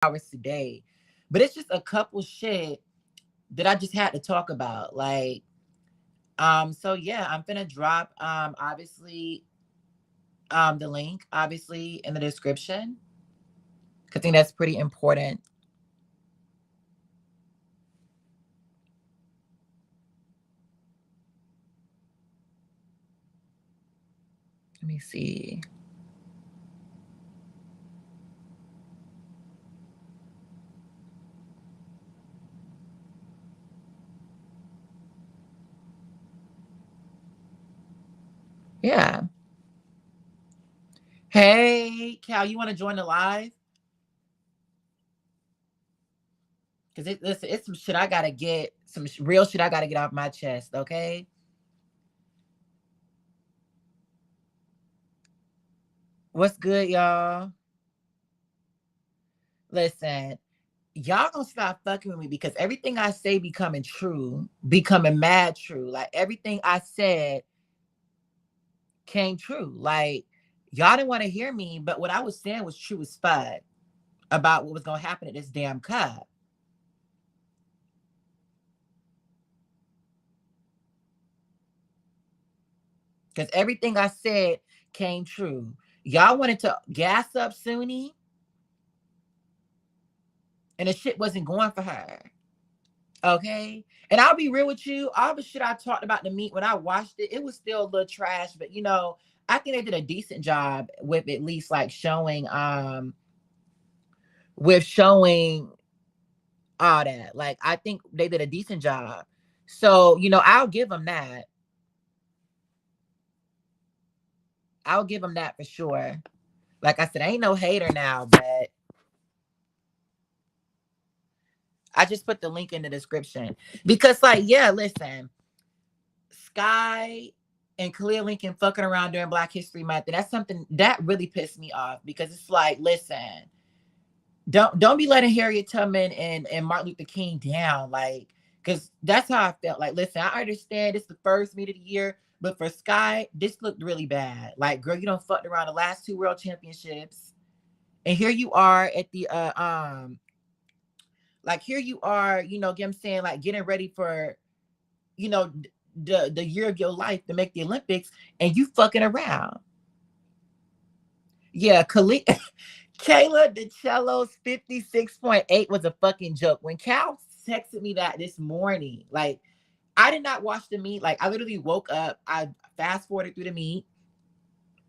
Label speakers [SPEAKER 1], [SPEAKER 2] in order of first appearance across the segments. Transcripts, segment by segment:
[SPEAKER 1] hours today. But it's just a couple shit that I just had to talk about. Like, so yeah, I'm gonna drop obviously the link obviously in the description. I think that's pretty important. Let me see. Yeah. Hey, Cal, you want to join the live? Because listen, it's some shit I gotta get, some real shit I gotta get off my chest. Okay. What's good, y'all? Listen, y'all gonna stop fucking with me because everything I say becoming true, becoming mad true. Like everything I said came true. Like y'all didn't want to hear me, but what I was saying was true as fuck about what was gonna happen at this damn cup. Because everything I said came true. Y'all wanted to gas up Suni, and the shit wasn't going for her. Okay. And I'll be real with you. All the shit I talked about the meat when I watched it, it was still a little trash. But I think they did a decent job with at least like showing with showing all that. Like I think they did a decent job. So, I'll give them that. I'll give them that for sure. Like I said, I ain't no hater now, but I just put the link in the description. Because like, yeah, listen, Sky and Clear Lincoln fucking around during Black History Month, and that's something that really pissed me off because it's like, listen, don't be letting Harriet Tubman and Martin Luther King down, like, because that's how I felt. Like, listen, I understand it's the first meet of the year, but for Sky, this looked really bad. Like, girl, you don't fucked around the last two world championships, and here you are at the like here you are, get I'm saying, like getting ready for, you know, the year of your life to make the Olympics, and you fucking around. Yeah, Kayla DeCello's 56.8 was a fucking joke. When Cal texted me that this morning, like I did not watch the meet. Like I literally woke up, I fast forwarded through the meet.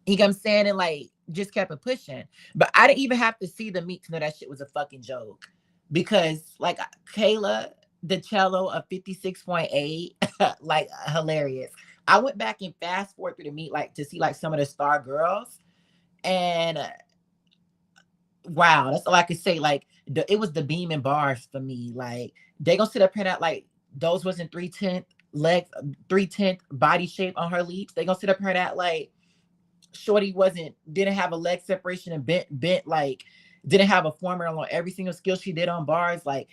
[SPEAKER 1] You know what I'm saying? And like just kept it pushing. But I didn't even have to see the meet to know that shit was a fucking joke. Because like Kayla DeCello of 56.8, like hilarious. I went back and fast forward through the meet like to see like some of the star girls. And wow, that's all I could say. Like it was the beam and bars for me. Like they gonna sit up here that like those wasn't 3/10 legs, 3/10 body shape on her leaps. They gonna sit up here that like Shorty didn't have a leg separation and bent like didn't have a formula on every single skill she did on bars. Like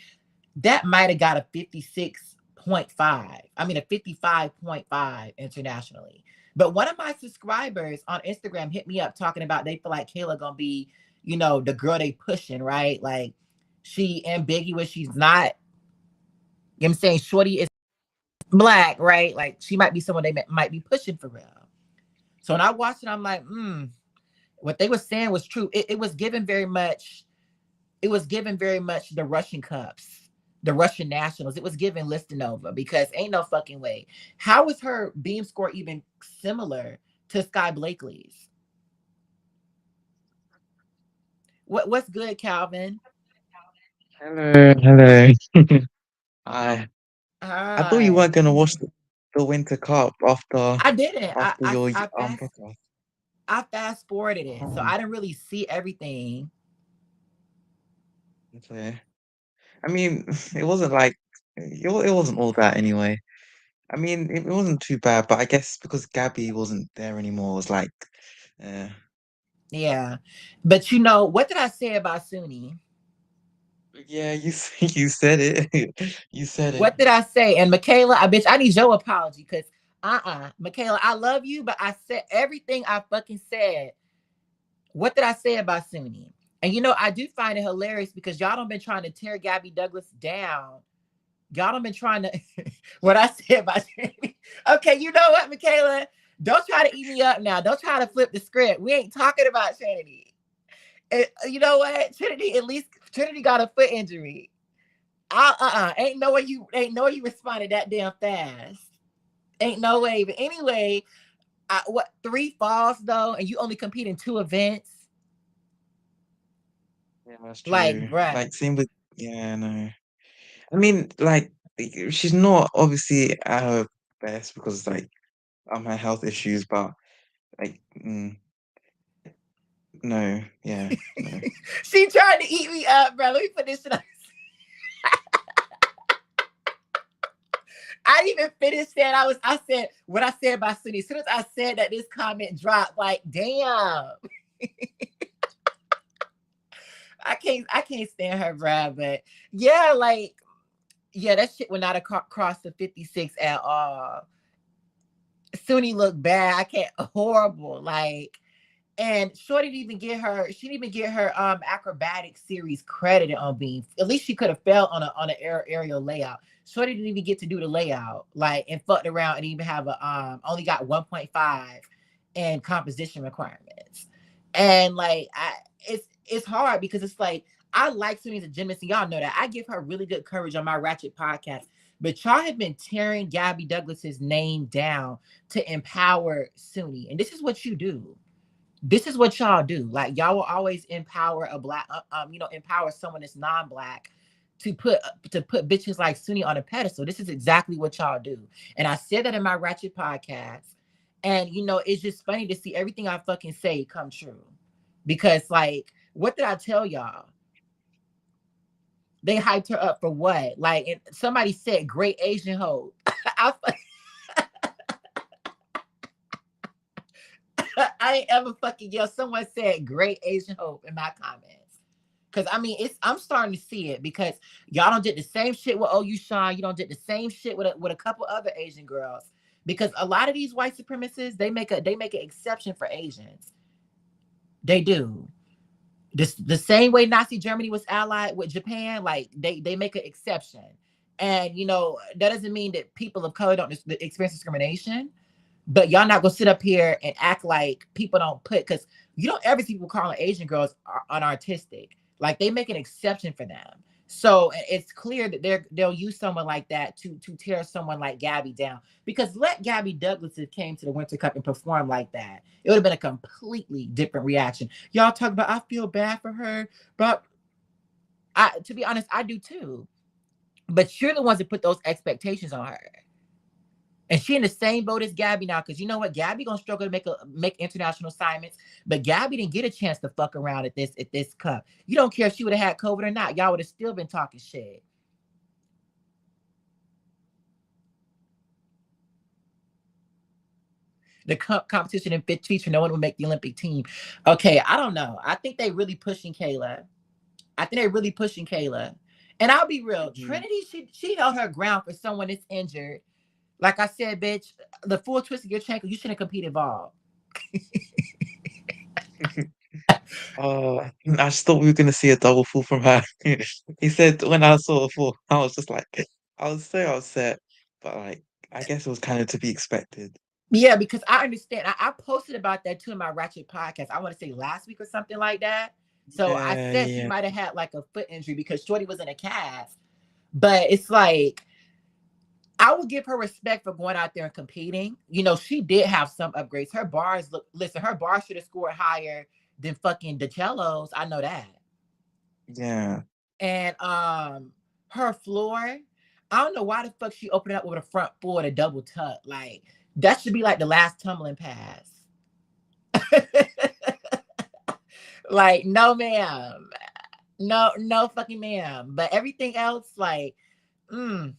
[SPEAKER 1] that might have got a 56.5. I mean a 55.5 internationally. But one of my subscribers on Instagram hit me up talking about they feel like Kayla gonna be, the girl they pushing, right? Like she ambiguous, she's not, I'm saying Shorty is black, right? Like she might be someone they might be pushing for real. So when I watched it, I'm like, what they were saying was true. It was given very much, it was given very much the Russian Cups, the Russian Nationals. It was given Listanova because ain't no fucking way. How is her beam score even similar to Sky Blakely's? What's good, Calvin?
[SPEAKER 2] Hello, hello. I I thought you
[SPEAKER 1] Hi.
[SPEAKER 2] weren't gonna watch the Winter Cup
[SPEAKER 1] I didn't.
[SPEAKER 2] after your
[SPEAKER 1] I
[SPEAKER 2] podcast.
[SPEAKER 1] I fast forwarded it, so
[SPEAKER 2] Oh,
[SPEAKER 1] I didn't really see everything.
[SPEAKER 2] okay. I mean, it wasn't like it wasn't all that anyway. I mean, it wasn't too bad, but I guess because Gabby wasn't there anymore, it was like, uh,
[SPEAKER 1] Yeah, but what did I say about Suni?
[SPEAKER 2] yeah, you said it, you said it.
[SPEAKER 1] What did I say? And Michaela, I need your apology because Michaela, I love you, but I said everything I fucking said. What did I say about Suni? And you know, I do find it hilarious because y'all don't been trying to tear Gabby Douglas down. Y'all don't been trying to what I said about Trinity. Okay, you know what, Michaela? Don't try to eat me up now. Don't try to flip the script. We ain't talking about Trinity. You know what? Trinity, at least Trinity got a foot injury. Ain't no way you responded that damn fast. Ain't no way. But anyway, what 3 falls though, and you only compete in 2 events?
[SPEAKER 2] Yeah, that's
[SPEAKER 1] Like,
[SPEAKER 2] true.
[SPEAKER 1] bruh.
[SPEAKER 2] Like same with yeah, no. I mean, like she's not obviously at her best because like her health issues, but like no, yeah, no.
[SPEAKER 1] She tried to eat me up, bro. Let me put this shit on. I didn't even finish saying I said what I said about Suni. As soon as I said that this comment dropped, like, damn. I can't stand her, bro. But yeah, like, yeah, that shit would not have crossed the 56 at all. Suni looked bad. I can't horrible. Like, and Shorty didn't even get her. She didn't even get her acrobatic series credited on Beam. At least she could have fell on an aerial layout. Shorty didn't even get to do the layout, like, and fucked around and even have a only got 1.5 in composition requirements. And like it's hard because it's like I like Suni as a gymnast, and y'all know that. I give her really good courage on my Ratchet podcast. But y'all have been tearing Gabby Douglas's name down to empower Suni. And this is what you do. This is what y'all do. Like, y'all will always empower a black, empower someone that's non-black to put bitches like Suni on a pedestal. This is exactly what y'all do. And I said that in my Ratchet podcast. And it's just funny to see everything I fucking say come true. Because, like, what did I tell y'all? They hyped her up for what? Like, and somebody said great Asian hoe. I, I ain't ever fucking yell. Someone said great Asian hope in my comments. Cause I mean, I'm starting to see it because y'all don't did the same shit with OU Sean. You don't did the same shit with a couple other Asian girls. Because a lot of these white supremacists, they make an exception for Asians. They do. The same way Nazi Germany was allied with Japan, like they make an exception. And that doesn't mean that people of color don't experience discrimination. But y'all not gonna sit up here and act like people don't put, because you don't ever see people calling Asian girls unartistic. Like, they make an exception for them. So it's clear that they'll use someone like that to tear someone like Gabby down. Because let Gabby Douglas have came to the Winter Cup and perform like that, it would have been a completely different reaction. Y'all talk about I feel bad for her, but to be honest, I do too. But you're the ones that put those expectations on her. And she in the same boat as Gabby now, because you know what? Gabby gonna struggle to make international assignments, but Gabby didn't get a chance to fuck around at this cup. You don't care if she would have had COVID or not. Y'all would have still been talking shit. The competition in fit feature, no one would make the Olympic team. Okay, I don't know. I think they really pushing Kayla. I think they're really pushing Kayla. And I'll be real,
[SPEAKER 2] Mhm.
[SPEAKER 1] Trinity, she held her ground for someone that's injured. Like I said, bitch, the full twist of your ankle, you shouldn't compete involved.
[SPEAKER 2] Oh, I just thought we were gonna see a double fall from her. He said when I saw the fall, I was just like, I was so upset, but like, I guess it was kind of to be expected.
[SPEAKER 1] Yeah, because I understand. I posted about that too in my Ratchet podcast. I want to say last week or something like that. So I
[SPEAKER 2] Yeah,
[SPEAKER 1] said she
[SPEAKER 2] yeah,
[SPEAKER 1] might have had like a foot injury because Shorty was in a cast. But it's like, I would give her respect for going out there and competing. She did have some upgrades. Her bars listen, her bars should have scored higher than fucking DeCello's. I know that.
[SPEAKER 2] yeah.
[SPEAKER 1] And her floor, I don't know why the fuck she opened it up with a front four to double tuck. Like, that should be like the last tumbling pass. Like, no, ma'am. No, no fucking ma'am. But everything else, like, mm,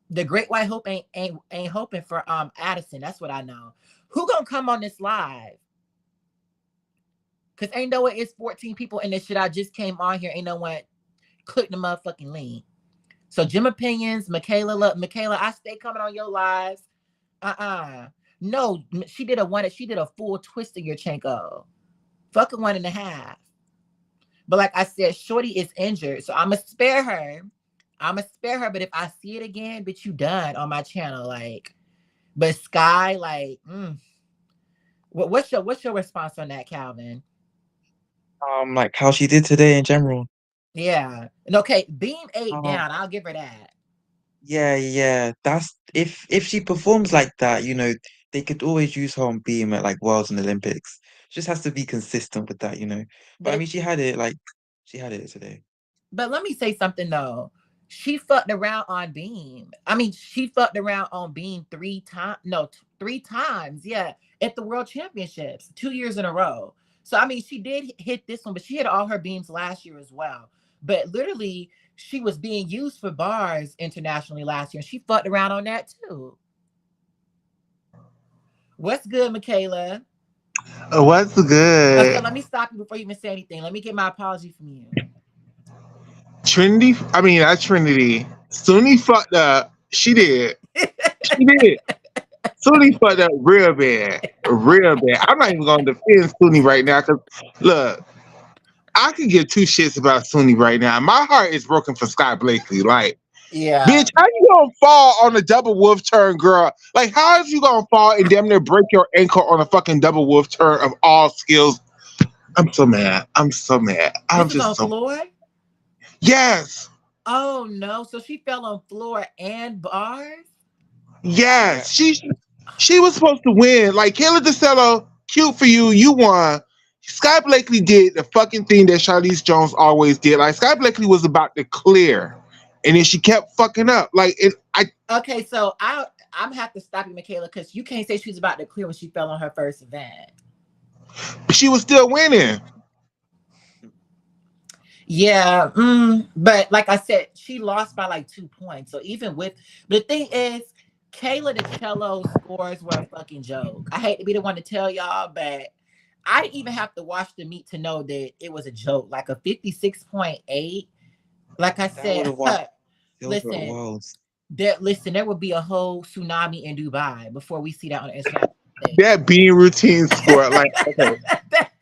[SPEAKER 1] the Great White Hope ain't hoping for Addison. That's what I know. Who gonna come on this live? Cause ain't no way it's 14 people in this shit. I just came on here. Ain't no one click the motherfucking link. So Jim Opinions, Michaela, look, Michaela, I stay coming on your lives. No, she did a full twist of your Chanko Fuck a 1.5. But like I said, Shorty is injured, so I'ma spare her. I'ma spare her. But if I see it again, bitch, you done on my channel. Like, but Sky, like, what's your response on that, Calvin?
[SPEAKER 2] Like how she did today in general.
[SPEAKER 1] Yeah. And okay, Beam 8
[SPEAKER 2] Um,
[SPEAKER 1] down. I'll give her that.
[SPEAKER 2] yeah, yeah. That's if she performs like that, they could always use her on beam at like Worlds and Olympics. She just has to be consistent with that. But
[SPEAKER 1] But
[SPEAKER 2] I
[SPEAKER 1] if
[SPEAKER 2] mean, she had it today.
[SPEAKER 1] But let me say something though. She fucked around on Beam. I mean, she fucked around on Beam 3 times. No, 3 times. Yeah, at the World Championships, 2 years in a row. So I mean, she did hit this one, but she hit all her beams last year as well. But literally, she was being used for bars internationally last year, and she fucked around on that too. What's good, Michaela?
[SPEAKER 3] What's
[SPEAKER 1] Okay,
[SPEAKER 3] good?
[SPEAKER 1] let me stop you before you even say anything. Let me get my apology from you.
[SPEAKER 3] Trinity, I mean, not Trinity. Sunni fucked up. She did. She did. Sunni fucked up real bad. Real bad. I'm not even going to defend Sunni right now because, look, I could give two shits about Sunni right now. My heart is broken for Scott Blakely. Like,
[SPEAKER 1] Yeah.
[SPEAKER 3] bitch, how you gonna fall on a double wolf turn, girl? Like, how is you gonna fall and damn near break your ankle on a fucking double wolf turn of all skills? I'm so mad. I'm so mad. I'm
[SPEAKER 1] This is
[SPEAKER 3] just
[SPEAKER 1] on
[SPEAKER 3] so.
[SPEAKER 1] floor?
[SPEAKER 3] Yes.
[SPEAKER 1] Oh no! So she fell on floor and bars.
[SPEAKER 2] Yeah,
[SPEAKER 3] Yes, she was supposed to win. Like Kayla DeCello, cute for you, you won. Sky Blakely did the fucking thing that Charlize Jones always did. Like Sky Blakely was about to clear, and then she kept fucking up. Like
[SPEAKER 1] Okay, so I'm have to stop you, Michaela, because you can't say she was about to clear when she fell on her first event.
[SPEAKER 3] she was still winning.
[SPEAKER 1] Yeah, but like I said, she lost by like 2 points. So even with, but the thing is, Kayla the cello scores were a fucking joke. I hate to be the one to tell y'all, but I didn't even have to watch the meet to know that it was a joke. Like a 56.8. Like I
[SPEAKER 2] that would
[SPEAKER 1] said,
[SPEAKER 2] have won silver at
[SPEAKER 1] listen,
[SPEAKER 2] Worlds.
[SPEAKER 1] there will be a whole tsunami in Dubai before we see that on the international stage.
[SPEAKER 3] That being routine score, like okay,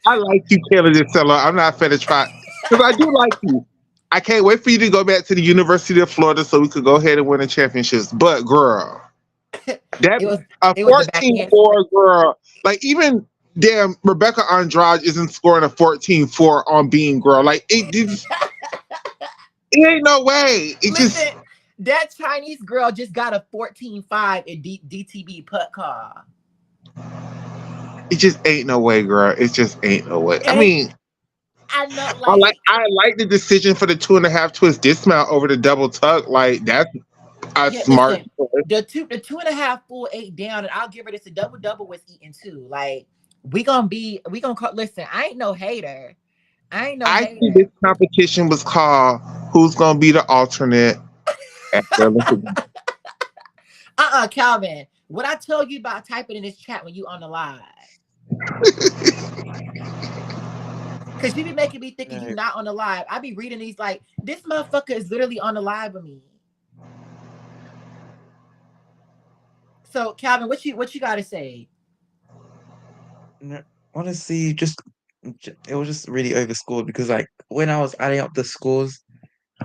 [SPEAKER 3] I like you, Kayla DeCello. I'm not finna try because I do like you. I can't wait for you to go back to the University of Florida so we could go ahead and win the championships. But girl, that
[SPEAKER 1] it was
[SPEAKER 3] a
[SPEAKER 1] it was the
[SPEAKER 3] 14
[SPEAKER 1] backhand.
[SPEAKER 3] 4 girl, like even damn Rebecca Andrade isn't scoring a 14-4 on Beam girl. Like it ain't no way. It just
[SPEAKER 1] Listen, that Chinese girl just got a 14.5 in DTB putt call.
[SPEAKER 3] it just ain't no way, girl. It just ain't no way. I
[SPEAKER 1] And
[SPEAKER 3] mean,
[SPEAKER 1] I know,
[SPEAKER 3] I like
[SPEAKER 1] like,
[SPEAKER 3] I like the decision for the 2.5 twist dismount over the double tuck. Like that's a
[SPEAKER 1] yeah,
[SPEAKER 3] smart
[SPEAKER 1] listen,
[SPEAKER 3] choice.
[SPEAKER 1] the 2.5 full 8 down, and I'll give her this a double with eating too. Like, we gonna call, listen, I ain't no hater. I ain't no
[SPEAKER 3] I think this
[SPEAKER 1] hater.
[SPEAKER 3] competition was called "Who's Gonna Be the Alternate at the Olympic."
[SPEAKER 1] Calvin. What I told you about typing in this chat when you on the live. Cause you be making me thinking you
[SPEAKER 2] No,
[SPEAKER 1] not on the live. I be reading these like this motherfucker is literally on the live with me. So Calvin, what you gotta say?
[SPEAKER 2] no, honestly, it was just really overscored because like when I was adding up the scores,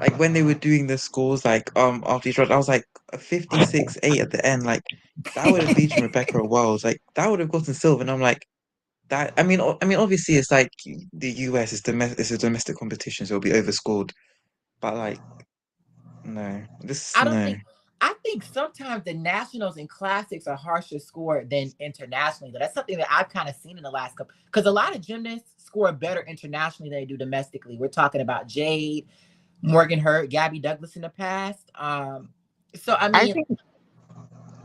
[SPEAKER 2] like when they were doing the scores, like after each round, I was like a 56-8 at the end, like that would have beaten Rebecca Wells, like that would have gotten silver, and I'm like that. I mean, obviously it's like the US is it's a domestic competition, so it'll be overscored, but like no, this
[SPEAKER 1] I don't
[SPEAKER 2] no.
[SPEAKER 1] think I think sometimes the nationals and classics are harsher scored than internationally. But that's something that I've kind of seen in the last couple because a lot of gymnasts score better internationally than they do domestically. We're talking about Jade, Morgan Hurt, Gabby Douglas in the past. So I
[SPEAKER 3] I
[SPEAKER 1] mean,
[SPEAKER 3] think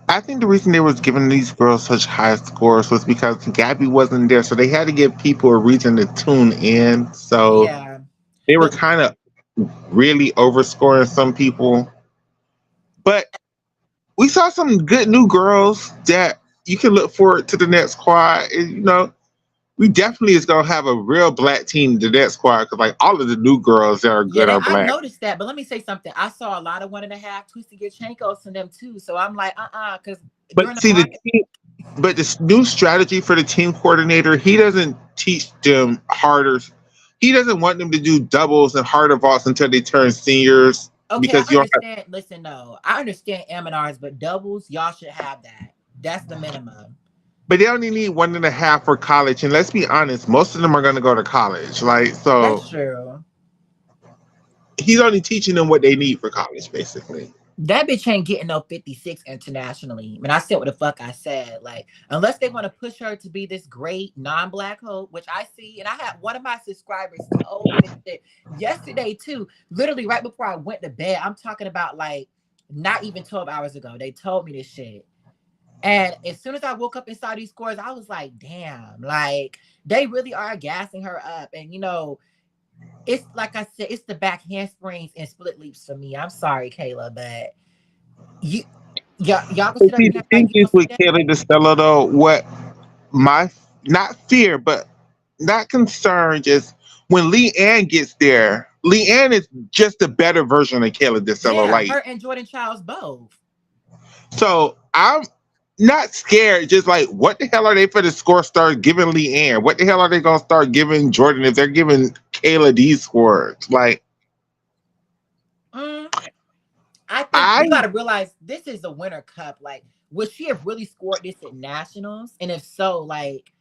[SPEAKER 3] I think the reason they was giving these girls such high scores was because Gabby wasn't there, so they had to give people a reason to tune in. So
[SPEAKER 1] yeah.
[SPEAKER 3] they were
[SPEAKER 1] But
[SPEAKER 3] kind of really overscoring some people. But we saw some good new girls that you can look forward to the next squad. And, we definitely is gonna have a real black team in the next squad because like all of the new girls that are
[SPEAKER 1] yeah,
[SPEAKER 3] good are
[SPEAKER 1] I've
[SPEAKER 3] black.
[SPEAKER 1] noticed that. But let me say something. I saw a lot of 1.5 twisted Gurchenkos in them too. So I'm like, because
[SPEAKER 3] But
[SPEAKER 1] during the
[SPEAKER 3] see the
[SPEAKER 1] market,
[SPEAKER 3] team. But this new strategy for the team coordinator, he doesn't teach them harder. He doesn't want them to do doubles and harder vaults until they turn seniors
[SPEAKER 1] Okay, I
[SPEAKER 3] because you don't have.
[SPEAKER 1] understand. Listen, no, I understand M&Rs, but doubles, y'all should have that. That's the minimum.
[SPEAKER 3] But they only need 1.5 for college, and let's be honest, most of them are going to go to college. Like so,
[SPEAKER 1] That's true.
[SPEAKER 3] he's only teaching them what they need for college, basically.
[SPEAKER 1] That bitch ain't getting no 56 internationally. I mean, I said what the fuck I said. Like, unless they want to push her to be this great non-black hope, which I see, and I had one of my subscribers told me this shit yesterday too. Literally right before I went to bed. I'm talking about like not even 12 hours ago. They told me this shit. And as soon as I woke up and saw these scores, I was like, damn, like they really are gassing her up. And it's like I said, it's the back handsprings and split leaps for me. I'm sorry, Kayla, but you y'all gonna
[SPEAKER 3] But
[SPEAKER 1] sit up
[SPEAKER 3] see,
[SPEAKER 1] and
[SPEAKER 3] the
[SPEAKER 1] act like
[SPEAKER 3] thing
[SPEAKER 1] you
[SPEAKER 3] is
[SPEAKER 1] don't see
[SPEAKER 3] with
[SPEAKER 1] that?
[SPEAKER 3] Kayla DeStella, though, what my not fear, but not concern, just when Lee Ann gets there, Lee Ann is just a better version of Kayla DeStella.
[SPEAKER 1] Yeah,
[SPEAKER 3] Like
[SPEAKER 1] her and Jordan Childs both.
[SPEAKER 3] so, I'm not scared. Just like, what the hell are they for the score start giving Leanne? What the hell are they gonna start giving Jordan if they're giving Kayla these scores? Like,
[SPEAKER 1] Mm, I think
[SPEAKER 3] I
[SPEAKER 1] you got to realize this is a Winter Cup. Like, would she have really scored this at nationals? And if so, like,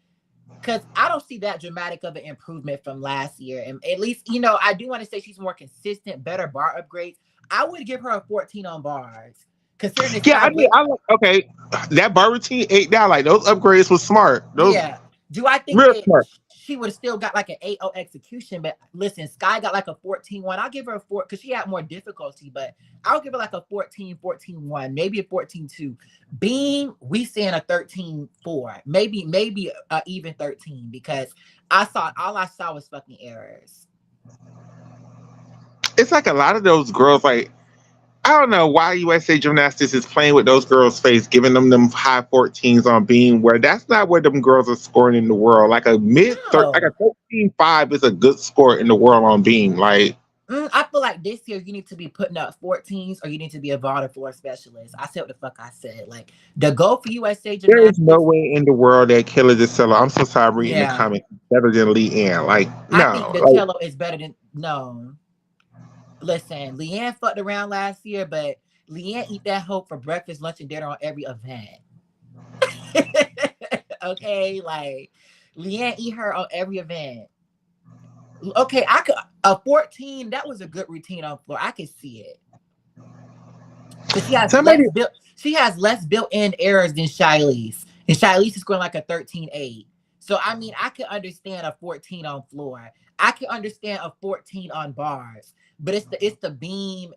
[SPEAKER 1] because I don't see that dramatic of an improvement from last year. And at least, I do want to say she's more consistent, better bar upgrades. I would give her a 14 on bars, considering the
[SPEAKER 3] yeah, I
[SPEAKER 1] side
[SPEAKER 3] mean,
[SPEAKER 1] with.
[SPEAKER 3] I like okay. That bar routine ate down. Like those upgrades was smart. Those
[SPEAKER 1] Yeah. Do I think
[SPEAKER 3] real
[SPEAKER 1] that
[SPEAKER 3] smart.
[SPEAKER 1] she would have still got like an 8-0 execution? But listen, Sky got like a 14-1. I'll give her a 4 because she had more difficulty, but I'll give her like a 14-14-1, maybe a 14-2. Beam, we saying a 13-4, maybe a even 13 because all I saw was fucking errors.
[SPEAKER 3] It's like a lot of those girls. Like I don't know why USA Gymnastics is playing with those girls' face, giving them high 14s on beam, where that's not where them girls are scoring in the world. Like like a
[SPEAKER 1] No.
[SPEAKER 3] 13.5 is a good score in the world on beam. Like
[SPEAKER 1] I feel like this year you need to be putting up 14s or you need to be a Vaulter floor specialist. I said what the fuck I said. Like the goal for USA
[SPEAKER 3] there is no
[SPEAKER 1] Gymnastics,
[SPEAKER 3] way in the world that Killer DeSella, I'm so sorry, I'm reading the
[SPEAKER 1] yeah.
[SPEAKER 3] comments, is better than Lee Ann. Like,
[SPEAKER 1] I think
[SPEAKER 3] no.
[SPEAKER 1] the
[SPEAKER 3] Like,
[SPEAKER 1] cello is better than no. Listen, Leanne fucked around last year, but Leanne eat that hope for breakfast, lunch, and dinner on every event. Okay, like Leanne eat her on every event. Okay, I could a 14. That was a good routine on floor. I could see it because she has
[SPEAKER 3] somebody,
[SPEAKER 1] less built. She has less built-in errors than Shiley's, and Shiley's is going like a 13-8. So I mean, I could understand a 14 on floor. I could understand a 14 on bars, but it's the beam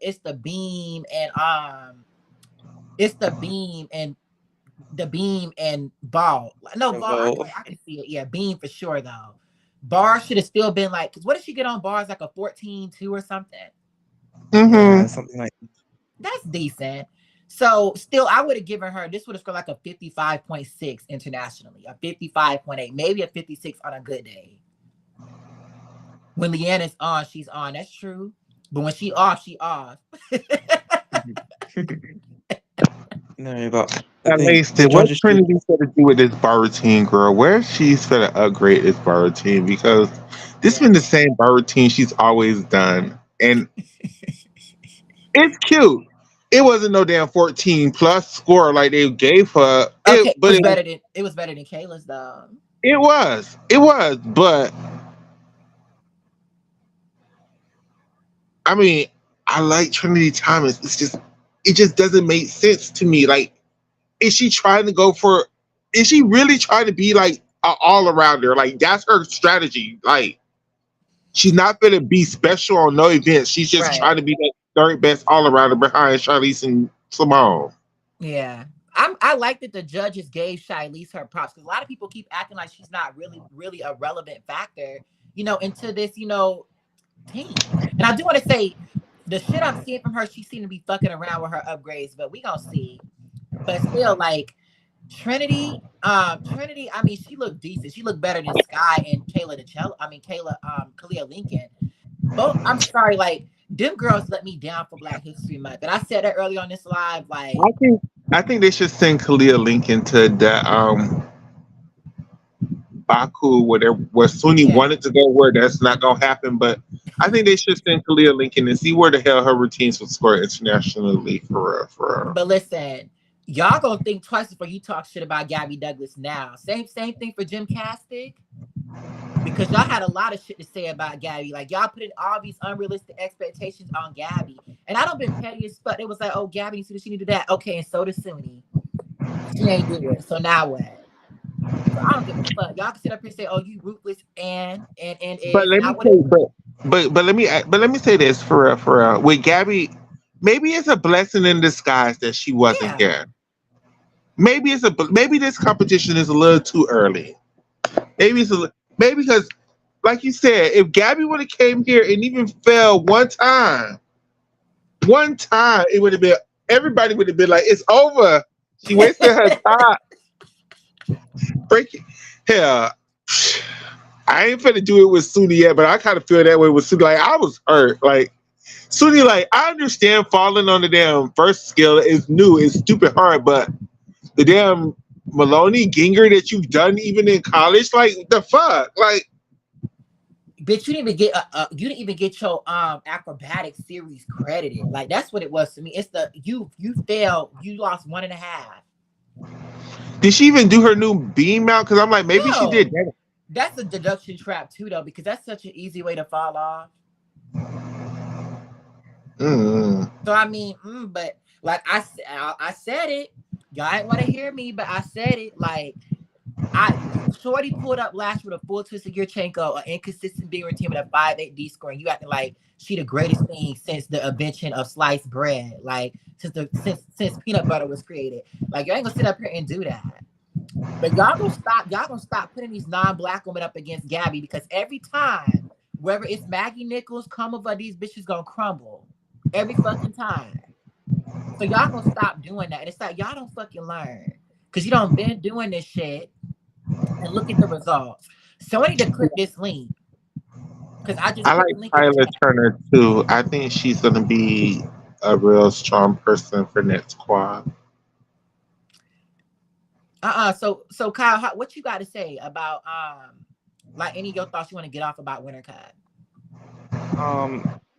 [SPEAKER 1] and ball. No, ball.
[SPEAKER 2] Well,
[SPEAKER 1] I can see it. Yeah, beam for sure though. Bar should have still been like, because what did she get on bars like a 14-2 or something?
[SPEAKER 2] yeah,
[SPEAKER 3] mm-hmm.
[SPEAKER 2] something like
[SPEAKER 1] That's decent. So still, I would have given her this would have scored like a 55.6 internationally, a 55.8, maybe a 56 on a good day. When Leanne is on, she's on. That's true. But when she off.
[SPEAKER 2] no, but I
[SPEAKER 3] At
[SPEAKER 2] think
[SPEAKER 3] least
[SPEAKER 2] the
[SPEAKER 3] what
[SPEAKER 2] judges should.
[SPEAKER 3] Trinity said to do with this bar routine, girl? Where she's gonna upgrade this bar routine because this
[SPEAKER 1] Yeah.
[SPEAKER 3] been the same bar routine she's always done, and it's cute. It wasn't no damn 14 plus score like they gave her.
[SPEAKER 1] Okay,
[SPEAKER 3] But
[SPEAKER 1] it was better than Kayla's though.
[SPEAKER 3] it was, but I mean, I like Trinity Thomas. It just doesn't make sense to me. Like, is she trying to go for? Is she really trying to be like an all arounder? Like that's her strategy. Like she's not gonna be special on no events. She's just trying
[SPEAKER 1] Right.
[SPEAKER 3] to be the third best all arounder behind Charlize and Simone.
[SPEAKER 1] Yeah. I like that the judges gave Shiley's her props because a lot of people keep acting like she's not really a relevant factor, into this, team. And I do want to say the shit I'm seeing from her, she seemed to be fucking around with her upgrades, but we gonna see. But still, like Trinity, I mean, she looked decent. She looked better than Sky and Kayla Kalia Lincoln. Both, I'm sorry, like them girls let me down for Black History Month. And I said that early on this live,
[SPEAKER 3] I
[SPEAKER 1] like
[SPEAKER 3] think. I think they should send Kalia Lincoln to the Baku, where Sunni
[SPEAKER 1] Yeah.
[SPEAKER 3] wanted to go, where that's not gonna happen. But I think they should send Kalia Lincoln and see where the hell her routines would score internationally for real, for
[SPEAKER 1] But listen, y'all gonna think twice before you talk shit about Gabby Douglas now. Same thing for Jim Castig. Because y'all had a lot of shit to say about Gabby. Like y'all put in all these unrealistic expectations on Gabby. And I don't been petty as fuck. It was like, oh, Gabby needs to do this, she need to do that. Okay, and so does Suni. She ain't do it. So now what? So I don't give a fuck. Y'all can sit up here and say, oh, you ruthless and
[SPEAKER 3] But
[SPEAKER 1] is
[SPEAKER 3] let me
[SPEAKER 1] not what
[SPEAKER 3] say,
[SPEAKER 1] it
[SPEAKER 3] but let me say this for real, for real. With Gabby, maybe it's a blessing in disguise that she wasn't
[SPEAKER 1] yeah.
[SPEAKER 3] here. Maybe this competition is a little too early. Maybe maybe because, like you said, if Gabby would have came here and even fell one time, it would have been everybody would have been like, it's over. She wasted her time. Break it. Hell, I ain't finna do it with Suni yet, but I kind of feel that way with Suni. Like I was hurt. Like Suni, like I understand falling on the damn first skill is new, it's stupid hard, but the damn Maloney Ginger that you've done even in college, like the fuck, like
[SPEAKER 1] Bitch, you didn't even get you didn't even get your acrobatic series credited. Like that's what it was to me. It's the you failed, you lost 1.5.
[SPEAKER 3] did she even do her new beam mount? Because I'm like, maybe she did
[SPEAKER 1] No.
[SPEAKER 3] that.
[SPEAKER 1] That's a deduction trap too, though, because that's such an easy way to fall off.
[SPEAKER 3] Mm.
[SPEAKER 1] So I mean, but like I said it. Y'all ain't want to hear me, but I said it. Like Shorty pulled up last with a full twist of Yurchenko, an inconsistent D routine with a 5'8" D score, and you acting like she the greatest thing since the invention of sliced bread, like since peanut butter was created. Like you ain't gonna sit up here and do that. But y'all gonna stop putting these non-black women up against Gabby because every time, whether it's Maggie Nichols, Comova, these bitches gonna crumble. Every fucking time. So y'all gonna stop doing that. And it's like y'all don't fucking learn. Cause you don't been doing this shit and look at the results. So I need to click this link. Cause I
[SPEAKER 3] I
[SPEAKER 1] just put the
[SPEAKER 3] like
[SPEAKER 1] link in the
[SPEAKER 3] Tyler
[SPEAKER 1] chat.
[SPEAKER 3] Turner too. I think she's gonna be a real strong person for next squad.
[SPEAKER 1] So Kyle, what you got to say about like any of your thoughts you want to get off about Winter Cup?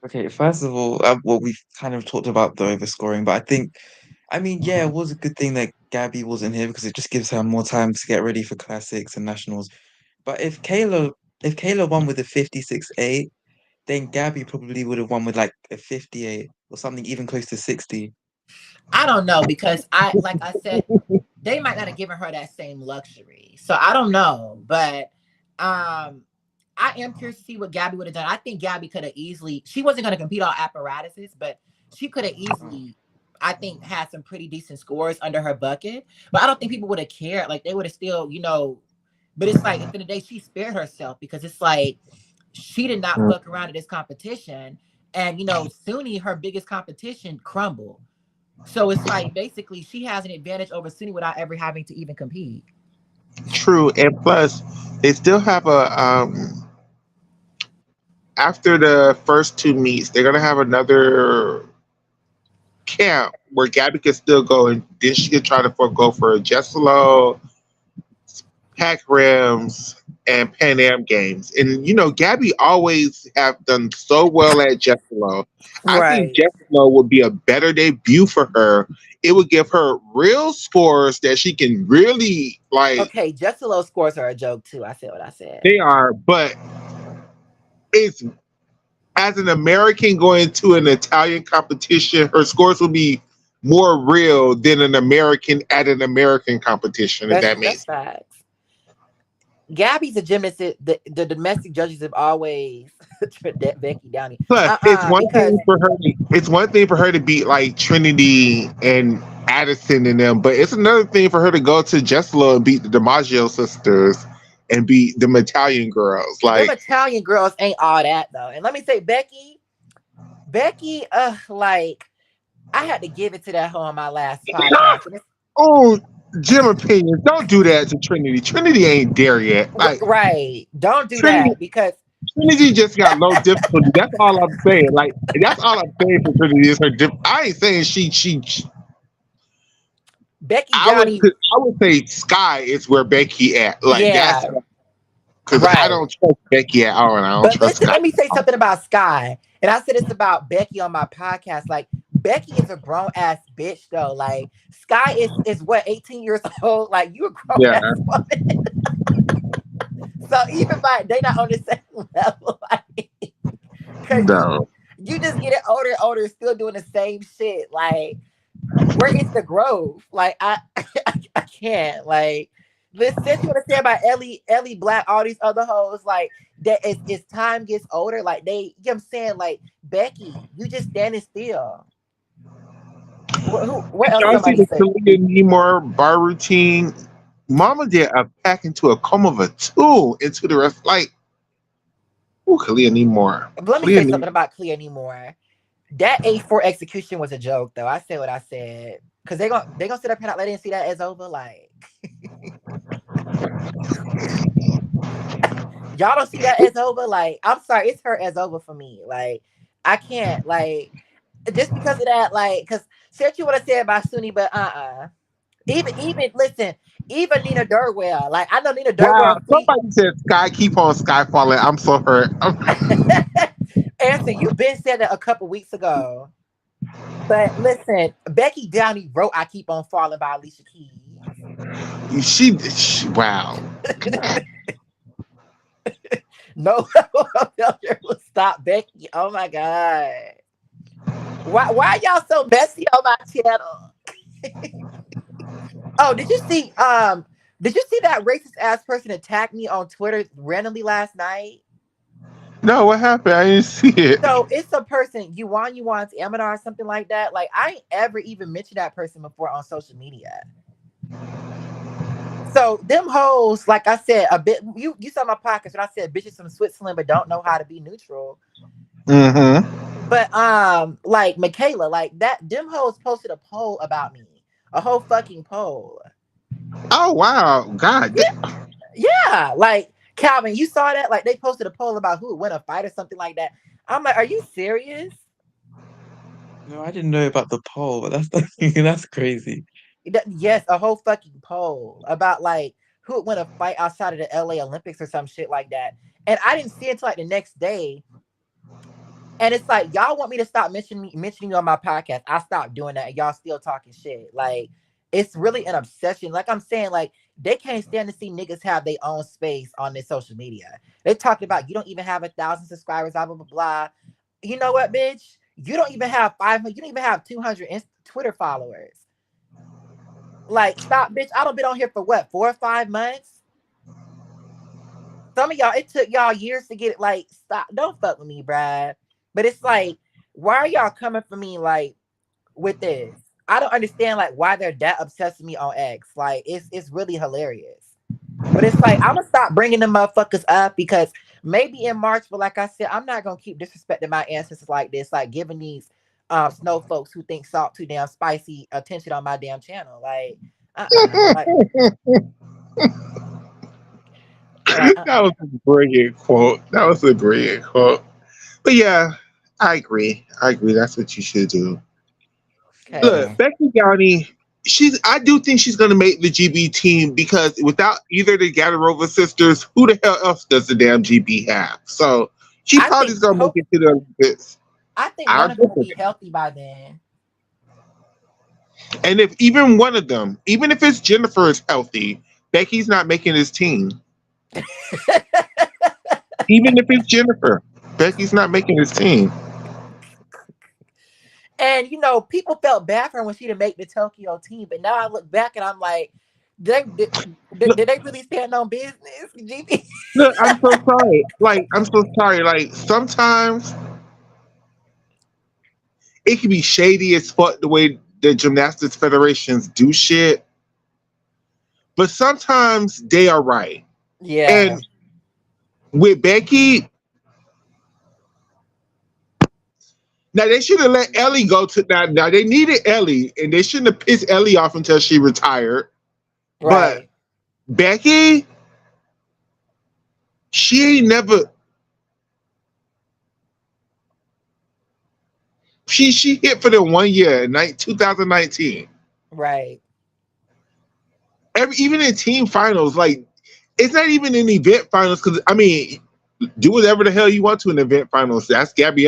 [SPEAKER 2] Okay, first of all, well, we've kind of talked about the overscoring, but I mean, yeah, it was a good thing that Gabby wasn't here because it just gives her more time to get ready for classics and nationals. But if Kayla won with a 56.8, then Gabby probably would have won with like a 58 or something even close to 60.
[SPEAKER 1] I don't know because like I said, they might not have given her that same luxury. So I don't know, but I am curious to see what Gabby would have done. I think Gabby could have easily. She wasn't going to compete on apparatuses, but she could have easily. I think had some pretty decent scores under her bucket, but I don't think people would have cared. Like they would have still, But it's like at the end of the day, she spared herself because it's like she did not fuck around at this competition, and Suni, her biggest competition, crumbled. So it's like basically she has an advantage over Suni without ever having to even compete.
[SPEAKER 3] True, and plus they still have a after the first two meets, they're gonna have another camp where Gabby can still go and then she can try to go for Jesselo, Pac Rims, and Pan Am games. And Gabby always have done so well at Jesselo. I think
[SPEAKER 1] Right.
[SPEAKER 3] Jesselo would be a better debut for her. It would give her real scores that she can really like.
[SPEAKER 1] Okay, Jesselo scores are a joke too. I said what I said.
[SPEAKER 3] They are, but it's as an American going to an Italian competition, her scores will be more real than an American at an American competition, if that
[SPEAKER 1] That's
[SPEAKER 3] makes sense.
[SPEAKER 1] facts. Gabby's a gymnast. The domestic judges have always Becky Downey.
[SPEAKER 3] Plus,
[SPEAKER 1] Because
[SPEAKER 3] it's one thing for her to beat like Trinity and Addison and them, but it's another thing for her to go to Jesselo and beat the DiMaggio sisters and beat the Italian girls.
[SPEAKER 1] them
[SPEAKER 3] Like,
[SPEAKER 1] Italian girls ain't all that though. And let me say, Becky, like I had to give it to that hoe on my last podcast.
[SPEAKER 3] oh, Jim opinions, don't do that to Trinity. Trinity ain't there yet. Like,
[SPEAKER 1] Right. Don't do
[SPEAKER 3] Trinity,
[SPEAKER 1] that because
[SPEAKER 3] Trinity just got low difficulty. That's all I'm saying. Like, that's all I'm saying for Trinity is her. I ain't saying she
[SPEAKER 1] Becky Downey.
[SPEAKER 3] I would say Sky is where Becky at. Like that's
[SPEAKER 1] Yeah,
[SPEAKER 3] because I
[SPEAKER 1] right.
[SPEAKER 3] don't trust Becky at all, and I don't
[SPEAKER 1] But
[SPEAKER 3] trust
[SPEAKER 1] listen,
[SPEAKER 3] Sky.
[SPEAKER 1] let me say something about Sky. And I said this about Becky on my podcast. Like, Becky is a grown ass bitch, though. Like, Sky is what, 18 years old? Like, you a grown
[SPEAKER 3] Yeah,
[SPEAKER 1] ass woman. So even by they not on the same level, like, cause
[SPEAKER 3] no.
[SPEAKER 1] you just getting older and older, still doing the same shit. Like, where is the growth? Like, I can't. Like, listen, since you want to say about Ellie Black, all these other hoes, like that as time gets older, like they, you know what I'm saying? Like, Becky, you just standing still. What else
[SPEAKER 3] Y'all see
[SPEAKER 1] somebody
[SPEAKER 3] the
[SPEAKER 1] said?
[SPEAKER 3] Kalia Nemor bar routine? Mama did a pack into a comb of a tool into the rest. Like, ooh, Kalia Nemor.
[SPEAKER 1] Let me
[SPEAKER 3] Kalia
[SPEAKER 1] say something
[SPEAKER 3] Nemor.
[SPEAKER 1] about Clea anymore. That A4 execution was a joke, though. I said what I said. Cause they gonna sit up here and let didn't see that as over. Like, y'all don't see that as over. Like, I'm sorry, it's her as over for me. Like, I can't, like, just because of that, like, cause said you what I said about Sunni, but even listen, even Nina Durwell, like, I know Nina
[SPEAKER 3] Wow,
[SPEAKER 1] Durwell tweet.
[SPEAKER 3] somebody said Sky keep on sky falling. I'm so hurt.
[SPEAKER 1] Anson, you been said that a couple weeks ago. But listen, Becky Downey wrote "I Keep on Falling" by Alicia Keys.
[SPEAKER 3] She wow.
[SPEAKER 1] No failure will stop Becky. Oh my god. Why y'all so messy on my channel? Oh, did you see that racist ass person attack me on Twitter randomly last night?
[SPEAKER 3] No, what happened? I didn't see it.
[SPEAKER 1] So it's a person, Yuan's Amidar or something like that. Like, I ain't ever even mentioned that person before on social media. So them hoes, like I said, a bit you saw my podcast when I said bitches from Switzerland but don't know how to be neutral.
[SPEAKER 3] Mm-hmm.
[SPEAKER 1] But like Michaela, like that, them hoes posted a poll about me. A whole fucking poll.
[SPEAKER 3] Oh wow, God.
[SPEAKER 1] Yeah, yeah. Like, Calvin, you saw that? Like, they posted a poll about who would win a fight or something like that. I'm like, are you serious?
[SPEAKER 2] No, I didn't know about the poll, but that's that's crazy.
[SPEAKER 1] Yes, a whole fucking poll about like who would win a fight outside of the LA Olympics or some shit like that. And I didn't see it until like the next day. And it's like, y'all want me to stop mentioning you on my podcast. I stopped doing that, and y'all still talking shit. Like, it's really an obsession. Like I'm saying, like, they can't stand to see niggas have their own space on their social media. They talked about you don't even have 1,000 subscribers, blah blah blah blah. You know what, bitch? You don't even have 500. You don't even have 200 Twitter followers. Like, stop, bitch. I don't been on here for what, 4 or 5 months. Some of y'all, it took y'all years to get it. Like, stop. Don't fuck with me, Brad. But it's like, why are y'all coming for me like with this? I don't understand like why they're that obsessed with me on X. Like, it's really hilarious. But it's like, I'm gonna stop bringing them motherfuckers up because maybe in March. But like I said, I'm not gonna keep disrespecting my ancestors like this. Like, giving these snow folks who think salt too damn spicy attention on my damn channel. Like, like,
[SPEAKER 3] That was a brilliant quote. That was a brilliant quote. But yeah, I agree. I agree. That's what you should do.
[SPEAKER 1] Okay.
[SPEAKER 3] Look,
[SPEAKER 2] Yeah.
[SPEAKER 3] Becky Downey, I do think she's gonna make the GB team because without either the Gadarova sisters, who the hell else does the damn GB have? So she
[SPEAKER 1] I
[SPEAKER 3] probably
[SPEAKER 1] think
[SPEAKER 3] is gonna make
[SPEAKER 1] hope
[SPEAKER 3] it to the Olympics.
[SPEAKER 1] I think
[SPEAKER 3] I
[SPEAKER 1] one of them
[SPEAKER 3] agree
[SPEAKER 1] will
[SPEAKER 3] with
[SPEAKER 1] be
[SPEAKER 3] it.
[SPEAKER 1] healthy by then.
[SPEAKER 3] And if even one of them, even if it's Jennifer is healthy, Becky's not making his team. Even if it's Jennifer, Becky's not making his team.
[SPEAKER 1] And people felt bad for her when she didn't make the Tokyo team. But now I look back and I'm like, did they really stand on business? GB?
[SPEAKER 3] Look, I'm so sorry. Like, I'm so sorry. Like, sometimes it can be shady as fuck the way the gymnastics federations do shit, but sometimes they are right.
[SPEAKER 1] Yeah,
[SPEAKER 3] And with Becky, now they should have let Ellie go to that. Now they needed Ellie, and they shouldn't have pissed Ellie off until she retired. But
[SPEAKER 1] right.
[SPEAKER 3] Becky, she ain't never. She hit for the 1 year in 2019.
[SPEAKER 1] Right.
[SPEAKER 3] even in team finals, like it's not even in event finals because I mean, do whatever the hell you want to in event finals. That's Gabby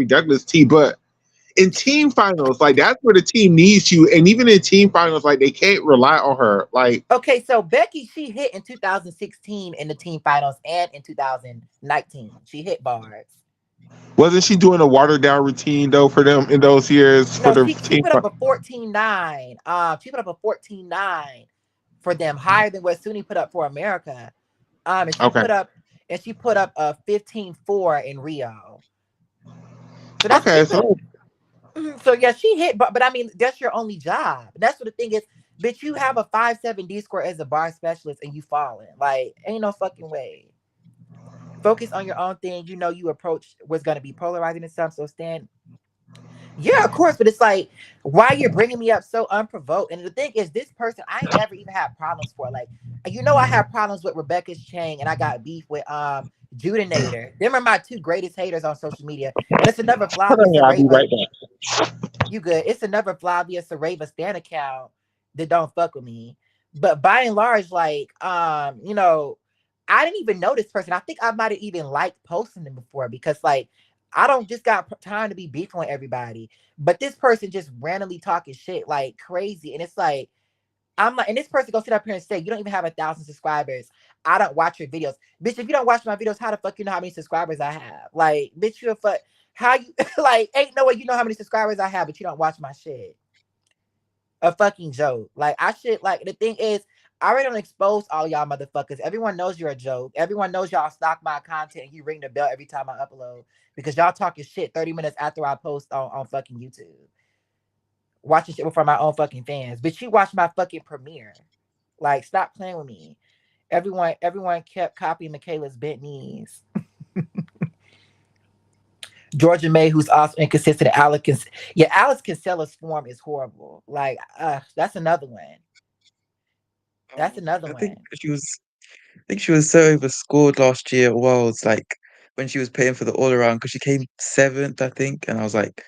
[SPEAKER 3] Douglas T. But in team finals, like that's where the team needs you. And even in team finals, like they can't rely on her. Like
[SPEAKER 1] Okay, so Becky, she hit in 2016 in the team finals and in 2019. She hit bars.
[SPEAKER 3] wasn't she doing a watered down routine though for them in those years for
[SPEAKER 1] No,
[SPEAKER 3] the
[SPEAKER 1] she
[SPEAKER 3] team?
[SPEAKER 1] put up a 14.9. She put up a 14.9 for them, higher than what Suni put up for America. And she
[SPEAKER 3] Okay,
[SPEAKER 1] put up a 15.4 in Rio. So that's she
[SPEAKER 3] okay,
[SPEAKER 1] put.
[SPEAKER 3] so
[SPEAKER 1] So yeah, she hit, but I mean that's your only job. That's what the thing is. Bitch, you have a 5.7 D score as a bar specialist and you falling. Like, ain't no fucking way. Focus on your own thing. You know you approach what's gonna be polarizing and stuff. So stand. Yeah, of course, but it's like, why you're bringing me up so unprovoked? And the thing is, this person I ain't never even had problems for. Like, I have problems with Rebecca's Chang, and I got beef with Judinator. Them are my two greatest haters on social media, and it's another
[SPEAKER 3] hold
[SPEAKER 1] Flavia
[SPEAKER 3] on, y'all, I'll be
[SPEAKER 1] Sareva.
[SPEAKER 3] right back.
[SPEAKER 1] You good? It's another Flavia Sareva stan account that don't fuck with me. But by and large, like, I didn't even know this person. I think I might have even liked posting them before because, like, I don't just got time to be beefing with everybody. But this person just randomly talking shit like crazy, and it's like I'm like, and this person go sit up here and say, "You don't even have 1,000 subscribers. I don't watch your videos, bitch. If you don't watch my videos, how the fuck you know how many subscribers I have? Like, bitch, you a fuck. How you like? Ain't no way you know how many subscribers I have, but you don't watch my shit. A fucking joke. Like I should like the thing is, I already don't expose all y'all motherfuckers. Everyone knows you're a joke. Everyone knows y'all stalk my content and you ring the bell every time I upload because y'all talking shit 30 minutes after I post on fucking YouTube. Watching shit before my own fucking fans. But you watch my fucking premiere. Like, stop playing with me. Everyone kept copying Michaela's bent knees. Georgia May, who's also inconsistent. Alex Kinsella's form is horrible. Like, that's another one. That's another
[SPEAKER 2] I think
[SPEAKER 1] one.
[SPEAKER 2] she was. I think she was so overscored last year at Worlds, like when she was paying for the all around because she came seventh, I think, and I was like,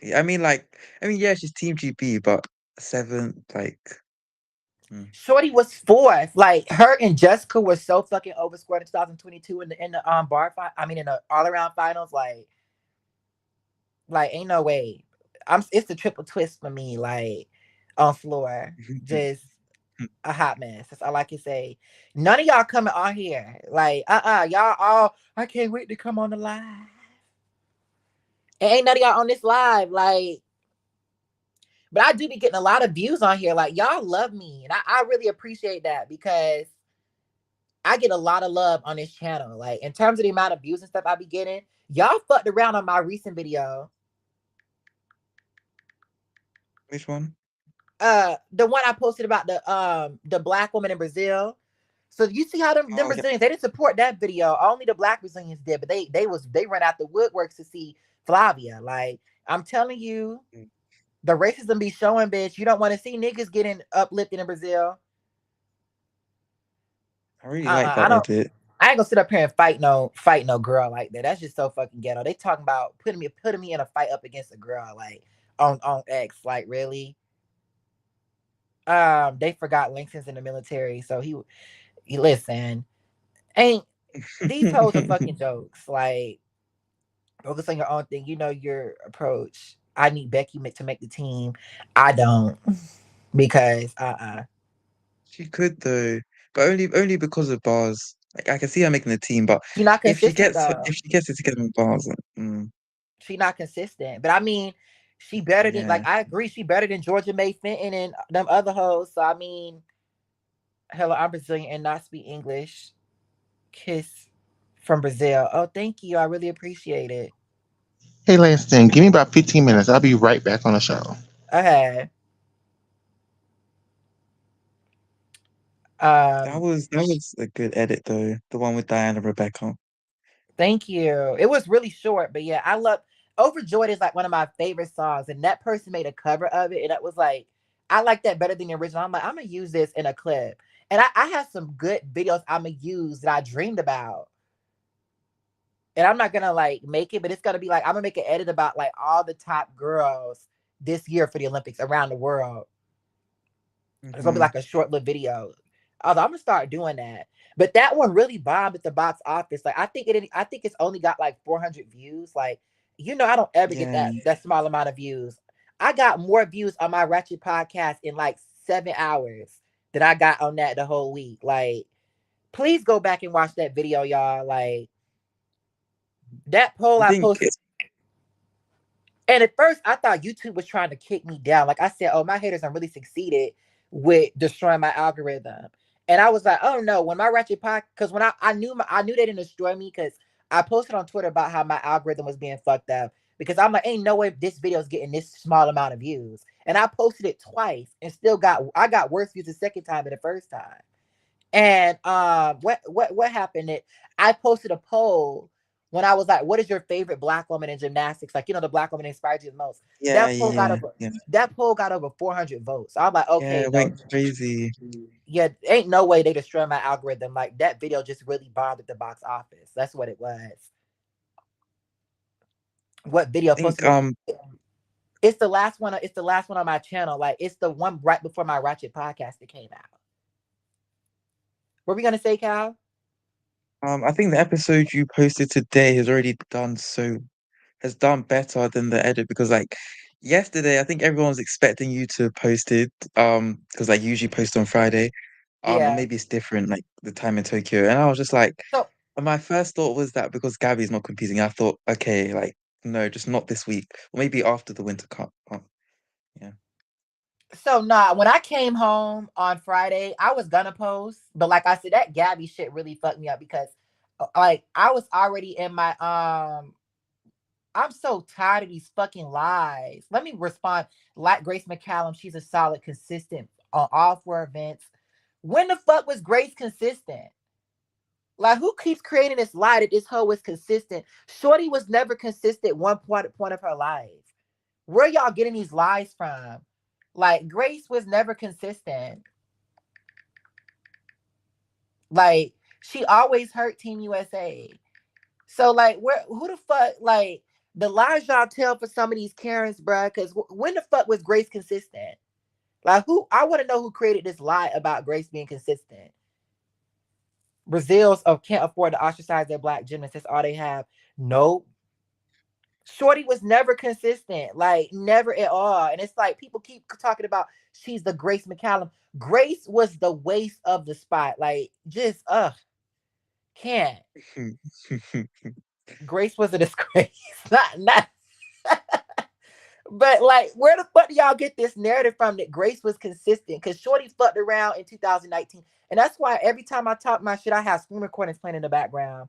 [SPEAKER 2] yeah, she's Team GB, but seventh, like, mm.
[SPEAKER 1] Shorty was fourth. Like her and Jessica were so fucking overscored in 2022 in the bar fight. I mean in the all around finals. Like ain't no way. It's the triple twist for me. Like on floor, just a hot mess. That's all I can say. None of y'all coming on here. Like, y'all all I can't wait to come on the live. And ain't none of y'all on this live. Like, but I do be getting a lot of views on here. Like, y'all love me. And I really appreciate that because I get a lot of love on this channel. Like, in terms of the amount of views and stuff I be getting, y'all fucked around on my recent video.
[SPEAKER 2] Which one?
[SPEAKER 1] The one I posted about the black woman in Brazil. So you see how them
[SPEAKER 2] Oh yeah.
[SPEAKER 1] Brazilians, they didn't support that video. Only the black Brazilians did, but they ran out the woodworks to see Flavia. Like I'm telling you,
[SPEAKER 2] Mm.
[SPEAKER 1] the racism be showing, bitch. You don't want to see niggas getting uplifted in Brazil.
[SPEAKER 2] I really like
[SPEAKER 1] I
[SPEAKER 2] that
[SPEAKER 1] don't.
[SPEAKER 2] edit.
[SPEAKER 1] I ain't gonna sit up here and fight no girl like that. That's just so fucking ghetto. They talking about putting me in a fight up against a girl like on X. Like really? They forgot Langston's in the military, so he listen. Ain't these hoes are fucking jokes. Like focus on your own thing. You know your approach. I need Becky to make the team. I don't because
[SPEAKER 2] She could though, but only because of bars. Like I can see her making the team, but
[SPEAKER 1] She not
[SPEAKER 2] if she
[SPEAKER 1] consistent
[SPEAKER 2] gets
[SPEAKER 1] though.
[SPEAKER 2] if she gets it together in bars,
[SPEAKER 1] She not consistent. But I mean, she better than
[SPEAKER 2] yeah,
[SPEAKER 1] like I agree. She better than Georgia May Fenton and them other hoes. So I mean, hello, I'm Brazilian and not speak English. Kiss from Brazil. Oh, thank you. I really appreciate it.
[SPEAKER 3] Hey, Lanston, give me about 15 minutes. I'll be right back on the show.
[SPEAKER 1] Okay. Um,
[SPEAKER 2] that was a good edit though. The one with Diana Rebecca.
[SPEAKER 1] Thank you. It was really short, but yeah, I love Overjoyed is like one of my favorite songs, and that person made a cover of it, and that was like I like that better than the original. I'm like, I'm gonna use this in a clip. And I have some good videos I'm gonna use that I dreamed about. And I'm not gonna like make it, but it's gonna be like I'm gonna make an edit about like all the top girls this year for the Olympics around the world. It's gonna be
[SPEAKER 2] Hmm.
[SPEAKER 1] like a short little video. Although I'm gonna start doing that. But that one really bombed at the box office. Like I think it's only got like 400 views. Like, I don't ever get
[SPEAKER 2] Yeah,
[SPEAKER 1] that small amount of views. I got more views on my Ratchet podcast in like 7 hours than I got on that the whole week. Like, please go back and watch that video, y'all. Like, that poll
[SPEAKER 2] I
[SPEAKER 1] I
[SPEAKER 2] think
[SPEAKER 1] posted. And at first, I thought YouTube was trying to kick me down. Like I said, oh, my haters have really succeeded with destroying my algorithm. And I was like, oh no, when my Ratchet Podcast, because when I knew they didn't destroy me because I posted on Twitter about how my algorithm was being fucked up. Because I'm like, ain't no way this video is getting this small amount of views. And I posted it twice and still I got worse views the second time than the first time. And what happened? I posted a poll when I was like, "What is your favorite black woman in gymnastics?" Like, the black woman inspired you the most.
[SPEAKER 2] yeah,
[SPEAKER 1] That poll got
[SPEAKER 2] yeah,
[SPEAKER 1] over
[SPEAKER 2] yeah,
[SPEAKER 1] that poll got over 400 votes. I'm like,
[SPEAKER 2] yeah.
[SPEAKER 1] okay,
[SPEAKER 2] It
[SPEAKER 1] no,
[SPEAKER 2] went crazy.
[SPEAKER 1] yeah, ain't no way they destroyed my algorithm. Like that video just really bombed at the box office. That's what it was. What video
[SPEAKER 2] I think
[SPEAKER 1] posted? It's the last one. It's the last one on my channel. Like it's the one right before my Ratchet podcast that came out. What were we gonna say, Cal?
[SPEAKER 2] I think the episode you posted today has done better than the edit because like yesterday I think everyone was expecting you to post it because I usually post on Friday and
[SPEAKER 1] Yeah.
[SPEAKER 2] maybe it's different like the time in Tokyo and I was just like
[SPEAKER 1] So
[SPEAKER 2] and my first thought was that because Gabby's not competing I thought okay like no just not this week or maybe after the Winter Cup. Yeah.
[SPEAKER 1] nah, when I came home on Friday, I was gonna post, but like I said, that Gabby shit really fucked me up because like I was already in my I'm so tired of these fucking lies. Let me respond. Like Grace McCallum, she's a solid, consistent on all four events. When the fuck was Grace consistent? Like, who keeps creating this lie that this hoe is consistent? Shorty was never consistent one point of her life. Where y'all getting these lies from? Like, Grace was never consistent. Like, she always hurt Team USA. So, like, who the fuck, like, the lies y'all tell for some of these Karens, bruh, because when the fuck was Grace consistent? Like, I want to know who created this lie about Grace being consistent. Brazil's can't afford to ostracize their black gymnasts. That's all they have. Nope. Shorty was never consistent, like never at all. And it's like people keep talking about she's the Grace McCallum. Grace was the waste of the spot. Like, just can't. Grace was a disgrace. Not but like where the fuck do y'all get this narrative from that Grace was consistent? Because Shorty fucked around in 2019. And that's why every time I talk my shit, I have screen recordings playing in the background.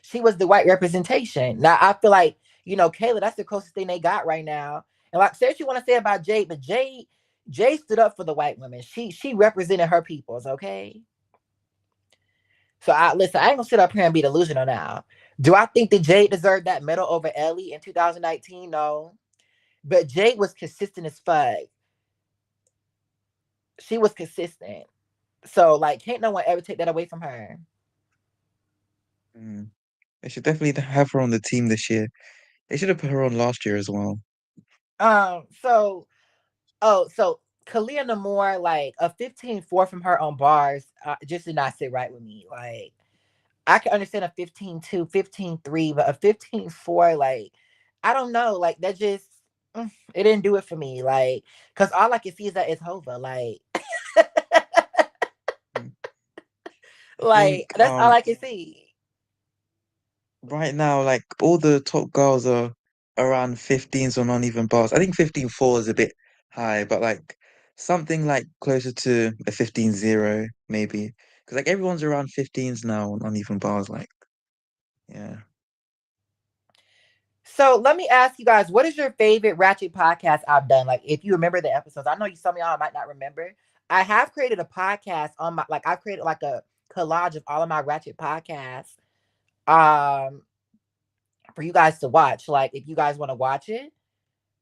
[SPEAKER 1] She was the white representation. Now I feel like, Kayla, that's the closest thing they got right now. And like say what you want to say about Jade, but Jade stood up for the white women. She represented her peoples, okay? So I listen, I ain't gonna sit up here and be delusional now. Do I think that Jade deserved that medal over Ellie in 2019? No. But Jade was consistent as fuck. She was consistent. So like can't no one ever take that away from her.
[SPEAKER 2] Mm. They should definitely have her on the team this year. They should have put her on last year as well.
[SPEAKER 1] So so Kalia Namor, like a 15-4 from her on bars, just did not sit right with me. Like, I can understand a 15-2, 15-3, but a 15-4, like, I don't know. Like, that just, it didn't do it for me. Like, because all I can see is that it's Hova. Like,
[SPEAKER 2] Mm. I
[SPEAKER 1] like,
[SPEAKER 2] think
[SPEAKER 1] that's all I can see.
[SPEAKER 2] right now, like all the top girls are around 15s on uneven bars. I think 15-4 is a bit high, but like something like closer to a 15-0 maybe. Because like everyone's around 15s now on uneven bars. Like, yeah.
[SPEAKER 1] So let me ask you guys, what is your favorite Ratchet podcast I've done? Like, if you remember the episodes, I know some of y'all might not remember. I have created a podcast on my, like, I've created like a collage of all of my Ratchet podcasts, um, for you guys to watch. Like, if you guys want to watch it.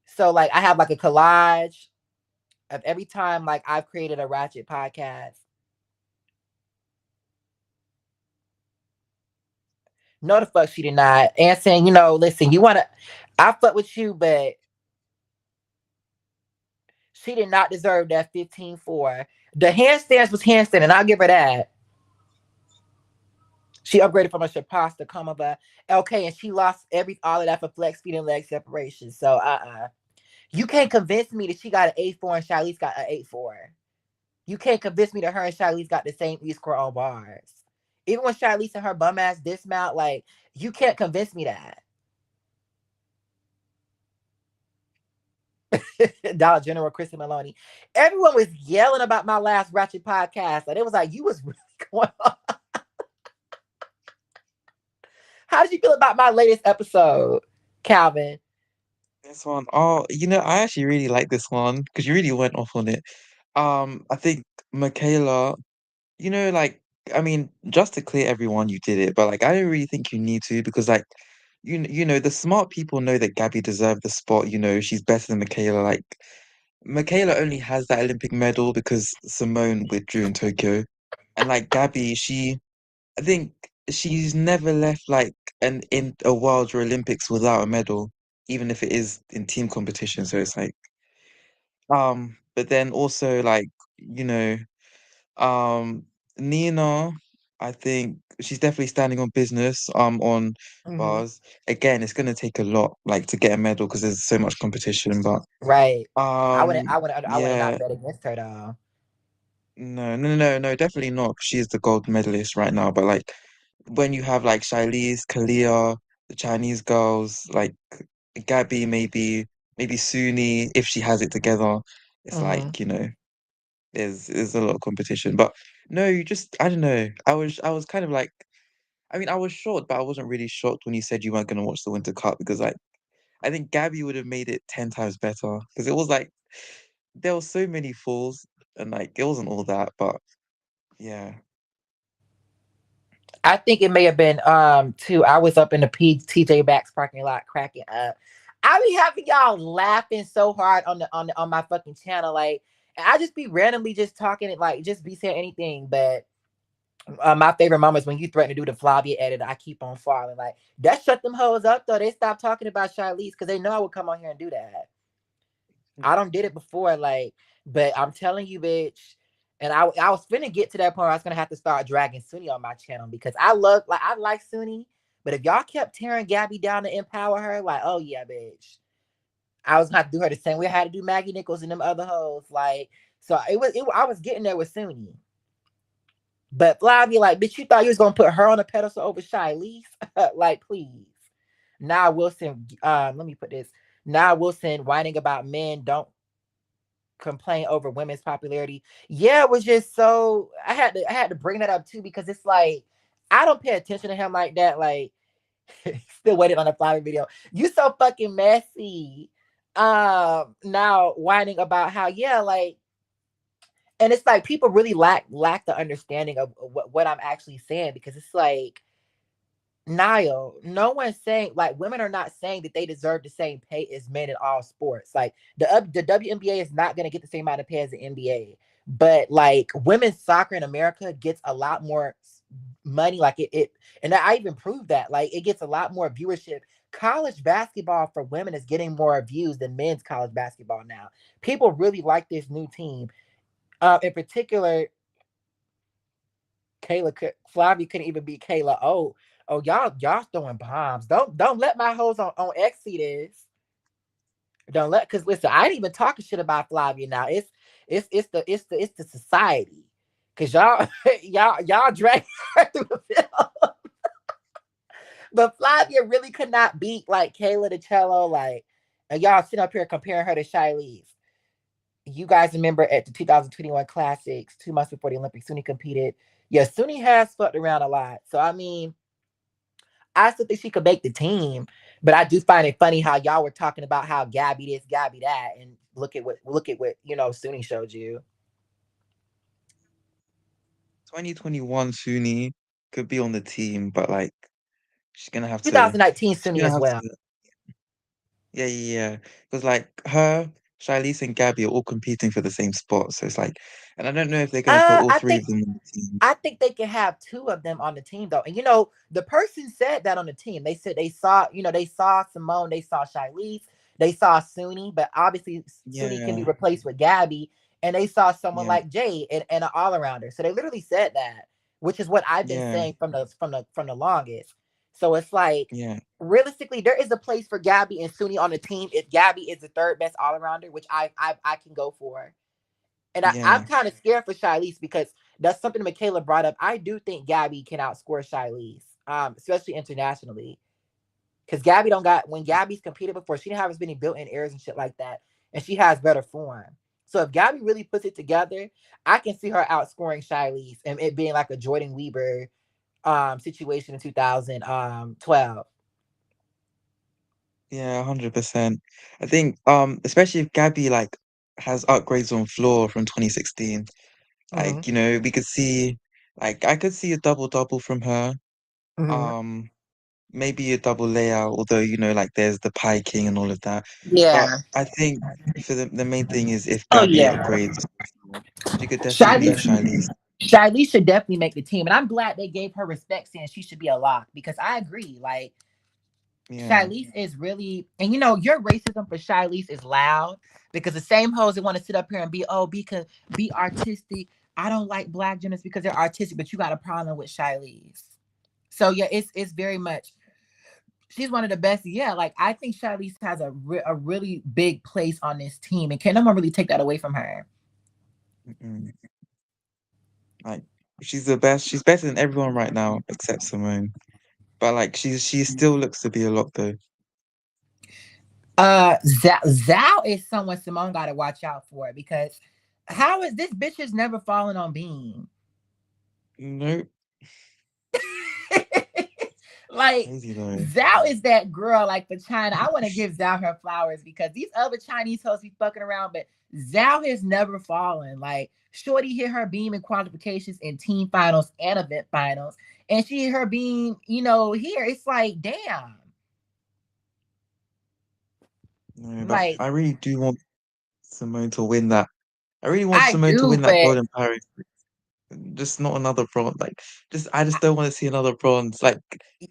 [SPEAKER 1] So, like, I have like a collage of every time like I've created a Ratchet podcast. No, the fuck she did not. And saying, listen, you want to, I fuck with you, but She did not deserve that 15-4. The handstands was handstand, and I'll give her that. She upgraded from a Shapasta Kamava LK, and she lost all of that for flex speed and leg separation. So you can't convince me that she got an 8-4 and Shiley's got an 8-4. You can't convince me that her and Shiley's got the same E score on bars. Even when Shiley's and her bum ass dismount, like, you can't convince me that. Dollar General, Chrissy Maloney. Everyone was yelling about my last Ratchet podcast. And it was like, you was really going on. How did you feel about my latest episode, Calvin?
[SPEAKER 2] This one, oh, I actually really like this one because you really went off on it. I think Michaela, like, I mean, just to clear everyone, you did it, but like, I don't really think you need to because, like, the smart people know that Gabby deserved the spot. She's better than Michaela. Like, Michaela only has that Olympic medal because Simone withdrew in Tokyo, and like Gabby, I think she's never left like in a World or Olympics without a medal, even if it is in team competition. So it's like, but then also like, you know, um, Nina, I think she's definitely standing on business, on
[SPEAKER 1] Mm-hmm.
[SPEAKER 2] bars. Again, it's gonna take a lot like to get a medal because there's so much competition, but
[SPEAKER 1] Right. I wouldn't not
[SPEAKER 2] yeah,
[SPEAKER 1] bet against her though.
[SPEAKER 2] no, no, no, no, definitely not. 'Cause she is the gold medalist right now, but like when you have like Shiley's, Kalia, the Chinese girls, like Gabby, maybe Suni, if she has it together, it's
[SPEAKER 1] Mm-hmm.
[SPEAKER 2] like, there's a lot of competition. But no, I don't know. I was kind of like, I mean, I was shocked, but I wasn't really shocked when you said you weren't gonna watch the Winter Cup because like I think Gabby would have made it 10 times better because it was like there were so many falls and like it wasn't all that, but yeah.
[SPEAKER 1] I think it may have been too. I was up in the TJ Maxx parking lot cracking up. I be having y'all laughing so hard on my fucking channel, like, and I just be randomly just talking and like just be saying anything. But my favorite moments when you threaten to do the Flavia edit, I keep on falling. Like, that shut them hoes up though. They stopped talking about Charlize because they know I would come on here and do that. I don't did it before, like, but I'm telling you, bitch. And I was finna get to that point where I was gonna have to start dragging Sunny on my channel because I like Sunny, but if y'all kept tearing Gabby down to empower her, like, oh yeah, bitch. I was gonna have to do her the same way I had to do Maggie Nichols and them other hoes. Like, so I was getting there with Sunny. But Flavia, like, bitch, you thought you was gonna put her on a pedestal over Shiley? Like, please. Now Wilson, let me put this. Now Wilson whining about men don't complain over women's popularity. Yeah, it was just so I had to bring that up too because it's like I don't pay attention to him like that. Like, still waiting on a Flavia video. You so fucking messy. Now whining about how, yeah, like, and it's like people really lack the understanding of what I'm actually saying because it's like, Niall, no one's saying, like, women are not saying that they deserve the same pay as men in all sports. Like, the WNBA is not going to get the same amount of pay as the NBA, but like women's soccer in America gets a lot more money. Like, and I even proved that. Like, it gets a lot more viewership. College basketball for women is getting more views than men's college basketball now. People really like this new team. In particular, Flavia couldn't even beat Kayla. Oh, y'all throwing bombs. Don't let my hoes on X see this. Don't let, cause listen, I ain't even talking shit about Flavia now. It's the society. Cause y'all y'all drag her through the film. But Flavia really could not beat like Kayla the cello, like, and y'all sitting up here comparing her to Shiley's. You guys remember at the 2021 Classics, 2 months before the Olympics, Suni competed. Yeah, Suni has fucked around a lot. So I mean, I still think she could make the team, but I do find it funny how y'all were talking about how Gabby this, Gabby that, and look at what Suni showed you.
[SPEAKER 2] 2021 Suni could be on the team, but like she's gonna have to
[SPEAKER 1] 2019
[SPEAKER 2] she's
[SPEAKER 1] Suni
[SPEAKER 2] gonna
[SPEAKER 1] as
[SPEAKER 2] have
[SPEAKER 1] well.
[SPEAKER 2] to yeah, yeah, yeah. Because like her, Shiley and Gabby are all competing for the same spot. So it's like, and I don't know if they're gonna put all
[SPEAKER 1] I
[SPEAKER 2] three
[SPEAKER 1] think
[SPEAKER 2] of them on the team.
[SPEAKER 1] I think they can have two of them on the team though. And the person said that on the team. They said they saw Simone, they saw Shiley. They saw Suni, but obviously Suni can be
[SPEAKER 2] Yeah,
[SPEAKER 1] replaced with Gabby, and they saw someone
[SPEAKER 2] yeah,
[SPEAKER 1] like Jade and an all arounder. So they literally said that, which is what I've been
[SPEAKER 2] yeah,
[SPEAKER 1] saying from the longest. So it's like
[SPEAKER 2] yeah,
[SPEAKER 1] realistically, there is a place for Gabby and Suni on the team if Gabby is the third best all arounder, which I can go for. And I'm
[SPEAKER 2] yeah,
[SPEAKER 1] kind of scared for Shilese because that's something Michaela brought up. I do think Gabby can outscore Shilese, especially internationally. Because Gabby don't got when Gabby's competed before, she didn't have as many built-in errors and shit like that, and she has better form. So if Gabby really puts it together, I can see her outscoring Shilese and it being like a Jordan Weber situation in 2012.
[SPEAKER 2] yeah, 100%. I think especially if Gabby like has upgrades on floor from 2016,
[SPEAKER 1] Mm-hmm.
[SPEAKER 2] like we could see like I could see a double double from her.
[SPEAKER 1] Mm-hmm.
[SPEAKER 2] Um maybe a double layout, although like there's the Pie King and all of that. But
[SPEAKER 1] Yeah.
[SPEAKER 2] I think for the main thing is if
[SPEAKER 1] Oh
[SPEAKER 2] Gabby
[SPEAKER 1] yeah.
[SPEAKER 2] upgrades, she could definitely beat
[SPEAKER 1] Shilese
[SPEAKER 2] Shiley's.
[SPEAKER 1] Shilese should definitely make the team, and I'm glad they gave her respect, saying she should be a lock because I agree. Like
[SPEAKER 2] Yeah,
[SPEAKER 1] Shilese is really, and your racism for Shilese is loud because the same hoes that want to sit up here and be, oh, because be artistic. I don't like black gymnasts because they're artistic, but you got a problem with Shilese. So yeah, it's very much. She's one of the best. Yeah, like I think Shilese has a really big place on this team, and can no one really take that away from her.
[SPEAKER 2] mm-mm. Like she's the best. She's better than everyone right now except Simone. But like she still looks to be a lot though.
[SPEAKER 1] Zhao is someone Simone got to watch out for because how is this bitch has never fallen on beam?
[SPEAKER 2] Nope,
[SPEAKER 1] Like
[SPEAKER 2] crazy though.
[SPEAKER 1] Zhao is that girl. Like for China, I want to give Zhao her flowers because these other Chinese hoes be fucking around, but Zhao has never fallen. Like Shorty hit her beam in qualifications in team finals and event finals, and she hit her beam. Here it's like damn.
[SPEAKER 2] No, but
[SPEAKER 1] Like
[SPEAKER 2] I really do want Simone to win that. I really want
[SPEAKER 1] I
[SPEAKER 2] Simone to
[SPEAKER 1] do,
[SPEAKER 2] win that
[SPEAKER 1] but
[SPEAKER 2] gold in Paris. Just not another bronze. Like, I just don't want to see another bronze. Like,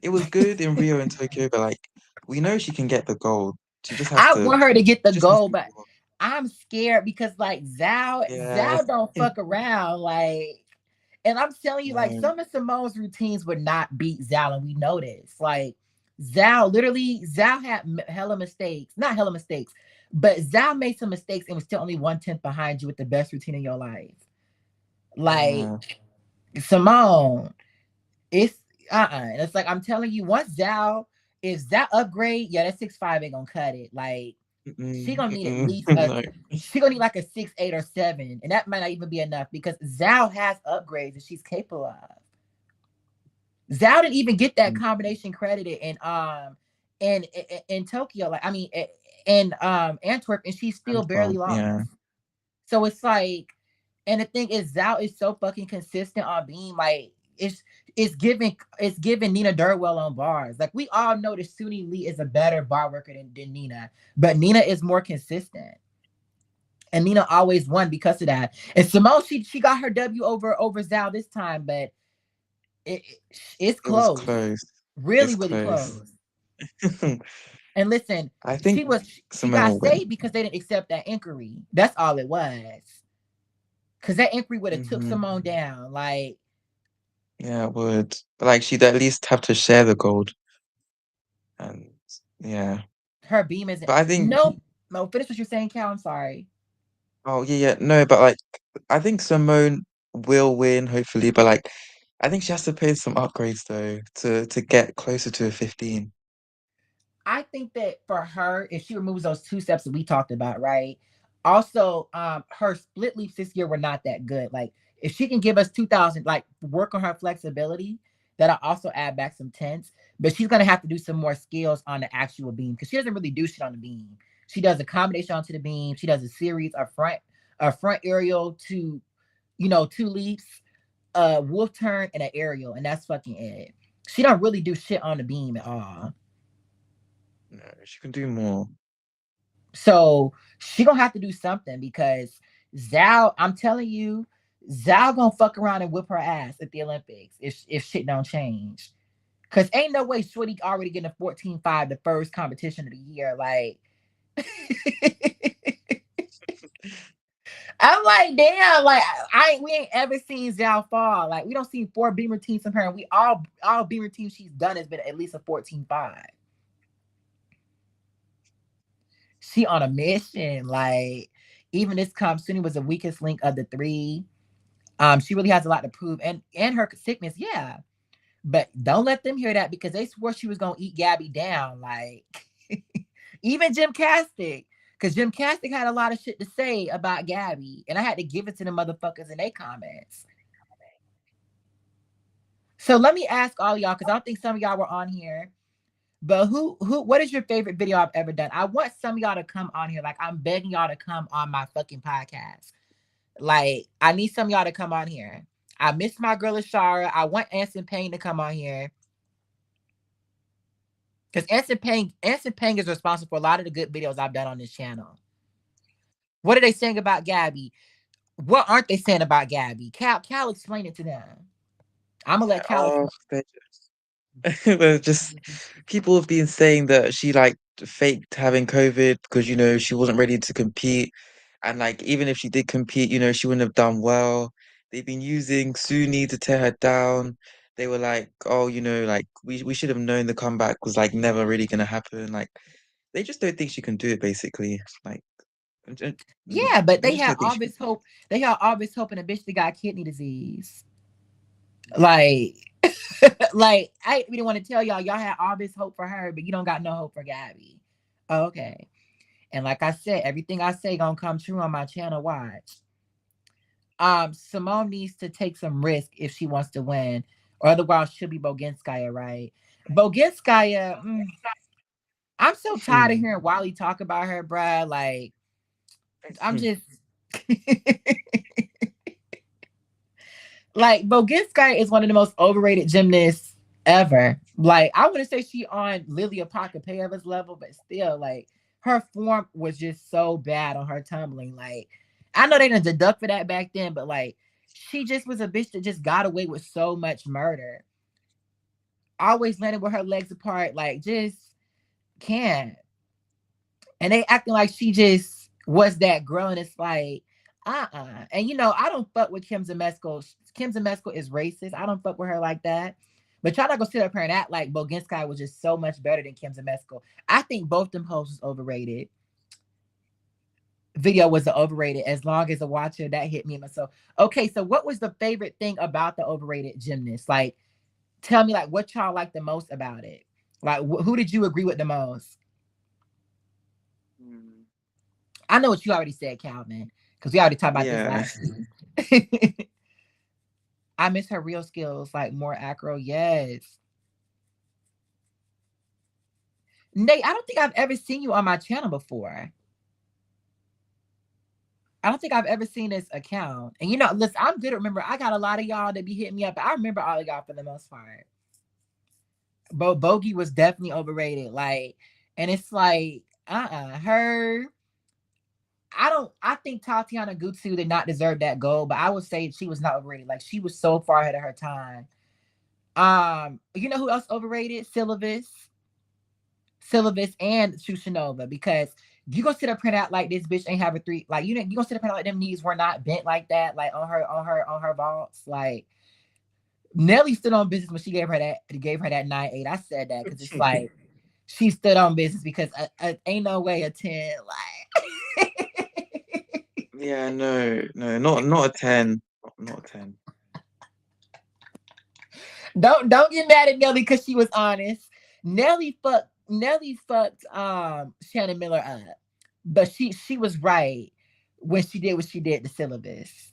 [SPEAKER 2] it was good in Rio and Tokyo, but like, we know she can get the gold. She just has
[SPEAKER 1] I
[SPEAKER 2] to.
[SPEAKER 1] want her to get the
[SPEAKER 2] She just needs
[SPEAKER 1] goal,
[SPEAKER 2] to
[SPEAKER 1] but
[SPEAKER 2] go.
[SPEAKER 1] I'm scared because like
[SPEAKER 2] Yeah.
[SPEAKER 1] Zhao don't fuck around. Like, and I'm telling you, like
[SPEAKER 2] No.
[SPEAKER 1] some of Simone's routines would not beat Zhao, and we know this. Like Zhao had hella mistakes, not hella mistakes, but Zhao made some mistakes and was still only 1/10 behind you with the best routine in your life. Like
[SPEAKER 2] Yeah.
[SPEAKER 1] Simone, it's And it's like I'm telling you, once Zhao if that upgrade, yeah, that 6'5" ain't gonna cut it. Like she
[SPEAKER 2] Mm-mm,
[SPEAKER 1] gonna need at
[SPEAKER 2] mm-mm,
[SPEAKER 1] least
[SPEAKER 2] no.
[SPEAKER 1] she gonna need like a 6'8" or 7, and that might not even be enough because Zhao has upgrades that she's capable of. Zhao didn't even get that
[SPEAKER 2] Mm,
[SPEAKER 1] combination credited in Tokyo, like I mean in Antwerp, and she still barely
[SPEAKER 2] Antwerp,
[SPEAKER 1] lost.
[SPEAKER 2] yeah.
[SPEAKER 1] So it's like, and the thing is, Zhao is so fucking consistent on being like it's giving Nina Durwell on bars. Like we all know that Suni Lee is a better bar worker than Nina, but Nina is more consistent. And Nina always won because of that. And Simone, she got her W over Zhao this time, but it, it's
[SPEAKER 2] It was
[SPEAKER 1] close,
[SPEAKER 2] close.
[SPEAKER 1] really
[SPEAKER 2] It's
[SPEAKER 1] really
[SPEAKER 2] close.
[SPEAKER 1] close. And listen,
[SPEAKER 2] I think
[SPEAKER 1] she
[SPEAKER 2] Simone
[SPEAKER 1] got
[SPEAKER 2] will win.
[SPEAKER 1] saved because they didn't accept that inquiry. That's all it was. Because that inquiry would have took
[SPEAKER 2] Hmm.
[SPEAKER 1] Simone down. Like
[SPEAKER 2] Yeah, it would. But like, she'd at least have to share the gold. And yeah.
[SPEAKER 1] her beam isn't.
[SPEAKER 2] But I think,
[SPEAKER 1] Nope. No, finish what you're saying, Cal. I'm sorry.
[SPEAKER 2] oh, yeah, yeah. No, but like, I think Simone will win, hopefully. But like, I think she has to pay some upgrades though to get closer to a 15.
[SPEAKER 1] I think that for her, if she removes those two steps that we talked about, right? Also, her split leaps this year were not that good. Like, if she can give us 2,000, like work on her flexibility, that'll also add back some tense. But she's gonna have to do some more skills on the actual beam because she doesn't really do shit on the beam. She does a combination onto the beam. She does a series of front aerial to, two leaps, a wolf turn, and an aerial, and that's fucking it. She don't really do shit on the beam at all.
[SPEAKER 2] No, she can do more.
[SPEAKER 1] So she gonna have to do something because Zhao, I'm telling you, Zhao gonna fuck around and whip her ass at the Olympics if shit don't change. Cause ain't no way Shorty already getting a 14-5 the first competition of the year. Like I'm like, damn, like we ain't ever seen Zhao fall. Like we don't see 4 Beamer teams from her, and we all Beamer teams she's done has been at least a 14-5. She on a mission. Like even this Suni was the weakest link of the three. She really has a lot to prove, and her sickness, yeah. But don't let them hear that because they swore she was gonna eat Gabby down. Like even Jim Castic, because Jim Castic had a lot of shit to say about Gabby, and I had to give it to the motherfuckers in their comments. So let me ask all y'all, because I don't think some of y'all were on here. But what is your favorite video I've ever done? I want some of y'all to come on here. Like I'm begging y'all to come on my fucking podcast. Like I need some of y'all to come on here. I miss my girl Ashara. I want Anson Payne to come on here. Because Anson Payne is responsible for a lot of the good videos I've done on this channel. What are they saying about Gabby? What aren't they saying about Gabby? Cal, explain it to them. I'm gonna let Cal
[SPEAKER 2] Oh,
[SPEAKER 1] explain.
[SPEAKER 2] they're just people have been saying that she like faked having COVID because she wasn't ready to compete, and like even if she did compete, she wouldn't have done well. They've been using Suni to tear her down. They were like, oh, like we should have known the comeback was like never really gonna happen. Like they just don't think she can do it, basically. Like, and- and-
[SPEAKER 1] Yeah, but
[SPEAKER 2] they
[SPEAKER 1] they
[SPEAKER 2] just
[SPEAKER 1] had
[SPEAKER 2] don't think
[SPEAKER 1] all
[SPEAKER 2] she can.
[SPEAKER 1] this hope. They had all this hope in a bitch that got kidney disease. Like, like I didn't want to tell y'all had all this hope for her, but you don't got no hope for Gabby. Okay. And like I said, everything I say gonna come true on my channel. Watch. Simone needs to take some risk if she wants to win, or otherwise she'll be Boginskaya, right? Boginskaya, I'm so tired of hearing Wiley talk about her, bruh. Like, I'm just like Boginskaya is one of the most overrated gymnasts ever. Like, I wouldn't say she on Lilia Prokopayeva's level, but still, like, her form was just so bad on her tumbling. Like, I know they didn't deduct for that back then, but like, she just was a bitch that just got away with so much murder. Always landing with her legs apart, like, just can't. And they acting like she just was that girl, and it's like, And I don't fuck with Kim Zemesco. Kim Zemesco is racist. I don't fuck with her like that. But y'all not gonna sit up here and act like Boginskaya was just so much better than Kim Zemesco. I think both them hoes was overrated. Video was overrated. As long as a watcher, that hit me. So okay, so what was the favorite thing about the overrated gymnast? Like, tell me, like, what y'all like the most about it. Like, who did you agree with the most?
[SPEAKER 2] Mm,
[SPEAKER 1] I know what you already said, Calvin, because we already talked about this
[SPEAKER 2] yeah.
[SPEAKER 1] last week. I miss her real skills, like more acro. Yes. Nate, I don't think I've ever seen you on my channel before. I don't think I've ever seen this account. And listen, I'm good. Remember, I got a lot of y'all that be hitting me up. I remember all of y'all for the most part. Bogey was definitely overrated. Like, and it's like, her. I think Tatiana Gutsu did not deserve that goal, but I would say she was not overrated. Like, she was so far ahead of her time. You know who else overrated? Syllabus and Shushanova, because you gonna sit up print out like this bitch ain't have a three, like you gonna sit up print out like them knees were not bent like that, like on her vaults. Like Nelly stood on business when she gave her that 9-8. I said that because it's like she stood on business because ain't no way a 10 like
[SPEAKER 2] Yeah, no, no, not a 10. Not a 10.
[SPEAKER 1] don't get mad at Nelly because she was honest. Nelly fucked Shannon Miller up, but she was right when she did what she did to Syllabus.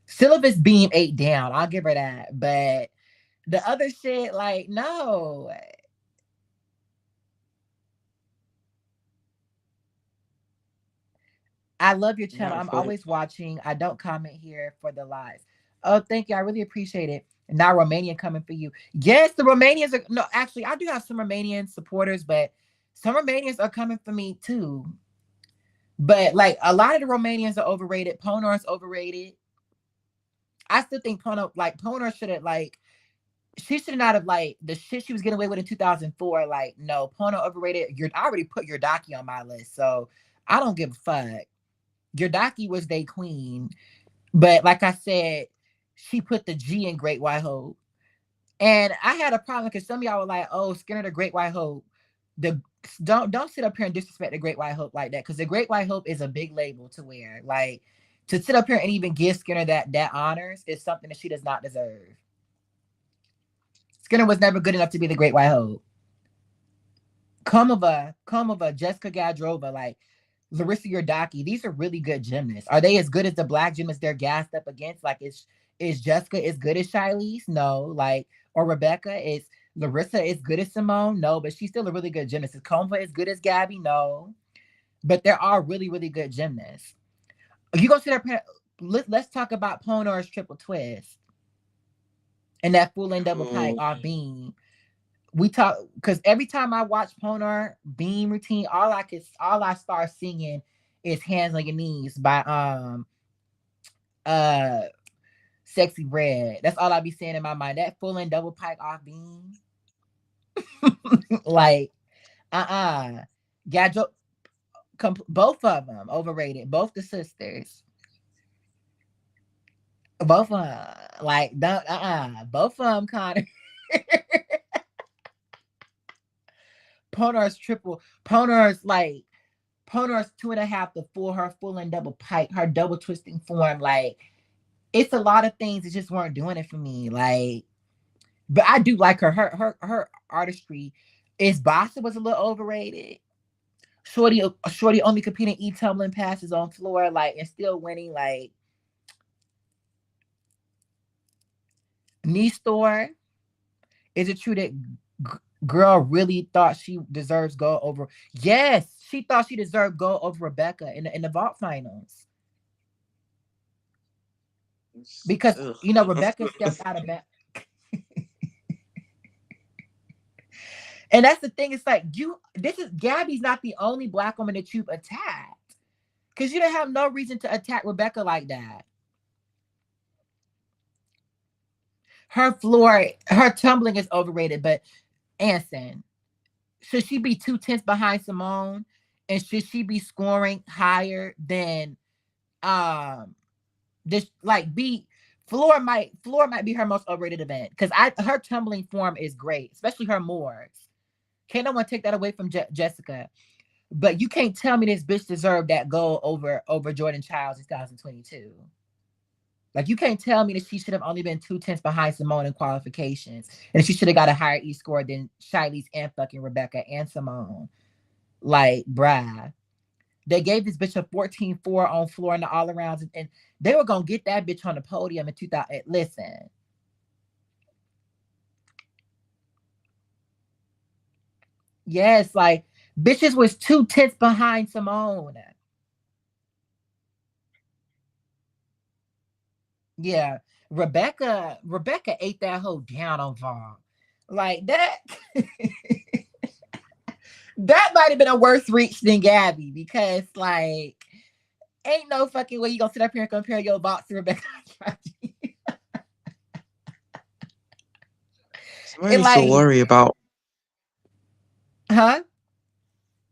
[SPEAKER 1] Syllabus beam 8 down. I'll give her that, but the other shit, like, no. I love your
[SPEAKER 2] Yeah,
[SPEAKER 1] channel.
[SPEAKER 2] I
[SPEAKER 1] I'm
[SPEAKER 2] feel
[SPEAKER 1] always watching. I don't comment here for the lives. Oh, thank you. I really appreciate it. And now Romania coming for you. Yes, the Romanians are no, actually, I do have some Romanian supporters, but some Romanians are coming for me too. But like a lot of the Romanians are overrated. Ponor's overrated. I still think Ponor should have like She should not have like the shit she was getting away with in 2004. Like, no, Pono overrated. I already put your Daki on my list, so I don't give a fuck. Your Daki was they queen, but like I said, she put the G in Great White Hope. And I had a problem because some of y'all were like, "Oh, Skinner the Great White Hope." The don't sit up here and disrespect the Great White Hope like that, because the Great White Hope is a big label to wear. Like, to sit up here and even give Skinner that honors is something that she does not deserve. Skinner was never good enough to be the Great White Hope. Komova, Jessica Gadrova, like Larissa Yordaki, these are really good gymnasts. Are they as good as the black gymnasts they're gassed up against? Like, is Jessica as good as Shilese? No. Like, or Rebecca? Is Larissa as good as Simone? No, but she's still a really good gymnast. Is Komova as good as Gabby? No. But there are really, really good gymnasts. You go sit there, let's talk about Ponor's triple twist and that full end double pike
[SPEAKER 2] Oh,
[SPEAKER 1] off beam. We talk because every time I watch Ponar beam routine, all I start singing is "Hands on Your Knees" by uh Sexy Red. That's all I be saying in my mind. That full and double pike off beam, like Gadjo, both of them overrated. Both the sisters, both of them, like don't both of them kind of. Ponar's triple, Ponar's like Ponar's 2.5 to 4, her full and double pike, her double twisting form. Like, it's a lot of things that just weren't doing it for me. Like, but I do like her. Her artistry. Is Bossa was a little overrated. Shorty only competing E tumbling passes on floor, like, and still winning. Like, knee store. Is it true that girl really thought she deserves go over? Yes, she thought she deserved go over Rebecca in the vault finals because
[SPEAKER 2] ugh.
[SPEAKER 1] Rebecca stepped out of that. And that's the thing. It's like this is Gabby's not the only black woman that you've attacked, because you didn't have no reason to attack Rebecca like that. Her tumbling is overrated, but Anson, should she be 2/10 behind Simone, and should she be scoring higher than this? Like, be floor might be her most overrated event, because her tumbling form is great, especially her Moors. Can't no one take that away from Jessica. But you can't tell me this bitch deserved that goal over Jordan Childs in 2022. Like, you can't tell me that she should have only been 2/10 behind Simone in qualifications, and she should have got a higher E score than Shiley's and fucking Rebecca and Simone. Like, bruh. They gave this bitch a 14-4 on floor in the all arounds, and they were gonna get that bitch on the podium in 2000. Listen, yes, like, bitches was 2/10 behind Simone. Yeah, Rebecca ate that hoe down on Vaughn. Like that. That might have been a worse reach than Gabby, because, like, ain't no fucking way you gonna sit up here and compare your box to Rebecca.
[SPEAKER 2] Simone
[SPEAKER 1] And
[SPEAKER 2] needs to
[SPEAKER 1] like,
[SPEAKER 2] worry about
[SPEAKER 1] huh?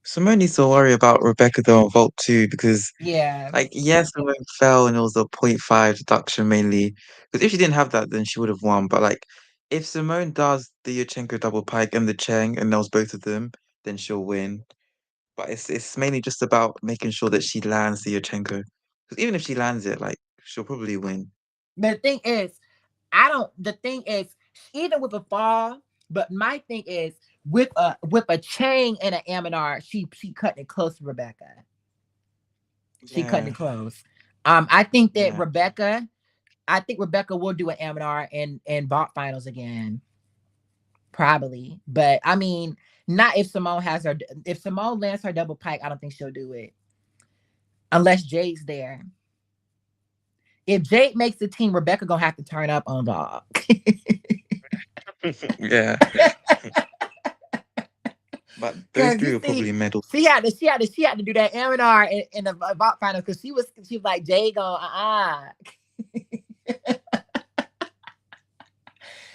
[SPEAKER 2] Simone needs to worry about Rebecca though on Vault 2 because
[SPEAKER 1] Yeah.
[SPEAKER 2] like yes, Simone fell and it was a point 0.5 deduction mainly. Because if she didn't have that, then she would have won. But like if Simone does the Yurchenko double pike and the Cheng and nails both of them, then she'll win. But it's mainly just about making sure that she lands the Yurchenko. Because even if she lands it, like she'll probably win.
[SPEAKER 1] But the thing is, I don't. The thing is, even with a fall, but my thing is, with a chain and an Aminar, she cutting it close to Rebecca. She cutting it
[SPEAKER 2] Yeah,
[SPEAKER 1] close. I think that
[SPEAKER 2] yeah.
[SPEAKER 1] Rebecca. I think Rebecca will do an Aminar and bot finals again, probably. But I mean, not if Simone has her. If Simone lands her double pike, I don't think she'll do it unless Jade's there. If Jade makes the team, Rebecca gonna have to turn up on Bob.
[SPEAKER 2] Yeah. But those
[SPEAKER 1] Cause
[SPEAKER 2] three
[SPEAKER 1] you
[SPEAKER 2] will
[SPEAKER 1] see,
[SPEAKER 2] probably medal.
[SPEAKER 1] she had to do that Aminar in the bot final, because she was like, Jade going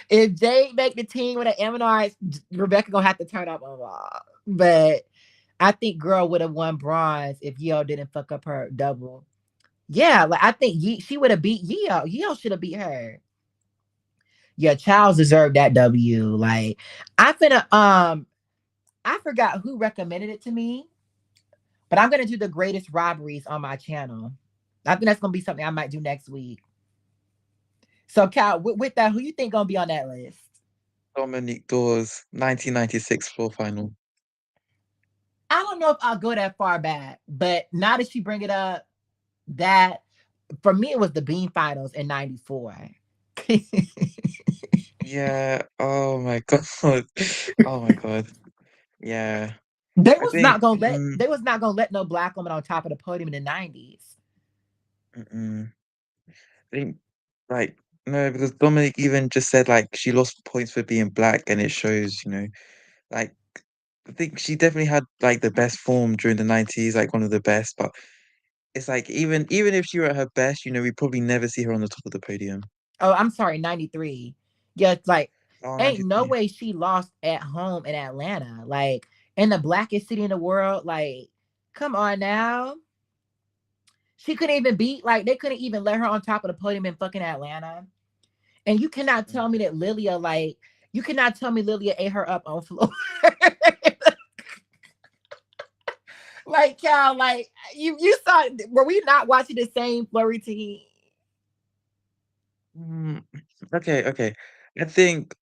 [SPEAKER 1] If Jade make the team with an Eminard, Rebecca gonna have to turn up on Raw. But I think girl would have won bronze if Yeo didn't fuck up her double. Yeah, like I think she would have beat Yeo. Yeo should have beat her. Yeah, Charles deserved that W. Like I finna I forgot who recommended it to me, but I'm gonna do the greatest robberies on my channel. I think that's gonna be something I might do next week. So Cal, with that, who you think gonna be on that list?
[SPEAKER 2] Dominic Dawes, 1996 floor final.
[SPEAKER 1] I don't know if I'll go that far back, but now that she bring it up, that for me it was the Bean Finals in '94.
[SPEAKER 2] Yeah. Oh my God. Oh my God. Yeah.
[SPEAKER 1] They
[SPEAKER 2] I
[SPEAKER 1] was not
[SPEAKER 2] think.
[SPEAKER 1] gonna let they was not gonna let no black woman on top of the podium in the '90s.
[SPEAKER 2] Mm-mm. I think like no, because Dominic even just said like she lost points for being black, and it shows, like I think she definitely had like the best form during the 90s, like one of the best. But it's like even if she were at her best, we probably never see her on the top of the podium.
[SPEAKER 1] Oh, I'm sorry, '93. Yeah, it's like
[SPEAKER 2] Oh,
[SPEAKER 1] ain't no
[SPEAKER 2] 93.
[SPEAKER 1] way she lost at home in Atlanta, like in the blackest city in the world. Like, come on now. She couldn't even beat, like, they couldn't even let her on top of the podium in fucking Atlanta. And you cannot tell me that Lilia, like, you cannot tell me Lilia ate her up on floor. Like, Cal, like, you saw, were we not watching the same floor routine?
[SPEAKER 2] Mm, okay, okay. I think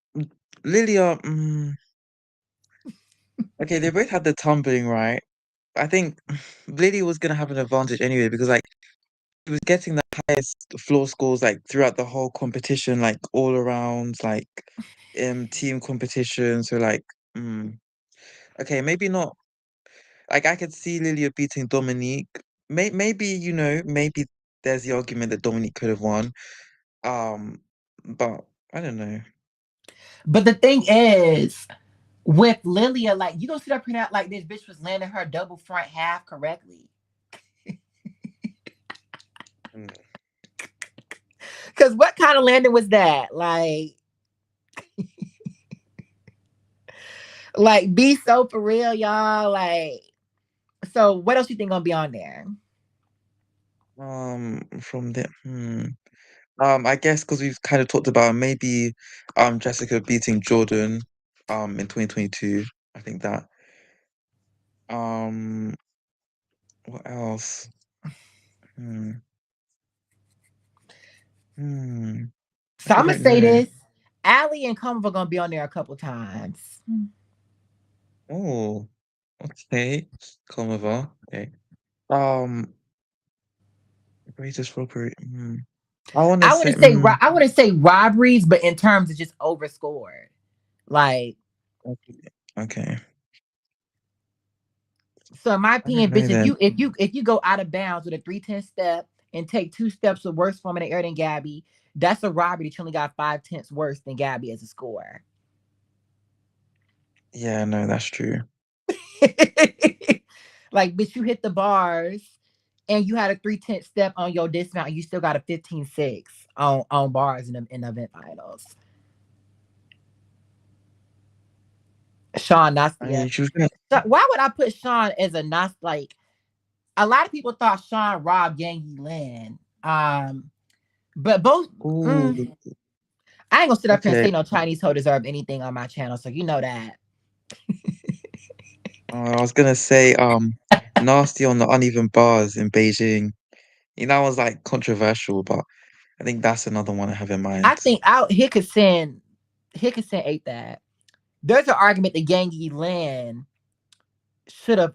[SPEAKER 2] Lilia. Okay, they both had the tumbling right. I think Lilia was gonna have an advantage anyway because like he was getting the highest floor scores like throughout the whole competition, like all around, like team competition. So like, okay, maybe not. Like I could see Lilia beating Dominique. Maybe maybe there's the argument that Dominique could have won. Um, but I don't know.
[SPEAKER 1] But the thing is, with Lilia, like, you gonna sit up here and act like this bitch was landing her double front half correctly.
[SPEAKER 2] Mm,
[SPEAKER 1] Because what kind of landing was that? Like, be so for real, y'all. Like, so what else you think gonna be on there?
[SPEAKER 2] from there, I guess because we've kind of talked about maybe Jessica beating Jordan in 2022. I think that. Um, what else? Hmm. Hmm.
[SPEAKER 1] So
[SPEAKER 2] I
[SPEAKER 1] I'm gonna
[SPEAKER 2] don't
[SPEAKER 1] say
[SPEAKER 2] know.
[SPEAKER 1] this: Allie and Common are gonna be on there a couple times.
[SPEAKER 2] Oh, okay. Comova. Okay. Um, greatest robbery. I want to say.
[SPEAKER 1] I want to say robberies, but in terms of just overscored. Like,
[SPEAKER 2] Okay. Okay.
[SPEAKER 1] so in my
[SPEAKER 2] I don't
[SPEAKER 1] opinion,
[SPEAKER 2] know
[SPEAKER 1] bitch,
[SPEAKER 2] then.
[SPEAKER 1] if you go out of bounds with a 310 step and take 2 steps with worse form in the air than Gabby, that's a robbery that you only got 5/10 worse than Gabby as a score.
[SPEAKER 2] Yeah, no, that's true.
[SPEAKER 1] Like, bitch, you hit the bars and you had a 3/10 step on your dismount, and you still got a 15/6 on bars in the event finals. Sean
[SPEAKER 2] I
[SPEAKER 1] Nastia.
[SPEAKER 2] mean, she was gonna.
[SPEAKER 1] So why would I put Sean as a Nas? Like, a lot of people thought Sean robbed Yang Lin. But both.
[SPEAKER 2] Ooh,
[SPEAKER 1] I ain't gonna sit up here and
[SPEAKER 2] okay.
[SPEAKER 1] say no Chinese hoe deserve anything on my channel, so you know that.
[SPEAKER 2] I was gonna say, nasty on the uneven bars in Beijing. That was like controversial, but I think that's another one I have in
[SPEAKER 1] I
[SPEAKER 2] mind.
[SPEAKER 1] think out Hickinson ate that. There's an argument that Yang Lin should have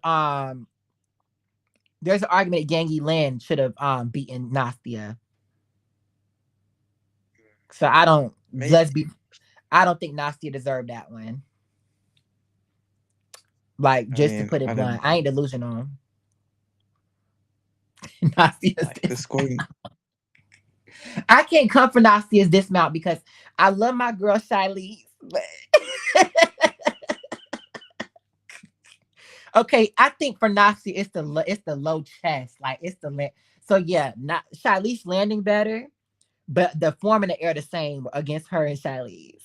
[SPEAKER 1] there's an argument that Yang Lin should have beaten Nastia. So
[SPEAKER 2] Maybe.
[SPEAKER 1] I don't think Nastia deserved that one. Like,
[SPEAKER 2] I
[SPEAKER 1] just to
[SPEAKER 2] mean,
[SPEAKER 1] put it
[SPEAKER 2] I don't
[SPEAKER 1] blunt, I ain't delusional. Nastia's
[SPEAKER 2] like the scoring.
[SPEAKER 1] I can't come for Nastia's dismount because I love my girl Shiley. But okay, I think for Nastia it's the low chest, like it's so yeah, not Shiley's landing better, but the form and the air the same against her and Shiley's.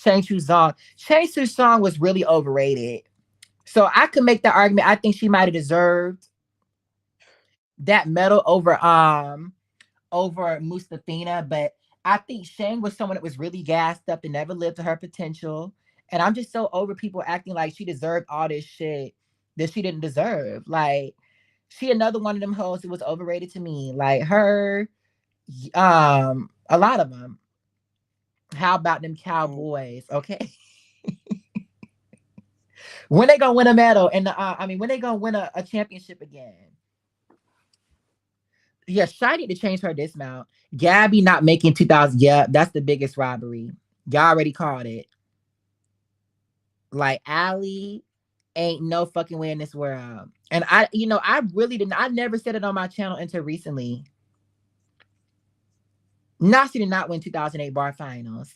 [SPEAKER 1] Shang Chu Song. Shang Chu Song was really overrated. So I could make the argument. I think she might have deserved that medal over Mustafina, but I think Shang was someone that was really gassed up and never lived to her potential. And I'm just so over people acting like she deserved all this shit that she didn't deserve. Like she another one of them hoes who was overrated to me. Like her, a lot of them. How about them
[SPEAKER 2] Oh,
[SPEAKER 1] Cowboys? Okay, when they gonna win a medal and when they gonna win a championship again? Yeah, Shy need to change her dismount. Gabby not making 2000. Yeah, that's the biggest robbery. Y'all already called it. Like Allie ain't no fucking way in this world. And I really didn't. I never said it on my channel until recently. Nasi did not win 2008 bar finals.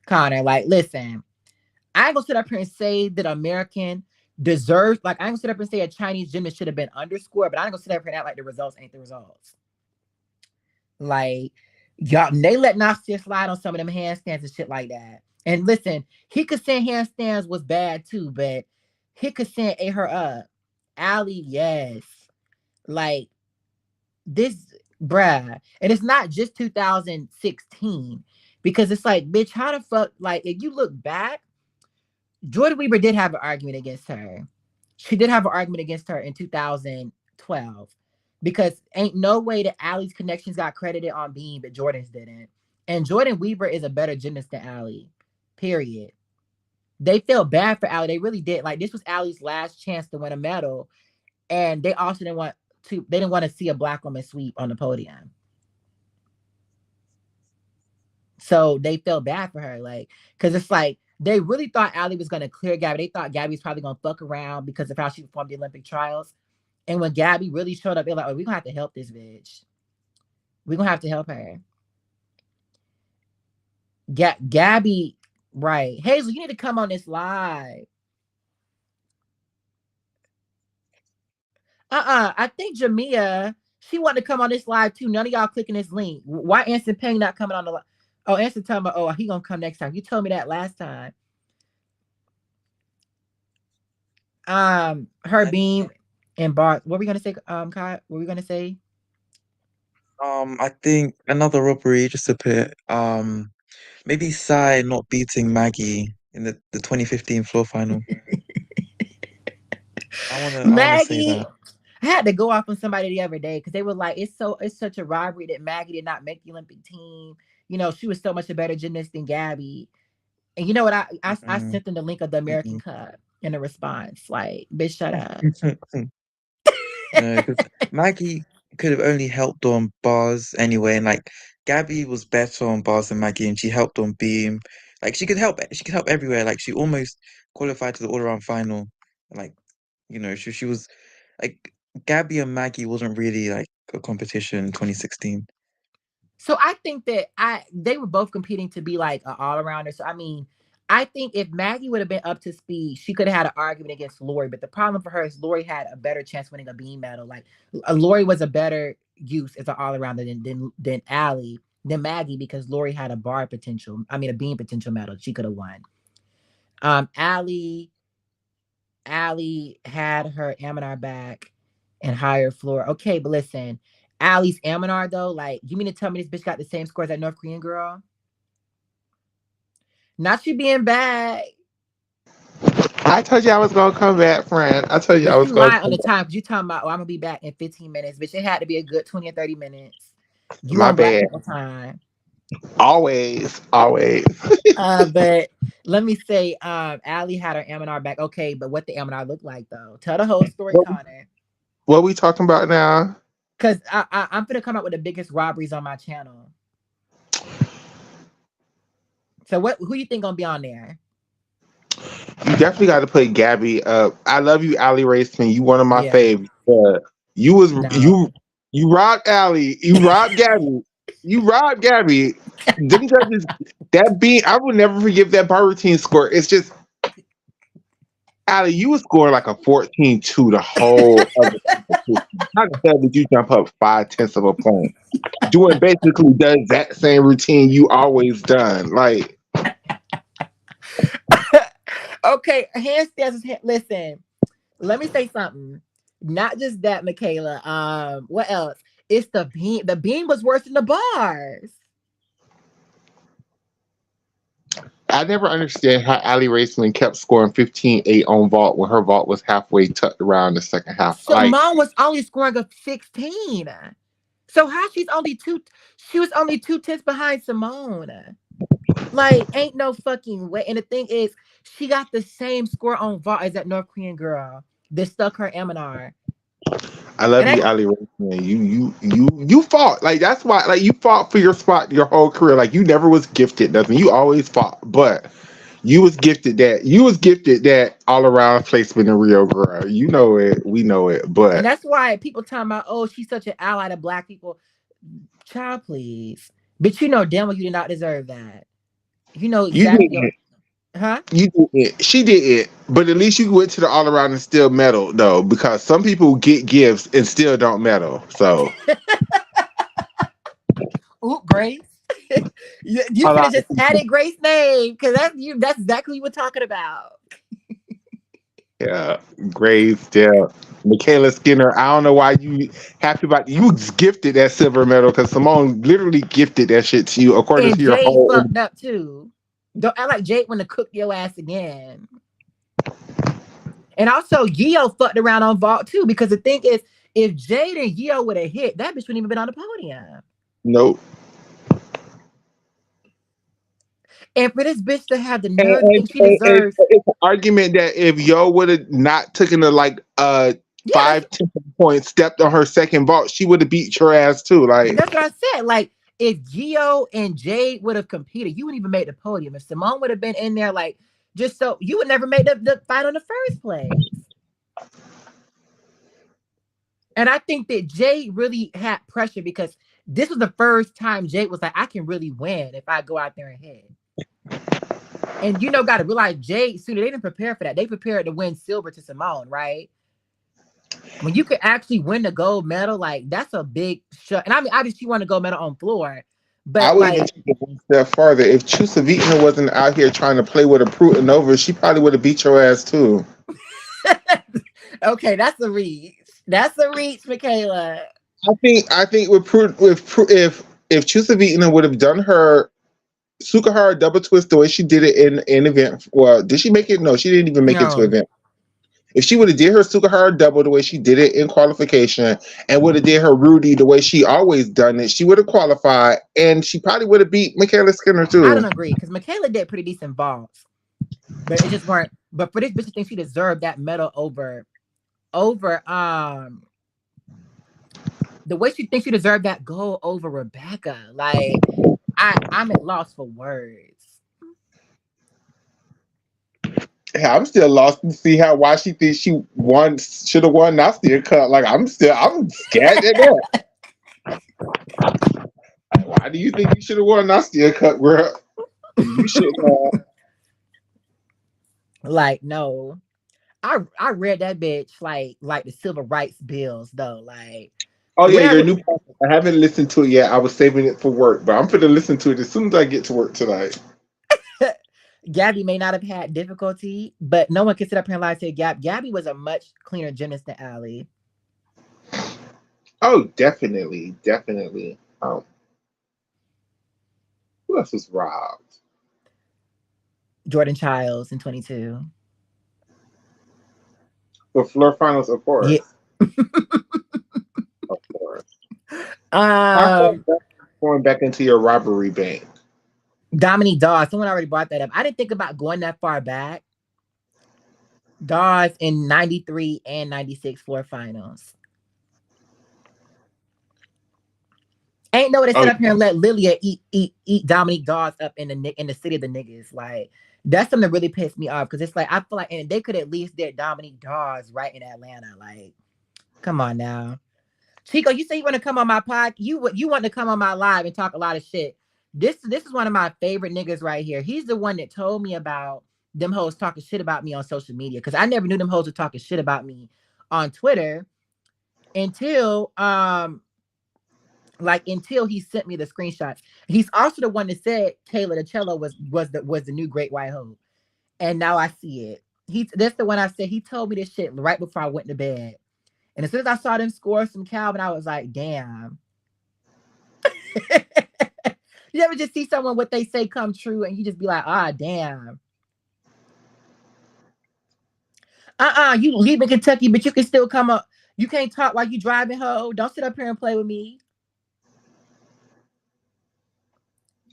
[SPEAKER 1] Connor, like, listen, I ain't gonna sit up here and say that American deserves. Like, I ain't gonna sit up here and say a Chinese gymnast should have been underscore, but I ain't gonna sit up here and act like the results ain't the results. Like, y'all, they let Nastia slide on some of them handstands and shit like that. And listen, Hikasen handstands was bad too, but Hikasen ate her up. Allie, yes. Like, this, bruh. And it's not just 2016. Because it's like, bitch, how the fuck, like, if you look back, Jordan Weaver did have an argument against her. She did have an argument against her in 2012 because ain't no way that Allie's connections got credited on Beam, but Jordan's didn't. And Jordan Weaver is a better gymnast than Allie. Period. They felt bad for Allie. They really did. Like this was Allie's last chance to win a medal, and they also didn't want to. They didn't want to see a black woman sweep on the podium. So they felt bad for her, like, because it's like they really thought Allie was gonna clear Gabby. They thought Gabby was probably gonna fuck around because of how she performed the Olympic trials. And when Gabby really showed up, they're like, "Oh, we're gonna have to help this bitch. We're gonna have to help her." Gabby, right? Hazel, you need to come on this live. I think Jamia, she wanted to come on this live too. None of y'all clicking this link. Why Anson Payne not coming on the live? Oh, Anson telling me, oh, he gonna come next time. You told me that last time. Her
[SPEAKER 2] I
[SPEAKER 1] Beam and Bart. What were we gonna say? Kai, what were we gonna say?
[SPEAKER 2] I think another robbery just a bit. Maybe Sai not beating Maggie in the 2015 floor final. I wanna say
[SPEAKER 1] Maggie.
[SPEAKER 2] that.
[SPEAKER 1] I had to go off on somebody the other day because they were like, it's such a robbery that Maggie did not make the Olympic team. She was so much a better gymnast than Gabby. And you know what? I
[SPEAKER 2] Mm-mm,
[SPEAKER 1] sent them the link of the American
[SPEAKER 2] mm-mm.
[SPEAKER 1] Cup in a response. Like, bitch, shut up.
[SPEAKER 2] No, because Maggie could have only helped on bars anyway, and like Gabby was better on bars than Maggie, and she helped on beam. Like she could help. She could help everywhere. Like she almost qualified to the all-around final. Like she was like Gabby and Maggie wasn't really like a competition in 2016.
[SPEAKER 1] So I think that they were both competing to be like an all arounder. So I mean, I think if Maggie would have been up to speed, she could have had an argument against Lori. But the problem for her is Lori had a better chance winning a beam medal. Like Lori was a better use as an all arounder than Allie than Maggie because Lori had a bar potential. I mean, a beam potential medal. She could have won. Allie had her Aminar back and higher floor. Okay, but listen, Allie's Aminar though, like you mean to tell me this bitch got the same score as that North Korean girl? Not she being bad,
[SPEAKER 3] I told you I was gonna come back, friend. I told you I
[SPEAKER 1] but
[SPEAKER 3] was
[SPEAKER 1] you
[SPEAKER 3] gonna
[SPEAKER 1] lying on
[SPEAKER 3] come
[SPEAKER 1] the
[SPEAKER 3] back.
[SPEAKER 1] time because you talking about, oh, I'm gonna be back in 15 minutes. Bitch, it had to be a good 20 or 30 minutes. You
[SPEAKER 3] My
[SPEAKER 1] on black
[SPEAKER 3] bad.
[SPEAKER 1] people time.
[SPEAKER 3] Always, always.
[SPEAKER 1] But let me say, Allie had her Aminar back. Okay, but what the Aminar look like though? Tell the whole story,
[SPEAKER 3] What,
[SPEAKER 1] Connor.
[SPEAKER 3] what we talking about now?
[SPEAKER 1] Cause I'm gonna come up with the biggest robberies on my channel. So who you think gonna be on there?
[SPEAKER 3] You definitely got to put Gabby up. I love you, Allie Raceman. You one of my
[SPEAKER 1] Yeah,
[SPEAKER 3] faves. You was
[SPEAKER 1] no.
[SPEAKER 3] you robbed Allie. You robbed Gabby. You robbed Gabby. Them judges, that beat, I will never forgive that bar routine score. It's just Allie, you was scoring like a 14-2 the whole other competition. How the hell did you jump up 5/10 of a point? Doing basically does that same routine you always done. Like
[SPEAKER 1] Okay, handstands is listen. Let me say something. Not just that, Michaela. What else? It's the beam. The beam was worse than the bars.
[SPEAKER 3] I never understand how Allie Raceman kept scoring 15-8 on vault when her vault was halfway tucked around the second half. Like,
[SPEAKER 1] Simone was only scoring a 16. So how she was only 2/10 behind Simone. Like, ain't no fucking way. And the thing is, she got the same score on vault as that North Korean girl that stuck her Eminar.
[SPEAKER 3] I love
[SPEAKER 1] And
[SPEAKER 3] you,
[SPEAKER 1] I
[SPEAKER 3] Allie Raceman. You fought. Like, that's why, like, you fought for your spot your whole career. Like, you never was gifted nothing. You always fought. But you was gifted that all around placement in Rio, girl. You know it. We know it.
[SPEAKER 1] and
[SPEAKER 3] But
[SPEAKER 1] that's why people talking about, oh, she's such an ally to black people. Child, please. But you know damn well you did not deserve that. You know
[SPEAKER 3] you
[SPEAKER 1] exactly your
[SPEAKER 3] did
[SPEAKER 1] huh?
[SPEAKER 3] You did it. She did it. But at least you went to the all around and still medal though, because some people get gifts and still don't medal. So
[SPEAKER 1] Ooh, Grace. You
[SPEAKER 3] a
[SPEAKER 1] could have
[SPEAKER 3] lot of
[SPEAKER 1] just
[SPEAKER 3] people,
[SPEAKER 1] added Grace name because that's exactly what we're talking about.
[SPEAKER 3] yeah, Graves, yeah. Michaela Skinner. I don't know why you happy about you was gifted that silver medal because Simone literally gifted that shit to you according
[SPEAKER 1] And
[SPEAKER 3] to your
[SPEAKER 1] Jade
[SPEAKER 3] whole.
[SPEAKER 1] fucked up too. Don't act like Jade want to cook your ass again. And also, Gio fucked around on vault too because the thing is, if Jade and Gio would have hit, that bitch wouldn't even been on the podium.
[SPEAKER 3] Nope.
[SPEAKER 1] And for this bitch to have the
[SPEAKER 3] And,
[SPEAKER 1] nerve to
[SPEAKER 3] and,
[SPEAKER 1] think she
[SPEAKER 3] and
[SPEAKER 1] deserves,
[SPEAKER 3] it's an argument that if Yo would have not taken the like
[SPEAKER 1] yeah,
[SPEAKER 3] five, 10 points, stepped on her second vault, she would have beat your ass too. Like,
[SPEAKER 1] that's what I said. Like, if Gio and Jade would have competed, you wouldn't even make the podium. If Simone would have been in there, like, just so you would never make the fight in the first place. And I think that Jade really had pressure because this was the first time Jade was like, I can really win if I go out there and hit. And you know, got to realize Jade, soon they didn't prepare for that. They prepared to win silver to Simone, right? When you could actually win the gold medal, like that's a big shot. And I mean, obviously, you want to gold medal on floor,
[SPEAKER 3] I
[SPEAKER 1] but
[SPEAKER 3] would even
[SPEAKER 1] like,
[SPEAKER 3] take it one step further. If Chusavitna wasn't out here trying to play with a Prutanova, she probably would have beat your ass too.
[SPEAKER 1] okay, that's a reach. That's a reach, Michaela.
[SPEAKER 3] I think if Chusavitna would have done her Sukahara double twist the way she did it in event, well, did she make it? No, she didn't even make it to
[SPEAKER 1] No,
[SPEAKER 3] event. If she would have did her Sukahara double the way she did it in qualification and would have did her Rudy the way she always done it, she would have qualified and she probably would have beat Michaela Skinner
[SPEAKER 1] I
[SPEAKER 3] too.
[SPEAKER 1] don't agree because Michaela did pretty decent vaults, but it just weren't. But for this bitch to think she deserved that medal over the way she thinks she deserved that gold over Rebecca. Like I'm at loss for words.
[SPEAKER 3] Yeah, I'm still lost to see why she thinks she won should have won Nastia Cup. Like I'm scared at that. Like, why do you think you should have won Nastia Cup, girl? You should have.
[SPEAKER 1] Like no, I read that bitch like the civil rights bills though. Like
[SPEAKER 3] Oh yeah, your
[SPEAKER 1] whatever.
[SPEAKER 3] new podcast. I haven't listened to it yet. I was saving it for work, but I'm gonna listen to it as soon as I get to work tonight.
[SPEAKER 1] Gabby may not have had difficulty, but no one can sit up here and lie to you. Gabby was a much cleaner gymnast than Allie.
[SPEAKER 3] Oh, definitely, definitely. Who else was robbed?
[SPEAKER 1] Jordan Childs in 22.
[SPEAKER 3] For floor finals, of
[SPEAKER 1] Yeah.
[SPEAKER 3] course, of course. How far
[SPEAKER 1] um,
[SPEAKER 3] back going back into your robbery bank?
[SPEAKER 1] Dominique Dawes. Someone already brought that up. I didn't think about going that far back. Dawes in 93 and 96 floor finals. Ain't no way to
[SPEAKER 3] Oh,
[SPEAKER 1] sit up here and let Lilia eat Dominique Dawes up in the city of the niggas. Like that's something that really pissed me off because it's like I feel like and they could at least get Dominique Dawes right in Atlanta. Like, come on now. Chico, you say you want to come on my pod. You want to come on my live and talk a lot of shit. This is one of my favorite niggas right here. He's the one that told me about them hoes talking shit about me on social media because I never knew them hoes were talking shit about me on Twitter until until he sent me the screenshots. He's also the one that said Taylor the cello was the new Great White Hope. And now I see it. That's the one I said. He told me this shit right before I went to bed. And as soon as I saw them score some Calvin, I was like, damn. You ever just see someone what they say come true and you just be like, ah, damn. You leave in Kentucky, but you can still come up. You can't talk while you driving, ho. Don't sit up here and play with me.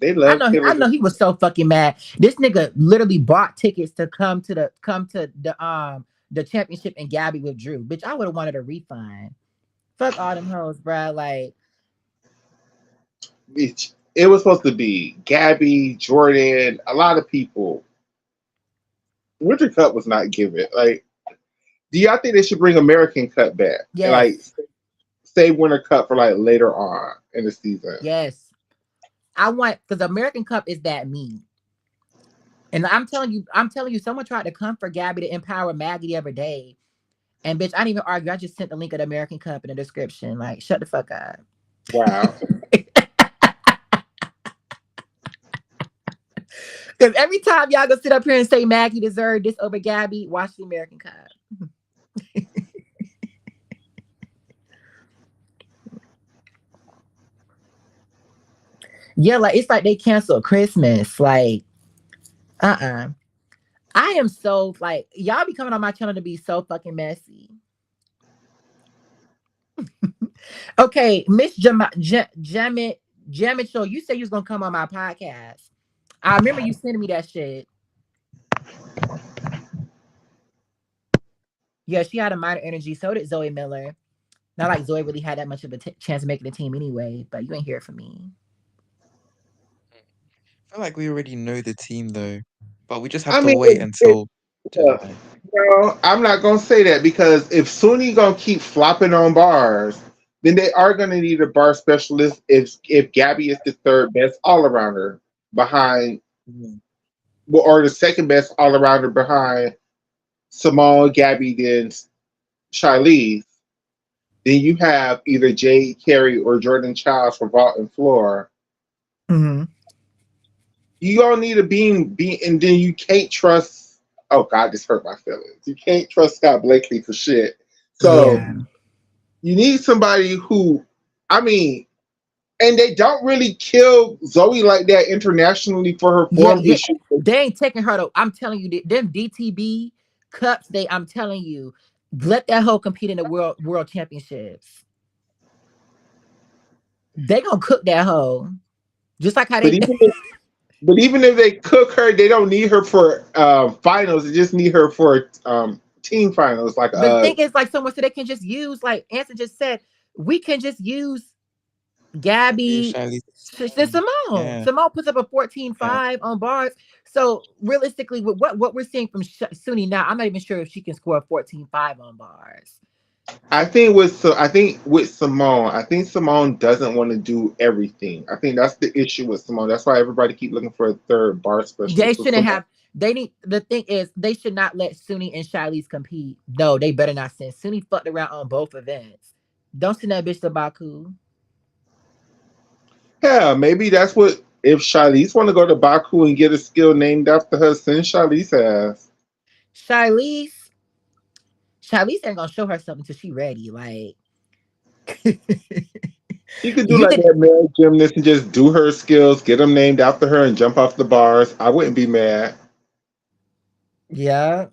[SPEAKER 3] They
[SPEAKER 1] I
[SPEAKER 3] love
[SPEAKER 1] know, I
[SPEAKER 3] Taylor.
[SPEAKER 1] know he was so fucking mad. This nigga literally bought tickets to come to the championship and Gabby withdrew. Bitch, I would have wanted a refund. Fuck all them hoes, bruh. Like,
[SPEAKER 3] It was supposed to be Gabby, Jordan, a lot of people. Winter Cup was not given. Like, do y'all think they should bring American Cup back and
[SPEAKER 1] yes,
[SPEAKER 3] like save Winter Cup for like later on in the season?
[SPEAKER 1] yes. I want because American Cup is that mean. And I'm telling you, someone tried to come for Gabby to empower Maggie the other day. And bitch, I didn't even argue. I just sent the link of the American Cup in the description. Like, shut the fuck up.
[SPEAKER 3] Wow.
[SPEAKER 1] Because every time y'all go sit up here and say Maggie deserved this over Gabby, watch the American Cup. Yeah, like it's like they canceled Christmas. Like, I am so like y'all be coming on my channel to be so fucking messy. Okay, Miss Jamit Show, you said you was gonna come on my podcast. I remember you sending me that shit. Yeah, she had a minor energy. So did Zoe Miller. Not like Zoe really had that much of a chance of making the team anyway, but you ain't hear from me.
[SPEAKER 2] I feel like we already know the team though, but we just have
[SPEAKER 3] I
[SPEAKER 2] to
[SPEAKER 3] mean,
[SPEAKER 2] wait until July.
[SPEAKER 3] no, I'm not gonna say that because if Suni gonna keep flopping on bars, then they are gonna need a bar specialist if Gabby is the third best all arounder behind,
[SPEAKER 2] Mhm.
[SPEAKER 3] well, or the second best all arounder behind Simone, Gabby, then Shiley. Then you have either Jay Carey or Jordan Childs for vault and floor.
[SPEAKER 1] Mm-hmm.
[SPEAKER 3] You all need a beam, and then you can't trust. Oh God, this hurt my feelings. You can't trust Scott Blakely for shit. So
[SPEAKER 1] Yeah.
[SPEAKER 3] you need somebody who, I mean, and they don't really kill Zoe like that internationally for her
[SPEAKER 1] Yeah,
[SPEAKER 3] form
[SPEAKER 1] yeah.
[SPEAKER 3] issue.
[SPEAKER 1] They ain't taking her to. I'm telling you, them DTB cups. I'm telling you, let that hoe compete in the world championships. They gonna cook that hoe, just like how
[SPEAKER 3] But
[SPEAKER 1] they.
[SPEAKER 3] even if they cook her, they don't need her for finals. They just need her for team finals. Like
[SPEAKER 1] But the thing is, like someone said, they can just use, like Anson just said, we can just use
[SPEAKER 2] Yeah,
[SPEAKER 1] Gabby,
[SPEAKER 2] Shiley,
[SPEAKER 1] Simone.
[SPEAKER 2] yeah,
[SPEAKER 1] Simone puts up a
[SPEAKER 2] yeah.
[SPEAKER 1] 14.5 on bars. So realistically, with what we're seeing from Suni now, I'm not even sure if she can score a 14.5 on bars.
[SPEAKER 3] I think with Simone, I think Simone doesn't want to do everything. I think that's the issue with Simone. That's why everybody keep looking for a third bar
[SPEAKER 1] They
[SPEAKER 3] specialist with
[SPEAKER 1] shouldn't
[SPEAKER 3] Simone.
[SPEAKER 1] have. They need. The thing is, they should not let Suni and Shiley's compete. No, they better not send. Suni fucked around on both events. Don't send that bitch to Baku.
[SPEAKER 3] Yeah, maybe that's what if Charlize want to go to Baku and get a skill named after her, send Charlize ass.
[SPEAKER 1] Shiley's, Shiley's ain't gonna show her something until she ready. Like
[SPEAKER 3] She could do
[SPEAKER 1] you
[SPEAKER 3] like
[SPEAKER 1] could,
[SPEAKER 3] that male gymnast and just do her skills, get them named after her, and jump off the bars. I wouldn't be mad.
[SPEAKER 1] yeah.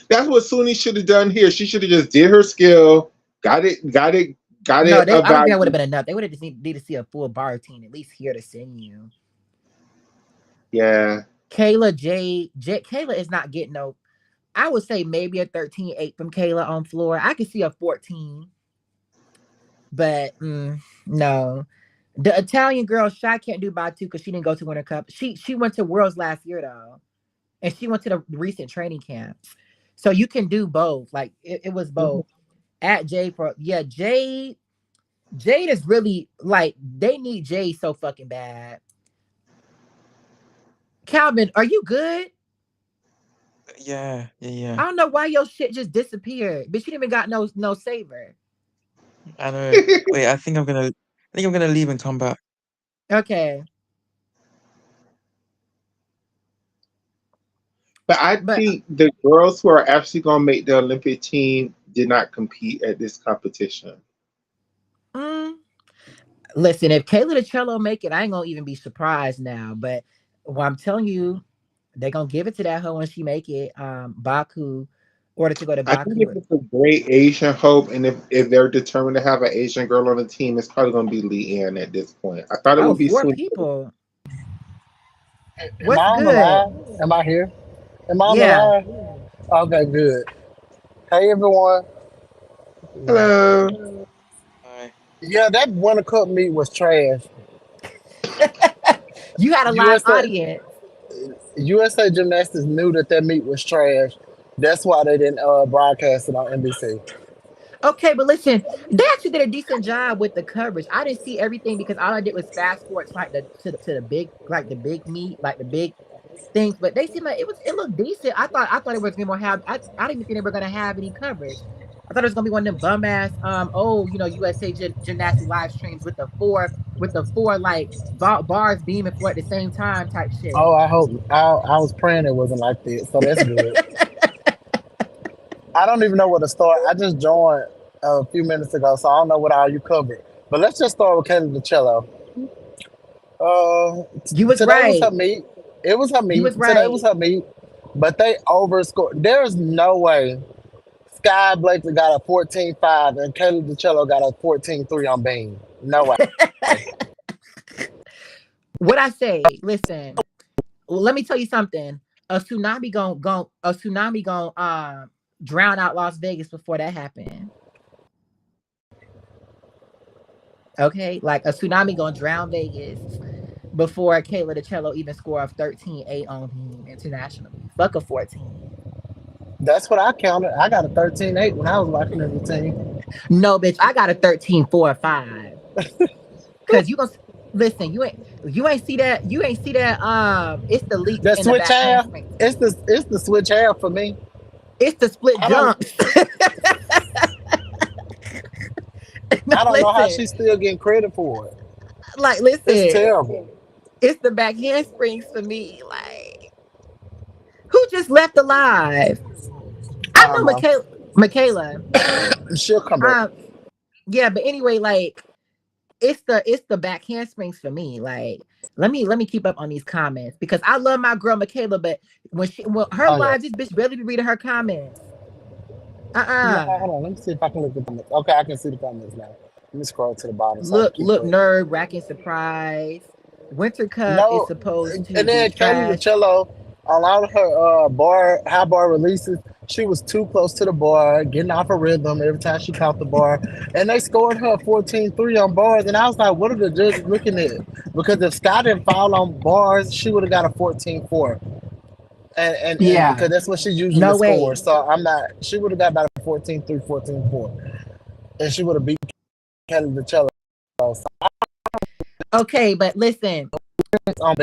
[SPEAKER 3] That's what Suni should have done here. She should have just did her skill, got
[SPEAKER 1] No,
[SPEAKER 3] it
[SPEAKER 1] they. I don't think that would have
[SPEAKER 3] evaluated.
[SPEAKER 1] been enough. They would have just need to see a full bar team at least here to send you.
[SPEAKER 3] Yeah,
[SPEAKER 1] Kayla is not getting no. I would say maybe a 13.8 from Kayla on floor. I could see a 14, but no. The Italian girl, Shy can't do by two because she didn't go to Winter Cup. She went to Worlds last year though, and she went to the recent training camps. So you can do both. Like it was both. At Jade for yeah, Jade is really like they need Jade so fucking bad. Calvin, are you good?
[SPEAKER 2] Yeah, yeah, yeah.
[SPEAKER 1] I don't know why your shit just disappeared, but you didn't even got no saver.
[SPEAKER 2] I know. Wait, I think I'm gonna leave and come back.
[SPEAKER 1] Okay.
[SPEAKER 3] But I
[SPEAKER 1] But
[SPEAKER 3] think the girls who are actually going to make the Olympic team did not compete at this competition.
[SPEAKER 1] mm, listen, if Kayla DeCello make it, I ain't gonna even be surprised now. But what I'm telling you, they gonna give it to that hoe when she make it. Baku, order to go to
[SPEAKER 3] I think if
[SPEAKER 1] Baku.
[SPEAKER 3] it's a great Asian hope, and if they're determined to have an Asian girl on the team, it's probably going to be Lee Ann at this point. I thought it
[SPEAKER 1] Oh,
[SPEAKER 3] would be
[SPEAKER 1] four
[SPEAKER 3] Swing.
[SPEAKER 1] people.
[SPEAKER 4] Am
[SPEAKER 1] What's
[SPEAKER 4] I on the
[SPEAKER 1] good?
[SPEAKER 4] line? Am I here? Am I on the
[SPEAKER 1] Yeah.
[SPEAKER 4] line? Okay, good. Hey everyone.
[SPEAKER 3] Hello.
[SPEAKER 2] Hi.
[SPEAKER 4] Yeah, that Winter Cup meet was trash.
[SPEAKER 1] You had a live
[SPEAKER 4] USA
[SPEAKER 1] audience.
[SPEAKER 4] USA Gymnastics knew that that meet was trash. That's why they didn't broadcast it on NBC.
[SPEAKER 1] Okay, but listen, they actually did a decent job with the coverage. I didn't see everything because all I did was fast forward to like the big like the big meat, like the big things. But they seemed like it looked decent. I thought it was gonna have I didn't even think they were gonna have any coverage. I thought it was gonna be one of them bum ass USA gymnastic live streams with the four like bars beaming for at the same time type shit.
[SPEAKER 4] Oh, I was praying it wasn't like that, so that's good. I don't even know where to start. I just joined a few minutes ago, so I don't know what all you covered. But let's just start with Kelly DeCello.
[SPEAKER 1] You was
[SPEAKER 4] Today was her
[SPEAKER 1] right.
[SPEAKER 4] meet. It was her
[SPEAKER 1] You was
[SPEAKER 4] meet. Today was
[SPEAKER 1] right.
[SPEAKER 4] her meet, but they overscored. There's no way Sky Blakely got a 14.5 and Kelly DeCello got a 14.3 on Bean. No way.
[SPEAKER 1] What I say, listen. Well, let me tell you something. A tsunami gon' drown out Las Vegas before that happened. Okay, like a tsunami gonna drown Vegas before Kayla DeCello even score a 13-8 on him internationally. Fuck a 14.
[SPEAKER 4] That's what I counted. I got a 13.8 when I was watching the routine.
[SPEAKER 1] No, bitch, I got a 13-4 or 5. Cause you gonna listen. You ain't see that. You ain't see that. It's the leaks
[SPEAKER 4] That
[SPEAKER 1] in the
[SPEAKER 4] switch
[SPEAKER 1] back
[SPEAKER 4] half,
[SPEAKER 1] handspring.
[SPEAKER 4] it's the switch half for me.
[SPEAKER 1] It's the split
[SPEAKER 4] I don't
[SPEAKER 1] jumps. No,
[SPEAKER 4] I don't know how
[SPEAKER 1] listen.
[SPEAKER 4] she's still getting credit for it.
[SPEAKER 1] Like,
[SPEAKER 4] It's
[SPEAKER 1] listen.
[SPEAKER 4] terrible.
[SPEAKER 1] It's the back handsprings for me. Like, who just left alive?
[SPEAKER 4] I
[SPEAKER 1] I
[SPEAKER 4] don't
[SPEAKER 1] know
[SPEAKER 4] know.
[SPEAKER 1] Michaela.
[SPEAKER 4] She'll come back.
[SPEAKER 1] Um, yeah, but anyway, like it's the back handsprings for me. Like, let me keep up on these comments because I love my girl Michaela, but when her
[SPEAKER 4] Oh yeah.
[SPEAKER 1] live, this bitch barely be reading her comments.
[SPEAKER 4] Yeah,
[SPEAKER 1] Uh-uh.
[SPEAKER 4] hold on. Let me see if I can look at the comments. Okay, I can see the comments now. Let me scroll to the bottom so I can keep
[SPEAKER 1] Look,
[SPEAKER 4] up.
[SPEAKER 1] nerve wracking surprise. Winter Cup is
[SPEAKER 4] No,
[SPEAKER 1] supposed to
[SPEAKER 4] and
[SPEAKER 1] be
[SPEAKER 4] then Kelly
[SPEAKER 1] trash.
[SPEAKER 4] LaCello, on all of her high bar releases, she was too close to the bar, getting off her rhythm every time she caught the bar. And they scored her 14.3 on bars. And I was like, what are the judges looking at? Because if Scott didn't foul on bars, she would have got a 14.4. And
[SPEAKER 1] Yeah.
[SPEAKER 4] because that's what she usually
[SPEAKER 1] No way.
[SPEAKER 4] scores. So I'm not, she would have got about a 14.3, 14.4. And she would have beat Kelly LaCello. So
[SPEAKER 1] Okay, but listen,
[SPEAKER 4] on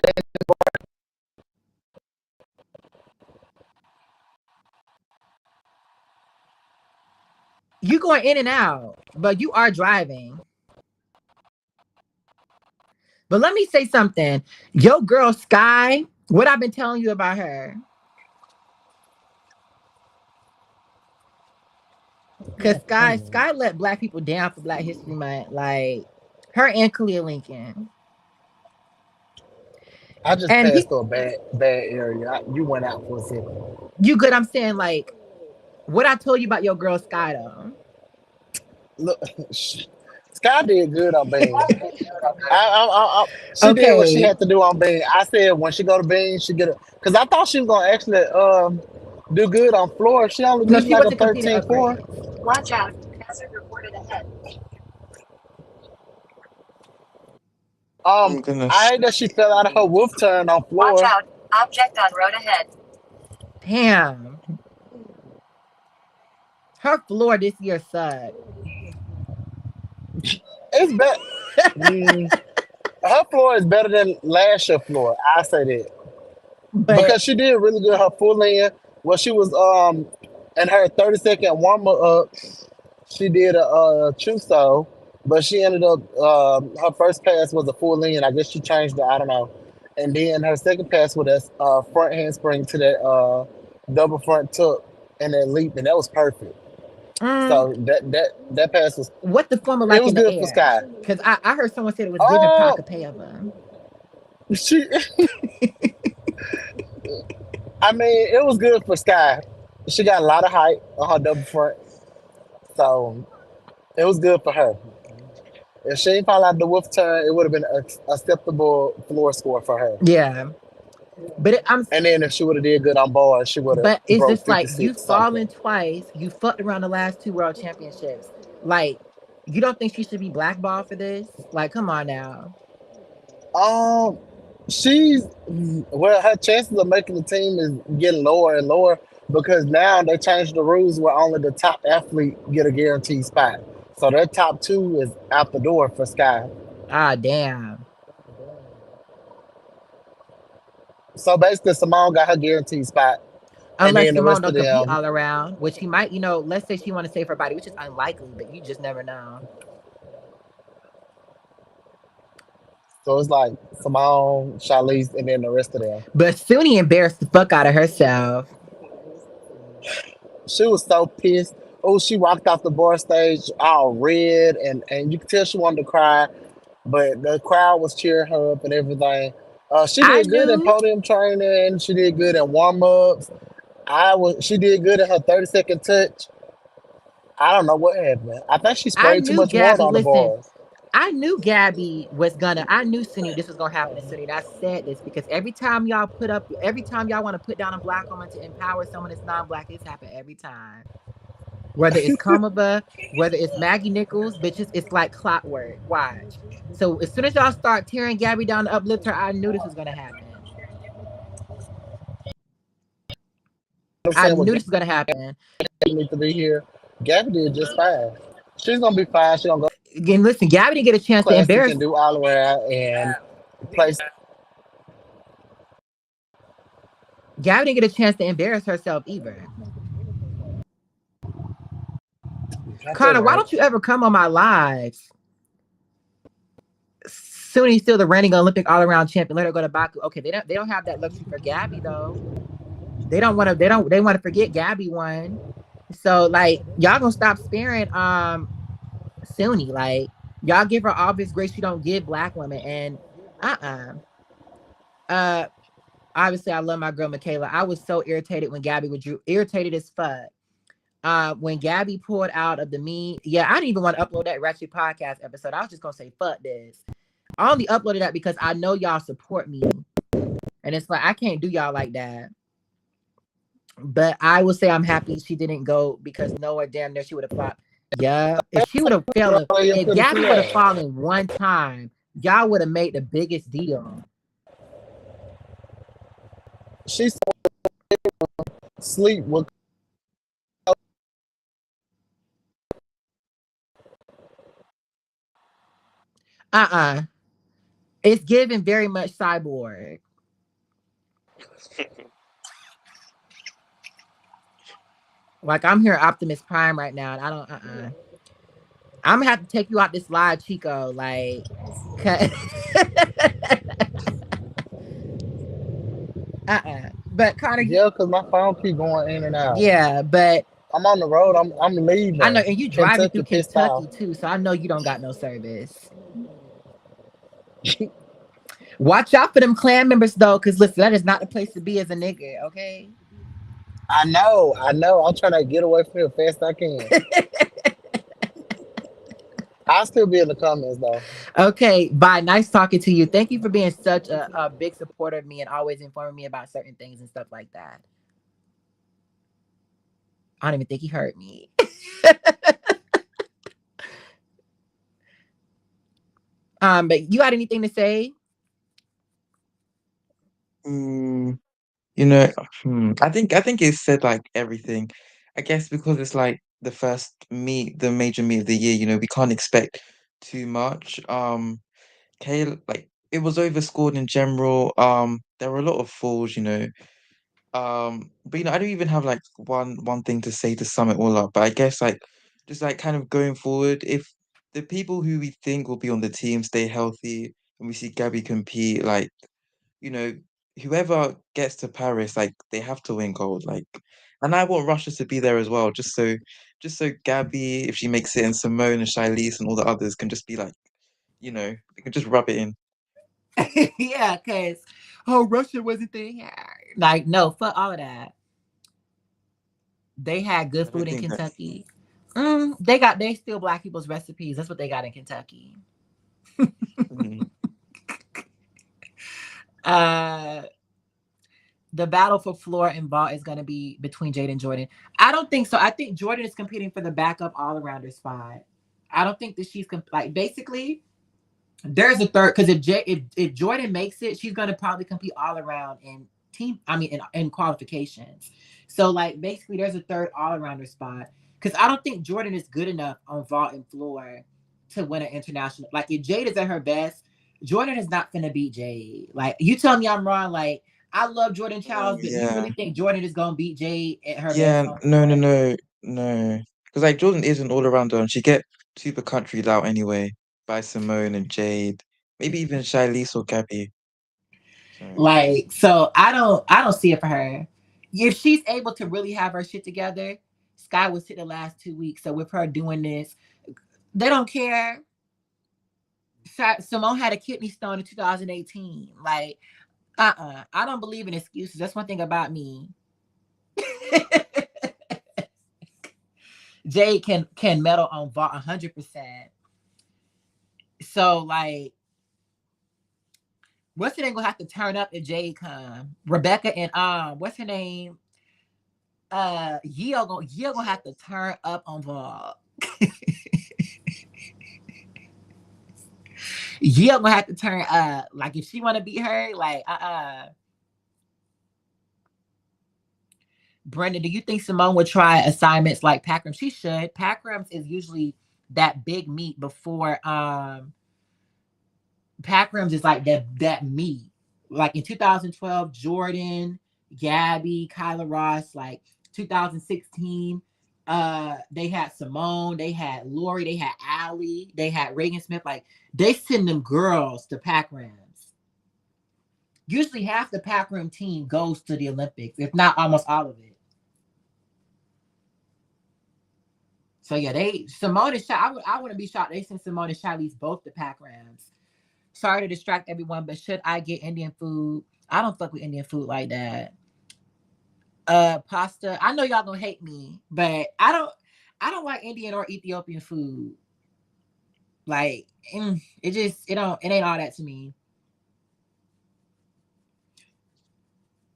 [SPEAKER 1] you going in and out, but you are driving. But let me say something. Your girl Sky, what I've been telling you about her. Cause Sky let black people down for Black History Month. Like her and Kalia Lincoln.
[SPEAKER 4] I just
[SPEAKER 1] And
[SPEAKER 4] passed
[SPEAKER 1] people
[SPEAKER 4] through a bad area. You went out for a second.
[SPEAKER 1] you good, I'm saying like what I told you about your girl Sky though.
[SPEAKER 4] Look, Sky did good on Bean. She did what she
[SPEAKER 1] Okay.
[SPEAKER 4] had to do on Bean. I said when she go to Bean, she get it because I thought she was gonna actually do good on floor. She only
[SPEAKER 1] No,
[SPEAKER 4] needed
[SPEAKER 1] she
[SPEAKER 4] like a
[SPEAKER 1] wasn't completing
[SPEAKER 4] 13.4.
[SPEAKER 1] upgrades.
[SPEAKER 5] Watch out. Hazard reported ahead.
[SPEAKER 2] I'm gonna
[SPEAKER 4] I hate that she fell out of her wolf turn on
[SPEAKER 5] Watch
[SPEAKER 4] floor.
[SPEAKER 5] out. Object on road ahead.
[SPEAKER 1] Damn. Her floor this year sucked.
[SPEAKER 4] It's better. Mm, her floor is better than last year floor. I say that
[SPEAKER 1] But
[SPEAKER 4] because she did really good. Her full in. Well, she was in her 30-second warm up. She did a Chuso, but she ended up her first pass was a full lean. I guess she changed it. I don't know. And then her second pass with a front handspring to that double front tuck, and then leap, and that was perfect.
[SPEAKER 1] Mm,
[SPEAKER 4] So that pass was
[SPEAKER 1] what the former
[SPEAKER 4] it
[SPEAKER 1] like
[SPEAKER 4] was
[SPEAKER 1] in the
[SPEAKER 4] good for
[SPEAKER 1] air?
[SPEAKER 4] Sky.
[SPEAKER 1] Because I heard someone said it was giving
[SPEAKER 4] Oh,
[SPEAKER 1] Pakapeva.
[SPEAKER 4] she, I mean, it was good for Sky. She got a lot of height on her double front, so it was good for her. If she ain't fall out the wolf turn, it would have been a acceptable floor score for her.
[SPEAKER 1] Yeah, but
[SPEAKER 4] And then if she would have did good on ball, she would have
[SPEAKER 1] but it's
[SPEAKER 4] broke
[SPEAKER 1] just like you
[SPEAKER 4] 56 something.
[SPEAKER 1] fallen twice. You fucked around the last two world championships. Like, you don't think she should be blackballed for this? Like, come on now.
[SPEAKER 4] Um, she's well, her chances of making the team is getting lower and lower because now they changed the rules where only the top athlete get a guaranteed spot. So their top two is out the door for Sky.
[SPEAKER 1] Ah, damn.
[SPEAKER 4] So basically, Simone got her guaranteed spot, and
[SPEAKER 1] Unless
[SPEAKER 4] then the
[SPEAKER 1] Simone
[SPEAKER 4] rest of
[SPEAKER 1] don't compete
[SPEAKER 4] them.
[SPEAKER 1] all around, which he might, let's say she want to save her body, which is unlikely, but you just never know.
[SPEAKER 4] So it's like Simone, Charlize, and then the rest of them.
[SPEAKER 1] But Suni embarrassed the fuck out of herself.
[SPEAKER 4] She was so pissed. Oh, she walked off the bar stage all red, and you could tell she wanted to cry, but the crowd was cheering her up and everything. She
[SPEAKER 1] I
[SPEAKER 4] did good in
[SPEAKER 1] knew,
[SPEAKER 4] podium training. She did good in warm ups. She did good in her 30-second touch. I don't know what happened. I think she
[SPEAKER 1] I
[SPEAKER 4] sprayed too
[SPEAKER 1] knew
[SPEAKER 4] much water
[SPEAKER 1] Gabby.
[SPEAKER 4] on the
[SPEAKER 1] Listen,
[SPEAKER 4] bars.
[SPEAKER 1] I knew Gabby was gonna. I knew Suni this was gonna happen to Suni. And I said this because every time y'all want to put down a black woman to empower someone that's non-black, it's happened every time. Whether it's Kamava, whether it's Maggie Nichols, bitches, it's like clockwork. Watch. So as soon as y'all start tearing Gabby down to uplift her, I knew this was gonna happen.
[SPEAKER 4] I'm
[SPEAKER 1] I
[SPEAKER 4] saying what
[SPEAKER 1] knew this was gonna happen.
[SPEAKER 4] Gabby needs to be here. Gabby did just fine. She's gonna be fine. She's gonna go
[SPEAKER 1] Again, listen, Gabby didn't get a chance to
[SPEAKER 4] classic
[SPEAKER 1] embarrass.
[SPEAKER 4] and do all around and play.
[SPEAKER 1] Gabby didn't get a chance to embarrass herself either.
[SPEAKER 4] Got that
[SPEAKER 1] Connor, why
[SPEAKER 4] right.
[SPEAKER 1] don't you ever come on my lives? Suni's still the reigning Olympic all-around champion. Let her go to Baku. Okay, they don't have that luxury for Gabby though. They want to forget Gabby won. So like y'all gonna stop sparing Suni. Like y'all give her all this grace you don't give black women. And uh-uh. Uh obviously I love my girl Michaela. I was so irritated when Gabby withdrew, irritated as fuck. When Gabby pulled out of the me, yeah, I didn't even want to upload that Ratchet podcast episode. I was just gonna say fuck this. I only uploaded that because I know y'all support me. And it's like I can't do y'all like that. But I will say I'm happy she didn't go because Noah damn near she would have flopped. Yeah. If she would have fallen,
[SPEAKER 4] Play up
[SPEAKER 1] if
[SPEAKER 4] to the
[SPEAKER 1] Gabby would have
[SPEAKER 4] flag.
[SPEAKER 1] fallen one time, y'all would have made the biggest deal.
[SPEAKER 4] She's sleep with
[SPEAKER 1] Uh-uh. It's given very much cyborg. Like I'm here Optimus Prime right now, and I don't I'm gonna have to take you out this live, Chico. Like, 'cause- But Connor,
[SPEAKER 4] yeah, cause my phone keep going in and out.
[SPEAKER 1] yeah, but
[SPEAKER 4] I'm on the road. I'm
[SPEAKER 1] I know,
[SPEAKER 4] leaving.
[SPEAKER 1] and you driving
[SPEAKER 4] Kentucky
[SPEAKER 1] through
[SPEAKER 4] pissed off.
[SPEAKER 1] Kentucky too, so I know you don't got no service. Watch out for them clan members though, because listen, that is not the place to be as a nigga. Okay.
[SPEAKER 4] I know. I'm trying to get away from here as fast as I can. I'll still be in the comments though.
[SPEAKER 1] Okay. Bye. Nice talking to you. Thank you for being such a big supporter of me and always informing me about certain things and stuff like that. I don't even think he heard me. But you got anything to say?
[SPEAKER 2] Mm, you know, I think it said like everything. I guess because it's like the first meet, the major meet of the year, we can't expect too much. Kale, like it was overscored in general. There were a lot of falls. But I don't even have like one thing to say to sum it all up. But I guess like just like kind of going forward, if the people who we think will be on the team stay healthy and we see Gabby compete, like, you know, whoever gets to Paris, like they have to win gold. Like, and I want Russia to be there as well, just so Gabby, if she makes it, and Simone and Shilese and all the others can just be like, they can just rub it in.
[SPEAKER 1] Yeah, because Russia wasn't there. Like, no, fuck all of that. They had good
[SPEAKER 2] I don't
[SPEAKER 1] food in
[SPEAKER 2] think that.
[SPEAKER 1] Kentucky. They steal black people's recipes. That's what they got in Kentucky.
[SPEAKER 2] Mm,
[SPEAKER 1] Uh the battle for floor and vault is gonna be between Jade and Jordan. I don't think so. I think Jordan is competing for the backup all arounder spot. I don't think that she's like basically there's a third because if Jordan makes it, she's gonna probably compete all around in team. I mean, in qualifications. So like basically, there's a third all arounder spot because I don't think Jordan is good enough on vault and floor to win an international. Like if Jade is at her best, Jordan is not gonna beat Jade. Like you tell me I'm wrong. Like I love Jordan
[SPEAKER 2] oh
[SPEAKER 1] Childs, but you
[SPEAKER 2] yeah,
[SPEAKER 1] really think Jordan is gonna beat Jade at her best
[SPEAKER 2] yeah.
[SPEAKER 1] on
[SPEAKER 2] No, no,
[SPEAKER 1] floor?
[SPEAKER 2] no, no. Because like Jordan is an all rounder, and she get super countries out anyway by Simone and Jade, maybe even Shilese or Gabby. So
[SPEAKER 1] Like, so I don't see it for her. If she's able to really have her shit together, Sky was hit the last 2 weeks. So with her doing this, they don't care. Simone had a kidney stone in 2018. Like, I don't believe in excuses. That's one thing about me. Jade can medal on vault 100%. So like, what's her name gonna have to turn up if Jade come? Rebecca and what's her name? Yeo gonna have to turn up on vault. Yeo gonna have to turn up. Like if she wanna beat her, like Brenda, do you think Simone would try assignments like Packrams? She should. Packrams is usually that big meet before Packrams is like that meet. Like in 2012, Jordan, Gabby, Kyla Ross, like 2016. They had Simone, they had Lori, they had Allie, they had Reagan Smith. Like they send them girls to Packrams. Usually half the Packram team goes to the Olympics, if not almost all of it. So yeah, they Simone and I wouldn't be shocked. They sent Simone and Shilese both to Packrams. Sorry to distract everyone, but should I get Indian food? I don't fuck with Indian food like that. Pasta. I know y'all gonna hate me, but I don't like Indian or Ethiopian food. Like it ain't all that to me.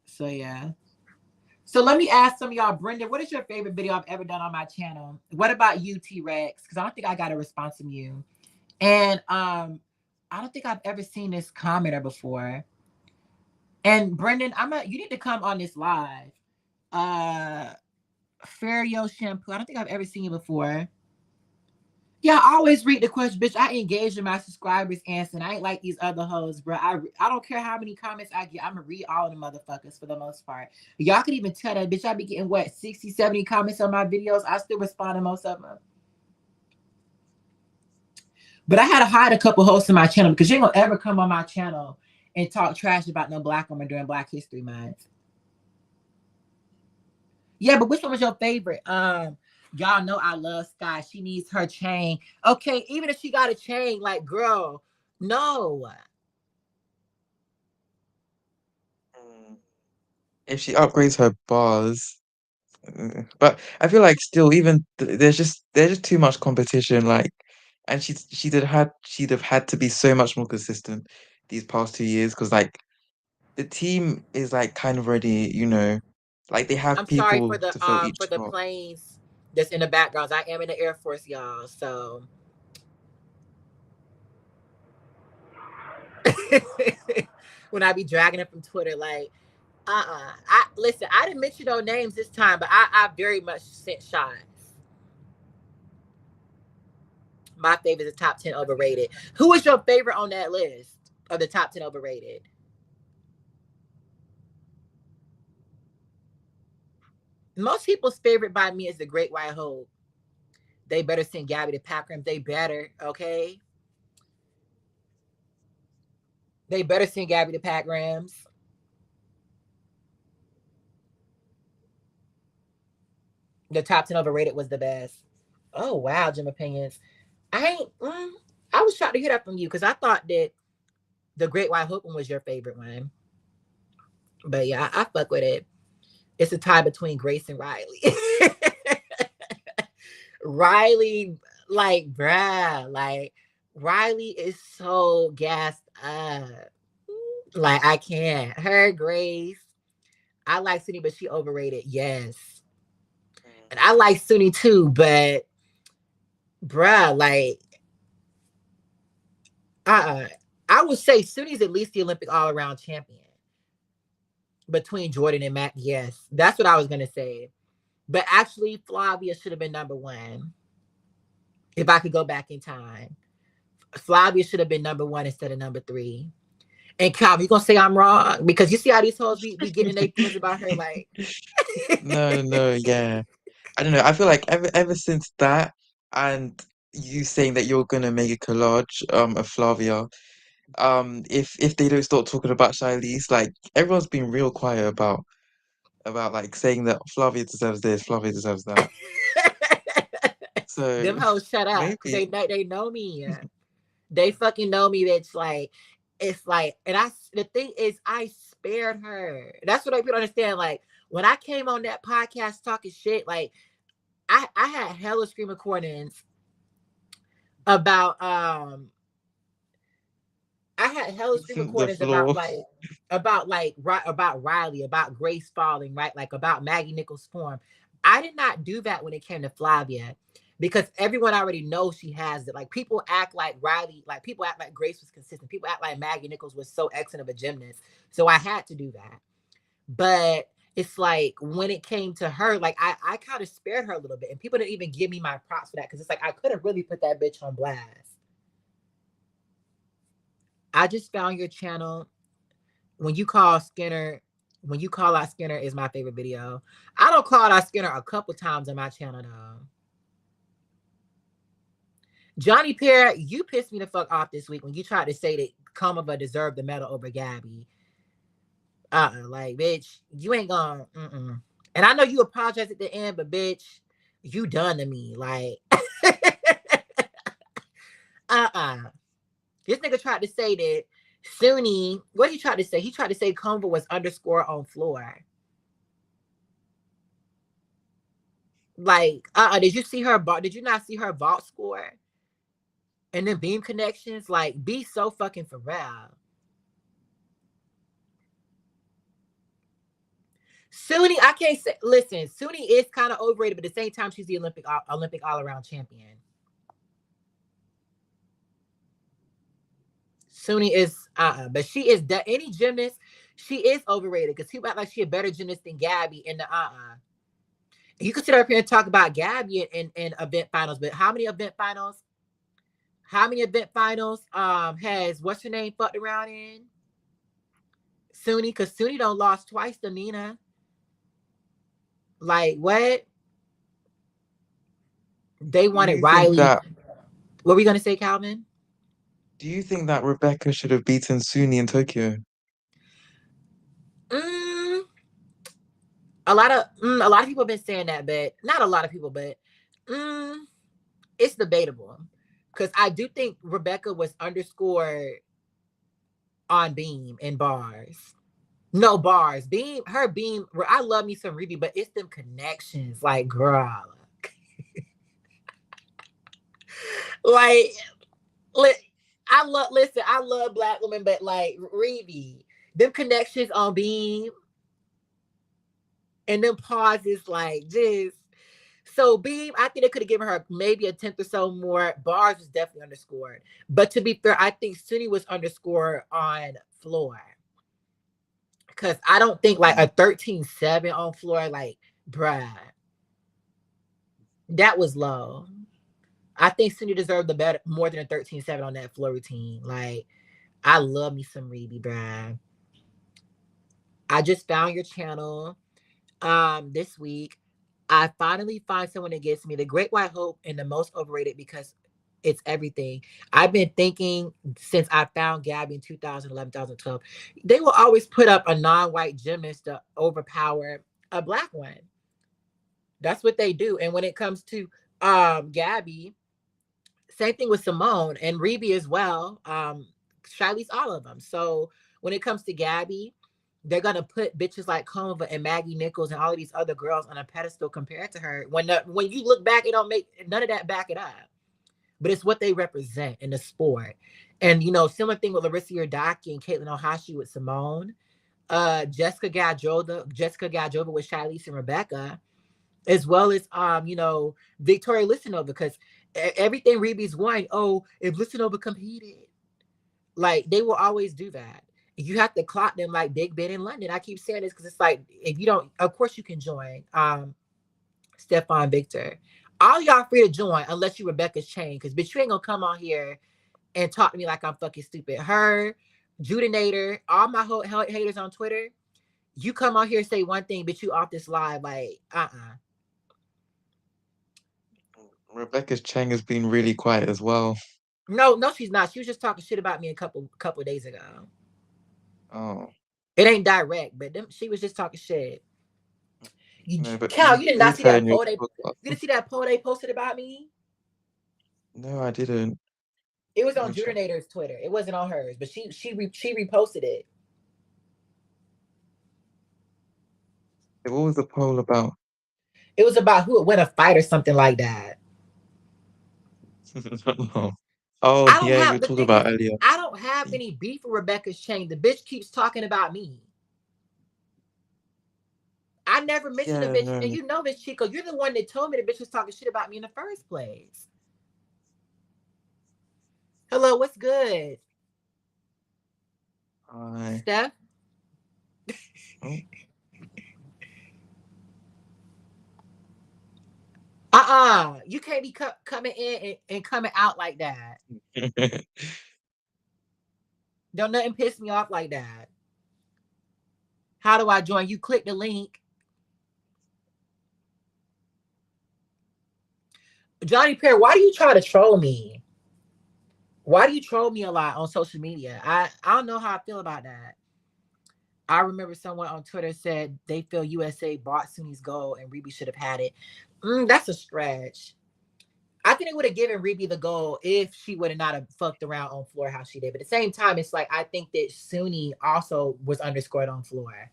[SPEAKER 1] So yeah. So let me ask some of y'all, Brenda, what is your favorite video I've ever done on my channel? What about you, T Rex? Because I don't think I got a response from you. And I don't think I've ever seen this commenter before. And Brendan, you need to come on this live. Fario shampoo. I don't think I've ever seen you before. Yeah, I always read the question, bitch. I engage in my subscribers' answer. And I ain't like these other hoes, bro. I don't care how many comments I get. I'm gonna read all the motherfuckers for the most part. Y'all could even tell that, bitch. I be getting what 60, 70 comments on my videos. I still respond to most of them. But I had to hide a couple hosts in my channel because you ain't gonna ever come on my channel and talk trash about no black woman during Black History Month. Yeah, but which one was your favorite? Y'all know I love Sky. She needs her chain. Okay, even if she got a chain, like girl, no.
[SPEAKER 2] mm, if she upgrades her bars, but I feel like still even there's just too much competition. Like, and she'd have had to be so much more consistent these past 2 years because like the team is like kind of already, like they have
[SPEAKER 1] I'm sorry
[SPEAKER 2] people to fill each
[SPEAKER 1] for the
[SPEAKER 2] spot.
[SPEAKER 1] planes that's in the backgrounds. I am in the Air Force, y'all. So when I be dragging it from Twitter, like, I listen, I didn't mention no names this time, but I very much sent shots. My favorite is top 10 overrated. Who is your favorite on that list of the top 10 overrated? Most people's favorite by me is the Great White Hope. They better send Gabby to Packram. They better, okay? They better send Gabby to Pack Rams. The top 10 overrated was the best. Oh wow, Gym opinions. I ain't. I was shocked to hear that from you because I thought that the Great White Hope one was your favorite one. But yeah, I fuck with it. It's a tie between Grace and Riley. Riley, like, bruh, like, Riley is so gassed up. Like, I can't. Her, Grace. I like Suni, but she overrated. Yes. And I like Suni too, but bruh, like, uh I would say Suni's at least the Olympic all around champion between Jordan and Mac. Yes, that's what I was gonna say. But actually, Flavia should have been number one if I could go back in time. Flavia should have been number one instead of number three. And Calvin, you gonna say I'm wrong because you see how these hoes be getting their feelings about her, like.
[SPEAKER 2] No, yeah. I don't know. I feel like ever since that and you saying that you're gonna make a collage of Flavia, if they don't start talking about Shiley's, like everyone's been real quiet about like saying that Flavia deserves this, Flavia deserves that.
[SPEAKER 1] Them
[SPEAKER 2] So
[SPEAKER 1] hoes shut up because
[SPEAKER 2] maybe
[SPEAKER 1] they know me. They fucking know me. That's like, it's like, and the thing is, I spared her. That's what I people understand. Like when I came on that podcast talking shit, like I had hella screen recordings about I had hella screen
[SPEAKER 2] the
[SPEAKER 1] recordings
[SPEAKER 2] floor.
[SPEAKER 1] about about Riley, about Grace falling, right? Like about Maggie Nichols' form. I did not do that when it came to Flavia because everyone already knows she has it. Like people act like Riley, like people act like Grace was consistent. People act like Maggie Nichols was so excellent of a gymnast. So I had to do that. But it's like when it came to her, like I kind of spared her a little bit, and people didn't even give me my props for that because it's like I couldn't really put that bitch on blast. I just found your channel. When you call Skinner, when you call out Skinner is my favorite video. I don't call out Skinner a couple times on my channel though. Johnny Pierre, you pissed me the fuck off this week when you tried to say that Komova deserved the medal over Gabby. Like bitch, you ain't gonna. And I know you apologized at the end, but bitch, you done to me. Like, This nigga tried to say that Suni, what he tried to say? He tried to say Convo was underscore on floor. Like, did you see her? Did you not see her vault score? And then beam connections? Like, be so fucking for real. Suni, I can't say. Listen, Suni is kind of overrated, but at the same time, she's the Olympic all around champion. Suni is but she is any gymnast. She is overrated because people act like she a better gymnast than Gabby in the You could sit up here and talk about Gabby in event finals, but how many event finals? How many event finals has what's her name fucked around in? Suni, because Suni don't lost twice to Nina. Like what? They
[SPEAKER 2] Do
[SPEAKER 1] wanted
[SPEAKER 2] you think
[SPEAKER 1] Riley.
[SPEAKER 2] that
[SPEAKER 1] What were we gonna say, Calvin?
[SPEAKER 2] do you think that Rebecca should have beaten Suni in Tokyo?
[SPEAKER 1] Mm, a lot of people have been saying that, but not a lot of people, but it's debatable. Because I do think Rebecca was underscored on beam and bars. No bars. Beam, her beam, I love me some Ruby, but it's them connections. Like, girl. Like, I love black women, but like Ruby, them connections on beam and them pauses, like just so beam, I think they could have given her maybe a tenth or so more. Bars was definitely underscored. But to be fair, I think Suni was underscored on floor. Because I don't think like a 13-7 on floor, like, bruh, that was low. I think Suni deserved the better more than a 13-7 on that floor routine. Like, I love me some Reedy, bruh. I just found your channel this week. I finally find someone that gets me the Great White Hope and the most overrated because it's everything. I've been thinking since I found Gabby in 2011, 2012, they will always put up a non-white gymnast to overpower a black one. That's what they do. And when it comes to Gabby, same thing with Simone and Reby as well. Shiley's all of them. So when it comes to Gabby, they're gonna put bitches like Conva and Maggie Nichols and all of these other girls on a pedestal compared to her. When you look back, it don't make none of that back it up. But it's what they represent in the sport. And similar thing with Larissa Yardaki and Caitlin Ohashi with Simone. Jessica Gadjova with Shiley and Rebecca, as well as Victoria Listenova, because everything Reeby's won. Oh, if Listenova competed, like they will always do that. You have to clock them like Big Ben in London. I keep saying this because it's like, if you don't, of course you can join. Stefan Victor, all y'all free to join unless you Rebecca's chain, because bitch, you ain't gonna come on here and talk to me like I'm fucking stupid. Her, Judinator, all my haters on Twitter. You come on here and say one thing, but you off this live like
[SPEAKER 2] Rebecca's Chang has been really quiet as well.
[SPEAKER 1] No, she's not. She was just talking shit about me a couple of days ago.
[SPEAKER 2] Oh.
[SPEAKER 1] It ain't direct, but she was just talking shit. Cal, you did
[SPEAKER 2] you've
[SPEAKER 1] not see that
[SPEAKER 2] heard
[SPEAKER 1] poll
[SPEAKER 2] your-
[SPEAKER 1] you didn't see that poll they posted about me?
[SPEAKER 2] No, I didn't.
[SPEAKER 1] It was
[SPEAKER 2] Let
[SPEAKER 1] on
[SPEAKER 2] me check.
[SPEAKER 1] Judinator's Twitter. It wasn't on hers, but she reposted it.
[SPEAKER 2] What was the poll about?
[SPEAKER 1] It was about who would win a fight or something like that.
[SPEAKER 2] Oh,
[SPEAKER 1] I don't
[SPEAKER 2] yeah, you
[SPEAKER 1] have
[SPEAKER 2] were
[SPEAKER 1] the
[SPEAKER 2] talking
[SPEAKER 1] thing
[SPEAKER 2] about
[SPEAKER 1] is,
[SPEAKER 2] earlier.
[SPEAKER 1] I don't have any beef for Rebecca's chain. The bitch keeps talking about me. I never mentioned a
[SPEAKER 2] Yeah,
[SPEAKER 1] bitch,
[SPEAKER 2] no.
[SPEAKER 1] and you know this, Chico. You're the one that told me the bitch was talking shit about me in the first place. Hello, what's good?
[SPEAKER 2] Hi.
[SPEAKER 1] Steph?
[SPEAKER 2] Oh.
[SPEAKER 1] You can't be coming in and coming out like that. Don't nothing piss me off like that. How do I join? You click the link. Johnny Perry, why do you try to troll me? Why do you troll me a lot on social media? I don't know how I feel about that. I remember someone on Twitter said they feel USA bought Sunni's gold and Reby should have had it. That's a stretch. I think it would have given Reby the goal if she would have not have fucked around on floor how she did. But at the same time, it's like I think that Sunni also was underscored on floor.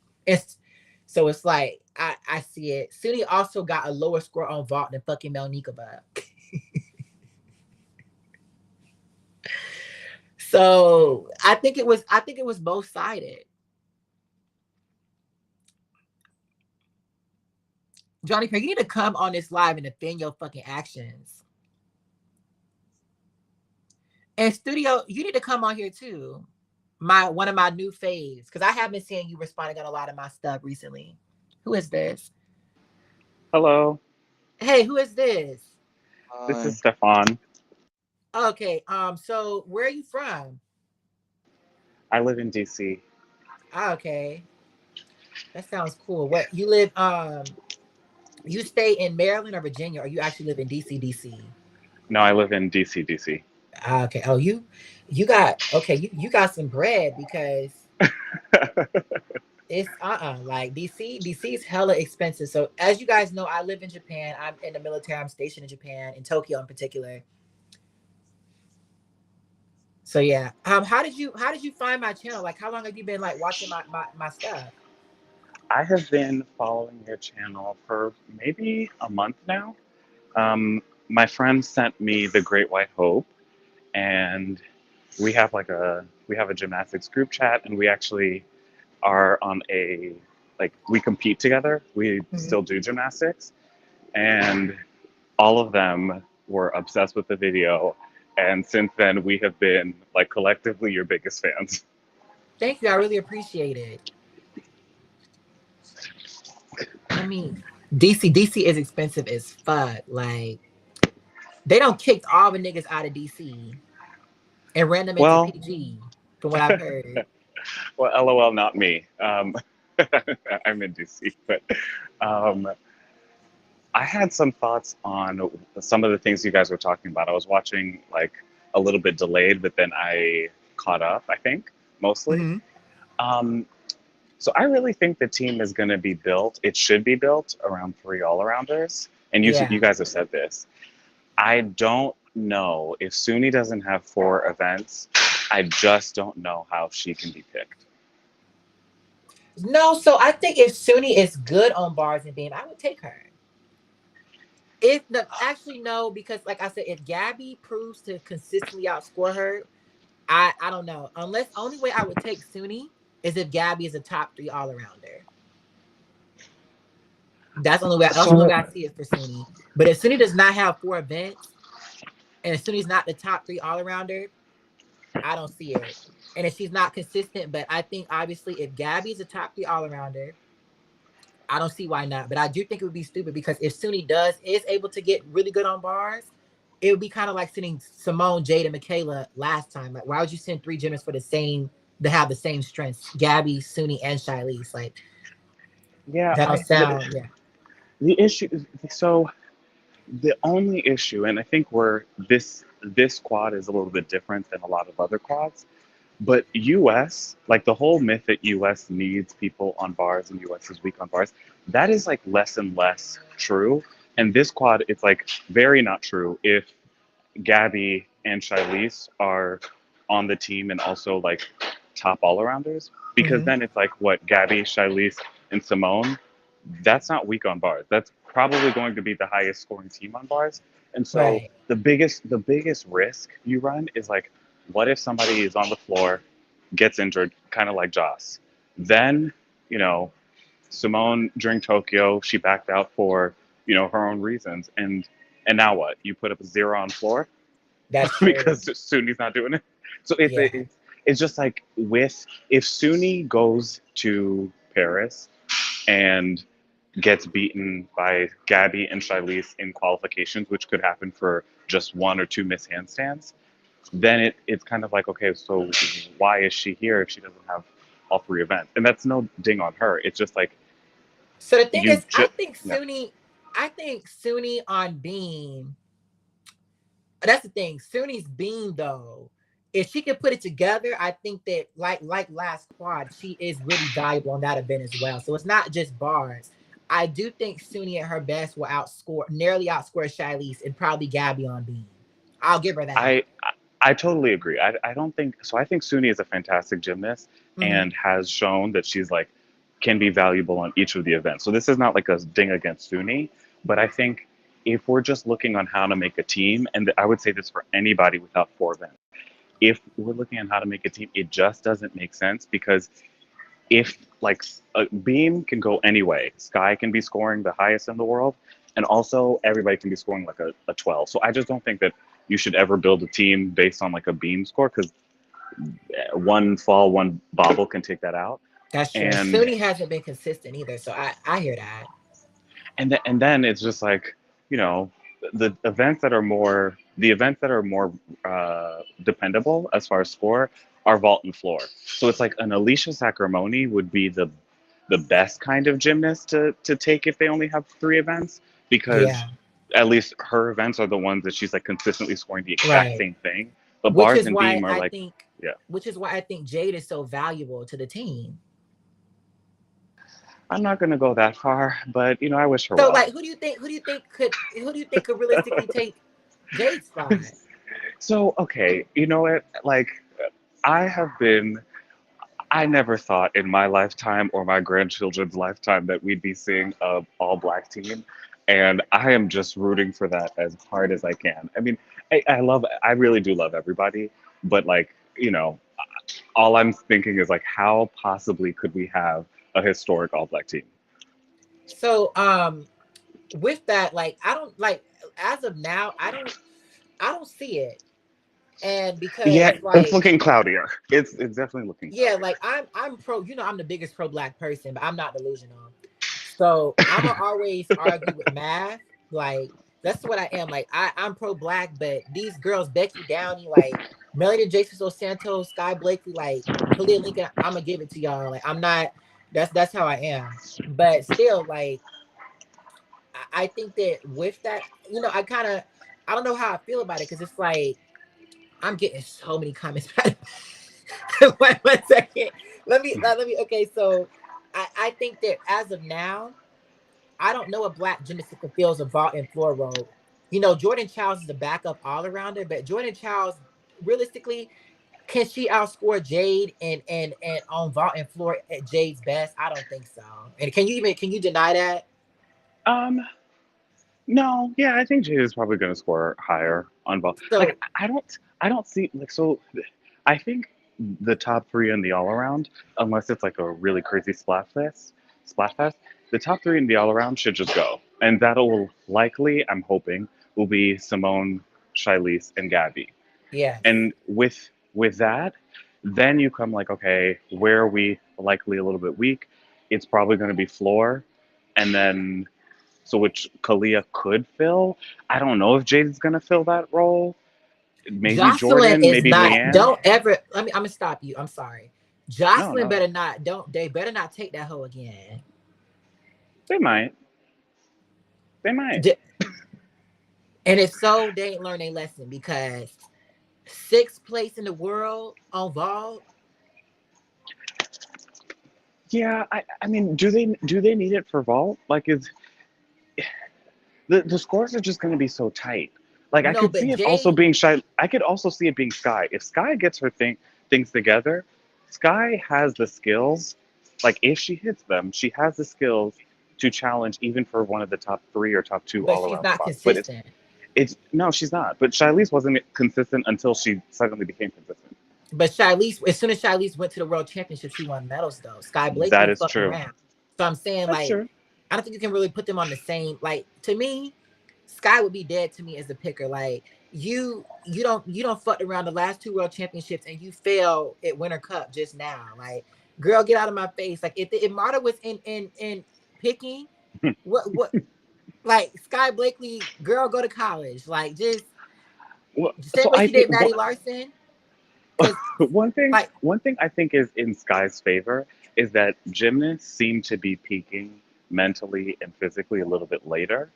[SPEAKER 1] So it's like I see it. Sunni also got a lower score on vault than fucking Melnikova. So I think it was both sided. Johnny Perry, you need to come on this live and defend your fucking actions. And Studio, you need to come on here too. One of my new faves, because I have been seeing you responding on a lot of my stuff recently. Who is this?
[SPEAKER 6] Hello,
[SPEAKER 1] Hey, who is this?
[SPEAKER 6] this
[SPEAKER 2] Hi.
[SPEAKER 6] is Stefan.
[SPEAKER 1] Okay, so where are you from?
[SPEAKER 6] I live in DC.
[SPEAKER 1] Okay. That sounds cool. What you live you stay in Maryland or Virginia, or you actually live in DC?
[SPEAKER 6] No, I live in DC.
[SPEAKER 1] Okay. Oh, you got okay, you got some bread because it's like DC is hella expensive. So as you guys know, I live in Japan. I'm in the military. I'm stationed in Japan, in Tokyo in particular. So yeah. How did you find my channel? Like how long have you been like watching my stuff?
[SPEAKER 6] I have been following your channel for maybe a month now. My friend sent me the Great White Hope, and we have a gymnastics group chat, and we actually are on a we compete together. We
[SPEAKER 1] Mhm.
[SPEAKER 6] still do gymnastics, and all of them were obsessed with the video. And since then, we have been like collectively your biggest fans.
[SPEAKER 1] Thank you. I really appreciate it. I mean, DC is expensive as fuck. Like they don't kicked all the niggas out of DC and ran them into
[SPEAKER 6] Well,
[SPEAKER 1] PG, from what I've heard.
[SPEAKER 6] well, LOL, not me. I'm in DC, but um, I had some thoughts on some of the things you guys were talking about. I was watching like a little bit delayed, but then I caught up, I think, mostly.
[SPEAKER 1] Mm-hmm.
[SPEAKER 6] Um, So I really think the team is going to be built. It should be built around 3 all-arounders. And
[SPEAKER 1] Yeah.
[SPEAKER 6] you guys have said this. I don't know if Suni doesn't have 4 events. I just don't know how she can be picked.
[SPEAKER 1] No, so I think if Suni is good on bars and beam, I would take her. If the actually no, because like I said, if Gabby proves to consistently outscore her, I don't know. Unless only way I would take Suni is if Gabby is a top 3 all arounder. That's the only way. That's the only
[SPEAKER 6] So
[SPEAKER 1] way I see it for Suni. But if Suni does not have 4 events, and if Suni's not the top 3 all arounder, I don't see it. And if she's not consistent, but I think obviously if Gabby's a top 3 all arounder, I don't see why not. But I do think it would be stupid because if Suni is able to get really good on bars, it would be kind of like sending Simone, Jade, and Michaela last time. Like, why would you send 3 gymnasts for the same to have the same strengths? Gabby, Suni, and Shilese. Like
[SPEAKER 6] yeah,
[SPEAKER 1] that don't sound
[SPEAKER 6] the issue. So the only issue, and I think where this quad is a little bit different than a lot of other quads, but US, like the whole myth that US needs people on bars and US is weak on bars, that is like less and less true. And this quad, it's like very not true if Gabby and Shilese are on the team and also like top all arounders, because
[SPEAKER 1] Mhm.
[SPEAKER 6] then it's like what Gabby, Shilese, and Simone. That's not weak on bars. That's probably going to be the highest scoring team on bars. And so
[SPEAKER 1] Right.
[SPEAKER 6] the biggest risk you run is like, what if somebody is on the floor, gets injured, kind of like Joss? Then, you know, Simone during Tokyo, she backed out for her own reasons, and now what? You put up a 0 on floor
[SPEAKER 1] That's true.
[SPEAKER 6] because Suni's not doing it. So
[SPEAKER 1] Yeah.
[SPEAKER 6] it's just like with if Suni goes to Paris and gets beaten by Gabby and Shilese in qualifications, which could happen for just 1 or 2 missed handstands, then it's kind of like, okay, so why is she here if she doesn't have all 3 events? And that's no ding on her. It's just like
[SPEAKER 1] So the thing
[SPEAKER 6] you
[SPEAKER 1] is,
[SPEAKER 6] just yeah.
[SPEAKER 1] I think Suni on beam. That's the thing. Suni's beam though. If she can put it together, I think that like last quad, she is really valuable on that event as well. So it's not just bars. I do think Suni at her best will narrowly outscore Shilese and probably Gabby on beam. I'll give her that.
[SPEAKER 6] I totally agree. I don't think so. I think Suni is a fantastic gymnast
[SPEAKER 1] Mm-hmm.
[SPEAKER 6] and has shown that she's like can be valuable on each of the events. So this is not like a ding against Suni, but I think if we're just looking on how to make a team, and I would say this for anybody without 4 events, if we're looking at how to make a team, it just doesn't make sense because if like a beam can go anyway, Sky can be scoring the highest in the world, and also everybody can be scoring like a 12. So I just don't think that you should ever build a team based on like a beam score because one fall, one bobble can take that out.
[SPEAKER 1] That's true. And
[SPEAKER 6] And
[SPEAKER 1] Suni hasn't been consistent either. So I hear that.
[SPEAKER 6] and then it's just like the events that are more dependable as far as score are vault and floor. So it's like an Alicia Sacramone would be the best kind of gymnast to take if they only have 3 events because
[SPEAKER 1] Yeah.
[SPEAKER 6] at least her events are the ones that she's like consistently scoring the exact
[SPEAKER 1] Right.
[SPEAKER 6] same thing. But
[SPEAKER 1] Which
[SPEAKER 6] bars
[SPEAKER 1] is
[SPEAKER 6] and
[SPEAKER 1] why
[SPEAKER 6] beam are
[SPEAKER 1] I
[SPEAKER 6] like,
[SPEAKER 1] think
[SPEAKER 6] yeah,
[SPEAKER 1] which is why I think Jade is so valuable to the team.
[SPEAKER 6] I'm not gonna go that far, but I wish her
[SPEAKER 1] So
[SPEAKER 6] well.
[SPEAKER 1] like who do you think could realistically take Jade's spot?
[SPEAKER 6] So okay, you know what? Like I have been I never thought in my lifetime or my grandchildren's lifetime that we'd be seeing a all black team. And I am just rooting for that as hard as I can. I mean, I really do love everybody, but like, all I'm thinking is like, how possibly could we have a historic all black team?
[SPEAKER 1] So with that, like I don't like as of now, I don't see it. And
[SPEAKER 6] Yeah,
[SPEAKER 1] because
[SPEAKER 6] it's
[SPEAKER 1] like
[SPEAKER 6] looking cloudier. It's definitely looking
[SPEAKER 1] yeah,
[SPEAKER 6] cloudier.
[SPEAKER 1] like I'm pro, I'm the biggest pro black person, but I'm not delusional. So I'm gonna always argue with math. Like that's what I am. Like I'm pro black, but these girls, Becky Downey, like Melody Jason Dos Santos, Sky Blakely, like Kalia Lincoln, I'm gonna give it to y'all. Like I'm not. That's how I am. But still, like I think that with that, I don't know how I feel about it because it's like I'm getting so many comments. One second. Let me. Okay, so I think that as of now, I don't know a black gymnast who can fill a vault and floor role. You know, Jordan Childs is a backup all arounder, but Jordan Childs, realistically, can she outscore Jade and on vault and floor at Jade's best? I don't think so. And can you deny that?
[SPEAKER 6] Um, no, yeah, I think Jade is probably going to score higher on ball. Like,
[SPEAKER 1] So
[SPEAKER 6] I don't see like so. I think the top three in the all around, unless it's like a really crazy splash fest, the top three in the all around should just go, and that'll likely, I'm hoping, will be Simone, Shilese, and Gabby.
[SPEAKER 1] yes,
[SPEAKER 6] And with that, then you come like, okay, where are we likely a little bit weak? It's probably going to be floor, and then so which Kalia could fill. I don't know if Jade is going to fill that role. Maybe
[SPEAKER 1] Jocelyn
[SPEAKER 6] Jordan,
[SPEAKER 1] is
[SPEAKER 6] maybe
[SPEAKER 1] not.
[SPEAKER 6] Leanne.
[SPEAKER 1] Don't ever. Let me. I'm gonna stop you. I'm sorry.
[SPEAKER 6] No,
[SPEAKER 1] Jocelyn
[SPEAKER 6] no,
[SPEAKER 1] better not. Don't. They better not take that hoe again.
[SPEAKER 6] they might. They might.
[SPEAKER 1] J- And if so, they ain't learned a lesson because sixth place in the world on vault.
[SPEAKER 6] Yeah, I mean, do they need it for vault? Like, is the scores are just going to be so tight. Like, I
[SPEAKER 1] No,
[SPEAKER 6] could
[SPEAKER 1] but
[SPEAKER 6] see it also
[SPEAKER 1] Jade.
[SPEAKER 6] being shy. I could also see it being Sky. If Sky gets her things together, Sky has the skills. Like, if she hits them, she has the skills to challenge even for one of the top three or top two
[SPEAKER 1] But
[SPEAKER 6] all
[SPEAKER 1] she's
[SPEAKER 6] around
[SPEAKER 1] not
[SPEAKER 6] spots. But it's
[SPEAKER 1] consistent.
[SPEAKER 6] it's no, she's not. But Shilese wasn't consistent until she suddenly became consistent.
[SPEAKER 1] But Shilese, as soon as Shilese went to the world championship, she won medals though. Sky
[SPEAKER 6] That
[SPEAKER 1] Blakely
[SPEAKER 6] is
[SPEAKER 1] fucked
[SPEAKER 6] true.
[SPEAKER 1] around. So I'm saying
[SPEAKER 6] That's
[SPEAKER 1] like,
[SPEAKER 6] true.
[SPEAKER 1] I don't think you can really put them on the same. Like to me, Sky would be dead to me as a picker. Like you don't fucked around the last two world championships and you failed at Winter Cup just now. Like girl, get out of my face. Like if Marta was in picking, what like Sky Blakely, girl, go to college. Like just
[SPEAKER 6] Well,
[SPEAKER 1] same
[SPEAKER 6] so
[SPEAKER 1] way
[SPEAKER 6] I
[SPEAKER 1] she
[SPEAKER 6] think
[SPEAKER 1] did Maddie Larson. Cause
[SPEAKER 6] one thing
[SPEAKER 1] like
[SPEAKER 6] one thing I think is in Sky's favor is that gymnasts seem to be peaking mentally and physically a little bit later.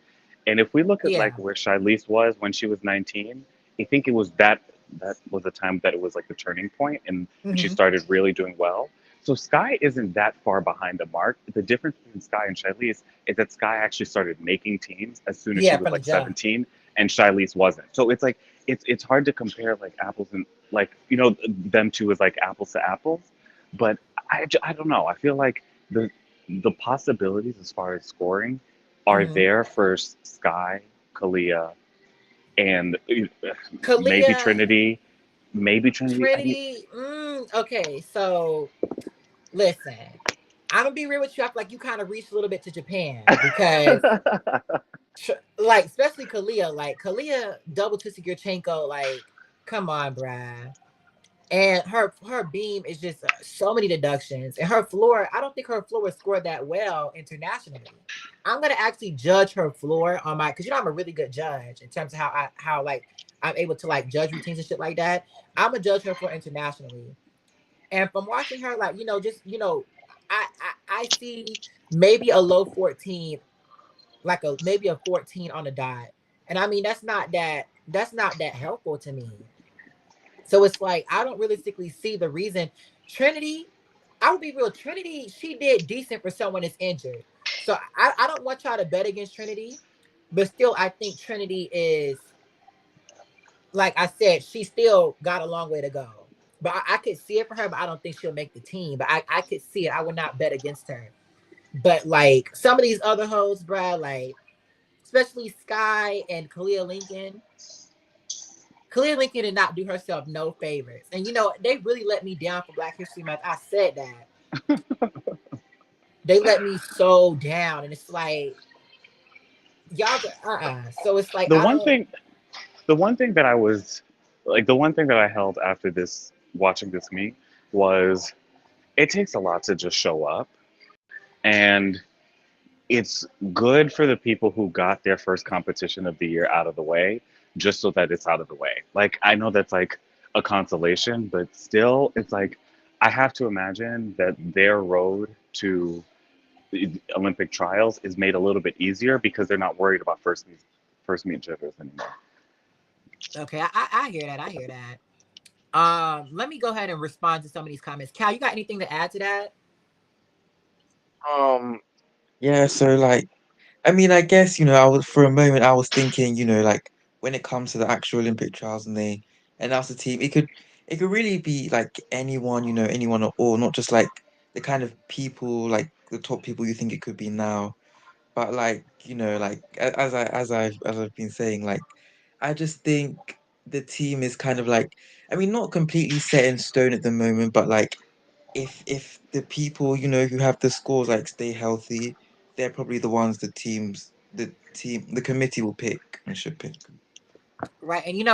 [SPEAKER 6] And if we look at
[SPEAKER 1] yeah.
[SPEAKER 6] like where Shilese was when she was 19, I think it was that was the time that it was like the turning point and she
[SPEAKER 1] Hmm.
[SPEAKER 6] started really doing well. So Sky isn't that far behind the mark. The difference between Sky and Shilese is that Sky actually started making teams as soon as she
[SPEAKER 1] Yeah,
[SPEAKER 6] was
[SPEAKER 1] from the
[SPEAKER 6] like
[SPEAKER 1] jump.
[SPEAKER 6] 17 and Shilese wasn't. So it's like it's hard to compare like apples and like them two as like apples to apples, but I don't know. I feel like the possibilities as far as scoring are
[SPEAKER 1] Hmm.
[SPEAKER 6] there for Sky, Kalia, and maybe
[SPEAKER 1] Kalia,
[SPEAKER 6] Trinity, maybe Trinity. I mean,
[SPEAKER 1] Trinity. Okay, so listen, I'm gonna be real with you. I feel like you kind of reached a little bit to Japan because, like, especially Kalia, like Kalia double twisted Yurchenko, like, come on, bruh. And her beam is just so many deductions, and her floor. I don't think her floor was scored that well internationally. I'm gonna actually judge her floor on my because I'm a really good judge in terms of how like I'm able to like judge routines and shit like that. I'm gonna judge her floor internationally, and from watching her, like just I see maybe a low 14, like a maybe a 14 on the dot, and I mean that's not that helpful to me. So it's like I don't realistically see the reason. Trinity, I would be real. Trinity, she did decent for someone that's injured. So I don't want y'all to bet against Trinity, but still I think Trinity is, like I said, she still got a long way to go. But I could see it for her, but I don't think she'll make the team. But I could see it. I would not bet against her. But like some of these other hoes, bruh, like especially Sky and Kalia Lincoln, Kalia Lincoln did not do herself no favors. And they really let me down for Black History Month. I said that. They let me so down. And it's like, y'all So it's like
[SPEAKER 6] the
[SPEAKER 1] I
[SPEAKER 6] one
[SPEAKER 1] don't
[SPEAKER 6] thing, the one thing that I was like, the one thing that I held after this watching this meet was it takes a lot to just show up, and it's good for the people who got their first competition of the year out of the way, just so that it's out of the way. Like, I know that's like a consolation, but still, it's like I have to imagine that their road to the Olympic trials is made a little bit easier because they're not worried about first meet jitters anymore.
[SPEAKER 1] okay, I hear that. I hear that. Let me go ahead and respond to some of these comments. Cal, you got anything to add to that?
[SPEAKER 2] Um, yeah, so like I mean, I guess, I was for a moment I was thinking, like when it comes to the actual Olympic trials and they announce the team, it could really be like anyone, anyone at all, not just like the kind of people, like the top people you think it could be now. But like, like as I've been saying, like I just think the team is kind of like, I mean, not completely set in stone at the moment, but like if the people who have the scores like stay healthy, they're probably the ones the committee will pick and should pick.
[SPEAKER 1] Right. And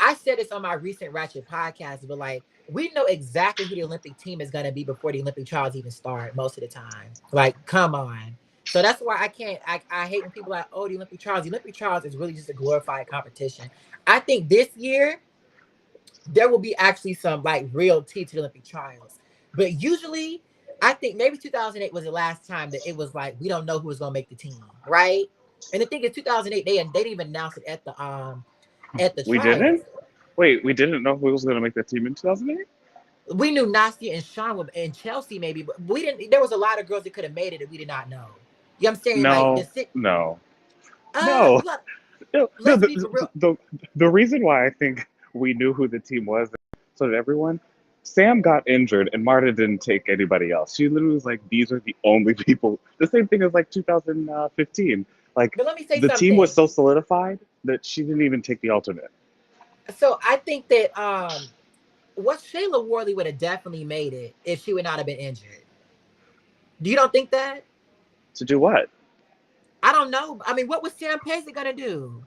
[SPEAKER 1] I said this on my recent Ratchet podcast, but like we know exactly who the Olympic team is gonna be before the Olympic trials even start most of the time. Like, come on. So that's why I can't I hate when people are like, oh, the Olympic trials. The Olympic trials is really just a glorified competition. I think this year there will be actually some like real tea to the Olympic trials. But usually I think maybe 2008 was the last time that it was like we don't know who was gonna make the team, right? And the thing is 2008, they didn't even announce it at the
[SPEAKER 6] We
[SPEAKER 1] trials.
[SPEAKER 6] didn't. Wait, we didn't know who was going to make the team in 2008.
[SPEAKER 1] We knew Nastia and Sean and Chelsea maybe, but we didn't. There was a lot of girls that could have made it that we did not know. You know what I'm saying? Like the
[SPEAKER 6] No,
[SPEAKER 1] six.
[SPEAKER 6] no, no,
[SPEAKER 1] You got.
[SPEAKER 6] no, no.
[SPEAKER 1] Let's be for real.
[SPEAKER 6] The reason why I think we knew who the team was, so did everyone. Sam got injured, and Marta didn't take anybody else. She literally was like, "These are the only people." The same thing as like 2015. Like
[SPEAKER 1] But let me say
[SPEAKER 6] the team was
[SPEAKER 1] something.
[SPEAKER 6] so solidified that she didn't even take the alternate.
[SPEAKER 1] So I think that what Shayla Worley would have definitely made it if she would not have been injured. Do you don't think that?
[SPEAKER 6] To do what?
[SPEAKER 1] I don't know. I mean, what was Sam Paisley gonna do?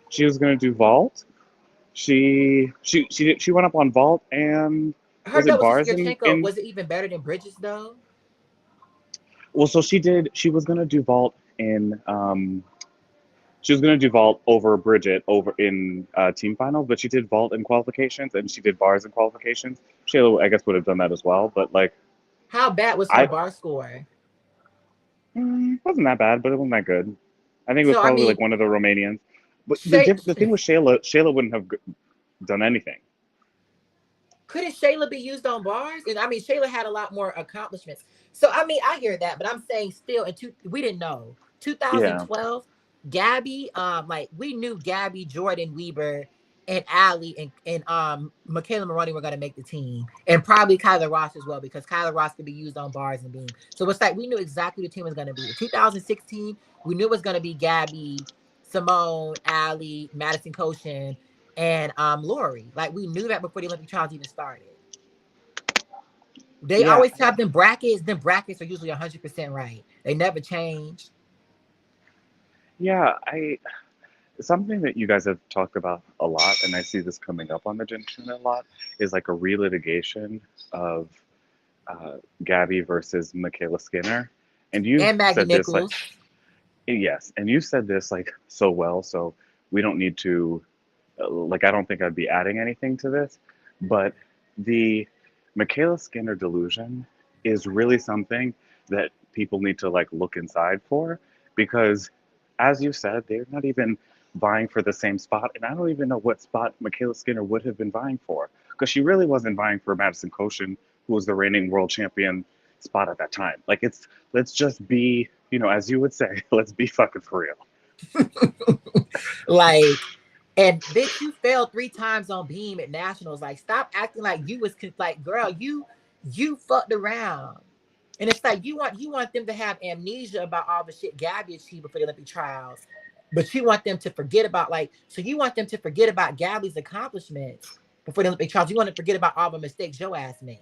[SPEAKER 6] She was going to do vault. She went up on vault and
[SPEAKER 1] Her
[SPEAKER 6] was it
[SPEAKER 1] double sister
[SPEAKER 6] bars
[SPEAKER 1] Yurchenko,
[SPEAKER 6] in
[SPEAKER 1] was it even better than Bridges though?
[SPEAKER 6] well, so she was gonna do vault in she was gonna do vault over Bridget over in team finals, but she did vault in qualifications and she did bars in qualifications. Shayla, I guess, would have done that as well, but like
[SPEAKER 1] How bad was her
[SPEAKER 6] I
[SPEAKER 1] bar score?
[SPEAKER 6] wasn't that bad, but it wasn't that good. I think it was
[SPEAKER 1] So I
[SPEAKER 6] probably like
[SPEAKER 1] mean,
[SPEAKER 6] one of the Romanians. But
[SPEAKER 1] Shay,
[SPEAKER 6] the thing with Shayla wouldn't have done anything.
[SPEAKER 1] couldn't Shayla be used on bars? And I mean, Shayla had a lot more accomplishments. So I mean, I hear that, but I'm saying still, we didn't know.
[SPEAKER 6] Yeah,
[SPEAKER 1] 2012, Gabby, like we knew Gabby, Jordan Weber, and Allie and Michaela Maroney were gonna make the team, and probably Kyla Ross as well because Kyla Ross could be used on bars and beam. So it's like we knew exactly who the team was gonna be. In 2016, we knew it was gonna be Gabby, Simone, Allie, Madison Koshin, and Lori. Like we knew that before the Olympic trials even started. They
[SPEAKER 6] yeah,
[SPEAKER 1] always have them brackets. Them brackets are usually 100% right. They never change.
[SPEAKER 6] yeah. I Something that you guys have talked about a lot, and I see this coming up on the Gen a lot, is like a relitigation of Gabby versus Michaela Skinner. And you've
[SPEAKER 1] And Maggie
[SPEAKER 6] said this like,
[SPEAKER 1] Nichols.
[SPEAKER 6] yes, and you've said this like so well, so we don't need to, like, I don't think I'd be adding anything to this, but the Michaela Skinner delusion is really something that people need to like look inside for because, as you said, they're not even vying for the same spot, and I don't even know what spot Michaela Skinner would have been vying for because she really wasn't vying for Madison Koshin, who was the reigning world champion spot at that time. Like, let's just be, as you would say, let's be fucking for real.
[SPEAKER 1] Like, and bitch, you failed 3 times on beam at nationals. Like, stop acting like you was like, girl, you fucked around. And it's like you want them to have amnesia about all the shit Gabby achieved before the Olympic trials, but you want them to forget about you want them to forget about Gabby's accomplishments before the Olympic trials. You want to forget about all the mistakes your ass made.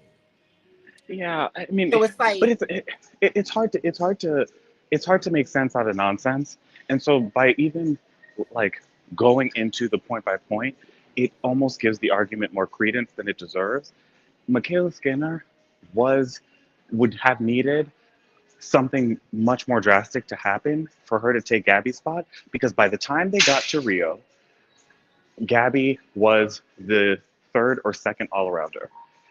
[SPEAKER 6] Yeah, I mean,
[SPEAKER 1] So it's
[SPEAKER 6] but
[SPEAKER 1] like,
[SPEAKER 6] it's hard to make sense out of nonsense, and so by even like going into the point by point, it almost gives the argument more credence than it deserves. Michaela Skinner was would have needed something much more drastic to happen for her to take Gabby's spot because by the time they got to Rio, Gabby was the third or second all arounder,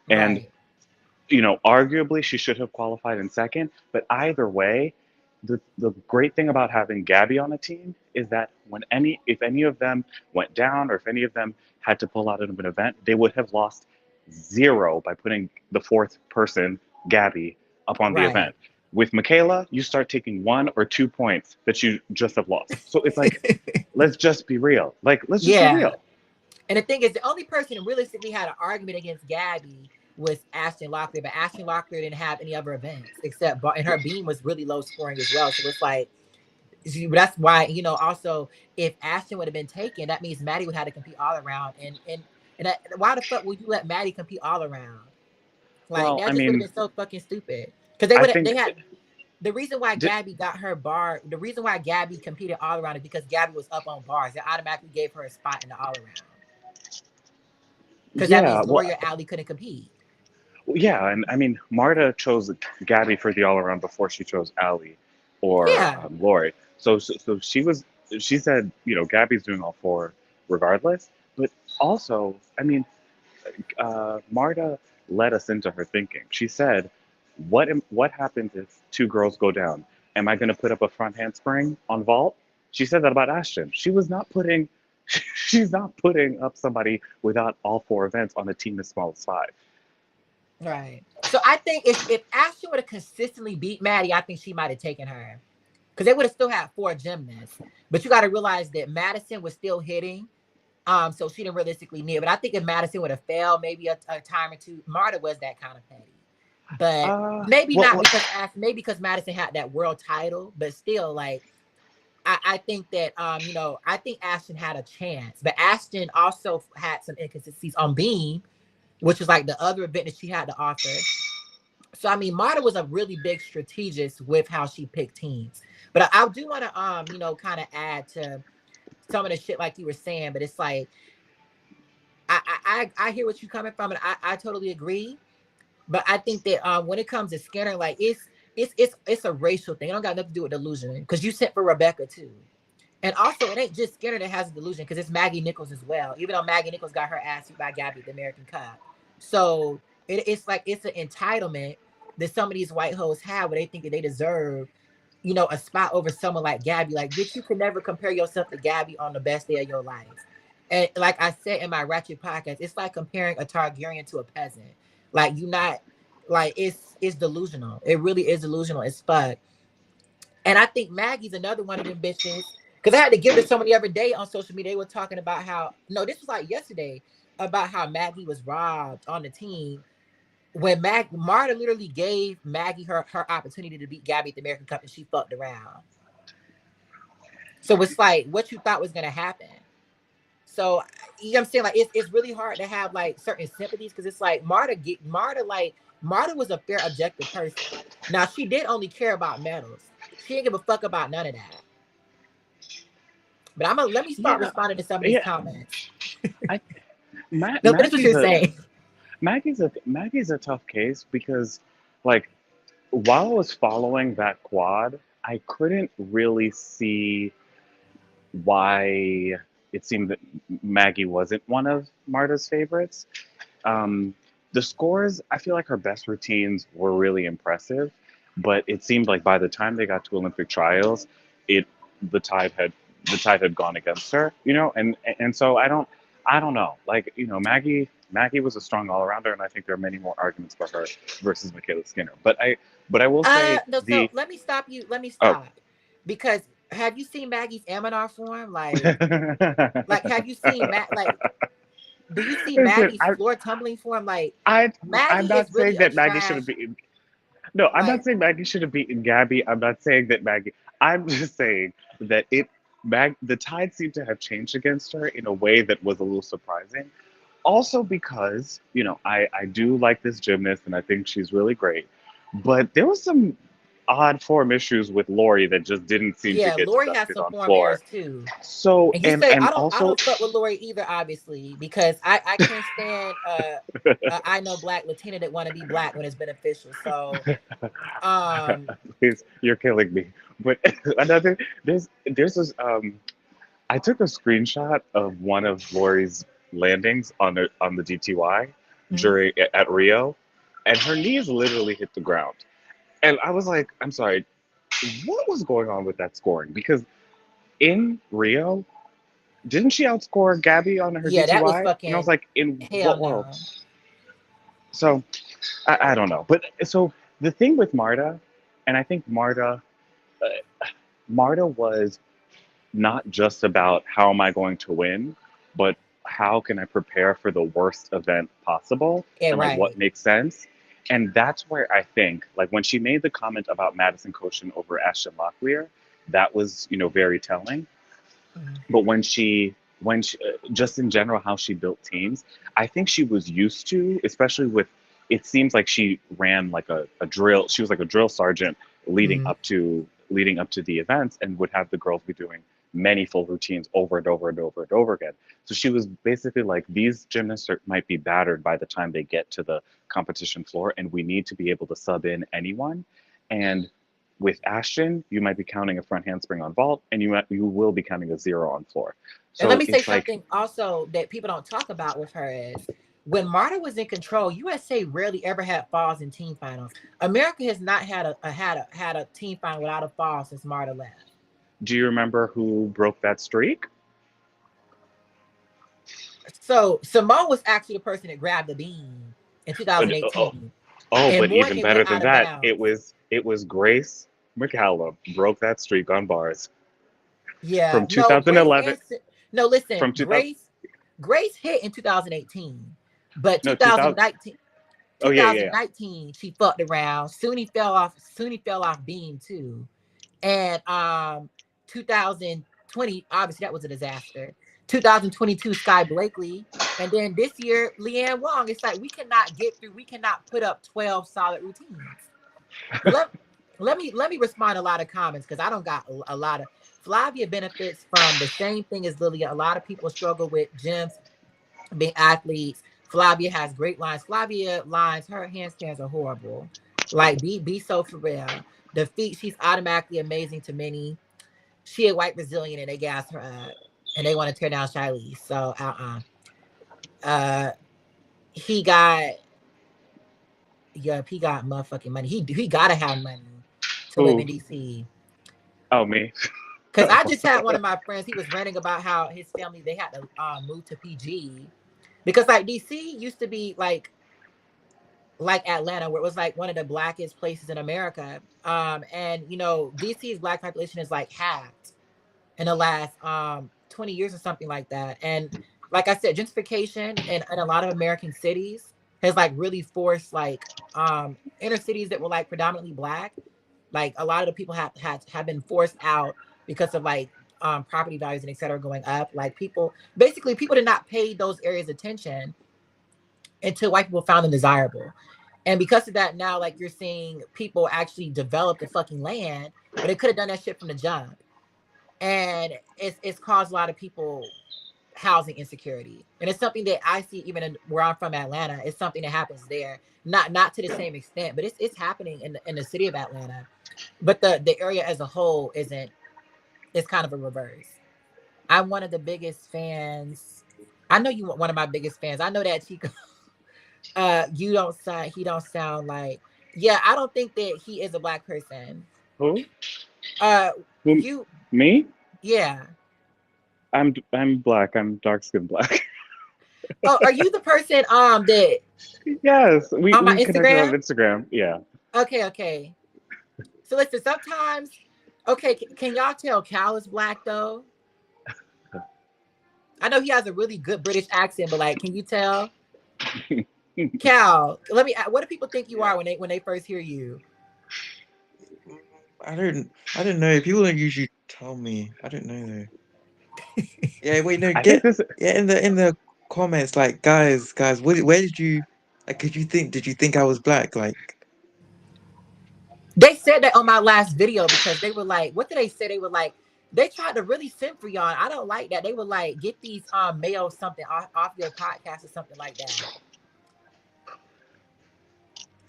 [SPEAKER 6] and
[SPEAKER 1] right,
[SPEAKER 6] arguably she should have qualified in second, but either way, the great thing about having Gabby on a team is that if any of them went down or if any of them had to pull out of an event, they would have lost zero by putting the fourth person, Gabby, up on the
[SPEAKER 1] right.
[SPEAKER 6] event. With Michaela, you start taking 1 or 2 points that you just have lost. So it's like, let's just be real. Like, let's just be
[SPEAKER 1] Yeah.
[SPEAKER 6] real.
[SPEAKER 1] And the thing is, the only person who realistically had an argument against Gabby was Ashton Locklear, but Ashton Locklear didn't have any other events except, and her beam was really low scoring as well. So it's like, that's why, also if Ashton would have been taken, that means Maddie would have to compete all around. And why the fuck would you let Maddie compete all around? Like,
[SPEAKER 6] Well,
[SPEAKER 1] that
[SPEAKER 6] I
[SPEAKER 1] just would have
[SPEAKER 6] mean,
[SPEAKER 1] been so fucking stupid. Because
[SPEAKER 6] I
[SPEAKER 1] they
[SPEAKER 6] think,
[SPEAKER 1] had the reason why
[SPEAKER 6] di-
[SPEAKER 1] Gabby got her bar, the reason why Gabby competed all around is because Gabby was up on bars. It automatically gave her a spot in the all around. Because that
[SPEAKER 6] yeah,
[SPEAKER 1] means
[SPEAKER 6] well,
[SPEAKER 1] Lori or Allie couldn't compete.
[SPEAKER 6] yeah, and I mean, Marta chose Gabby for the all around before she chose Allie or
[SPEAKER 1] Yeah.
[SPEAKER 6] Lori. So she said, Gabby's doing all four regardless. But also, I mean, Marta led us into her thinking. She said, what happens if two girls go down? Am I going to put up a front handspring on vault? She said that about Ashton. She's not putting up somebody without all four events on a team as small as five.
[SPEAKER 1] Right. So I think if Ashton would have consistently beat Maddie, I think she might have taken her. Because they would have still had 4 gymnasts. But you got to realize that Madison was still hitting. So she didn't realistically need it. But I think if Madison would have failed maybe a time or two, Marta was that kind of petty. But maybe not
[SPEAKER 6] Well,
[SPEAKER 1] maybe because Madison had that world title, but still, like, I think that I think Ashton had a chance. But Ashton also had some inconsistencies on beam, which is like the other event that she had to offer. So I mean, Marta was a really big strategist with how she picked teams. But I do want to kind of add to some of the shit like you were saying. But it's like I hear what you're coming from, and I totally agree. But I think that when it comes to Skinner, like it's a racial thing. It don't got nothing to do with delusion. Because you sent for Rebecca too. And also, it ain't just Skinner that has a delusion, because it's Maggie Nichols as well. Even though Maggie Nichols got her ass beat by Gabby at the American Cup. So it's like it's an entitlement that some of these white hoes have, where they think that they deserve, a spot over someone like Gabby. Like, bitch, you can never compare yourself to Gabby on the best day of your life. And like I said in my Ratchet podcast, it's like comparing a Targaryen to a peasant. Like, you not like it's delusional. It really is delusional as fuck. And I think Maggie's another one of them bitches. Because I had to give it to someone the other day on social media. They were talking about how, no, this was like yesterday, about how Maggie was robbed on the team when Marta literally gave Maggie her opportunity to beat Gabby at the American Cup, and she fucked around. So it's like, what you thought was going to happen. So, you know what I'm saying? Like, it's really hard to have like certain sympathies, because it's like Marta was a fair, objective person. Now, she did only care about medals. She didn't give a fuck about none of that. But let me start
[SPEAKER 6] yeah,
[SPEAKER 1] responding to some of these
[SPEAKER 6] yeah.
[SPEAKER 1] comments.
[SPEAKER 6] I
[SPEAKER 1] No, finish what you're saying.
[SPEAKER 6] Maggie's a tough case because, like, while I was following that quad, I couldn't really see why it seemed that Maggie wasn't one of Marta's favorites. Um, the scores, I feel like her best routines were really impressive, but it seemed like by the time they got to Olympic trials, it the tide had the tide had gone against her, and so I don't know. Like, Maggie was a strong all arounder, and I think there are many more arguments for her versus Michaela Skinner. But I will say
[SPEAKER 1] No, so
[SPEAKER 6] the
[SPEAKER 1] let me stop you. Let me
[SPEAKER 6] oh.
[SPEAKER 1] stop. Because have you seen Maggie's Aminar form? Like have you seen do you see
[SPEAKER 6] Listen,
[SPEAKER 1] Maggie's floor tumbling form? Like,
[SPEAKER 6] I I'm
[SPEAKER 1] Maggie is
[SPEAKER 6] not
[SPEAKER 1] really
[SPEAKER 6] saying
[SPEAKER 1] a
[SPEAKER 6] that Maggie should
[SPEAKER 1] trash,
[SPEAKER 6] have beaten. No, I'm
[SPEAKER 1] like,
[SPEAKER 6] not saying Maggie should have beaten Gabby. I'm not saying that Maggie. I'm just saying that the tide seemed to have changed against her in a way that was a little surprising. Also because I do like this gymnast and I think she's really great, but there was some odd form issues with Lori that just didn't seem to
[SPEAKER 1] yeah,
[SPEAKER 6] get
[SPEAKER 1] Lori has
[SPEAKER 6] deducted
[SPEAKER 1] some
[SPEAKER 6] on
[SPEAKER 1] form
[SPEAKER 6] floor.
[SPEAKER 1] errors too.
[SPEAKER 6] So
[SPEAKER 1] And you
[SPEAKER 6] and
[SPEAKER 1] say
[SPEAKER 6] and
[SPEAKER 1] I
[SPEAKER 6] also
[SPEAKER 1] don't fuck with Lori either, obviously, because I can't stand I know black Latina that want to be black when it's beneficial. So
[SPEAKER 6] please, you're killing me. But another there's this I took a screenshot of one of Lori's landings on the DTY
[SPEAKER 1] mhm.
[SPEAKER 6] during at Rio, and her knees literally hit the ground. And I was like, I'm sorry, what was going on with that scoring? Because in Rio, didn't she outscore Gabby on her
[SPEAKER 1] Yeah, that was
[SPEAKER 6] DTY? And I was
[SPEAKER 1] fucking
[SPEAKER 6] like, in
[SPEAKER 1] hell
[SPEAKER 6] what world?
[SPEAKER 1] no.
[SPEAKER 6] So I don't know. But so the thing with Marta, And I think Marta was not just about how am I going to win, but how can I prepare for the worst event possible
[SPEAKER 1] Yeah,
[SPEAKER 6] and like
[SPEAKER 1] right.
[SPEAKER 6] what makes sense. And that's where I think, like when she made the comment about Madison Koshin over Ashton Locklear, that was, very telling.
[SPEAKER 1] Mhm.
[SPEAKER 6] But when she just in general how she built teams, I think she was used to, especially with, it seems like she ran like a drill. She was like a drill sergeant
[SPEAKER 1] Mhm.
[SPEAKER 6] leading up to the events, and would have the girls be doing many full routines over and over and over and over again. So she was basically like, these gymnasts might be battered by the time they get to the competition floor, and we need to be able to sub in anyone. And with Ashton, you might be counting a front handspring on vault, and you will be counting a zero on floor.
[SPEAKER 1] And let
[SPEAKER 6] So
[SPEAKER 1] me say
[SPEAKER 6] it's like,
[SPEAKER 1] something also that people don't talk about with her is when Marta was in control, USA rarely ever had falls in team finals. America has not had a team final without a fall since Marta left.
[SPEAKER 6] do you remember who broke that streak?
[SPEAKER 1] So Simone was actually the person that grabbed the beam in
[SPEAKER 6] Oh,
[SPEAKER 1] 2018,
[SPEAKER 6] oh,
[SPEAKER 1] and
[SPEAKER 6] but even
[SPEAKER 1] Morgan went
[SPEAKER 6] better than
[SPEAKER 1] out of
[SPEAKER 6] that,
[SPEAKER 1] bounds.
[SPEAKER 6] it was Grace McCallum broke that streak on bars
[SPEAKER 1] Yeah,
[SPEAKER 6] from
[SPEAKER 1] no, Grace
[SPEAKER 6] 2011.
[SPEAKER 1] and no, listen,
[SPEAKER 6] From 2000,
[SPEAKER 1] Grace hit in 2018, but
[SPEAKER 6] no, 2000.
[SPEAKER 1] 2019
[SPEAKER 6] Oh yeah, yeah, yeah.
[SPEAKER 1] 2019 she fucked around. Suni fell off beam too. And 2020, obviously that was a disaster. 2022 Sky Blakely, and then this year Leanne Wong. It's like we cannot put up 12 solid routines. But let me respond to a lot of comments because I don't got a lot of. Flavia benefits from the same thing as Lilia. A lot of people struggle with gyms being athletes. Flavia has great lines. Flavia lines, her handstands are horrible. Like be so for real. The feet, she's automatically amazing to many. She a white Brazilian and they gas her up and they want to tear down Shiley. So uh he got he got motherfucking money. He gotta have money to live in
[SPEAKER 6] Who?
[SPEAKER 1] DC.
[SPEAKER 6] Oh, me.
[SPEAKER 1] Cause I just had one of my friends, he was ranting about how his family they had to move to PG. Because like DC used to be like Atlanta, where it was like one of the blackest places in America. And DC's black population is like halved in the last 20 years or something like that. And like I said, gentrification in a lot of American cities has like really forced like inner cities that were like predominantly black. Like a lot of the people have been forced out because of like property values and et cetera going up. Like people did not pay those areas attention until white people found them desirable. And because of that, now like you're seeing people actually develop the fucking land, but they could have done that shit from the jump. And it's caused a lot of people housing insecurity. And it's something that I see even where I'm from, Atlanta. It's something that happens there. Not to the same extent, but it's happening in the city of Atlanta. But the area as a whole isn't, it's kind of a reverse. I'm one of the biggest fans. I know you want one of my biggest fans. I know that Chico. You don't sound. He don't sound like. Yeah, I don't think that he is a black person.
[SPEAKER 6] Who?
[SPEAKER 1] Uh,
[SPEAKER 6] Who?
[SPEAKER 1] you.
[SPEAKER 6] Me?
[SPEAKER 1] Yeah.
[SPEAKER 6] I'm black. I'm dark skinned black.
[SPEAKER 1] Oh, are you the person that
[SPEAKER 6] Yes, we
[SPEAKER 1] on my
[SPEAKER 6] we connected on
[SPEAKER 1] Instagram?
[SPEAKER 6] Instagram. Yeah.
[SPEAKER 1] Okay, okay. So listen, sometimes, okay, can y'all tell Cal is black though? I know he has a really good British accent, but like, can you tell? Cal, what do people think you are when they first hear you?
[SPEAKER 2] I don't know. People don't usually tell me. I don't know though. Yeah, wait, no,
[SPEAKER 6] I think this.
[SPEAKER 2] in the comments, like guys, where did you like did you think I was black? Like
[SPEAKER 1] They said that on my last video because they were like, what did they say? They were like, they tried to really simp for y'all. I don't like that. They were like, get these male something off your podcast or something like that.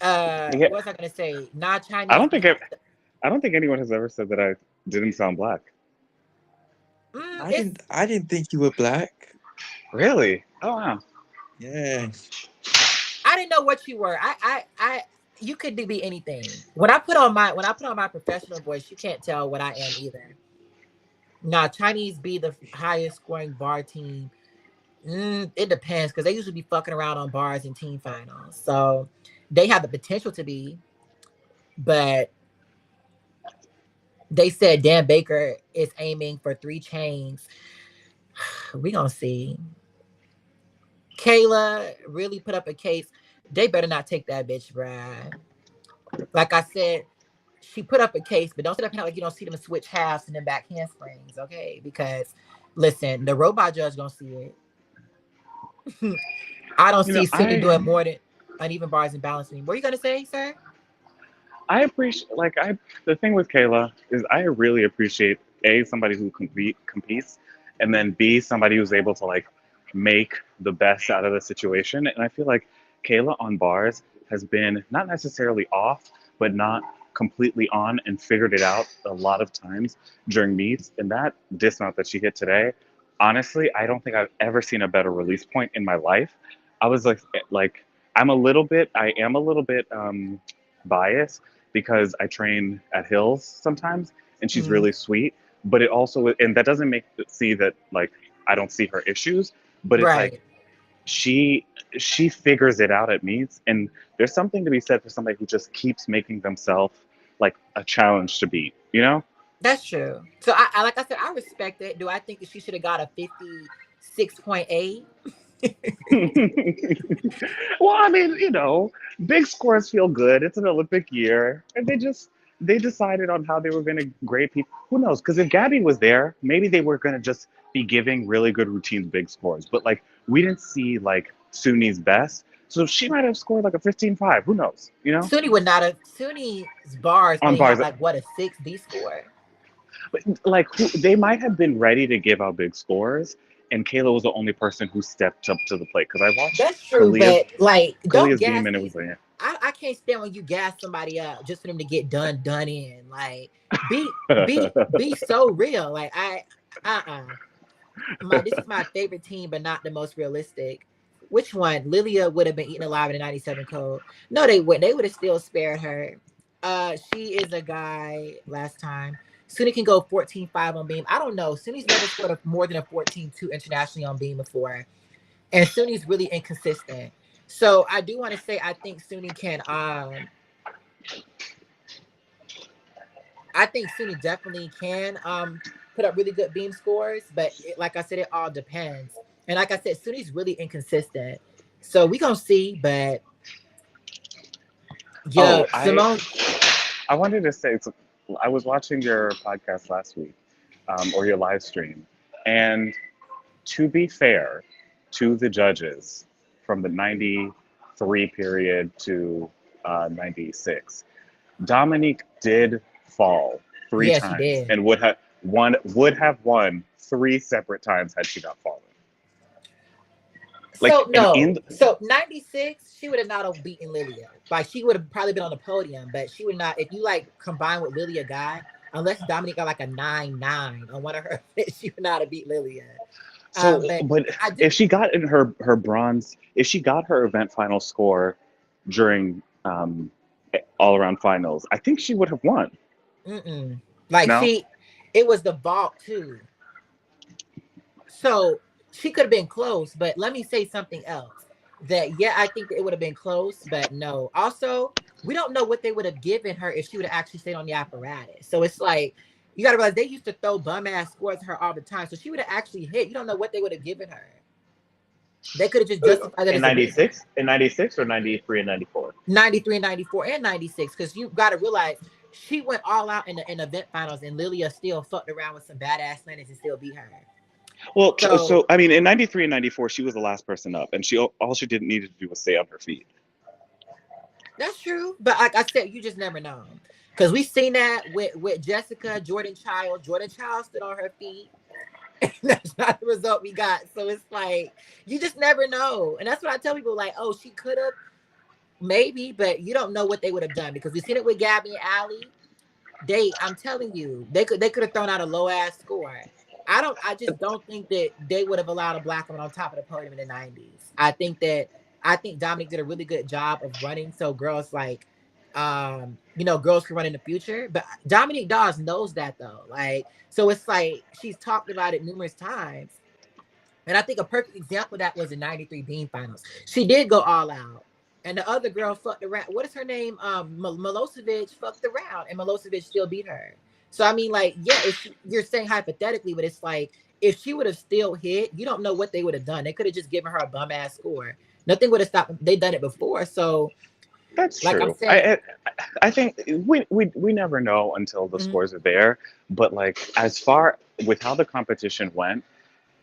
[SPEAKER 6] Yeah,
[SPEAKER 1] What was I gonna say? Not
[SPEAKER 6] I
[SPEAKER 1] Chinese
[SPEAKER 6] don't think
[SPEAKER 1] be.
[SPEAKER 6] I don't think anyone has ever said that I didn't sound black.
[SPEAKER 1] It's
[SPEAKER 2] I didn't think you were black.
[SPEAKER 6] Really? Oh wow.
[SPEAKER 2] Yeah.
[SPEAKER 1] I didn't know what you were. You could be anything. When I put on my professional voice, you can't tell what I am either. Now, Chinese be the highest scoring bar team. It depends because they usually be fucking around on bars and team finals, so they have the potential to be. But They said Dan Baker is aiming for 3 chains. We gonna see. Kayla really put up a case. They better not take that bitch, bruh. Like I said, she put up a case, but don't sit up and act like you don't see them switch halves and then back handsprings, okay? Because listen, the robot judge gonna see it. I don't
[SPEAKER 6] You know,
[SPEAKER 1] see Sydney
[SPEAKER 6] I
[SPEAKER 1] doing more than uneven bars and balancing. What are you gonna say, sir?
[SPEAKER 6] I appreciate like I the thing with Kayla is I really appreciate A, somebody who competes, and then B, somebody who's able to like make the best out of the situation. And I feel like Kayla on bars has been not necessarily off, but not completely on and figured it out a lot of times during meets. And that dismount that she hit today, honestly, I don't think I've ever seen a better release point in my life. I was like I am a little bit biased because I train at Hills sometimes, and she's
[SPEAKER 1] Mm,
[SPEAKER 6] really sweet. But it also, and that doesn't make it see that like I don't see her issues, but it's like
[SPEAKER 1] right.
[SPEAKER 6] she she figures it out at meets, and there's something to be said for somebody who just keeps making themselves like a challenge to beat. You know?
[SPEAKER 1] That's true. So I like I said, I respect it. Do I think that she should have got a 56.8?
[SPEAKER 6] Well, I mean, you know, big scores feel good. It's an Olympic year, and they decided on how they were going to grade people. Who knows? Because if Gabby was there, maybe they were going to just be giving really good routines big scores. But like we didn't see like Suni's best, so she might have scored like a 15.5. Who knows? You know,
[SPEAKER 1] Suni would not have. Suni's bars
[SPEAKER 6] on
[SPEAKER 1] only had
[SPEAKER 6] bars.
[SPEAKER 1] like what, a 6 B score.
[SPEAKER 6] But like they might have been ready to give out big scores, and Kayla was the only person who stepped up to the plate. Because I watched
[SPEAKER 1] That's true, but like, don't
[SPEAKER 6] Kalia's
[SPEAKER 1] gas
[SPEAKER 6] beam, and it
[SPEAKER 1] these.
[SPEAKER 6] was like,
[SPEAKER 1] I can't stand when you gas somebody up just for them to get done in. Like, be so real. Like my this is my favorite team, but not the most realistic. Which one? Lilia would have been eaten alive in the 97 code. No, they wouldn't. They would have still spared her. She is a guy last time. Suni can go 14.5 on beam. I don't know. Suni's never scored more than a 14.2 internationally on beam before. And Suni's really inconsistent. So I do want to say I think Suni can I think Suni definitely can put up really good beam scores, but like I said, it all depends. And like I said, Suni's really inconsistent. So we gonna see, but yeah,
[SPEAKER 6] oh,
[SPEAKER 1] Simone.
[SPEAKER 6] I wanted to say, so I was watching your podcast last week, or your live stream, and to be fair to the judges from the 93 period to 96, Dominique did fall three
[SPEAKER 1] Yeah, she
[SPEAKER 6] times
[SPEAKER 1] did.
[SPEAKER 6] and would have won three separate times had she not fallen.
[SPEAKER 1] So
[SPEAKER 6] Like, and
[SPEAKER 1] no,
[SPEAKER 6] in
[SPEAKER 1] so 96, she would have not have beaten Lilia. Like she would have probably been on the podium, but she would not. If you like combine with Lilia guy, unless Dominique got like a 9-9 on one of her, she would not have beat Lilia.
[SPEAKER 6] So,
[SPEAKER 1] But
[SPEAKER 6] but
[SPEAKER 1] I do.
[SPEAKER 6] if she got in her bronze, if she got her event final score during all around finals, I think she would have won.
[SPEAKER 1] Mm-mm. Like
[SPEAKER 6] No,
[SPEAKER 1] it was the vault too. So she could have been close, but let me say something else. That yeah, I think that it would have been close, but no. Also, we don't know what they would have given her if she would have actually stayed on the apparatus. So it's like you gotta realize they used to throw bum ass scores at her all the time. So she would have actually hit. You don't know what they would have given her. They could have just justified that
[SPEAKER 7] In
[SPEAKER 1] as a reason.
[SPEAKER 7] '96, in '96 or '93 and '94.
[SPEAKER 1] 93 and 94 and 96, because you got to realize she went all out in the event finals and Lilia still fucked around with some badass landings and still beat her.
[SPEAKER 6] well,
[SPEAKER 1] So
[SPEAKER 6] so I mean, in '93 and '94, she was the last person up, and she all she didn't need to do was stay on her feet.
[SPEAKER 1] that's true. But like I said, you just never know. Because we seen that with Jessica, Jordan Child. Jordan Child stood on her feet. And that's not the result we got. So it's like, you just never know. And that's what I tell people, like, oh, she could have, maybe, but you don't know what they would have done. Because we seen it with Gabby and Allie. I'm telling you, they could have thrown out a low ass score. I just don't think that they would have allowed a black woman on top of the podium in the 90s. I think Dominic did a really good job of running so girls like girls can run in the future. But Dominique Dawes knows that though. Like, so it's like she's talked about it numerous times. And I think a perfect example of that was the 93 Bean Finals. She did go all out. And the other girl fucked around. What is her name? Milosevic fucked around, and Milosevic still beat her. So I mean, like, yeah, if you're saying hypothetically, but it's like if she would have still hit, you don't know what they would have done. They could have just given her a bum ass score. Nothing would have stopped. They done it before, so
[SPEAKER 6] That's
[SPEAKER 1] like I'm
[SPEAKER 6] true.
[SPEAKER 1] saying,
[SPEAKER 6] I think we never know until the
[SPEAKER 1] mhm.
[SPEAKER 6] scores are there. But like as far with how the competition went,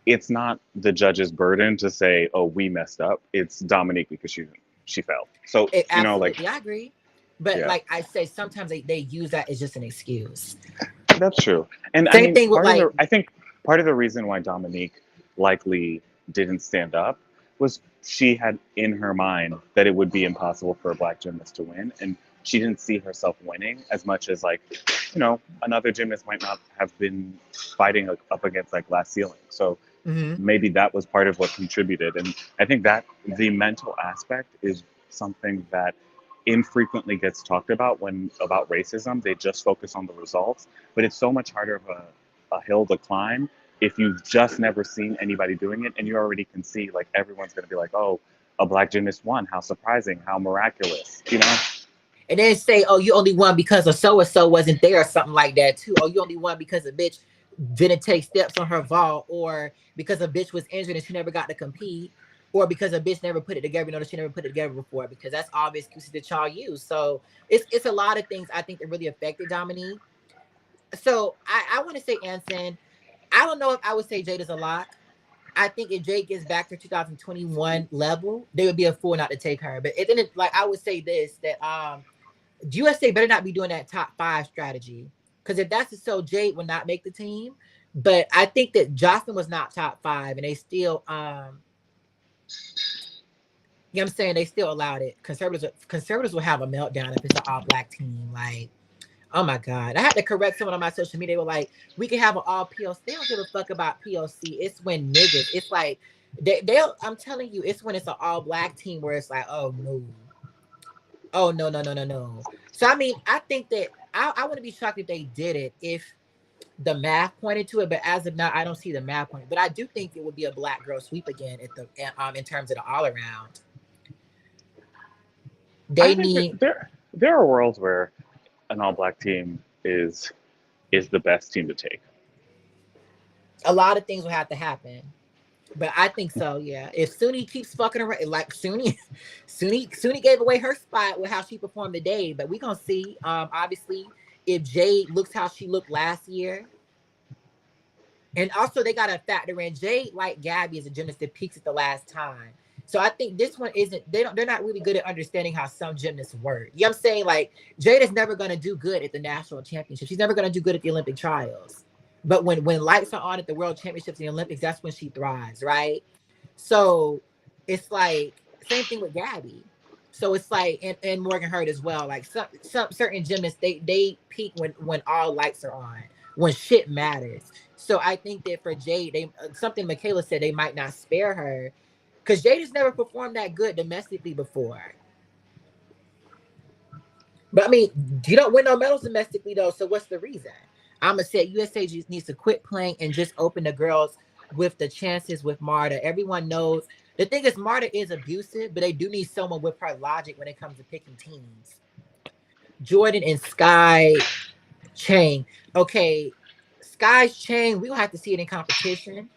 [SPEAKER 6] it's not the judge's burden to say, "Oh, we messed up." It's Dominique because she fell. So like
[SPEAKER 1] Absolutely, I agree. But
[SPEAKER 6] yeah,
[SPEAKER 1] like I say, sometimes they use that as just an excuse.
[SPEAKER 6] that's true. And I
[SPEAKER 1] Same
[SPEAKER 6] mean,
[SPEAKER 1] thing with like,
[SPEAKER 6] I think part of the reason why Dominique likely didn't stand up was she had in her mind that it would be impossible for a black gymnast to win, and she didn't see herself winning as much as like, another gymnast might not have been fighting up against like glass ceiling. So
[SPEAKER 1] mhm.
[SPEAKER 6] maybe that was part of what contributed. And I think that the mental aspect is something that infrequently gets talked about when about racism. They just focus on the results, but it's so much harder of a hill to climb if you've just never seen anybody doing it and you already can see like everyone's going to be like, oh, a black gymnast won, how surprising, how miraculous.
[SPEAKER 1] And then say, oh, you only won because a so and so wasn't there, or something like that too. Oh, you only won because a bitch didn't take steps on her vault, or because a bitch was injured and she never got to compete, or because a bitch never put it together. You know that she never put it together before, because that's all the excuses that y'all use. So it's a lot of things I think that really affected Dominique. So I want to say Anson. I don't know if I would say Jade is a lock. I think if Jade gets back to 2021 level, they would be a fool not to take her. But then, like I would say this, that USA better not be doing that top five strategy. Because if that's so, Jade will not make the team. But I think that Jocelyn was not top five, and they still, you know what I'm saying, they still allowed it. Conservatives will have a meltdown if it's an all black team. Like, oh my God. I had to correct someone on my social media. They were like, we can have an all POC. They don't give a fuck about POC. It's when niggas, it's like, they'll, I'm telling you, it's when it's an all black team where it's like, oh no. Oh no, no, no, no, no. So I mean, I think that I wouldn't be shocked if they did it if the math pointed to it, but as of now, I don't see the math point. But I do think it would be a black girl sweep again at the in terms of the all around.
[SPEAKER 6] I
[SPEAKER 1] They
[SPEAKER 6] think
[SPEAKER 1] need
[SPEAKER 6] there are worlds where an all black team is the best team to take.
[SPEAKER 1] a lot of things will have to happen. But I think so, yeah. If Suni keeps fucking around, like Suni gave away her spot with how she performed today. But we gonna see. Obviously, if Jade looks how she looked last year, and also they gotta factor in Jade, like Gabby, is a gymnast that peaks at the last time. So I think this one isn't. They're not really good at understanding how some gymnasts work. You know what I'm saying? Like Jade is never gonna do good at the national championship. She's never gonna do good at the Olympic trials. But when lights are on at the world championships and the Olympics, that's when she thrives, right? So it's like same thing with Gabby. So it's like and Morgan Hurt as well. Like some certain gymnasts, they peak when all lights are on, when shit matters. So I think that for Jade, they something Michaela said, they might not spare her because Jade has never performed that good domestically before. But I mean, you don't win no medals domestically though. So what's the reason? I'm gonna say USA just needs to quit playing and just open the girls with the chances with Marta. Everyone knows the thing is Marta is abusive, but they do need someone with her logic when it comes to picking teams. Jordan and Sky Chang. Okay, Sky's Chang, we will have to see it in competition.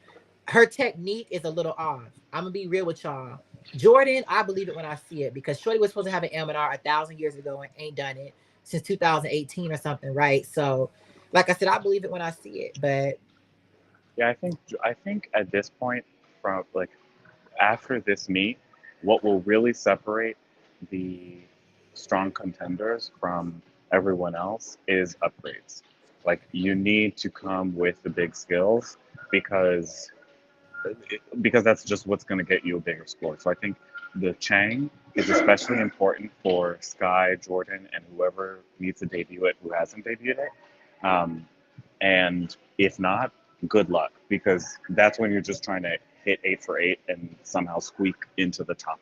[SPEAKER 1] Her technique is a little off. I'm gonna be real with y'all. Jordan, I believe it when I see it because Shorty was supposed to have an M&R 1,000 years ago and ain't done it since 2018 or something, right? So, like I said, I believe it when I see it. But
[SPEAKER 6] Yeah, I think at this point, from like after this meet, what will really separate the strong contenders from everyone else is upgrades. Like you need to come with the big skills because that's just what's going to get you a bigger score. So I think the Chang is especially important for Sky, Jordan, and whoever needs to debut it who hasn't debuted it. And if not, good luck because that's when you're just trying to hit 8 for 8 and somehow squeak into the top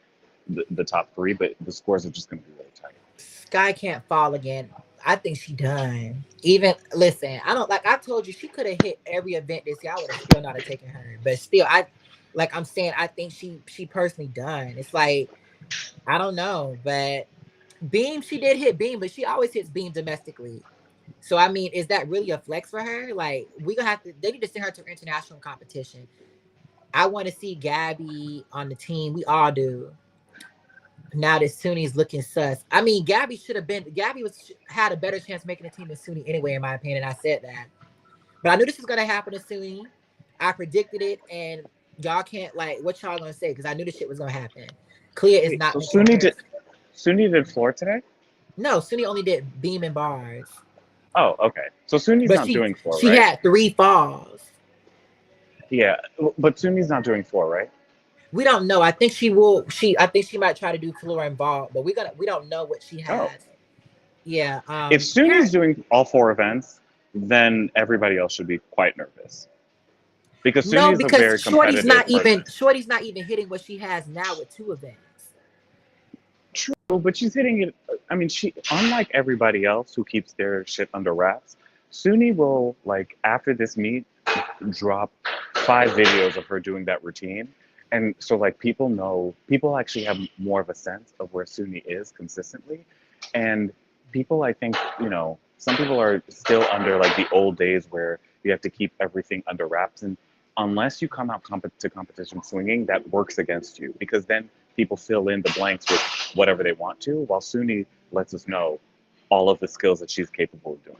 [SPEAKER 6] three. But the scores are just going to be really tight.
[SPEAKER 1] Sky can't fall again. I think she done. Even listen, I don't like. I told you she could have hit every event this year. I would have still not have taken her. But still, like I'm saying, I think she personally done. It's like I don't know, but Beam, she did hit Beam, but she always hits Beam domestically. So I mean, is that really a flex for her? Like, we gonna have to. They need to send her to international competition. I want to see Gabby on the team. We all do. Now that Suni's looking sus. I mean, Gabby should have been. Gabby had a better chance making the team than Suni anyway, in my opinion. I said that, but I knew this was gonna happen to Suni. I predicted it, and y'all can't like what y'all gonna say because I knew this shit was gonna happen. Clea is
[SPEAKER 6] Wait,
[SPEAKER 1] not
[SPEAKER 6] so
[SPEAKER 1] making the first.
[SPEAKER 6] Suni did floor today?
[SPEAKER 1] No, Suni only did beam and bars,
[SPEAKER 6] Oh, okay. So Suni's
[SPEAKER 1] but
[SPEAKER 6] not doing floor,
[SPEAKER 1] she
[SPEAKER 6] right?
[SPEAKER 1] had 3 falls.
[SPEAKER 6] Yeah, but Suni's not doing floor, right?
[SPEAKER 1] We don't know. I think she will. I think she might try to do floor and ball, but we don't know what she
[SPEAKER 6] Oh,
[SPEAKER 1] has. Yeah.
[SPEAKER 6] if Suni's doing all 4 events, then everybody else should be quite nervous because Suni
[SPEAKER 1] No,
[SPEAKER 6] is a
[SPEAKER 1] because
[SPEAKER 6] very competitive person.
[SPEAKER 1] Shorty's not even hitting what she has now with 2 events.
[SPEAKER 6] True, but she's hitting it. I mean, she unlike everybody else who keeps their shit under wraps. Suni will like after this meet drop 5 videos of her doing that routine, and so like people actually have more of a sense of where Suni is consistently, and people I think some people are still under like the old days where you have to keep everything under wraps, and unless you come out to competition swinging, that works against you because then people fill in the blanks with whatever they want to, while Suni lets us know all of the skills that she's capable of doing.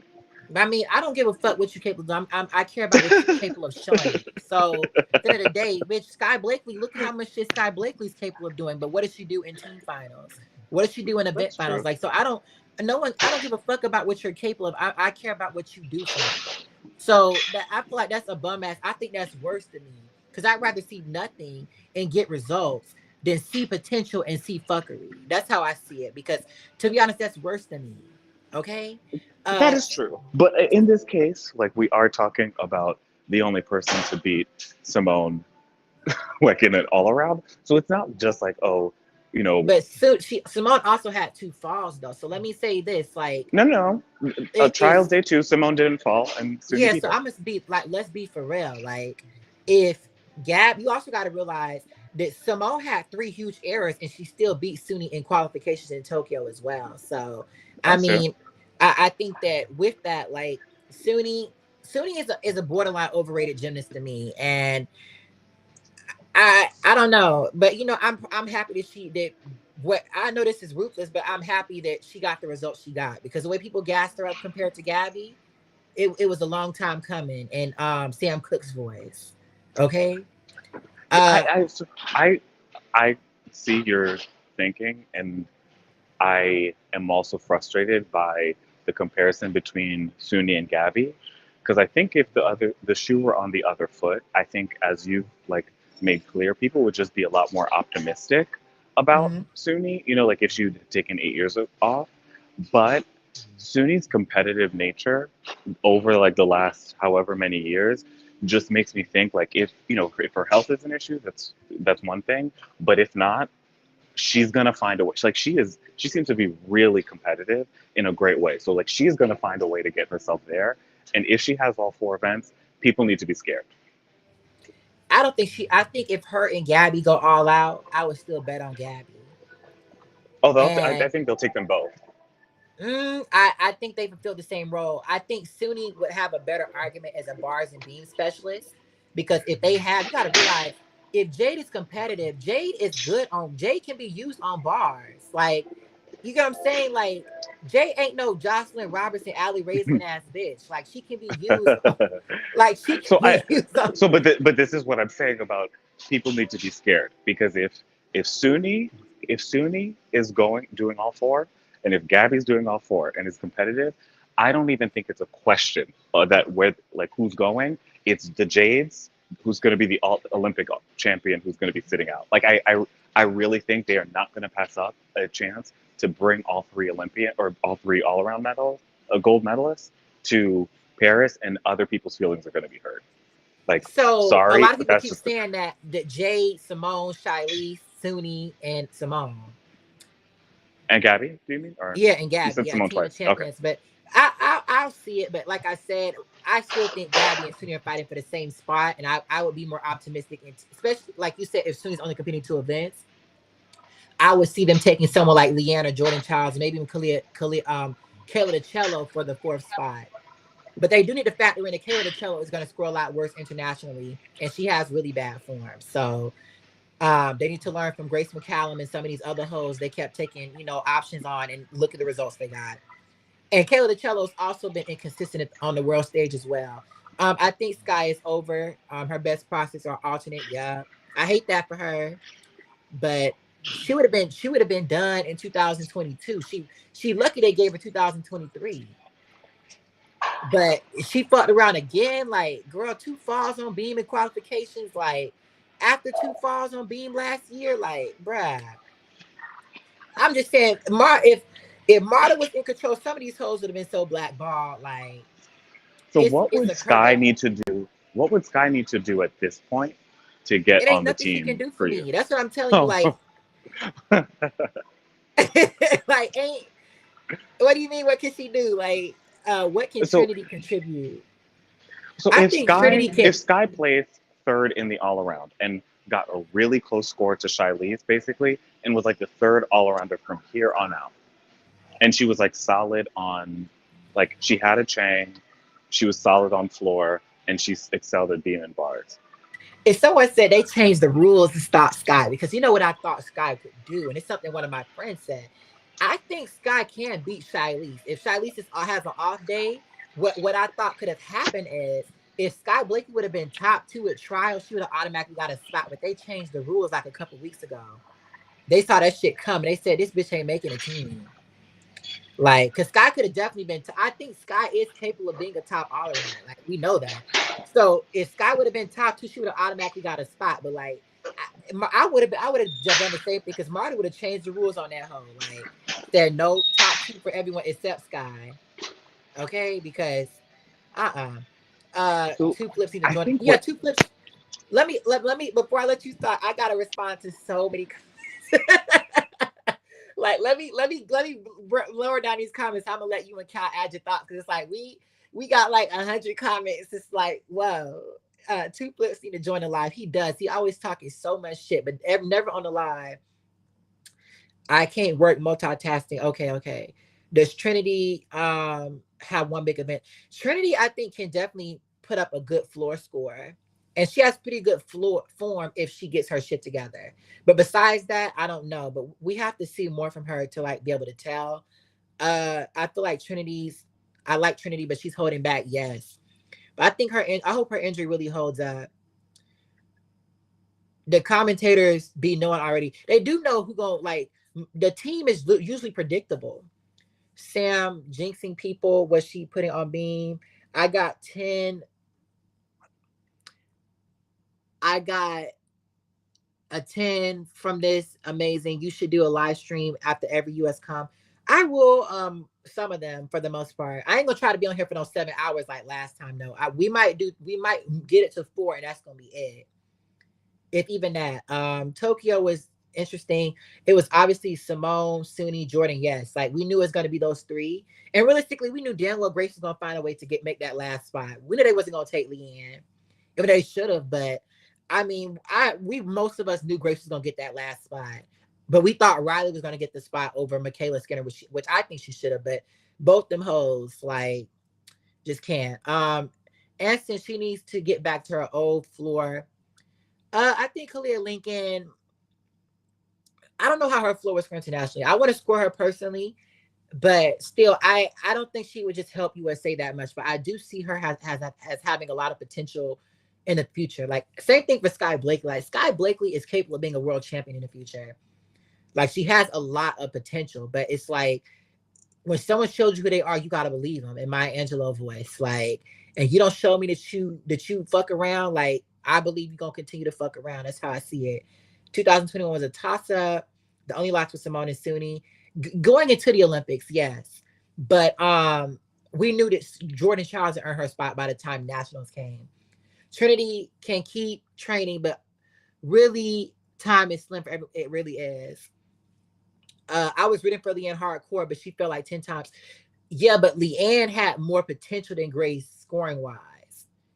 [SPEAKER 1] I mean, I don't give a fuck what you're capable of. I care about what you're capable of showing. So at the end of the day, bitch, Sky Blakely, look at how much shit Sky Blakely's capable of doing. But what does she do in team finals? What does she do in event
[SPEAKER 6] That's
[SPEAKER 1] finals?
[SPEAKER 6] true.
[SPEAKER 1] Like, so I don't give a fuck about what you're capable of. I care about what you do for me. So that I feel like that's a bum ass. I think that's worse to me. Because I'd rather see nothing and get results than see potential and see fuckery. That's how I see it. Because to be honest, that's worse than me. Okay?
[SPEAKER 6] That
[SPEAKER 1] Uh
[SPEAKER 6] is true. But in this case, like we are talking about the only person to beat Simone, like in an all around. So it's not just like, oh, you know,
[SPEAKER 1] But Simone also had 2 falls though. So let me say this, like
[SPEAKER 6] no.
[SPEAKER 1] it
[SPEAKER 6] Trials
[SPEAKER 1] is
[SPEAKER 6] day 2, Simone didn't fall, and Suni
[SPEAKER 1] yeah.
[SPEAKER 6] beat
[SPEAKER 1] So
[SPEAKER 6] her.
[SPEAKER 1] I must be like, let's be for real. Like if Gab, you also got to realize that Simone had 3 huge errors and she still beat Suni in qualifications in Tokyo as well. So I
[SPEAKER 6] That's true.
[SPEAKER 1] mean, I think that with that, like Suni is a borderline overrated gymnast to me, and I don't know, but I'm happy that she did. What I know, this is ruthless, but I'm happy that she got the results she got because the way people gassed her up compared to Gabby, it was a long time coming. And Sam Cooke's voice, okay, uh,
[SPEAKER 6] I I see your thinking, and I am also frustrated by the comparison between Suni and Gabby, because I think if the shoe were on the other foot, I think as you like made clear, people would just be a lot more optimistic about
[SPEAKER 1] mhm.
[SPEAKER 6] Suni. Like if she'd taken 8 years off, but Suni's competitive nature over like the last however many years just makes me think like if her health is an issue, that's one thing, but if not, she's gonna find a way. Like she seems to be really competitive in a great way. So like she's gonna find a way to get herself there. And if she has all 4 events, people need to be scared.
[SPEAKER 1] I don't think I think if her and Gabby go all out, I would still bet on Gabby.
[SPEAKER 6] Although I
[SPEAKER 1] And
[SPEAKER 6] think they'll take them both.
[SPEAKER 1] I think they fulfill the same role. I think Suni would have a better argument as a bars and beam specialist because if they have, you got to realize if Jade is competitive, Jade can be used on bars. Like, you get what I'm saying? Like, Jade ain't no Jocelyn Robertson, Allie Raisman ass bitch. Like, she can be used. Like, she can
[SPEAKER 6] so I
[SPEAKER 1] be used on.
[SPEAKER 6] so but this is what I'm saying about people need to be scared because if Suni if Suni is doing all 4, and if Gabby's doing all 4 and is competitive, I don't even think it's a question that where like who's going. It's the Jades who's going to be the Olympic champion who's going to be sitting out. Like I really think they are not going to pass up a chance to bring all 3 Olympian or all 3 all around gold medalists to Paris, and other people's feelings are going to be hurt. Like,
[SPEAKER 1] So a
[SPEAKER 6] sorry,
[SPEAKER 1] lot of
[SPEAKER 6] but
[SPEAKER 1] people
[SPEAKER 6] that's
[SPEAKER 1] keep
[SPEAKER 6] just the
[SPEAKER 1] saying that Jade, Simone, Shiley, Suni, and Simone.
[SPEAKER 6] and Gabby. Do you mean or
[SPEAKER 1] Yeah, and
[SPEAKER 6] you
[SPEAKER 1] Gabby,
[SPEAKER 6] said
[SPEAKER 1] yeah,
[SPEAKER 6] Simone
[SPEAKER 1] team of
[SPEAKER 6] twice? Okay.
[SPEAKER 1] champions. But I'll see it. But like I said, I still think Gabby and Suni are fighting for the same spot, and I would be more optimistic, especially like you said, if Suni's only competing 2 events, I would see them taking someone like Leanne or Jordan Childs, maybe even Kayla DiCello for the 4th spot. But they do need to factor in that Kayla DiCello is going to score a lot worse internationally, and she has really bad form. So they need to learn from Grace McCallum and some of these other hoes they kept taking, options on, and look at the results they got. And Kayla DiCello's also been inconsistent on the world stage as well. I think Sky is over. Her best prospects are alternate. Yeah, I hate that for her, but she would have been done in 2022. She lucky they gave her 2023. But she fucked around again. Like, girl, 2 falls on beam in qualifications. Like, after 2 falls on beam last year, like, bruh. I'm just saying, if Marta was in control, some of these hoes would have been so blackballed. Like,
[SPEAKER 6] So what
[SPEAKER 1] it's
[SPEAKER 6] would
[SPEAKER 1] a curve.
[SPEAKER 6] Sky need to do? What would Sky need to do at this point to get
[SPEAKER 1] It ain't
[SPEAKER 6] on the
[SPEAKER 1] nothing she can
[SPEAKER 6] team
[SPEAKER 1] do
[SPEAKER 6] for
[SPEAKER 1] for
[SPEAKER 6] you?
[SPEAKER 1] me. That's what I'm telling you.
[SPEAKER 6] Oh,
[SPEAKER 1] Like, like, ain't. What do you mean? What can she do? Like, what can
[SPEAKER 6] so
[SPEAKER 1] Trinity contribute?
[SPEAKER 6] so
[SPEAKER 1] I think Trinity can.
[SPEAKER 6] If Sky placed third in the all around and got a really close score to Shiley's basically, and was like the third all arounder from here on out, and she was like solid on, like she had a chain, she was solid on floor, and she excelled at being in bars.
[SPEAKER 1] If someone said they changed the rules to stop Sky, because you know what I thought Sky could do, and it's something one of my friends said. I think Sky can beat Shiley's. If Shiley's has an off day, what I thought could have happened is if Sky Blakely would have been top 2 at trial, she would have automatically got a spot. But they changed the rules like a couple weeks ago. They saw that shit coming. They said this bitch ain't making a team. Like, because Sky could have definitely been. I think Sky is capable of being a top all around. Like, we know that. So if Sky would have been top 2, she would have automatically got a spot. But like, I would have done the same thing because Marty would have changed the rules on that hoe. Like, there no top 2 for everyone except Sky. Okay, because
[SPEAKER 6] So
[SPEAKER 1] 2 flips need to
[SPEAKER 6] I
[SPEAKER 1] join.
[SPEAKER 6] think
[SPEAKER 1] Yeah,
[SPEAKER 6] what
[SPEAKER 1] 2 flips. Let me before I let you start. I gotta respond to so many. Like, let me lower down these comments. I'm gonna let you and Cal add your thoughts because it's like we got like 100 comments. It's like, whoa. 2 flips need to join the live. He does. He always talking so much shit, but never on the live. I can't work multitasking. Okay. Does Trinity have one big event? Trinity, I think, can definitely put up a good floor score. And she has pretty good floor form if she gets her shit together. But besides that, I don't know. But we have to see more from her to like be able to tell. I feel like I like Trinity, but she's holding back, yes. But I think I hope her injury really holds up. The commentators be knowing already. They do know who going like the team is usually predictable. Sam jinxing people, was she putting on beam? I got 10. I got a 10 from this. Amazing. You should do a live stream after every US comp. I will some of them for the most part. I ain't gonna try to be on here for those 7 hours like last time though. We might get it to 4 and that's gonna be it. If even that. Tokyo was interesting. It was obviously Simone, Suni, Jordan. Yes, like we knew it was going to be those 3, and realistically, we knew damn well Grace was going to find a way to make that last spot. We knew they wasn't going to take Leanne, even they should have. But I mean, most of us knew Grace was going to get that last spot, but we thought Riley was going to get the spot over Michaela Skinner, which I think she should have. But both them hoes like just can't. And since she needs to get back to her old floor. I think Kalia Lincoln, I don't know how her floor was for internationally. I want to score her personally, but still, I don't think she would just help USA that much. But I do see her as having a lot of potential in the future. Like, same thing for Sky Blakely. Like, Sky Blakely is capable of being a world champion in the future. Like, she has a lot of potential, but it's like, when someone shows you who they are, you gotta believe them. In Maya Angelou voice, like, and you don't show me that you fuck around, like, I believe you're gonna continue to fuck around. That's how I see it. 2021 was a toss up. The only loss was Simone and Suni. Going into the Olympics, yes, but we knew that Jordan Charles had earned her spot by the time nationals came. Trinity can keep training, but really, time is slim for every. It really is. I was rooting for Leanne hardcore, but she felt like 10 times. Yeah, but Leanne had more potential than Grace scoring wise.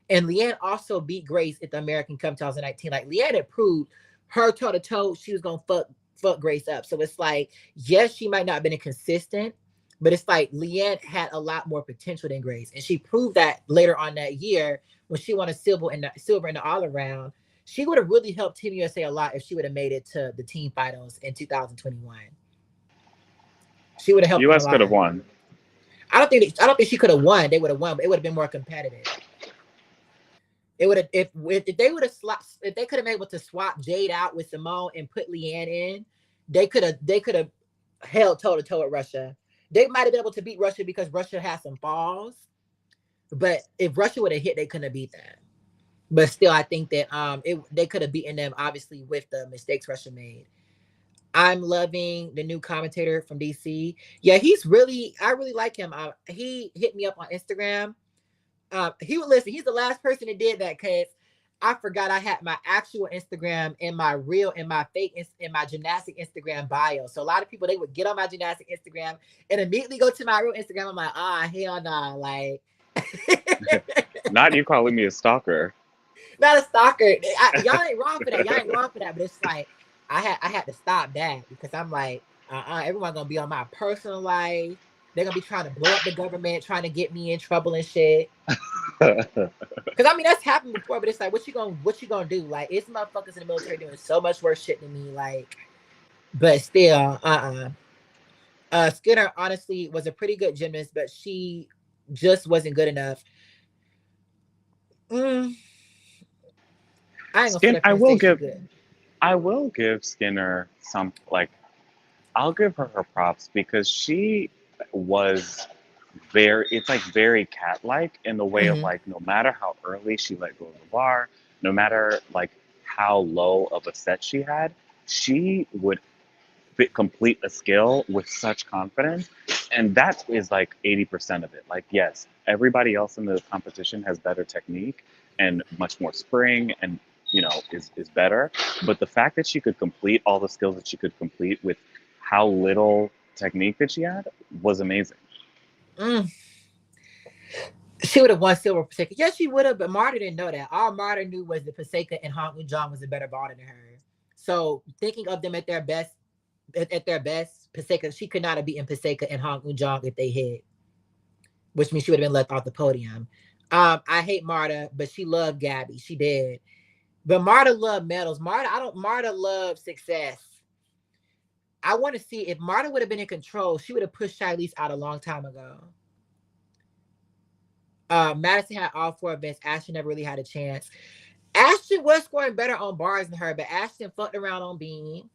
[SPEAKER 1] And Leanne also beat Grace at the American Cup 2019. Like, Leanne had proved her toe to toe she was gonna fuck Grace up. So it's like, yes, she might not have been inconsistent, But it's like Leanne had a lot more potential than Grace, and she proved that later on that year when she won a silver in the all around. She would have really helped Team USA a lot if she would have made it to the team finals in 2021. She would have helped them a
[SPEAKER 6] US could
[SPEAKER 1] lot.
[SPEAKER 6] have won.
[SPEAKER 1] I don't think she could have won. They would have won, but it would have been more competitive. It would have if they would have if they could have been able to swap Jade out with Simone and put Leanne in, they could have held toe to toe with Russia. They might have been able to beat Russia because Russia has some falls, but if Russia would have hit, they couldn't have beat that. But still, I think that they could have beaten them obviously with the mistakes Russia made. I'm loving the new commentator from DC. Yeah, I really like him. He hit me up on Instagram. He would listen. He's the last person that did that because I forgot I had my actual Instagram and my real and my fake in my gymnastic Instagram bio. So a lot of people they would get on my gymnastic Instagram and immediately go to my real Instagram. I'm like, hell no, like
[SPEAKER 6] Not you calling me a stalker.
[SPEAKER 1] not a stalker. Y'all ain't wrong for that. Y'all ain't wrong for that. But it's like I had to stop that because I'm like, everyone's gonna be on my personal life. They're gonna be trying to blow up the government, trying to get me in trouble and shit. Because I mean that's happened before, but it's like what you gonna do? Like it's motherfuckers in the military doing so much worse shit than me. Like, but still, Skinner honestly was a pretty good gymnast, but she just wasn't good enough. I ain't gonna sit up here and say she's good.
[SPEAKER 6] I will give Skinner some like I'll give her her props because she was it's like very cat-like in the way of
[SPEAKER 1] Mm-hmm.
[SPEAKER 6] like no matter how early she let go of the bar, no matter like how low of a set she had, she would complete a skill with such confidence, and that is like 80% of it. Like yes, everybody else in the competition has better technique and much more spring and is better, but the fact that she could complete all the skills that she could complete with how little technique that she had was amazing.
[SPEAKER 1] She would have won silver Paseka. Yes, she would have, but Marta didn't know that. All Marta knew was that Paseka and Hong Eun-jong was a better baller than her. So thinking of them at their best, Paseka, she could not have beaten Paseka and Hong Eun-jong if they hit, which means she would have been left off the podium. I hate Marta, but she loved Gabby. She did. But Marta loved medals. Marta loved success. I want to see if Marta would have been in control, she would have pushed Shilese out a long time ago. Madison had all four events. Ashton never really had a chance. Ashton was scoring better on bars than her, but Ashton fucked around on beam.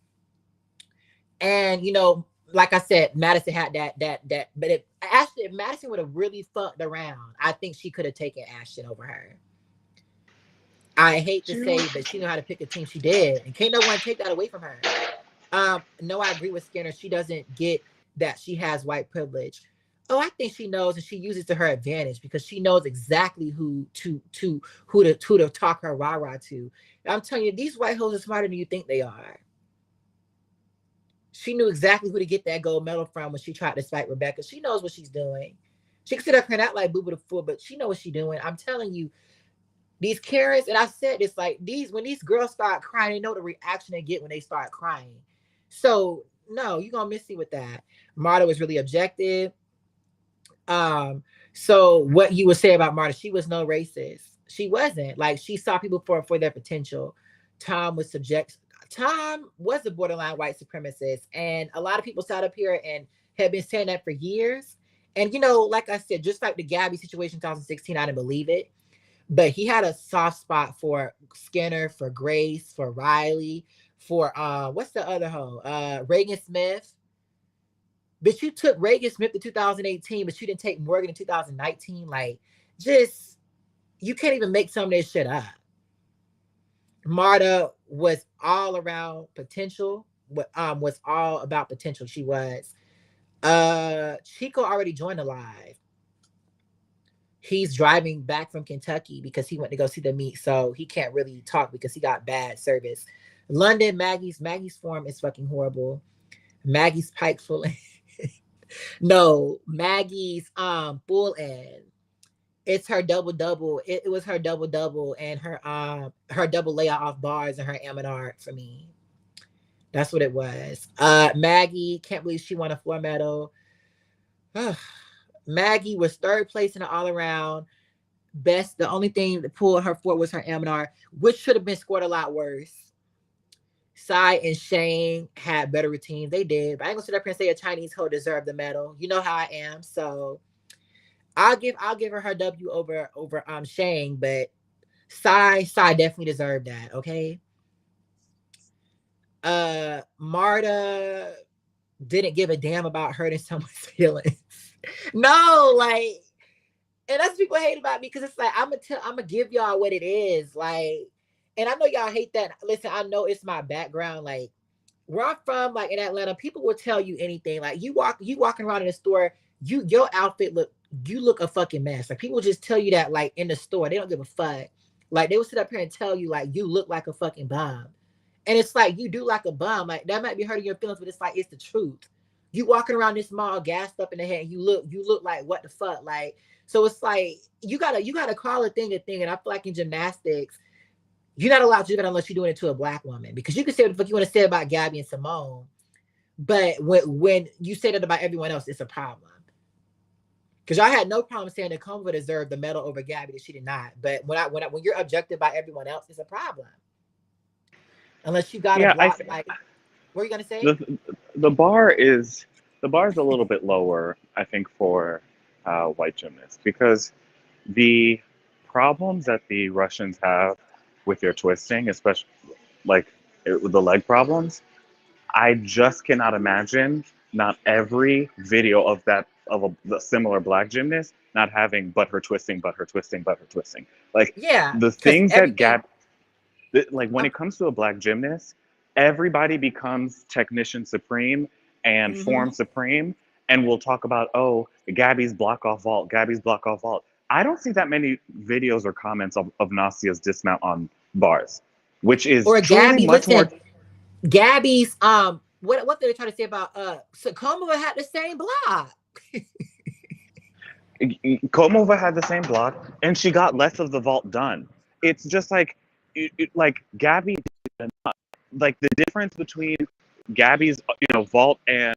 [SPEAKER 1] And like I said, Madison had that. But if Madison would have really fucked around, I think she could have taken Ashton over her. I hate to say, but she knew how to pick a team. She did, and can't no one take that away from her. No, I agree with Skinner. She doesn't get that she has white privilege. Oh, I think she knows, and she uses to her advantage because she knows exactly who to talk her rah-rah to. I'm telling you, these white hoes are smarter than you think they are. She knew exactly who to get that gold medal from when she tried to fight Rebecca. She knows what she's doing. She can sit up here and act like Boo Boo the Fool, but she knows what she's doing. I'm telling you, these Karens, and I said it's like when these girls start crying, they know the reaction they get when they start crying. So no, you're gonna miss me with that. Marta was really objective. So what you would say about Marta, she was no racist. She wasn't. Like she saw people for their potential. Tom was a borderline white supremacist, and a lot of people sat up here and have been saying that for years. And like I said, just like the Gabby situation 2016, I didn't believe it. But he had a soft spot for Skinner, for Grace, for Riley, for what's the other hoe? Reagan Smith. But you took Reagan Smith in 2018, but you didn't take Morgan in 2019. Like, you can't even make some of this shit up. Marta was all around potential. Was all about potential. She was. Chico already joined the live. He's driving back from Kentucky because he went to go see the meet, so he can't really talk because he got bad service. London, Maggie's form is fucking horrible. Maggie's pike full. No, Maggie's full end. It's her double. It was her double and her double layout off bars and her Aminard for me. That's what it was. Maggie, can't believe she won a 4 medal. Maggie was third place in the all around best. The only thing that pulled her forward was her MNR, which should have been scored a lot worse. Sai and Shane had better routines. They did. But I ain't gonna sit up here and say a Chinese hoe deserved the medal. You know how I am. So I'll give her W over Shane, but Sai definitely deserved that. Okay. Marta didn't give a damn about hurting someone's feelings. No, like, and that's what people hate about me because it's like I'm gonna give y'all what it is. Like, and I know y'all hate that. Listen, I know it's my background. Like, where I'm from, like in Atlanta, people will tell you anything. Like you walking around in the store, your outfit you look a fucking mess. Like people just tell you that like in the store. They don't give a fuck. Like they will sit up here and tell you like you look like a fucking bum. And it's like you do like a bum. Like that might be hurting your feelings, but it's like it's the truth. You walking around this mall gassed up in the head and you look like what the fuck? Like, so it's like you gotta call a thing a thing. And I feel like in gymnastics, you're not allowed to do that unless you're doing it to a black woman. Because you can say what the fuck you want to say about Gabby and Simone, but when you say that about everyone else, it's a problem. Because I had no problem saying that Combo deserved the medal over Gabby, that she did not. But when you're objected by everyone else, it's a problem. Unless you got a
[SPEAKER 6] Yeah,
[SPEAKER 1] block, like, what are you gonna say?
[SPEAKER 6] the bar is a little bit lower, I think, for white gymnasts because the problems that the Russians have with their twisting, especially like with the leg problems, I just cannot imagine not every video of a similar black gymnast not having but her twisting, but her twisting, but her twisting. Like
[SPEAKER 1] Yeah,
[SPEAKER 6] the
[SPEAKER 1] because
[SPEAKER 6] things that
[SPEAKER 1] everything.
[SPEAKER 6] Gab, like when it comes to a black gymnast, everybody becomes technician supreme and
[SPEAKER 1] Mm-hmm.
[SPEAKER 6] form supreme, and we'll talk about, oh, Gabby's block off vault, Gabby's block off vault. I don't see that many videos or comments of Nasia's dismount on bars, which is
[SPEAKER 1] Or
[SPEAKER 6] truly
[SPEAKER 1] Gabby,
[SPEAKER 6] much more.
[SPEAKER 1] listen, Gabby's what they trying to say about Sakoma had the same block.
[SPEAKER 6] Komova had the same block, and she got less of the vault done. It's just like, like Gabby, like the difference between Gabby's, vault and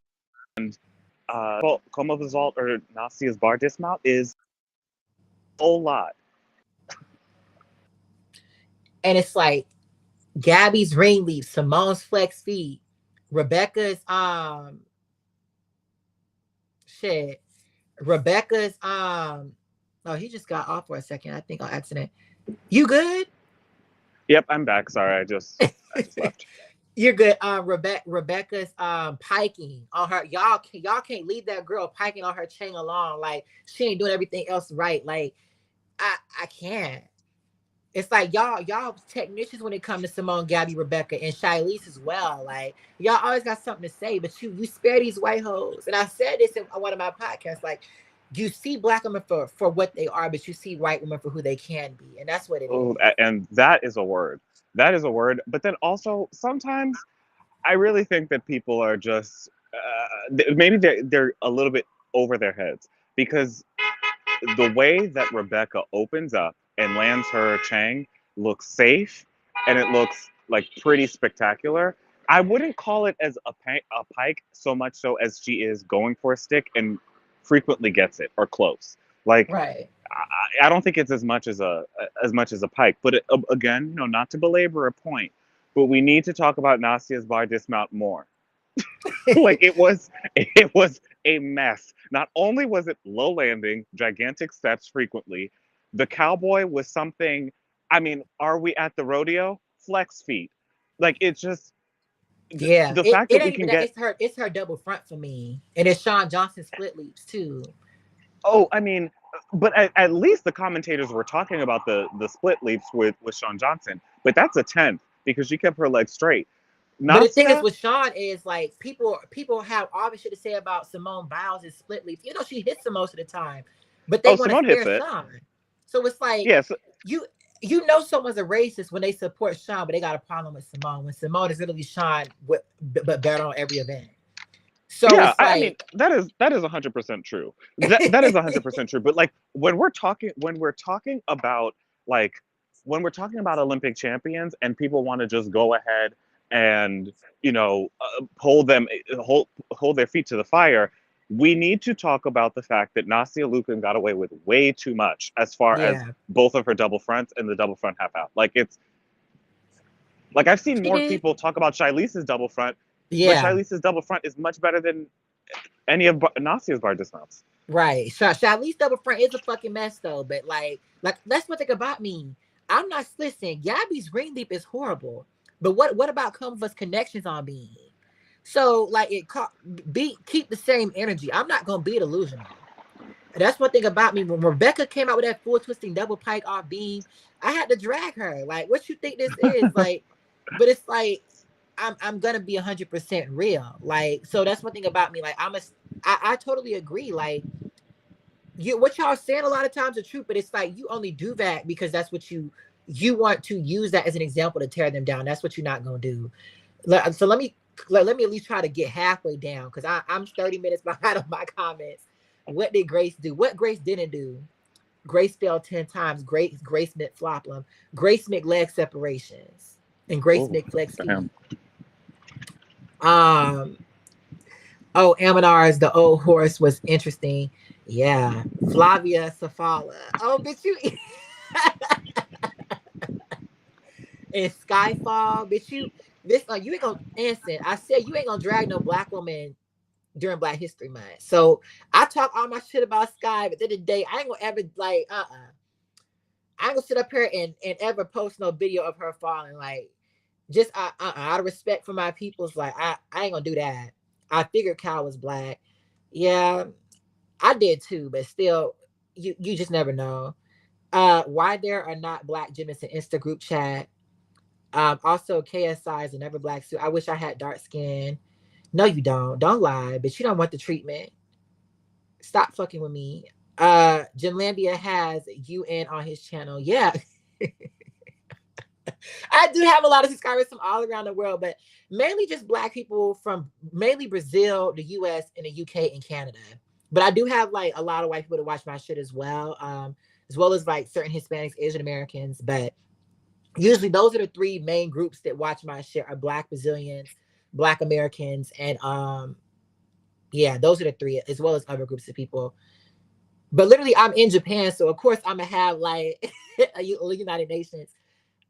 [SPEAKER 6] Komova's vault or Nasia's bar dismount is a whole lot.
[SPEAKER 1] And it's like Gabby's ring leap, Simone's flex feet, Rebecca's shit. Rebecca's oh, he just got off for a second, I think on accident. You good?
[SPEAKER 6] Yep, I'm back. Sorry, I just left.
[SPEAKER 1] You're good. Rebecca's piking on her. Y'all can't leave that girl piking on her chain along. Like she ain't doing everything else right. Like I can't. It's like y'all technicians when it comes to Simone, Gabby, Rebecca, and Shilese as well. Like y'all always got something to say, but you spare these white hoes. And I said this in one of my podcasts. Like you see black women for what they are, but you see white women for who they can be, and that's what it
[SPEAKER 6] Oh,
[SPEAKER 1] is.
[SPEAKER 6] and that is a word. That is a word. But then also sometimes I really think that people are just maybe they're a little bit over their heads because the way that Rebecca opens up and lands her Chang looks safe and it looks like pretty spectacular. I wouldn't call it as a pike so much so as she is going for a stick and frequently gets it or close. Like
[SPEAKER 1] Right.
[SPEAKER 6] I don't think it's as much as a pike. But again, not to belabor a point, but we need to talk about Nasia's bar dismount more. Like it was a mess. Not only was it low landing, gigantic steps frequently, the cowboy was something. I mean, are we at the rodeo? Flex feet. Like it's just
[SPEAKER 1] Yeah,
[SPEAKER 6] the
[SPEAKER 1] it,
[SPEAKER 6] fact that
[SPEAKER 1] it
[SPEAKER 6] we
[SPEAKER 1] ain't even
[SPEAKER 6] can
[SPEAKER 1] that.
[SPEAKER 6] get.
[SPEAKER 1] It's her double front for me, and it's Sean Johnson split leaps too.
[SPEAKER 6] Oh, I mean, but at least the commentators were talking about the split leaps with Sean Johnson. But that's a 10th because she kept her legs straight.
[SPEAKER 1] But the thing is
[SPEAKER 6] Nasia,
[SPEAKER 1] with Sean is like people have all the shit to say about Simone Biles' split leaps. She hits them most of the time, but they
[SPEAKER 6] oh,
[SPEAKER 1] want to
[SPEAKER 6] Simone hits
[SPEAKER 1] spare
[SPEAKER 6] it.
[SPEAKER 1] Sean. So it's like
[SPEAKER 6] Yes,
[SPEAKER 1] you someone's a racist when they support Sean, but they got a problem with Simone when Simone is literally Sean but better on every event. So
[SPEAKER 6] yeah.
[SPEAKER 1] it's
[SPEAKER 6] I mean
[SPEAKER 1] like
[SPEAKER 6] that is 100% true. That is 100% true. But like when we're talking about like when we're talking about Olympic champions and people want to just go ahead and hold them hold their feet to the fire. we need to talk about the fact that Nastia Lukin got away with way too much as far as
[SPEAKER 1] Yeah,
[SPEAKER 6] both of her double fronts and the double front half out. Like it's like I've seen
[SPEAKER 1] she
[SPEAKER 6] more
[SPEAKER 1] did.
[SPEAKER 6] people talk about Shylisa's double front, but
[SPEAKER 1] Yeah,
[SPEAKER 6] Shylisa's double front is much better than any of Nastia's bar dismounts.
[SPEAKER 1] right. Charlize double front is a fucking mess though. But like that's one thing about me. I'm not listen. Gabby's green leap is horrible. But what about Converse connections on being? So like be keep the same energy. I'm not gonna be delusional. That's one thing about me. When Rebecca came out with that full twisting double pike off beam, I had to drag her. Like, what you think this is? Like, but it's like I'm gonna be 100% real. Like, so that's one thing about me. Like, I totally agree. Like, what y'all saying a lot of times are true, but it's like you only do that because that's what you want to use that as an example to tear them down. That's what you're not gonna do. So let me at least try to get halfway down because I'm 30 minutes behind on my comments. What did Grace do? What Grace didn't do? Grace fell 10 times. Grace Mick flop them. Grace Mick leg separations. And Grace
[SPEAKER 6] Oh,
[SPEAKER 1] Mick flex
[SPEAKER 6] damn.
[SPEAKER 1] feet. Um oh, Aminar's the old horse was interesting. Yeah. Flavia Safala. Oh, bitch, you and Skyfall, bitch, you ain't gonna answer. I said you ain't gonna drag no black woman during Black History Month. So I talk all my shit about Sky, but at the end of the day, I ain't gonna ever like I ain't gonna sit up here and ever post no video of her falling. Like just out of respect for my peoples, like I ain't gonna do that. I figured Cal was black. Yeah, I did too, but still, you just never know. Why there are not black gymnasts in Insta group chat. Also KSI is another black suit. I wish I had dark skin. No, you don't. Don't lie, but you don't want the treatment. Stop fucking with me. Gymlandia has UN on his channel. Yeah. I do have a lot of subscribers from all around the world, but mainly just black people from mainly Brazil, the US, and the UK and Canada. But I do have like a lot of white people to watch my shit as well as like certain Hispanics, Asian Americans. But usually those are the three main groups that watch my shit are black Brazilians, black Americans, and yeah, those are the three, as well as other groups of people. But literally, I'm in Japan, so of course I'm gonna have like a United Nations.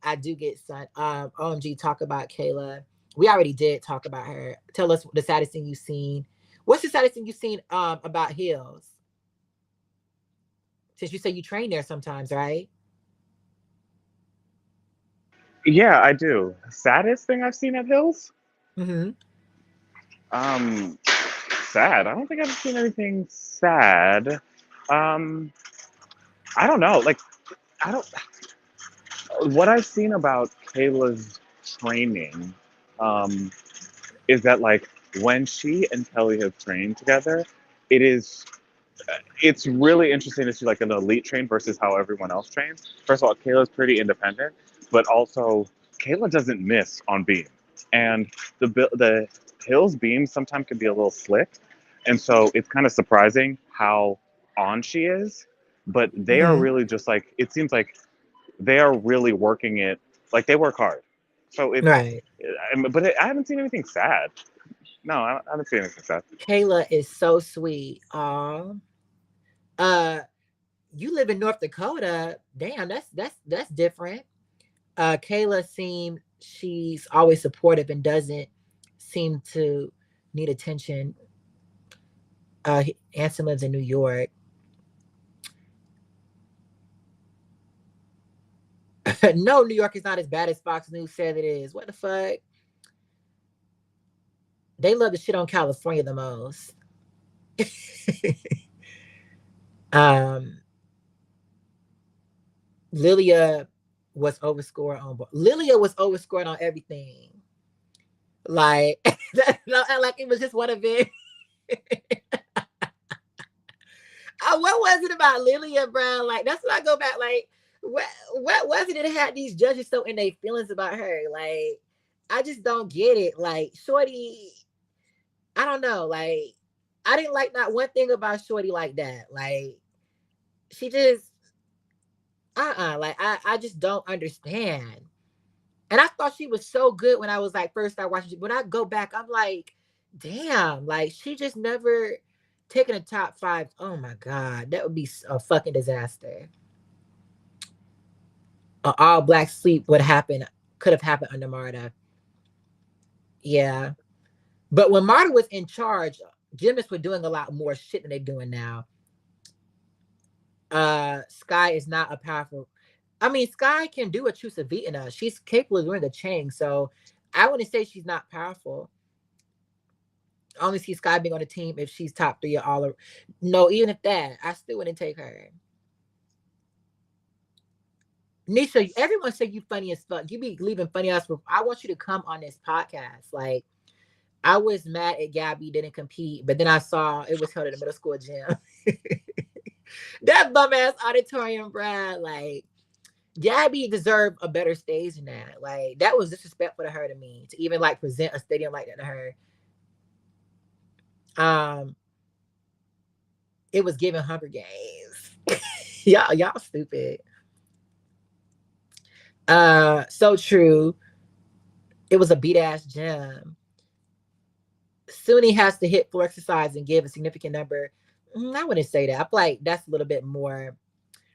[SPEAKER 1] I do get sun. OMG, talk about Kayla. We already did talk about her. Tell us the saddest thing you've seen. What's the saddest thing you've seen about Hills? Since you say you train there sometimes, right?
[SPEAKER 6] Yeah, I do. Saddest thing I've seen at Hills?
[SPEAKER 1] Mm-hmm.
[SPEAKER 6] Um, sad. I don't think I've seen anything sad. Um, I don't know. Like, I don't. What I've seen about Kayla's training, um, is that like when she and Kelly have trained together, it is it's really interesting to see like an elite train versus how everyone else trains. First of all, Kayla's pretty independent, but also Kayla doesn't miss on beam, and the Hills beam sometimes can be a little slick, and so it's kind of surprising how on she is. But they are
[SPEAKER 1] Mm-hmm.
[SPEAKER 6] really just like it seems like they are really working it like they work hard. So
[SPEAKER 1] Right.
[SPEAKER 6] but I haven't seen anything sad. No, I haven't seen anything sad.
[SPEAKER 1] Kayla is so sweet. Uh, you live in North Dakota. Damn, that's different. Kayla seems she's always supportive and doesn't seem to need attention. Anson lives in New York. No, New York is not as bad as Fox News said it is. What the fuck? They love the shit on California the most. um, Lilia was overscored on. Lilia was overscored on everything. Like, like it was just one event. What was it about Lilia Brown? Like that's what I go back. Like, what was it that had these judges so in their feelings about her? Like, I just don't get it. Like, Shorty, I don't know. Like, I didn't like not one thing about Shorty like that. Like, she just like I just don't understand. And I thought she was so good when I was like first start watching. When I go back, I'm like, damn, like she just never taking a top 5. Oh my god, that would be a fucking disaster. An all black sweep would happen. Could have happened under Marta. Yeah, but when Marta was in charge, gymnasts were doing a lot more shit than they're doing now. Sky is not a powerful. I mean, Sky can do a Chusavitana. She's capable of doing a chain, so I wouldn't say she's not powerful. I only see Sky being on the team if she's top 3 or all. No, even if that, I still wouldn't take her. Nisha, everyone say you funny as fuck. You be leaving funny ass. I want you to come on this podcast. Like, I was mad at Gabby didn't compete, but then I saw it was held at a middle school gym. That bum ass auditorium, Brad. Like, Gabby deserved a better stage than that. Like, that was disrespectful to her, to me, to even like present a stadium like that to her. It was giving Hunger Games. y'all stupid. So true. It was a beat ass gym. Suni has to hit floor exercise and give a significant number. I wouldn't say that. I feel like that's a little bit more.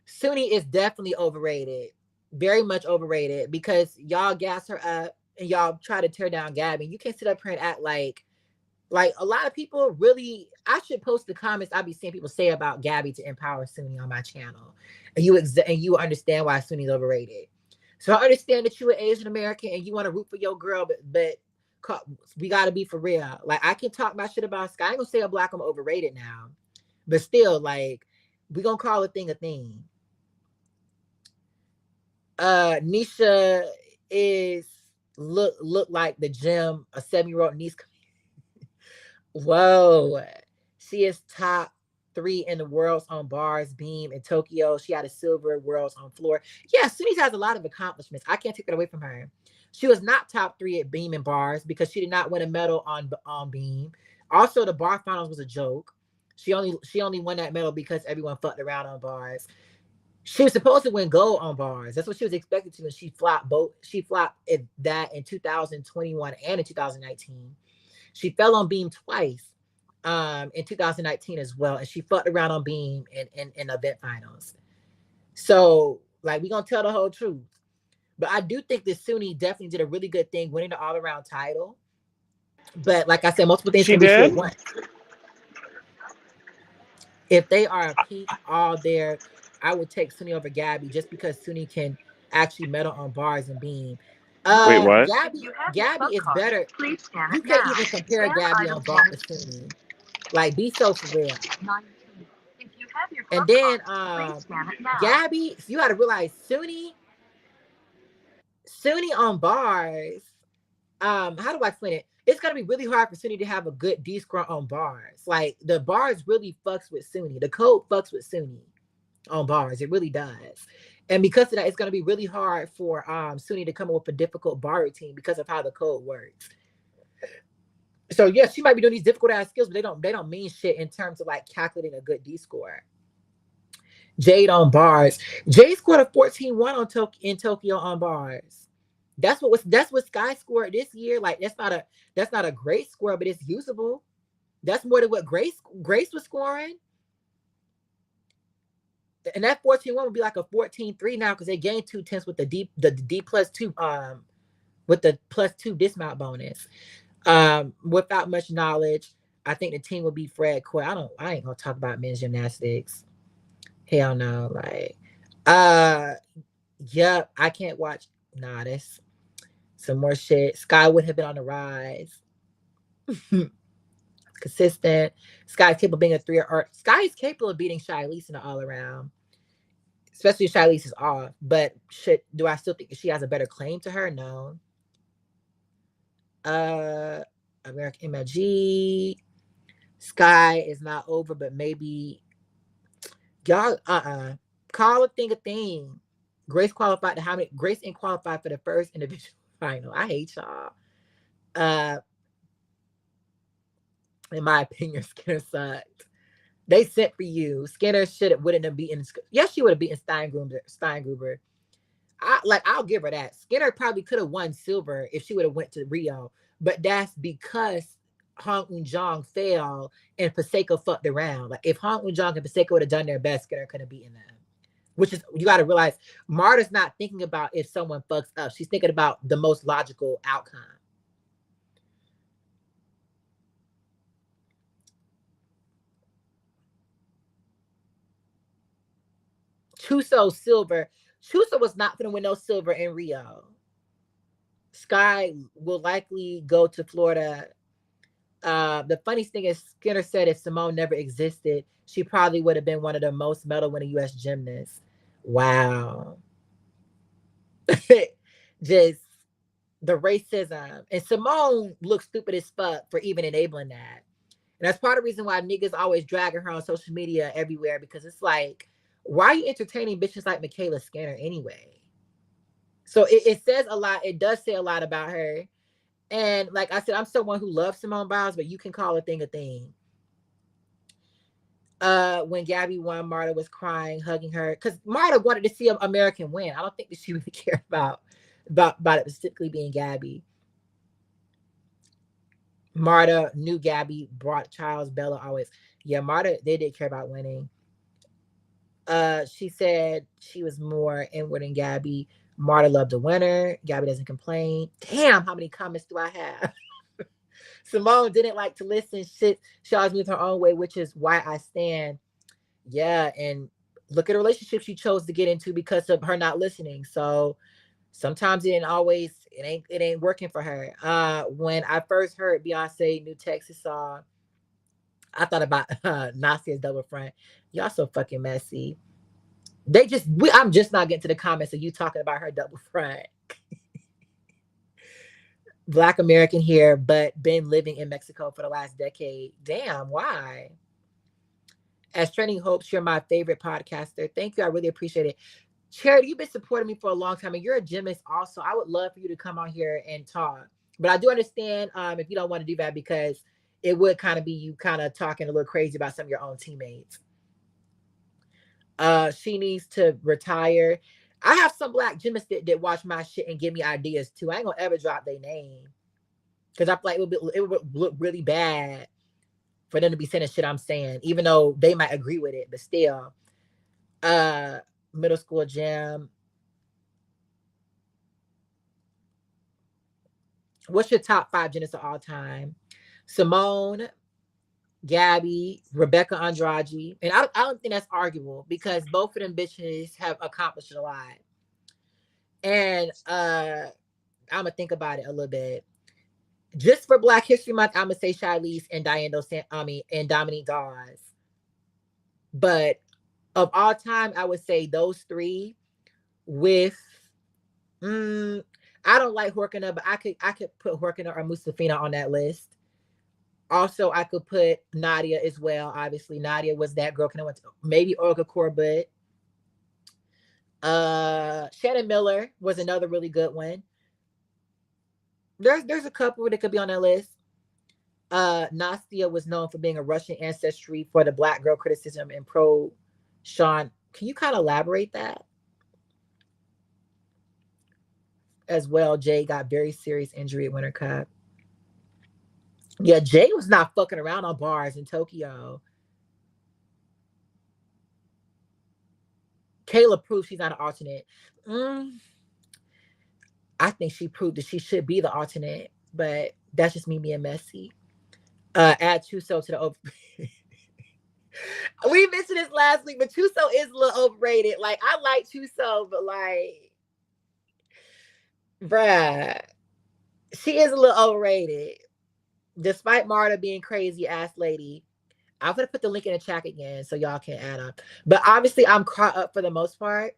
[SPEAKER 1] Suni is definitely overrated. Very much overrated because y'all gas her up and y'all try to tear down Gabby. You can't sit up here and act like a lot of people really. I should post the comments I be seeing people say about Gabby to empower Suni on my channel, and you understand why Suni's overrated. So I understand that you're an Asian American and you want to root for your girl, but we got to be for real. Like, I can talk my shit about Sky. I ain't gonna say a black woman overrated now, but still, like, we gonna call a thing a thing. Nisha is look like the gym a 7-year-old niece. Whoa, she is top 3 in the worlds on bars, beam in Tokyo. She had a silver worlds on floor. Yeah, Suni has a lot of accomplishments. I can't take it away from her. She was not top 3 at beam and bars because she did not win a medal on beam. Also, the bar finals was a joke. She only won that medal because everyone fucked around on bars. She was supposed to win gold on bars. That's what she was expected to, and she flopped both. She flopped that in 2021 and in 2019. She fell on beam twice in 2019 as well, and she fucked around on beam in event finals. So, like, we gonna tell the whole truth. But I do think that Suni definitely did a really good thing winning the all-around title. But like I said, multiple things
[SPEAKER 6] She
[SPEAKER 1] can be said
[SPEAKER 6] did?
[SPEAKER 1] once. If they are a peak all there, I would take Suni over Gabby just because Suni can actually medal on bars and beam.
[SPEAKER 6] Wait, what?
[SPEAKER 1] Gabby is better. You can't even compare Gabby on bar with Suni. Like, be so for real. And then Gabby, you got to realize Suni on bars. How do I explain it? It's gonna be really hard for Suni to have a good D score on bars. Like, the bars really fucks with Suni. The code fucks with Suni on bars. It really does. And because of that, it's gonna be really hard for Suni to come up with a difficult bar routine because of how the code works. So yes, she might be doing these difficult ass skills, but they don't mean shit in terms of like calculating a good D score. Jade on bars. Jade scored a 14-1 in Tokyo on bars. That's what Sky scored this year. Like, that's not a great score, but it's usable. That's more than what Grace was scoring. And that 14-1 would be like a 14-3 now because they gained 2 tenths with the D +2 with the +2 dismount bonus. Without much knowledge, I think the team will be Fred Coy. I ain't gonna talk about men's gymnastics. Hell no. Like, yep, I can't watch. Nah, that's some more shit. Sky would have been on the rise. Consistent. Sky's capable of being a 3 or Sky is capable of beating Shilese in the all around. Especially if Shilese is off. But do I still think she has a better claim to her? No. American MLG. Sky is not over, but maybe y'all call a thing. Grace qualified to how many? Grace ain't qualified for the first individual final. I hate y'all. In my opinion, Skinner sucked. They sent for you. Skinner wouldn't have beaten. Yes, she would have beaten Steingruber. I'll give her that. Skinner probably could have won silver if she would have went to Rio, but that's because Hong Eun-jong fell and Paseko fucked around. Like if Hong Eun-jong and Paseko would have done their best, Skinner could have beaten them. Which is you got to realize, Marta's not thinking about if someone fucks up. She's thinking about the most logical outcome. Chuso silver. Chuso was not going to win no silver in Rio. Sky will likely go to Florida. The funniest thing is Skinner said if Simone never existed, she probably would have been one of the most medal winning U.S. gymnasts. Wow. Just the racism. And Simone looks stupid as fuck for even enabling that. And that's part of the reason why niggas always dragging her on social media everywhere, because it's like, why are you entertaining bitches like Michaela Skinner anyway? So it says a lot. It does say a lot about her. And like I said, I'm someone who loves Simone Biles, but you can call a thing a thing. When Gabby won, Marta was crying, hugging her, because Marta wanted to see an American win. I don't think that she really cared about it specifically being Gabby. Marta knew Gabby brought Charles Bella always. Yeah, Marta, they did care about winning. She said she was more inward than Gabby. Marta loved a winner. Gabby doesn't complain. Damn, how many comments do I have? Simone didn't like to listen. Shit, she always moved her own way, which is why I stand. Yeah, and look at the relationship she chose to get into because of her not listening. So sometimes it ain't working for her. When I first heard Beyonce New Texas song, I thought about Nasia's double front. Y'all so fucking messy. I'm just not getting to the comments of you talking about her double front. Black American here, but been living in Mexico for the last decade. Damn, why? As Trending Hopes, you're my favorite podcaster. Thank you. I really appreciate it. Charity, you've been supporting me for a long time, and you're a gymnast also. I would love for you to come on here and talk. But I do understand if you don't want to do that, because it would kind of be you kind of talking a little crazy about some of your own teammates. She needs to retire. I have some black gymnasts that watch my shit and give me ideas too. I ain't gonna ever drop their name, because I feel like it would look really bad for them to be saying the shit I'm saying, even though they might agree with it, but still. Middle school gym. What's your top 5 gymnasts of all time? Simone, Gabby, Rebecca Andrade. And I don't think that's arguable, because both of them bitches have accomplished a lot. And I'm going to think about it a little bit. Just for Black History Month, I'm going to say Shilese and and Dominique Dawes. But of all time, I would say those 3 with I don't like Horkina, but I could put Horkina or Mustafina on that list. Also, I could put Nadia as well. Obviously, Nadia was that girl. Maybe Olga Corbett. Shannon Miller was another really good one. There's a couple that could be on that list. Nastia was known for being a Russian ancestry for the Black girl criticism and pro Sean. Can you kind of elaborate that? As well, Jay got very serious injury at Winter Cup. Yeah, Jay was not fucking around on bars in Tokyo. Kayla proved she's not an alternate. I think she proved that she should be the alternate, but that's just me being messy. Add Chuso to the over. We mentioned this last week, but Chuso is a little overrated. Like, I like Chuso, but like, bruh, she is a little overrated. Despite Marta being crazy ass lady. I'm gonna put the link in the chat again so y'all can add up. But obviously, I'm caught up for the most part.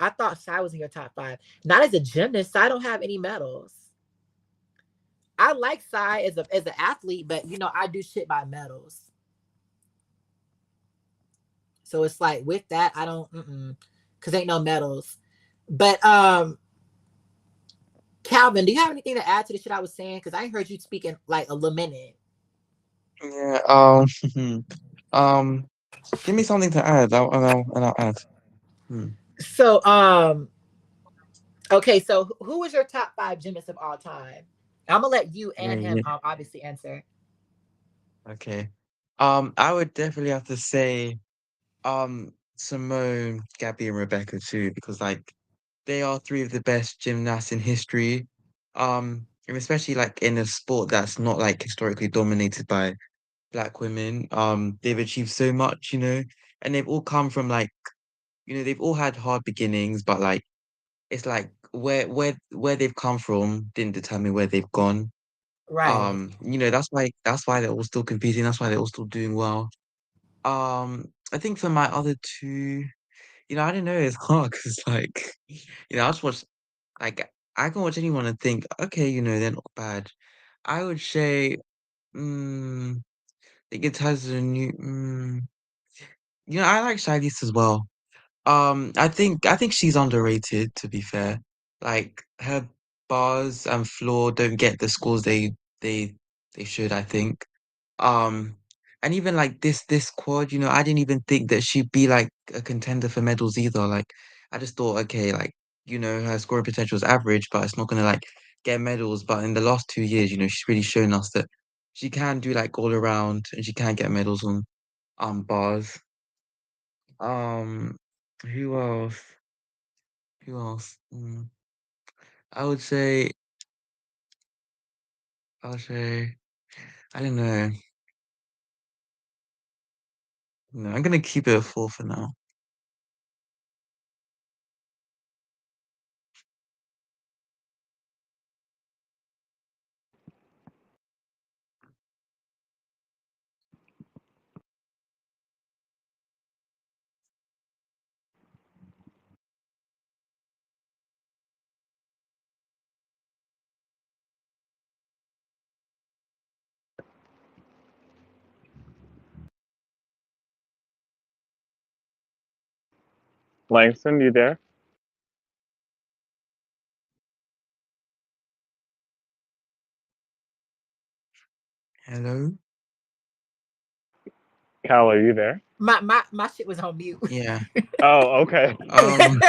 [SPEAKER 1] I thought Sai was in your top 5. Not as a gymnast. Sai don't have any medals. I like Sai as an athlete, but I do shit by medals. So it's like with that, I don't, because ain't no medals. But Calvin, do you have anything to add to the shit I was saying? Because I heard you speaking like a little minute.
[SPEAKER 2] Yeah. Give me something to add, and I'll add.
[SPEAKER 1] So okay. So who was your top 5 gymnasts of all time? I'm gonna let you and him
[SPEAKER 2] Yeah.
[SPEAKER 1] obviously answer.
[SPEAKER 2] Okay. I would definitely have to say Simone, Gabby, and Rebecca too, because like they are three of the best gymnasts in history. And especially like in a sport that's not like historically dominated by black women. They've achieved so much, and they've all come from like, they've all had hard beginnings, but like it's like where they've come from didn't determine where they've gone.
[SPEAKER 1] Right.
[SPEAKER 2] That's why they're all still competing. That's why they're all still doing well. I think for my other two, I don't know. It's hard because like, I just watch like I can watch anyone and think, okay, they're not bad. I would say, mm, the guitars are new. I like Shaggy's as well. I think she's underrated, to be fair. Like her bars and floor don't get the scores they they should, I think. Um, and even like this quad, I didn't even think that she'd be like a contender for medals either. Like I just thought, okay, like, her scoring potential is average, but it's not gonna like get medals. But in the last 2 years, she's really shown us that she can do like all around and she can get medals on bars. Um, who else? Who else? I would say, I would say, I don't know. No, I'm gonna keep it a four for now.
[SPEAKER 6] Langston, you there?
[SPEAKER 2] Hello?
[SPEAKER 6] Cal, are you there?
[SPEAKER 1] My shit was on mute.
[SPEAKER 2] Yeah.
[SPEAKER 6] Oh, okay.
[SPEAKER 2] Um,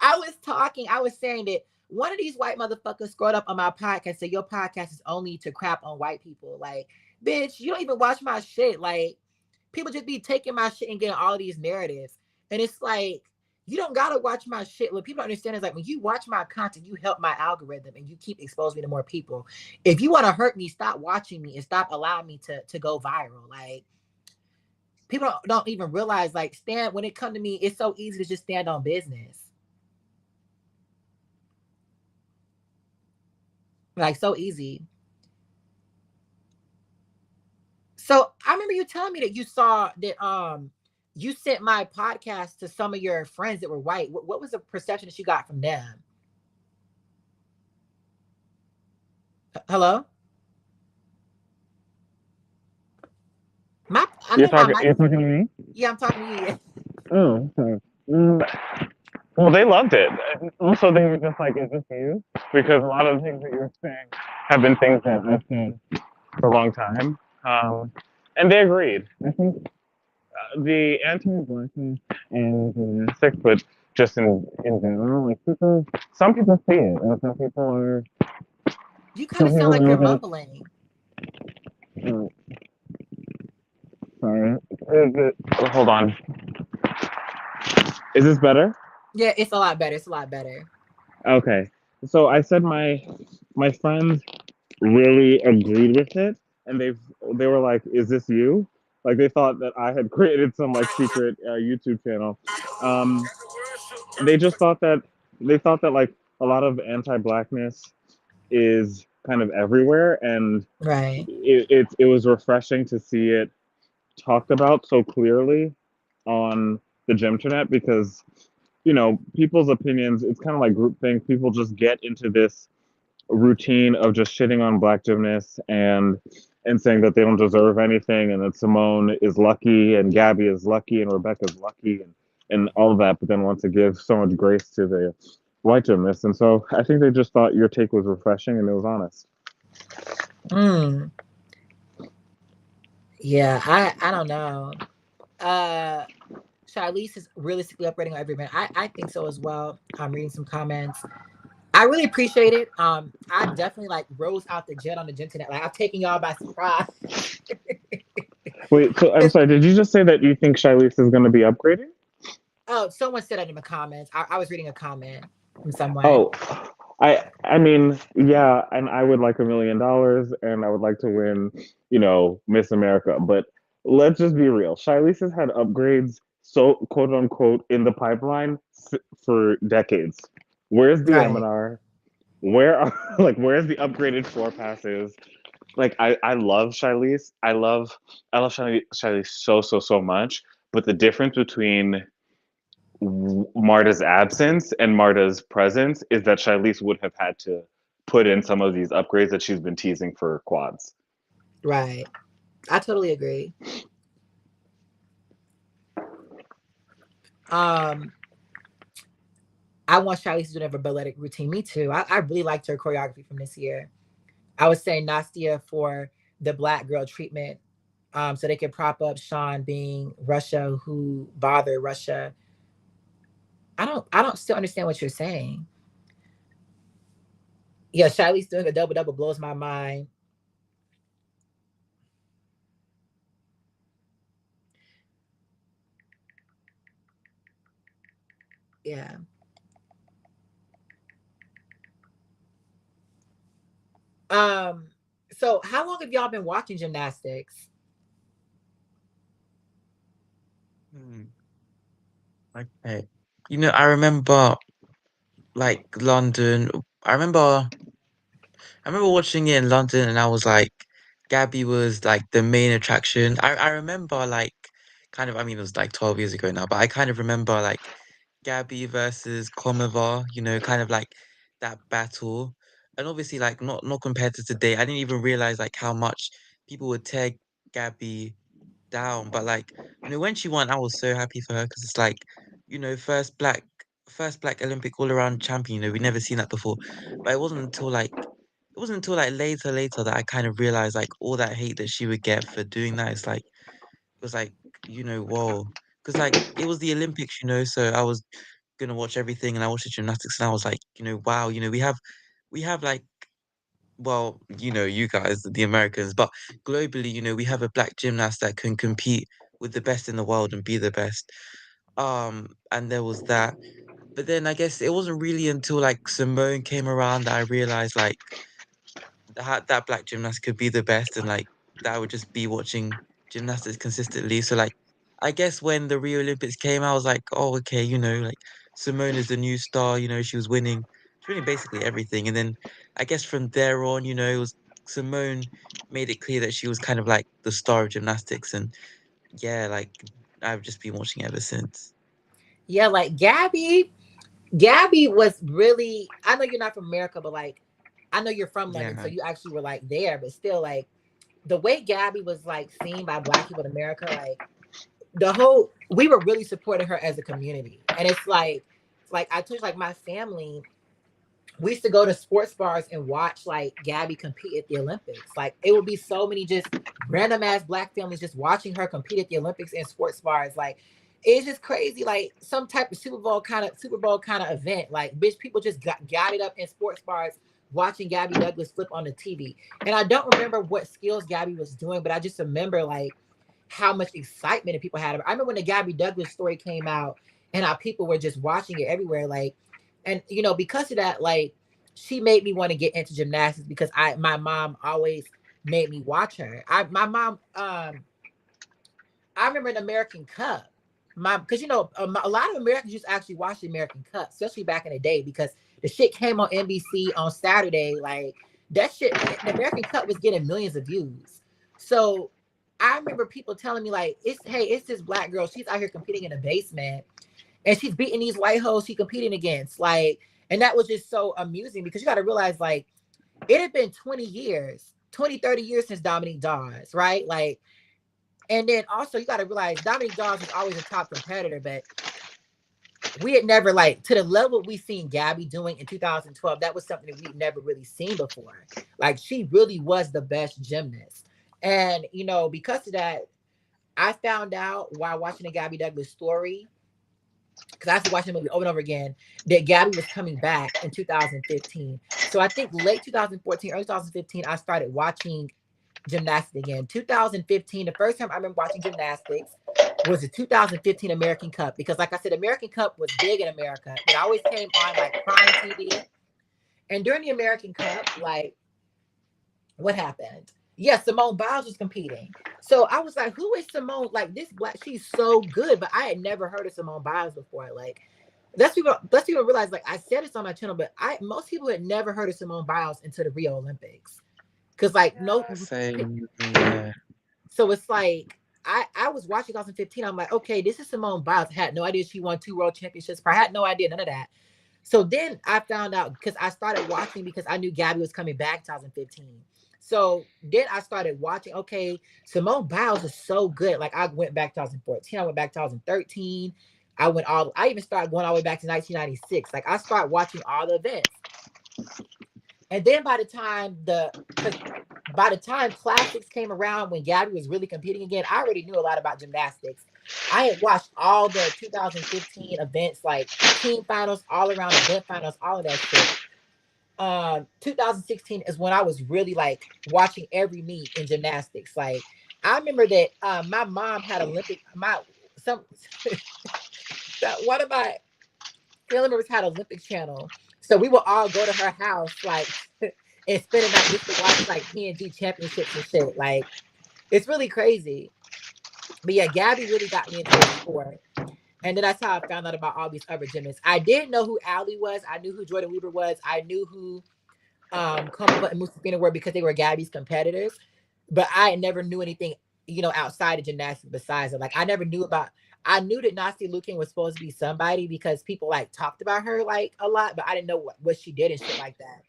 [SPEAKER 1] I was talking. I was saying that one of these white motherfuckers scrolled up on my podcast and said, "Your podcast is only to crap on white people." Like, bitch, you don't even watch my shit. Like, people just be taking my shit and getting all these narratives, and it's like you don't gotta watch my shit. What people don't understand is like when you watch my content, you help my algorithm and you keep exposing me to more people. If you want to hurt me, stop watching me and stop allowing me to go viral. Like people don't even realize like stand when it come to me, it's so easy to just stand on business. Like so easy. So I remember you telling me that you saw that you sent my podcast to some of your friends that were white. What was the perception that you got from them? Hello? I
[SPEAKER 6] You're
[SPEAKER 1] think my
[SPEAKER 6] talking.
[SPEAKER 1] mic.
[SPEAKER 6] You're talking to me.
[SPEAKER 1] Yeah, I'm talking to you.
[SPEAKER 6] Oh, sorry. Well, they loved it. And also, they were just like, "Is this you?" Because a lot of the things that you're saying have been things that I've said for a long time, and they agreed. I think the anti-blackness and sick, but just in general, like people, some people see it, and
[SPEAKER 1] You kind
[SPEAKER 6] some
[SPEAKER 1] of sound
[SPEAKER 6] people
[SPEAKER 1] like you're
[SPEAKER 6] look at
[SPEAKER 1] mumbling.
[SPEAKER 6] it. Sorry, is it? Oh, hold on. Is this better?
[SPEAKER 1] Yeah, it's a lot better. It's a lot better.
[SPEAKER 6] Okay. So I said my friends really agreed with it, and they were like, "Is this you?" Like they thought that I had created some like secret YouTube channel. Um, they just thought that like a lot of anti-blackness is kind of everywhere, and
[SPEAKER 1] Right.
[SPEAKER 6] it was refreshing to see it talked about so clearly on the Gymternet because people's opinions. It's kind of like groupthink. People just get into this routine of just shitting on black gymnasts and saying that they don't deserve anything and that Simone is lucky and Gabby is lucky and Rebecca's lucky and all of that, but then want to give so much grace to the white gymnasts. And so I think they just thought your take was refreshing and it was honest.
[SPEAKER 1] Mm. Yeah, I don't know. Uh Charlize is realistically upgrading on every man. I think so as well. I'm reading some comments. I really appreciate it. I definitely like rose out the jet on the internet. Like I've taken y'all by surprise.
[SPEAKER 6] Wait, so I'm sorry. Did you just say that you think Shilese is going to be upgraded?
[SPEAKER 1] Oh, someone said that in the comments. I was reading a comment from someone.
[SPEAKER 6] Oh, I mean, yeah, and I would like $1 million, and I would like to win, Miss America. But let's just be real. Shilese has had upgrades, so quote unquote, in the pipeline for decades. Where's the
[SPEAKER 1] Right.
[SPEAKER 6] Eminar? Where are where's the upgraded floor passes? Like I love Shilese. I love Shilese so much. But the difference between Marta's absence and Marta's presence is that Shilese would have had to put in some of these upgrades that she's been teasing for quads.
[SPEAKER 1] Right. I totally agree. Um, I want Charlize to do another balletic routine. Me too. I really liked her choreography from this year. I would say Nastia for the black girl treatment. So they could prop up Sean being Russia who bothered Russia. I don't still understand what you're saying. Yeah, Shiley's doing a double double blows my mind. Yeah. Um, so how long have y'all been watching gymnastics?
[SPEAKER 2] Hmm. Okay. I remember like London. I remember I remember watching it in London and I was like, Gabby was like the main attraction. I remember like kind of, I mean, it was like 12 years ago now, but I kind of remember like Gabby versus Komova, kind of like that battle. And obviously like not compared to today. I didn't even realize like how much people would tear Gabby down. But like, when she won, I was so happy for her because it's like, you know, first black Olympic all around champion, we never seen that before. But it wasn't until like later that I kind of realized like all that hate that she would get for doing that. It was like, whoa. Because like it was the Olympics, so I was gonna watch everything and I watched the gymnastics and I was like, wow, we have like well, you guys, the Americans, but globally, we have a black gymnast that can compete with the best in the world and be the best. And there was that. But then I guess it wasn't really until like Simone came around that I realized like that black gymnast could be the best and like that I would just be watching gymnastics consistently. So like I guess when the Rio Olympics came, I was like, oh okay, like Simone is the new star, she was winning basically everything. And then I guess from there on, it was Simone made it clear that she was kind of like the star of gymnastics and yeah, like I've just been watching ever since.
[SPEAKER 1] Yeah, like Gabby was really, I know you're not from America, but like I know you're from London, so
[SPEAKER 2] Yeah.
[SPEAKER 1] you actually were like there, but still like the way Gabby was like seen by black people in America, like we were really supporting her as a community. And it's like I told you, like my family, we used to go to sports bars and watch like Gabby compete at the Olympics. Like it would be so many just random ass black families just watching her compete at the Olympics in sports bars. Like it's just crazy. Like some type of Super Bowl kind of event. Like bitch, people just got it up in sports bars watching Gabby Douglas flip on the TV. And I don't remember what skills Gabby was doing, but I just remember like how much excitement people had. I remember when the Gabby Douglas story came out and how people were just watching it everywhere. Like, and because of that, like she made me want to get into gymnastics because my mom always made me watch her. My mom I remember an American Cup. Because a lot of Americans used to actually watch the American Cup, especially back in the day, because the shit came on NBC on Saturday. Like that shit, the American Cup was getting millions of views. So I remember people telling me like, it's this black girl. She's out here competing in a basement, and she's beating these white hoes she competing against. Like, and that was just so amusing because you got to realize like it had been 20 years, 20, 30 years since Dominique Dawes, right? Like, and then also you got to realize Dominique Dawes was always a top competitor, but we had never like to the level we seen Gabby doing in 2012. That was something that we'd never really seen before. Like she really was the best gymnast. And because of that, I found out while watching the Gabby Douglas story because I used to watch the movie over and over again, that Gabby was coming back in 2015. So I think late 2014, early 2015, I started watching gymnastics again. 2015, the first time I remember watching gymnastics was the 2015 American Cup, because like I said, American Cup was big in America. It always came on like prime TV. And during the American Cup, like, what happened? Yeah, Simone Biles was competing. So I was like, who is Simone? Like, this black, she's so good, but I had never heard of Simone Biles before. Like, let's people realize, like I said this on my channel, but most people had never heard of Simone Biles until the Rio Olympics. Cause like no,
[SPEAKER 2] Same. Yeah.
[SPEAKER 1] so it's like I was watching 2015. I'm like, okay, this is Simone Biles. I had no idea she won 2 world championships. I had no idea none of that. So then I found out, because I started watching because I knew Gabby was coming back 2015. So then I started watching. Okay, Simone Biles is so good. Like I went back 2014. I went back 2013. I even started going all the way back to 1996. Like I started watching all the events. And then by the time classics came around, when Gabby was really competing again, I already knew a lot about gymnastics. I had watched all the 2015 events, like team finals, all around event finals, all of that shit. 2016 is when I was really like watching every meet in gymnastics. Like I remember that my mom had one of my family members had Olympic channel. So we would all go to her house, like, and spend a night just to watch like PNG championships and shit. Like, it's really crazy. But yeah, Gabby really got me into the sport. And then that's how I found out about all these other gymnasts. I did know who Allie was. I knew who Jordan Weaver was. I knew who Kumba and Musafina were, because they were Gabby's competitors. But I never knew anything, outside of gymnastics besides it. Like I knew that Nasty Lukin was supposed to be somebody, because people like talked about her like a lot, but I didn't know what she did and shit like that.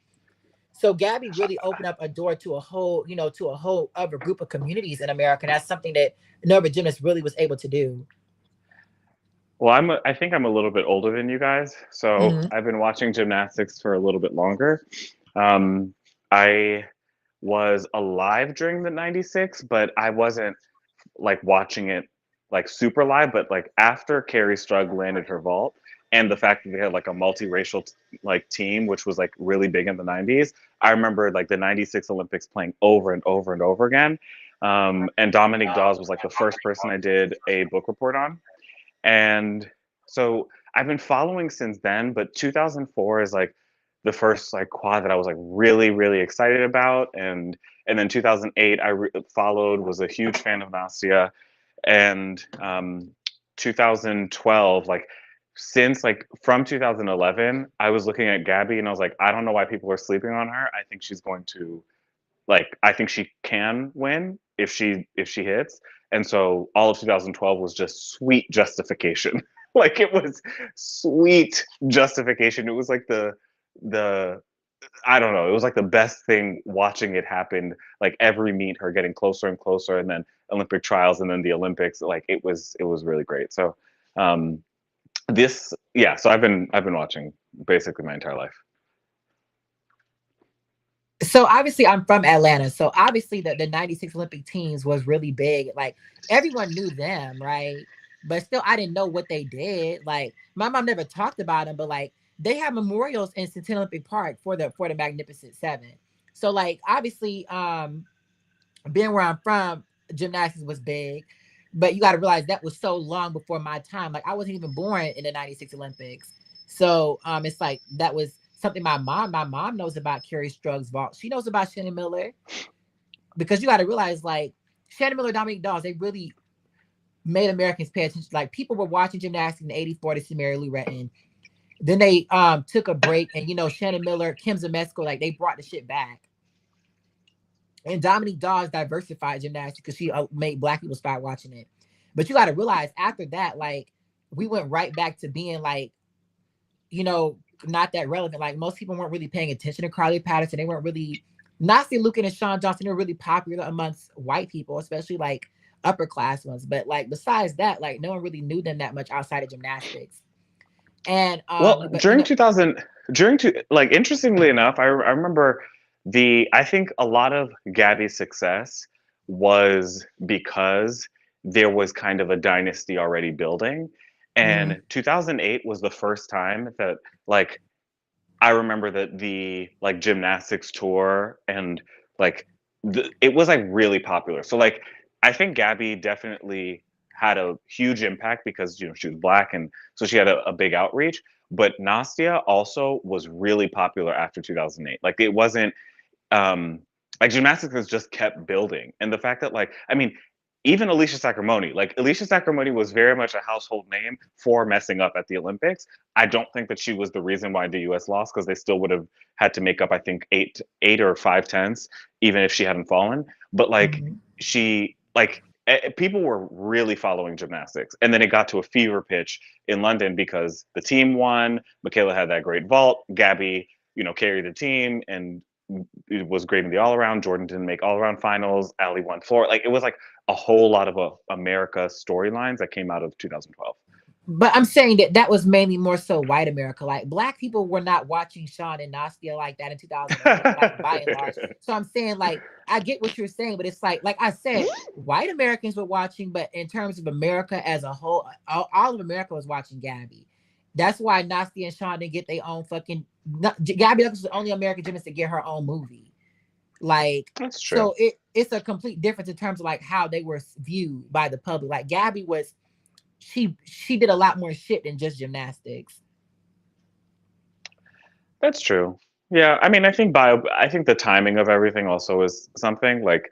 [SPEAKER 1] So Gabby really opened up a door to a whole, to a whole other group of communities in America. And that's something that no other gymnast really was able to do.
[SPEAKER 6] Well, I think I'm a little bit older than you guys, so
[SPEAKER 1] Mm-hmm.
[SPEAKER 6] I've been watching gymnastics for a little bit longer. I was alive during the 96, but I wasn't like watching it like super live, but like after Carrie Strug landed her vault, and the fact that they had like a multiracial like team, which was like really big in the 90s. I remember like the 96 Olympics playing over and over and over again. And Dominique Dawes was like the first person I did a book report on. And so I've been following since then, but 2004 is like the first like quad that I was like really really excited about, and then 2008 followed, was a huge fan of Nastia, and 2012, like since like from 2011 I was looking at Gabby and I was like, I don't know why people are sleeping on her. I think she's going to, like, I think she can win if she hits. And so all of 2012 was just sweet justification. Like it was sweet justification. It was like the I don't know, it was like the best thing watching it happen. Like every meet, her getting closer and closer, and then Olympic trials, and then the Olympics. Like it was really great. So so I've been watching basically my entire life.
[SPEAKER 1] So obviously I'm from Atlanta. So obviously the 96 Olympic teams was really big. Like everyone knew them, right? But still I didn't know what they did. Like my mom never talked about them, but like they have memorials in Centennial Olympic Park for the Magnificent Seven. So like obviously being where I'm from, gymnastics was big. But you got to realize that was so long before my time. Like I wasn't even born in the 96 Olympics. So it's like that was something my mom knows about Carrie Strug's vault. She knows about Shannon Miller, because you got to realize like Shannon Miller, Dominique Dawes, they really made Americans pay attention. Like people were watching gymnastics in '84 to see Mary Lou Retton. Then they took a break, and Shannon Miller, Kim Zemesco, like they brought the shit back. And Dominique Dawes diversified gymnastics because she made Black people start watching it. But you got to realize after that, like we went right back to being like, not that relevant. Like most people weren't really paying attention to Carly Patterson. They weren't really, Nasty Lukin and Shawn Johnson are really popular amongst white people, especially like upper class ones. But like besides that, like no one really knew them that much outside of gymnastics. And
[SPEAKER 6] Well,
[SPEAKER 1] but
[SPEAKER 6] like interestingly enough, I remember I think a lot of Gabby's success was because there was kind of a dynasty already building. And 2008 was the first time that like I remember that the like gymnastics tour and like it was like really popular. So like I think Gabby definitely had a huge impact because she was black and so she had a big outreach. But Nastia also was really popular after 2008. Like it wasn't um like gymnastics has just kept building, and the fact that like I mean even Alicia Sacramone was very much a household name for messing up at the Olympics. I don't think that she was the reason why the US lost, because they still would have had to make up I think eight or 5 tenths even if she hadn't fallen. But like
[SPEAKER 1] Mm-hmm.
[SPEAKER 6] she people were really following gymnastics, and then it got to a fever pitch in London because the team won. Michaela had that great vault. Gabby carried the team, and it was great in the all around. Jordan didn't make all around finals. Ali won floor. Like it was like a whole lot of America storylines that came out of 2012.
[SPEAKER 1] But I'm saying that was mainly more so white America. Like black people were not watching Sean and Nastia like that in 2008, like by and large. So I'm saying like I get what you're saying, but it's like I said, white Americans were watching, but in terms of America as a whole, all of America was watching Gabby. That's why Nastia and Sean didn't get their own fucking. Gabby was the only American gymnast to get her own movie. Like
[SPEAKER 6] That's true.
[SPEAKER 1] so, it's a complete difference in terms of like how they were viewed by the public. Like Gabby was she did a lot more shit than just gymnastics.
[SPEAKER 6] That's true. Yeah, I mean, I think the timing of everything also is something. Like,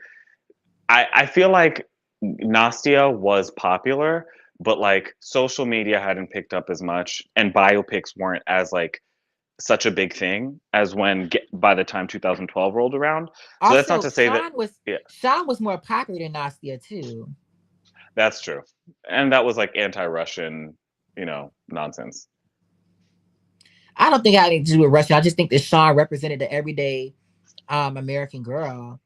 [SPEAKER 6] I feel like Nastia was popular, but like social media hadn't picked up as much, and biopics weren't as like such a big thing as by the time 2012 rolled around. So that's not
[SPEAKER 1] Also,
[SPEAKER 6] to say that, yeah,
[SPEAKER 1] Sean was more popular than Nastia too.
[SPEAKER 6] that's true. And that was like anti-Russian, nonsense.
[SPEAKER 1] I don't think it had anything to do with Russia. I just think that Sean represented the everyday American girl,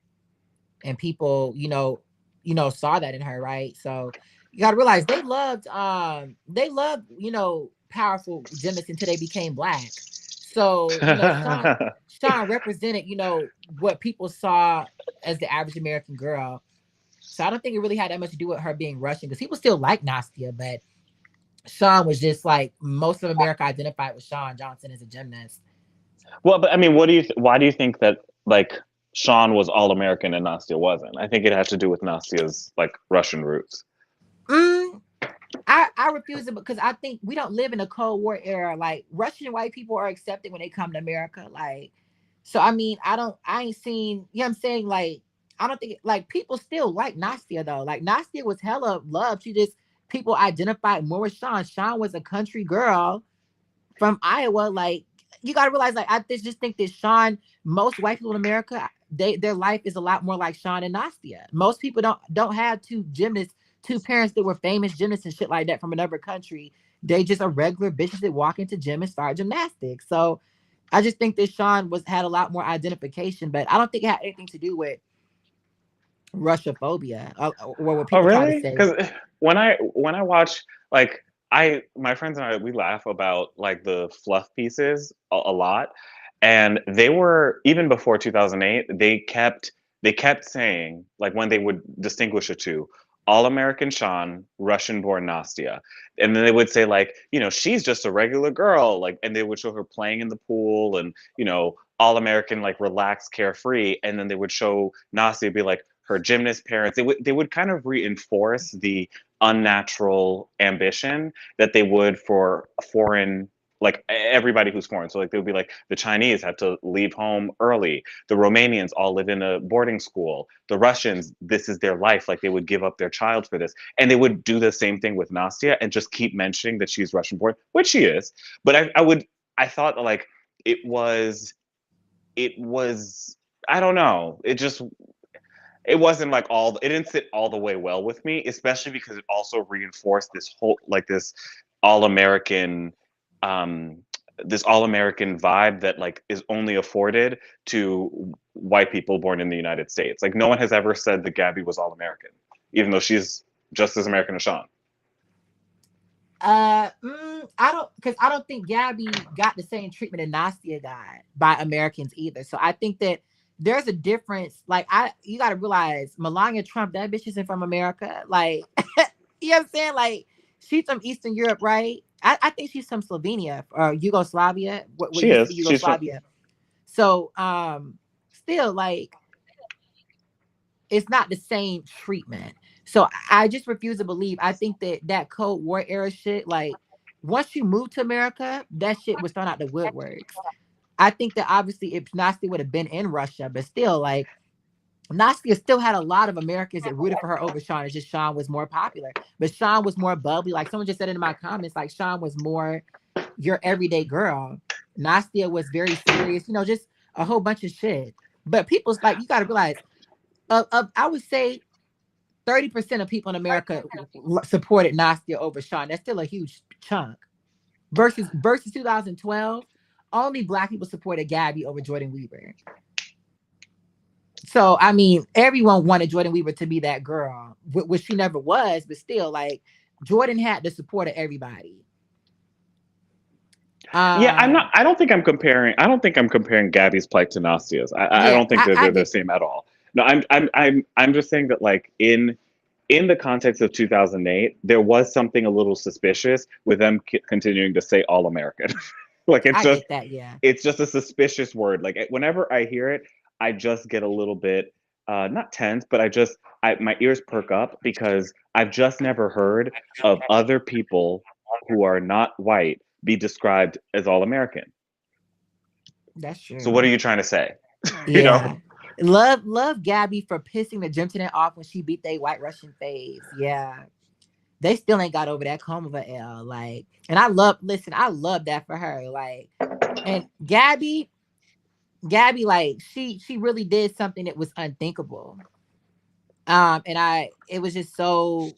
[SPEAKER 1] and people, saw that in her, right? So you got to realize they loved, powerful gymnasts until they became black. So Sean represented, what people saw as the average American girl. So I don't think it really had that much to do with her being Russian, because people still like Nastia, but Sean was just like most of America identified with Sean Johnson as a gymnast.
[SPEAKER 6] Well, but I mean, why do you think that like Sean was all American and Nastia wasn't? I think it has to do with Nastia's like Russian roots.
[SPEAKER 1] Mm, I refuse it because I think we don't live in a Cold War era. Like Russian white people are accepted when they come to America. Like, so I mean, I ain't seen, you know what I'm saying? Like, I don't think like people still like Nastia though. Like Nastia was hella loved. She just people identified more with Sean. Sean was a country girl from Iowa. Like you gotta realize, like just think that Sean, most white people in America, their life is a lot more like Sean and Nastia. Most people don't have two parents that were famous gymnasts and shit like that from another country. They just are regular bitches that walk into gym and start gymnastics. So I just think that Sean had a lot more identification, but I don't think it had anything to do with Russia phobia or what
[SPEAKER 6] Oh,
[SPEAKER 1] people try to
[SPEAKER 6] really?
[SPEAKER 1] say.
[SPEAKER 6] Because when I watch like my friends and I, we laugh about like the fluff pieces a lot, and they were even before 2008. They kept saying like when they would distinguish the two. All American Sean, Russian born Nastia. And then they would say, like, she's just a regular girl. Like, and they would show her playing in the pool and, all American, like relaxed, carefree. And then they would show Nastia be like, her gymnast parents. They would kind of reinforce the unnatural ambition that they would for a foreign, like everybody who's foreign. So like they would be like the Chinese have to leave home early. The Romanians all live in a boarding school. The Russians, this is their life. Like they would give up their child for this. And they would do the same thing with Nastia and just keep mentioning that she's Russian born, which she is. But I thought like it was I don't know. It wasn't like it didn't sit all the way well with me, especially because it also reinforced all American um this all American vibe that like is only afforded to white people born in the United States. Like no one has ever said that Gabby was all American, even though she's just as American as Sean.
[SPEAKER 1] I don't think Gabby got the same treatment that Nastia got by Americans either. So I think that there's a difference. Like you got to realize Melania Trump, that bitch isn't from America. Like, you know what I'm saying? Like She's from Eastern Europe, right? I think she's from Slovenia or Yugoslavia, what
[SPEAKER 6] She
[SPEAKER 1] used to
[SPEAKER 6] is.
[SPEAKER 1] be
[SPEAKER 6] She's from.
[SPEAKER 1] Yugoslavia. So, still like it's not the same treatment. So I just refuse to believe. I think that that Cold War era shit, like once you move to America, that shit was thrown out the woodworks. I think that obviously if Nasty would have been in Russia, but still, like Nastia still had a lot of Americans that rooted for her over Sean. It's just Sean was more popular, but Sean was more bubbly. Like someone just said in my comments, like Sean was more your everyday girl. Nastia was very serious, just a whole bunch of shit. But people's like, you got to realize, I would say 30% of people in America supported Nastia over Sean. That's still a huge chunk. Versus 2012, only Black people supported Gabby over Jordan Weaver. So I mean, everyone wanted Jordan Weaver to be that girl, which she never was, but still, like Jordan had the support of everybody.
[SPEAKER 6] Yeah, I'm
[SPEAKER 1] Um,
[SPEAKER 6] not. I don't think I'm comparing. I don't think I'm comparing Gabby's plight to Nastia's. I
[SPEAKER 1] yeah,
[SPEAKER 6] don't think that
[SPEAKER 1] I
[SPEAKER 6] they're the
[SPEAKER 1] did.
[SPEAKER 6] same at all. No, I'm just saying that like in the context of 2008, there was something a little suspicious with them continuing to say all American. Like
[SPEAKER 1] I get that. Yeah,
[SPEAKER 6] it's just a suspicious word. Like whenever I hear it, I just get a little bit not tense, but I my ears perk up because I've just never heard of other people who are not white be described as all American.
[SPEAKER 1] that's
[SPEAKER 6] So what are
[SPEAKER 1] true.
[SPEAKER 6] you trying to say? You know?
[SPEAKER 1] Yeah, love Gabby for pissing the gym tenant off when she beat they white Russian faves. Yeah, they still ain't got over that Komova L. Like, and I love that for her. Like, and Gabby, like she really did something that was unthinkable. And it was just so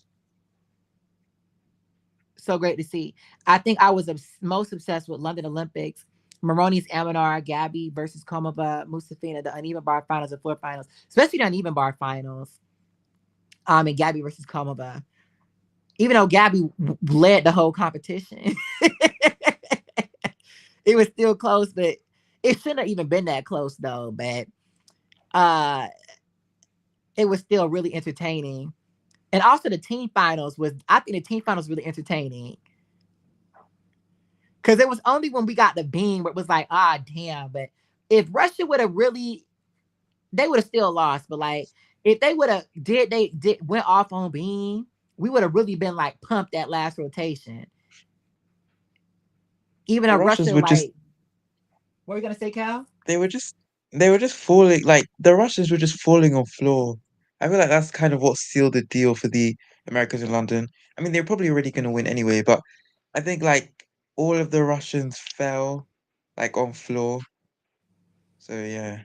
[SPEAKER 1] great to see. I think I was most obsessed with London Olympics, Maroney's Aminar, Gabby versus Komova, Musafina, the uneven bar finals and floor finals, especially the uneven bar finals. And Gabby versus Komova. Even though Gabby led the whole competition, it was still close, but it shouldn't have even been that close though. But uh, it was still really entertaining. And also the team finals I think the team finals really entertaining. Cause it was only when we got the beam where it was like, damn. But if Russia would have really, they would have still lost. But like if they would have went off on beam, we would have really been like pumped that last rotation. Even
[SPEAKER 2] The
[SPEAKER 1] though
[SPEAKER 2] Russians
[SPEAKER 1] Russia,
[SPEAKER 2] were just
[SPEAKER 1] like, what are you gonna say, Cal?
[SPEAKER 2] they were just they were just falling like the Russians were just falling on floor. I feel like that's kind of what sealed the deal for the Americans in London. I mean, they're probably already going to win anyway, but I think like all of the Russians fell like on floor. So yeah,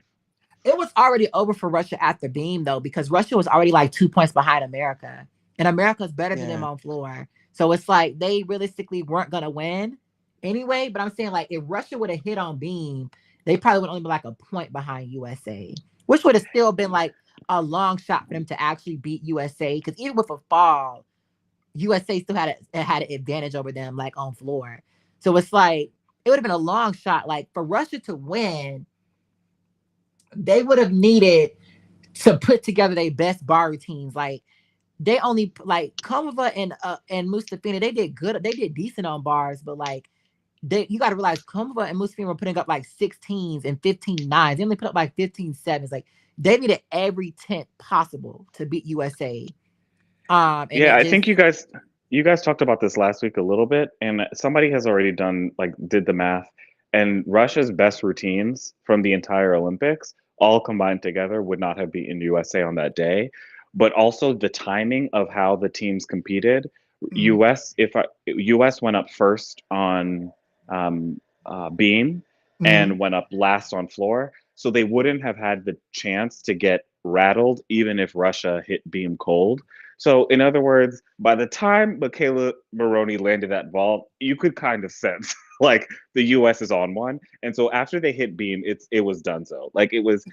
[SPEAKER 1] It was already over for Russia at the beam though, because Russia was already like 2 points behind America, and America's better than them
[SPEAKER 2] yeah.
[SPEAKER 1] on floor. So it's like they realistically weren't gonna win anyway. But I'm saying like if Russia would have hit on beam, they probably would only be like a point behind USA, which would have still been like a long shot for them to actually beat USA. Because even with a fall, USA still had an advantage over them like on floor. So it's like it would have been a long shot. Like for Russia to win, they would have needed to put together their best bar routines. Like they only like Komova and Mustafina, they did good, they did decent on bars, but like you got to realize Komova and Mustafina were putting up like 16s and 15 nines. They only put up like 15 sevens. Like they needed every tenth possible to beat USA. And
[SPEAKER 6] Yeah,
[SPEAKER 1] it
[SPEAKER 6] I
[SPEAKER 1] just
[SPEAKER 6] think you guys talked about this last week a little bit, and somebody has already did the math, and Russia's best routines from the entire Olympics all combined together would not have beaten USA on that day, but also the timing of how the teams competed.
[SPEAKER 1] mm,
[SPEAKER 6] US went up first on beam
[SPEAKER 1] mm,
[SPEAKER 6] and went up last on floor, so they wouldn't have had the chance to get rattled even if Russia hit beam cold. So, in other words, by the time Michaela Maroney landed that vault, you could kind of sense like the U.S. is on one. And so after they hit beam, it was done so. Like it was,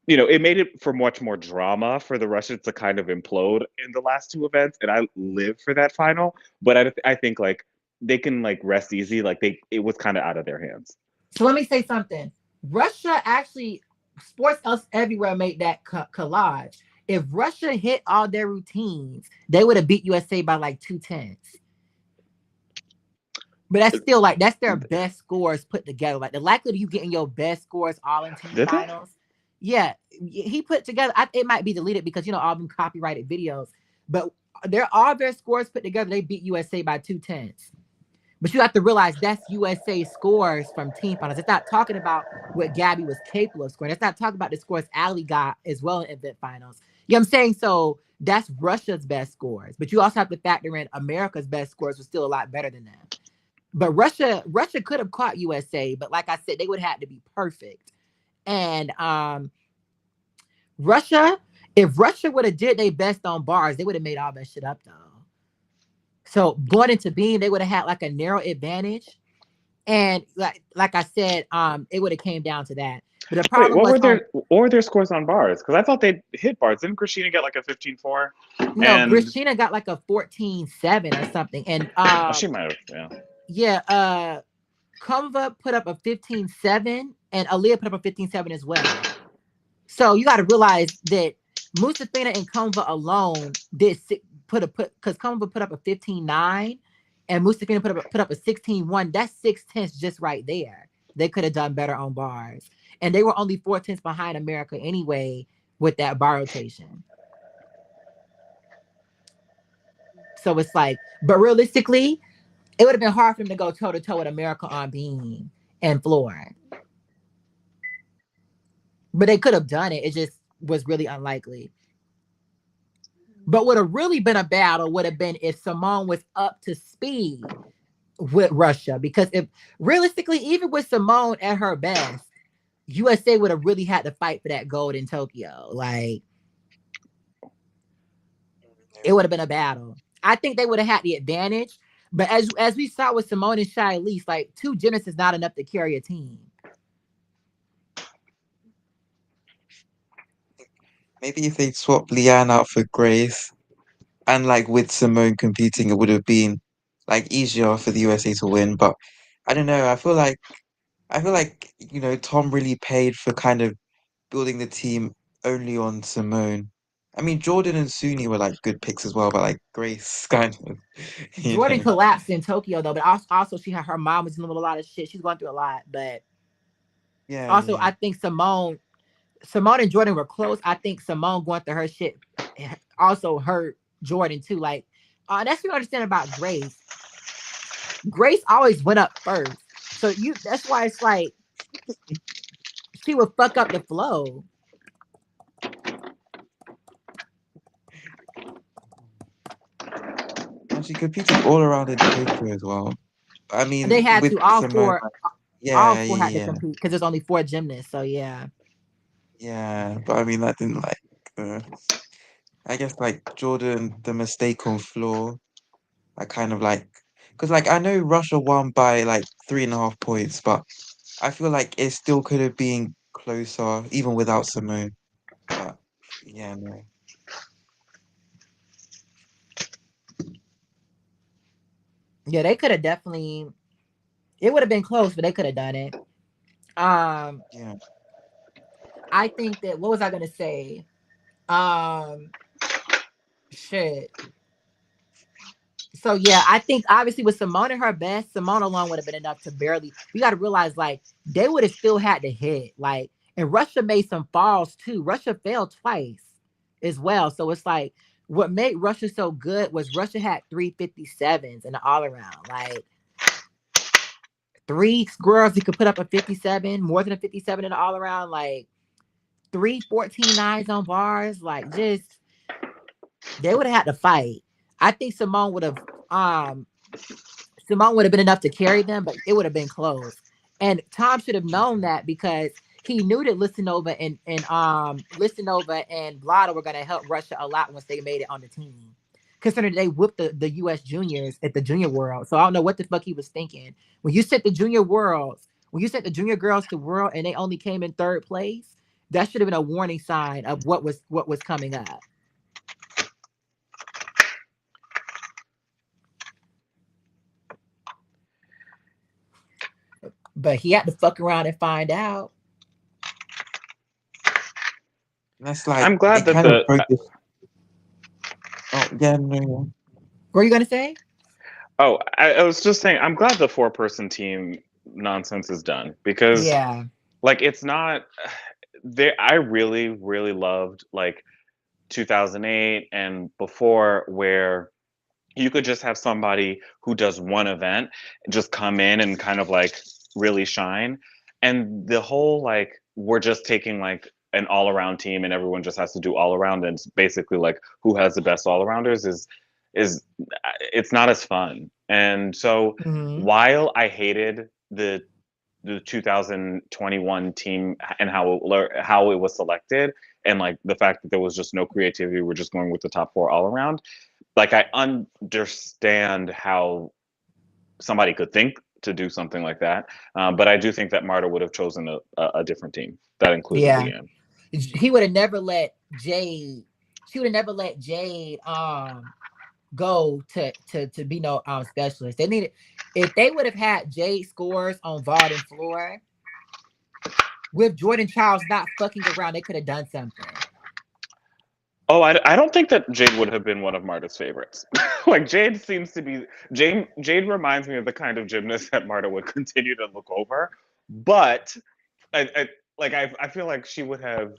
[SPEAKER 6] it made it for much more drama for the Russians to kind of implode in the last two events. And I live for that final, but I think like they can like rest easy. Like it was kind of out of their hands.
[SPEAKER 1] so let me say something. Russia actually, sports else everywhere made that collage. If Russia hit all their routines, they would have beat USA by like 2 tenths. But that's still like that's their best scores put together. Like the likelihood of you getting your best scores all in team
[SPEAKER 6] Did they?
[SPEAKER 1] finals. Yeah, he put together. It might be deleted because all them copyrighted videos, but they're all their scores put together. They beat USA by 2/10. But you have to realize that's USA scores from team finals. It's not talking about what Gabby was capable of scoring. It's not talking about the scores Ali got as well in event finals. You know what I'm saying? So that's Russia's best scores. But you also have to factor in America's best scores was still a lot better than them. But Russia could have caught USA, but like I said, they would have had to be perfect. And Russia, if Russia would have did their best on bars, they would have made all that shit up though. So going into beam, they would have had like a narrow advantage. And like I said, it would have came down to that. But the
[SPEAKER 6] Wait,
[SPEAKER 1] problem was
[SPEAKER 6] what were their scores on bars? Because I thought they hit bars. Didn't Christina get like a 15-4?
[SPEAKER 1] no,
[SPEAKER 6] And
[SPEAKER 1] Grishina got like a 14-7 or something. And
[SPEAKER 6] she might have,
[SPEAKER 1] yeah, Kumva put up a 15-7 and Aaliyah put up a 15-7 as well. So you got to realize that Musafina and Kumva alone because Kumva put up a 15-9 and Musafina put up a 16-1. That's 6/10 just right there. They could have done better on bars. And they were only 4/10 behind America anyway with that bar rotation. So it's like, but realistically, it would have been hard for them to go toe to toe with America on beam and floor. But they could have done it. It just was really unlikely. But would have really been a battle would have been if Simone was up to speed with Russia. Because if realistically, even with Simone at her best, USA would have really had to fight for that gold in Tokyo. Like it would have been a battle. I think they would have had the advantage. But as we saw with Simone and Shilese, like 2 gymnasts is not enough to carry a team.
[SPEAKER 2] Maybe if they swapped Leanne out for Grace and like with Simone competing, it would have been like easier for the USA to win. But I don't know. I feel like Tom really paid for kind of building the team only on Simone. I mean, Jordan and Suni were like good picks as well, but like Grace kind of, you
[SPEAKER 1] Jordan
[SPEAKER 2] know.
[SPEAKER 1] collapsed in Tokyo though, but also she had her mom was dealing with a lot of shit. She's going through a lot, but
[SPEAKER 2] Yeah,
[SPEAKER 1] also
[SPEAKER 2] yeah,
[SPEAKER 1] I think Simone and Jordan were close. I think Simone going through her shit also hurt Jordan too. Like that's what you understand about Grace. Grace always went up first, so that's why it's like she would fuck up the flow.
[SPEAKER 2] and she competed all around in Tokyo as well. I
[SPEAKER 1] They
[SPEAKER 2] mean,
[SPEAKER 1] had
[SPEAKER 2] with
[SPEAKER 1] to all
[SPEAKER 2] Simone,
[SPEAKER 1] four,
[SPEAKER 2] like,
[SPEAKER 1] all
[SPEAKER 2] yeah,
[SPEAKER 1] four
[SPEAKER 2] yeah,
[SPEAKER 1] had to
[SPEAKER 2] yeah,
[SPEAKER 1] compete because there's only 4 gymnasts. So yeah,
[SPEAKER 2] yeah. But I mean, that didn't like. I guess like Jordan, the mistake on floor, I kind of like, because like I know Russia won by like 3.5 points, but I feel like it still could have been closer even without Simone. But yeah, no.
[SPEAKER 1] yeah, they could have definitely. It would have been close, but they could have done it. Um,
[SPEAKER 2] Yeah.
[SPEAKER 1] I think that what was I gonna say? Um, shit. So yeah, I think obviously with Simone at her best, Simone alone would have been enough to barely. You got to realize like they would have still had to hit like, and Russia made some falls too. Russia failed twice as well, so it's like what made Russia so good was Russia had 357s in the all around. Like 3 girls who could put up a 57, more than a 57 in the all around. Like 3 14-9s on bars. Like just they would have had to fight. I think Simone would have been enough to carry them, but it would have been close. And Tom should have known that because he knew that Listenova and Blada were gonna help Russia a lot once they made it on the team. Considering they whipped the US juniors at the junior world. So I don't know what the fuck he was thinking. When you sent the the junior girls to world and they only came in 3rd place, that should have been a warning sign of what was coming up. But he had to fuck around and find out.
[SPEAKER 2] That's like
[SPEAKER 6] I'm glad
[SPEAKER 2] it
[SPEAKER 6] that
[SPEAKER 2] kind of
[SPEAKER 6] the
[SPEAKER 2] broke this. Oh, yeah, no,
[SPEAKER 1] What are you gonna say?
[SPEAKER 6] Oh, I was just saying, I'm glad the four-person team nonsense is done because,
[SPEAKER 1] Yeah.
[SPEAKER 6] like, it's not there. I really, really loved like 2008 and before, where you could just have somebody who does one event just come in and kind of like really shine. And the whole like we're just taking like an all-around team and everyone just has to do all around and it's basically like who has the best all-arounders is it's not as fun. And so
[SPEAKER 1] Hmm.
[SPEAKER 6] while I hated the 2021 team and how it was selected and like the fact that there was just no creativity, we're just going with the top four all around, like I understand how somebody could think to do something like that, but I do think that Marta would have chosen a different team that included
[SPEAKER 1] Yeah.
[SPEAKER 6] Leanne.
[SPEAKER 1] He would have never let Jade. She would have never let Jade go to be no specialist. They needed, if they would have had Jade scores on Vard and floor with Jordan Charles not fucking around, they could have done something.
[SPEAKER 6] Oh, I don't think that Jade would have been one of Marta's favorites. Like Jade seems to be Jade reminds me of the kind of gymnast that Marta would continue to look over, but I feel like she would have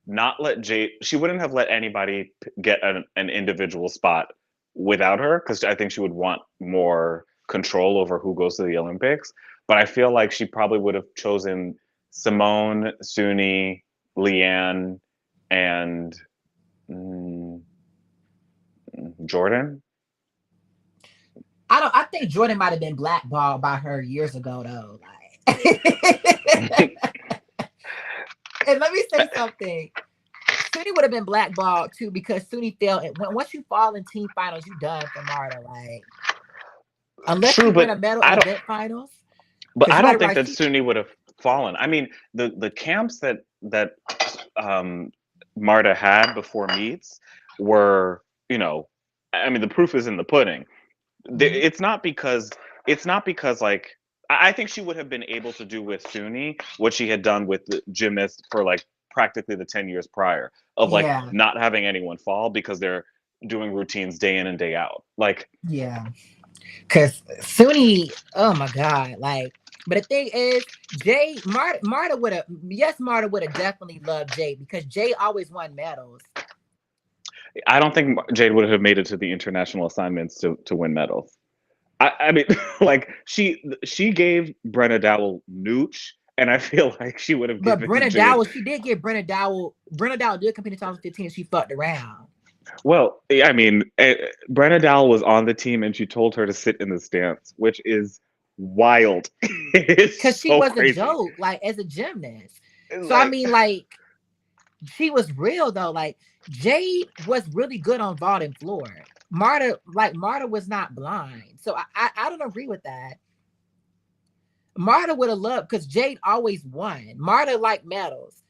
[SPEAKER 6] not let Jade. She wouldn't have let anybody get an individual spot without her because I think she would want more control over who goes to the Olympics. But I feel like she probably would have chosen Simone, Suni, Leanne, and mm, Jordan.
[SPEAKER 1] I think Jordan might have been blackballed by her years ago though. Like and let me say something. Suni would have been blackballed too because Suni failed. Once you fall in team finals, you done for Marta. Like unless
[SPEAKER 6] True,
[SPEAKER 1] you win
[SPEAKER 6] but
[SPEAKER 1] a medal
[SPEAKER 6] I
[SPEAKER 1] in
[SPEAKER 6] don't.
[SPEAKER 1] event finals,
[SPEAKER 6] But
[SPEAKER 1] because
[SPEAKER 6] I
[SPEAKER 1] you got to
[SPEAKER 6] don't think
[SPEAKER 1] write.
[SPEAKER 6] that Suni would have fallen. I mean, the camps that um, Marta had before meets were, you know, I mean, the proof is in the pudding.
[SPEAKER 1] Mhm.
[SPEAKER 6] It's not because like I think she would have been able to do with Suni what she had done with the gymnast for like practically the 10 years prior of like
[SPEAKER 1] Yeah,
[SPEAKER 6] not having anyone fall because they're doing routines day in and day out. Like
[SPEAKER 1] yeah. Because Suni, oh my god, like. But the thing is, Marta would have, yes, Marta would have definitely loved Jay because Jay always won medals.
[SPEAKER 6] I don't think Jade would have made it to the international assignments to win medals. I mean, like she gave Brenna Dowell Nooch, and I feel like she would have
[SPEAKER 1] But
[SPEAKER 6] given
[SPEAKER 1] Brenna
[SPEAKER 6] Jade.
[SPEAKER 1] Dowell, she did give Brenna Dowell. Brenna Dowell did compete in 2015. She fucked around
[SPEAKER 6] Well, I mean, Brenna Dowell was on the team, and she told her to sit in the stands, which is wild.
[SPEAKER 1] because
[SPEAKER 6] It's
[SPEAKER 1] she
[SPEAKER 6] so
[SPEAKER 1] was a
[SPEAKER 6] crazy.
[SPEAKER 1] joke, like as a gymnast. So I
[SPEAKER 6] Like,
[SPEAKER 1] mean, like she was real though. Like Jade was really good on vault and floor. Marta was not blind. So I don't agree with that. Marta would have loved because Jade always won. Marta liked medals.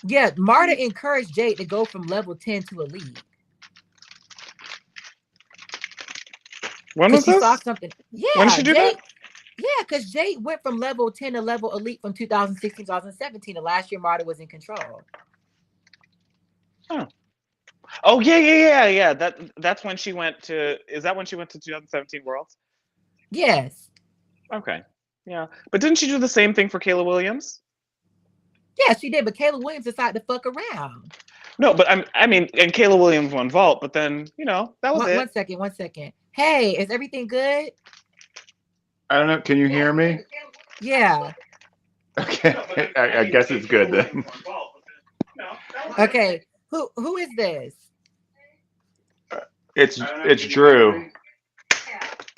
[SPEAKER 1] Yeah, Marta encouraged Jade to go from level 10 to elite.
[SPEAKER 6] when
[SPEAKER 1] Because
[SPEAKER 6] was
[SPEAKER 1] she saw
[SPEAKER 6] this?
[SPEAKER 1] something.
[SPEAKER 6] When did
[SPEAKER 1] Yeah,
[SPEAKER 6] she do that?
[SPEAKER 1] Jade. Yeah, because Jade went from level 10 to level elite from 2016, 2017. The last year Marta was in control.
[SPEAKER 6] Oh, oh yeah. That's when she went to. Is that when she went to 2017 Worlds?
[SPEAKER 1] Yes.
[SPEAKER 6] Okay, yeah. But didn't she do the same thing for Kayla Williams?
[SPEAKER 1] Yeah, she did. But Kayla Williams decided to fuck around.
[SPEAKER 6] No, but I mean, and Kayla Williams won vault, but then that was
[SPEAKER 1] One
[SPEAKER 6] it.
[SPEAKER 1] second, 1 second. Hey, is everything good?
[SPEAKER 8] I don't know. Can you hear me?
[SPEAKER 1] Yeah.
[SPEAKER 8] Okay. I guess it's good then.
[SPEAKER 1] Okay. Who is this?
[SPEAKER 8] It's Drew,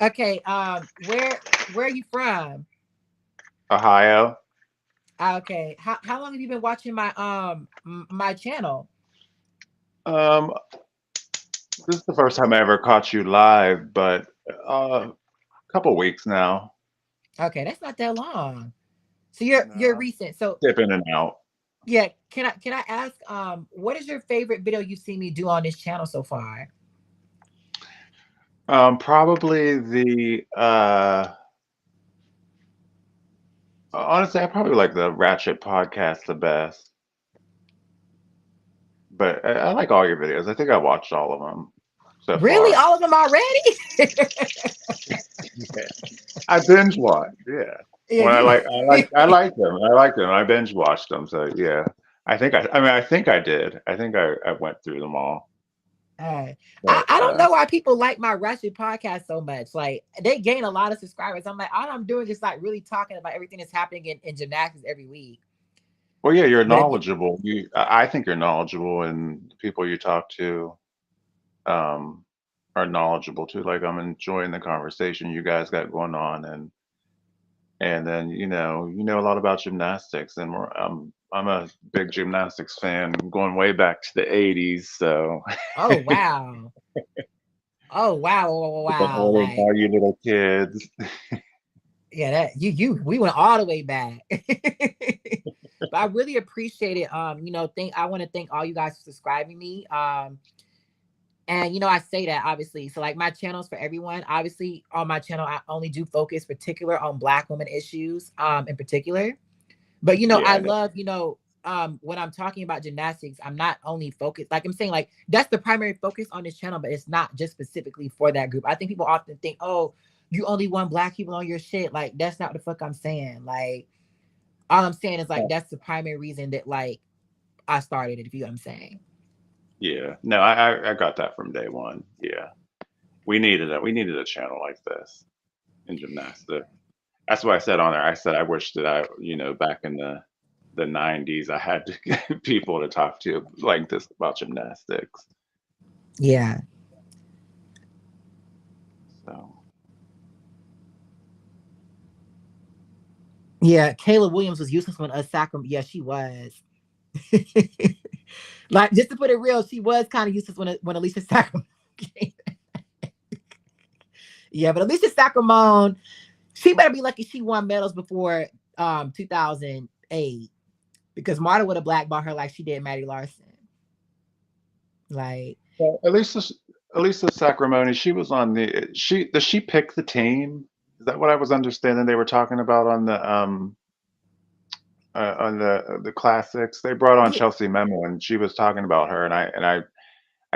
[SPEAKER 1] Okay. Where are you from?
[SPEAKER 8] Ohio.
[SPEAKER 1] Okay. How long have you been watching my channel?
[SPEAKER 8] Um, this is the first time I ever caught you live, but a couple weeks now.
[SPEAKER 1] Okay, that's not that long. So you're
[SPEAKER 8] No,
[SPEAKER 1] recent. So
[SPEAKER 8] dip in and out.
[SPEAKER 1] yeah, can I ask what is your favorite video you've seen me do on this channel so far?
[SPEAKER 8] Probably the honestly, I probably like the Ratchet podcast the best. But I like all your videos. I think I watched all of them. so
[SPEAKER 1] Really?
[SPEAKER 8] far.
[SPEAKER 1] All of them already?
[SPEAKER 8] Yeah. I binge watch. Yeah.
[SPEAKER 1] Yeah,
[SPEAKER 8] Well,
[SPEAKER 1] you.
[SPEAKER 8] I like them. I like them. I binge watched them. So yeah. I mean, I think I did. I think I went through them all. But
[SPEAKER 1] I don't know why people like my Ratchet podcast so much. Like they gain a lot of subscribers. I'm like, all I'm doing is like really talking about everything that's happening in gymnastics every week.
[SPEAKER 8] well, yeah, you're
[SPEAKER 1] But if you,
[SPEAKER 8] knowledgeable. I think you're knowledgeable, and the people you talk to um, are knowledgeable too. Like I'm enjoying the conversation you guys got going on, and then you know a lot about gymnastics, and I'm a big gymnastics fan, going way back to the '80s. So
[SPEAKER 1] oh wow, oh wow, wow, wow,
[SPEAKER 8] with
[SPEAKER 1] wow,
[SPEAKER 8] all of
[SPEAKER 1] like
[SPEAKER 8] all you little kids.
[SPEAKER 1] yeah, that we went all the way back. But I really appreciate it. I want to thank all you guys for subscribing me. And I say that obviously. So like my channel's for everyone. Obviously, on my channel, I only do focus particular on Black women issues, in particular. But
[SPEAKER 8] Yeah,
[SPEAKER 1] I
[SPEAKER 8] I know.
[SPEAKER 1] love, when I'm talking about gymnastics, I'm not only focused, like I'm saying, like that's the primary focus on this channel, but it's not just specifically for that group. I think people often think, oh, you only want Black people on your shit. Like that's not what the fuck I'm saying. Like all I'm saying is like that's the primary reason that like I started it, if you know what I'm saying.
[SPEAKER 8] Yeah, no, I got that from day one. Yeah, we needed it. We needed a channel like this in gymnastics. That's what I said on there. I said I wish that back in the '90s, I had to get people to talk to like this about gymnastics.
[SPEAKER 1] Yeah.
[SPEAKER 8] So
[SPEAKER 1] Yeah. Kayla Williams was useless when us Sacram. Yeah, she was. Like just to put it real, she was kind of useless when Alicia Sacramone came. Yeah, but Alicia Sacramone, she better be lucky she won medals before 2008 because Marta would have blackballed her like she did Maddie Larson. Like,
[SPEAKER 8] well, Elisa Sacramone, she was on the she does she pick the team? Is that what I was understanding they were talking about on the classics? They brought on
[SPEAKER 1] yeah,
[SPEAKER 8] Chelsea Memo, and she was talking about her, and I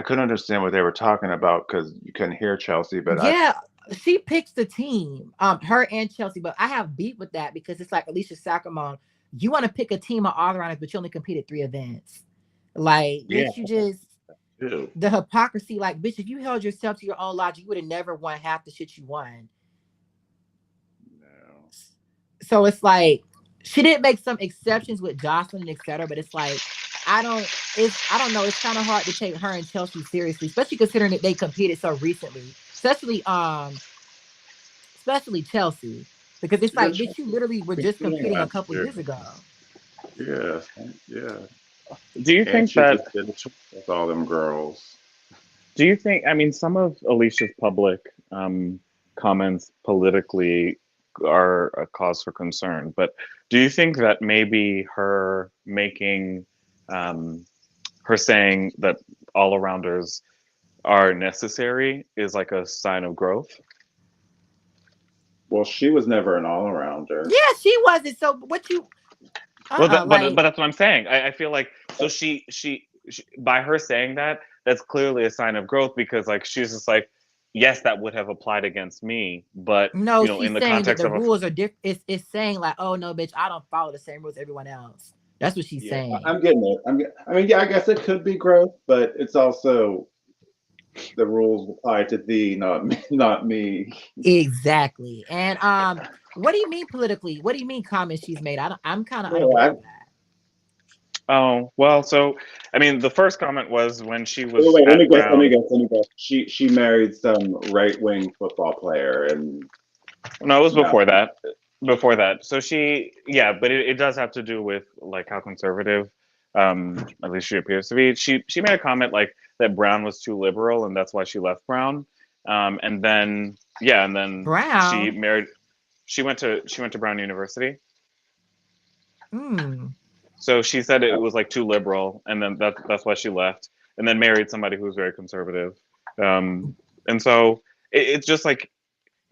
[SPEAKER 8] couldn't understand what they were talking about because you couldn't hear Chelsea, but I
[SPEAKER 1] yeah, she picks the team, her and Chelsea. But I have beef with that because it's like Alicia Sacramone, you want to pick a team of all around, but you only competed 3 events. Like,
[SPEAKER 8] yeah,
[SPEAKER 1] bitch, you just
[SPEAKER 8] too.
[SPEAKER 1] the hypocrisy. Like, bitch, if you held yourself to your own logic, you would have never won half the shit you won.
[SPEAKER 8] No.
[SPEAKER 1] So it's like she did make some exceptions with Jocelyn and etc. But it's like I don't know. It's kind of hard to take her and Chelsea seriously, especially considering that they competed so recently. Especially Chelsea, because it's
[SPEAKER 8] Yeah,
[SPEAKER 1] like, bitch, you literally were just
[SPEAKER 8] competing
[SPEAKER 1] competing a
[SPEAKER 8] last
[SPEAKER 1] couple
[SPEAKER 8] year.
[SPEAKER 1] years ago.
[SPEAKER 8] Yeah, yeah.
[SPEAKER 6] Do you
[SPEAKER 8] And
[SPEAKER 6] think
[SPEAKER 8] she
[SPEAKER 6] that?
[SPEAKER 8] just did a tour with all them girls.
[SPEAKER 6] Do you think? I mean, some of Alicia's public comments politically are a cause for concern, but do you think that maybe her making, um, her saying that all arounders are necessary is like a sign of growth?
[SPEAKER 8] Well, she was never an all arounder.
[SPEAKER 1] Yeah, she wasn't. So what you
[SPEAKER 6] Well,
[SPEAKER 1] like
[SPEAKER 6] but that's what I'm saying. I feel like so she by her saying that, that's clearly a sign of growth because like she's just like, yes, that would have applied against me, but
[SPEAKER 1] no,
[SPEAKER 6] in
[SPEAKER 1] she's
[SPEAKER 6] the
[SPEAKER 1] saying that
[SPEAKER 6] context
[SPEAKER 1] the
[SPEAKER 6] of a
[SPEAKER 1] rules are different. It's saying like, oh no, bitch, I don't follow the same rules everyone else. That's what she's
[SPEAKER 8] Yeah,
[SPEAKER 1] saying.
[SPEAKER 8] I'm getting it. I mean, yeah, I guess it could be growth, but it's also the rules apply to thee, not me, not me.
[SPEAKER 1] Exactly. And what do you mean politically? What do you mean comments she's made? I'm kind of
[SPEAKER 8] Yeah,
[SPEAKER 1] unaware of that.
[SPEAKER 6] oh well, so I mean, the first comment was when she
[SPEAKER 8] well,
[SPEAKER 6] was
[SPEAKER 8] wait, let me
[SPEAKER 6] at
[SPEAKER 8] guess. Let me
[SPEAKER 6] Brown.
[SPEAKER 8] guess. Let me guess. She married some right wing football player, and
[SPEAKER 6] No, it was
[SPEAKER 8] no.
[SPEAKER 6] before that. Before that. So she, yeah, but it does have to do with like how conservative, at least she appears to be. She made a comment like that Brown was too liberal and that's why she left Brown. And then yeah, and then she
[SPEAKER 1] Brown.
[SPEAKER 6] married. She went to Brown University.
[SPEAKER 1] Hmm.
[SPEAKER 6] So she said it was like too liberal, and then that's why she left, and then married somebody who was very conservative. And so it's just like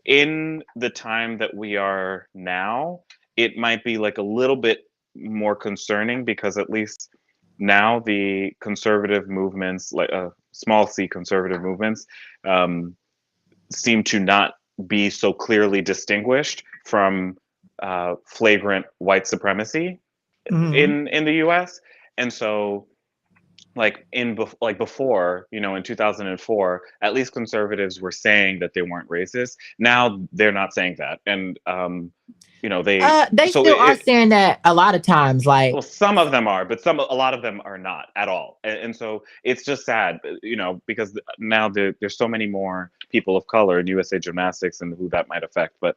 [SPEAKER 6] in the time that we are now, it might be like a little bit more concerning because at least now the conservative movements, like small c conservative movements seem to not be so clearly distinguished from flagrant white supremacy in the U.S. And so, like before, in 2004, at least conservatives were saying that they weren't racist. Now they're not saying that, and
[SPEAKER 1] They
[SPEAKER 6] so
[SPEAKER 1] still are saying that a lot of times. Like,
[SPEAKER 6] well, some of them are, but a lot of them are not at all. And so it's just sad, because now there's so many more people of color in USA Gymnastics and who that might affect. But,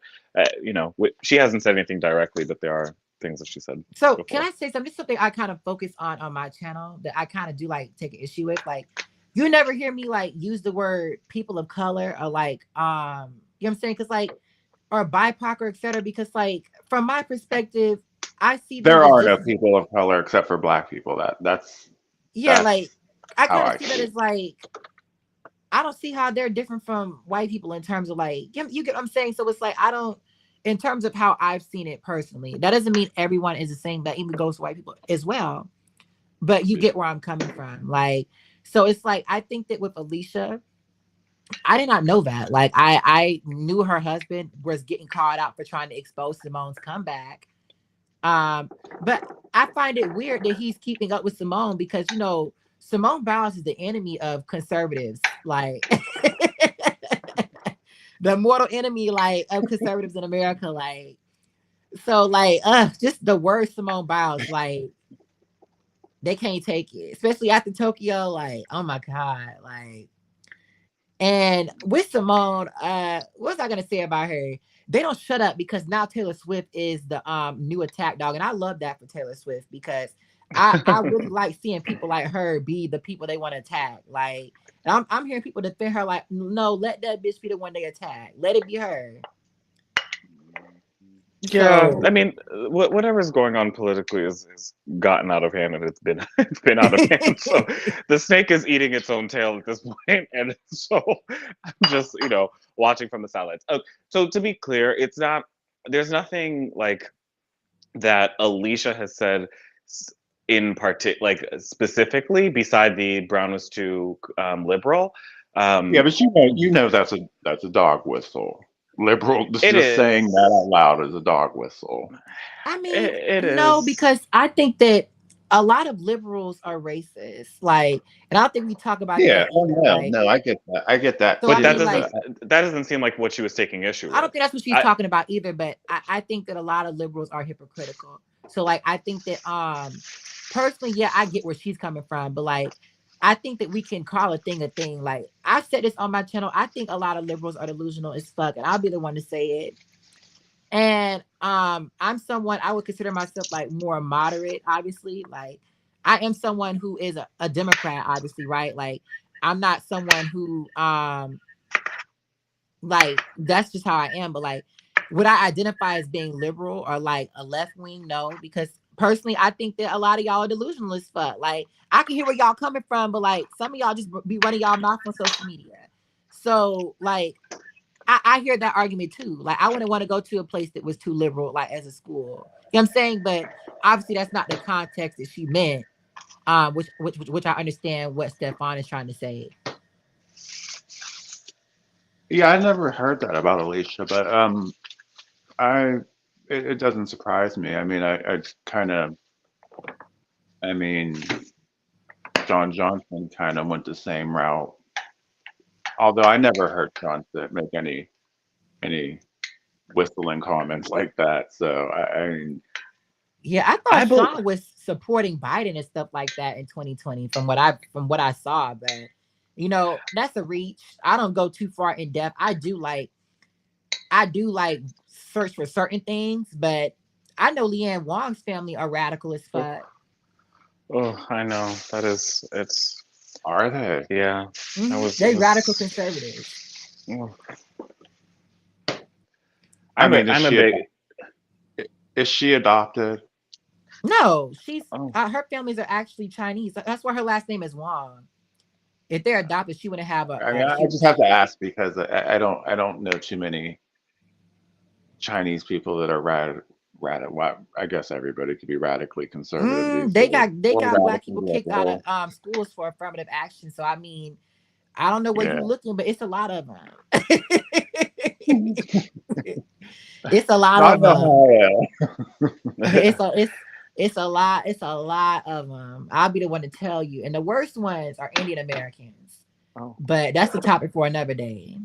[SPEAKER 6] she hasn't said anything directly, but there are things that she said
[SPEAKER 1] so
[SPEAKER 6] before.
[SPEAKER 1] can I say something? This is something I kind of focus on my channel that I kind of do like take an issue with. Like, you never hear me like use the word people of color or like, you know what I'm saying? Because like, or BIPOC or etc. Because like, from my perspective, I see them
[SPEAKER 8] There
[SPEAKER 1] as
[SPEAKER 8] are
[SPEAKER 1] just
[SPEAKER 8] no people of color except for black people. That's
[SPEAKER 1] like I
[SPEAKER 8] how
[SPEAKER 1] kind of
[SPEAKER 8] I
[SPEAKER 1] see
[SPEAKER 8] see
[SPEAKER 1] that
[SPEAKER 8] it.
[SPEAKER 1] as like, I don't see how they're different from white people in terms of like, you get what I'm saying? So it's like, I don't, in terms of how I've seen it personally, that doesn't mean everyone is the same. That even goes to white people as well. But you get where I'm coming from. Like, so it's like, I think that with Alicia, I did not know that. Like, I knew her husband was getting called out for trying to expose Simone's comeback. But I find it weird that he's keeping up with Simone because, Simone Biles is the enemy of conservatives. Like, the mortal enemy, like, of conservatives in America. Like, so, like, just the word Simone Biles, like, they can't take it, especially after Tokyo. Like, oh my God. Like, and with Simone, what was I gonna say about her? They don't shut up because now Taylor Swift is the new attack dog. And I love that for Taylor Swift because I really like seeing people like her be the people they want to attack. Like, I'm hearing people defend her like, no, let that bitch be the one they attack. Let it be her.
[SPEAKER 6] Yeah,
[SPEAKER 1] So
[SPEAKER 6] I mean, whatever's going on politically is gotten out of hand, and it's been it's been out of hand. So the snake is eating its own tail at this point, and so I'm just watching from the sidelines. So to be clear, it's not. There's nothing like that Alicia has said like specifically beside the Brown was too liberal.
[SPEAKER 8] Yeah, but you know that's a dog whistle. Liberal,
[SPEAKER 6] It
[SPEAKER 8] just saying
[SPEAKER 6] is.
[SPEAKER 8] that out loud is a dog whistle.
[SPEAKER 1] I mean,
[SPEAKER 6] It
[SPEAKER 1] no,
[SPEAKER 6] is.
[SPEAKER 1] because I think that a lot of liberals are racist. Like, and I don't think we talk about
[SPEAKER 8] Yeah.
[SPEAKER 1] that
[SPEAKER 8] Oh
[SPEAKER 1] either.
[SPEAKER 8] no,
[SPEAKER 1] Like,
[SPEAKER 8] no, I get that. I get that.
[SPEAKER 1] so
[SPEAKER 6] But
[SPEAKER 1] I
[SPEAKER 8] Too.
[SPEAKER 1] mean, like,
[SPEAKER 6] that doesn't seem like what she was taking issue
[SPEAKER 1] I don't
[SPEAKER 6] with.
[SPEAKER 1] think that's what she's
[SPEAKER 6] I
[SPEAKER 1] talking about either, but I think that a lot of liberals are hypocritical. So like I think that personally, yeah, I get where she's coming from, but like I think that we can call a thing a thing. Like I've said this on my channel. I think a lot of liberals are delusional as fuck, and I'll be the one to say it. And I'm someone I would consider myself like more moderate, obviously. Like I am someone who is a Democrat, obviously, right? Like I'm not someone who like that's just how I am. But like, would I identify as being liberal or like a left wing? No, because personally, I think that a lot of y'all are delusional as fuck. Like, I can hear where y'all coming from, but like some of y'all just be running y'all mouth on social media. So like, I hear that argument too. Like, I wouldn't want to go to a place that was too liberal, like as a school. You know what I'm saying? But obviously, that's not the context that she meant. Which I understand what Stefan is trying to say.
[SPEAKER 8] Yeah, I never heard that about Alicia, but I it doesn't surprise me. I mean, I kind of, I mean, John Johnson kind of went the same route. Although I never heard John make any whistling comments like that. So I mean,
[SPEAKER 1] Yeah, I
[SPEAKER 6] I
[SPEAKER 1] thought
[SPEAKER 6] bel
[SPEAKER 1] Sean was supporting Biden and stuff like that in 2020 from what I saw, but that's a reach. I don't go too far in depth. I do like search for certain things, but I know Leanne Wong's family are radical as fuck.
[SPEAKER 6] oh, I know that is it's
[SPEAKER 8] are they?
[SPEAKER 6] yeah. It
[SPEAKER 1] They radical
[SPEAKER 6] was.
[SPEAKER 1] conservatives.
[SPEAKER 6] Oh,
[SPEAKER 8] I mean,
[SPEAKER 6] I'm a big.
[SPEAKER 8] is she adopted?
[SPEAKER 1] No, she's
[SPEAKER 6] Oh,
[SPEAKER 1] her families are actually Chinese. That's why her last name is Wong. If they're adopted, she wouldn't have
[SPEAKER 8] I mean, I just have to ask because I don't know too many Chinese people that are I guess everybody could be radically conservative these
[SPEAKER 1] They
[SPEAKER 8] days,
[SPEAKER 1] got
[SPEAKER 8] or
[SPEAKER 1] black
[SPEAKER 8] radically
[SPEAKER 1] people kicked out of
[SPEAKER 8] liberal.
[SPEAKER 1] schools for affirmative action. So I mean, I don't know where
[SPEAKER 8] Yeah.
[SPEAKER 1] you looking, but it's a lot of them. It's a lot
[SPEAKER 3] Not
[SPEAKER 1] of
[SPEAKER 3] in
[SPEAKER 1] them.
[SPEAKER 3] Ohio.
[SPEAKER 1] It's a lot. It's a lot of them. I'll be the one to tell you. And the worst ones are Indian Americans.
[SPEAKER 6] Oh.
[SPEAKER 1] But that's the topic for another day.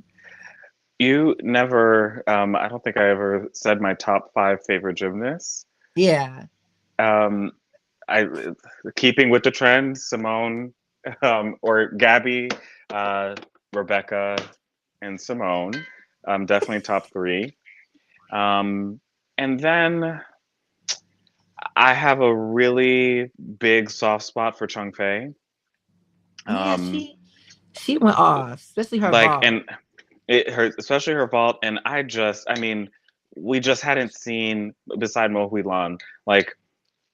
[SPEAKER 6] You never, I don't think I ever said my top 5 favorite gymnasts.
[SPEAKER 1] Yeah.
[SPEAKER 6] Um, I keeping with the trend, Simone, or Gabby, uh, Rebecca, and Simone. Definitely top 3. Um, and then I have a really big soft spot for Chung Fei.
[SPEAKER 1] Yeah,
[SPEAKER 6] Um,
[SPEAKER 1] she went off, especially her
[SPEAKER 6] like,
[SPEAKER 1] vault.
[SPEAKER 6] and her, especially her vault, and I mean, we just hadn't seen beside Mo Huilan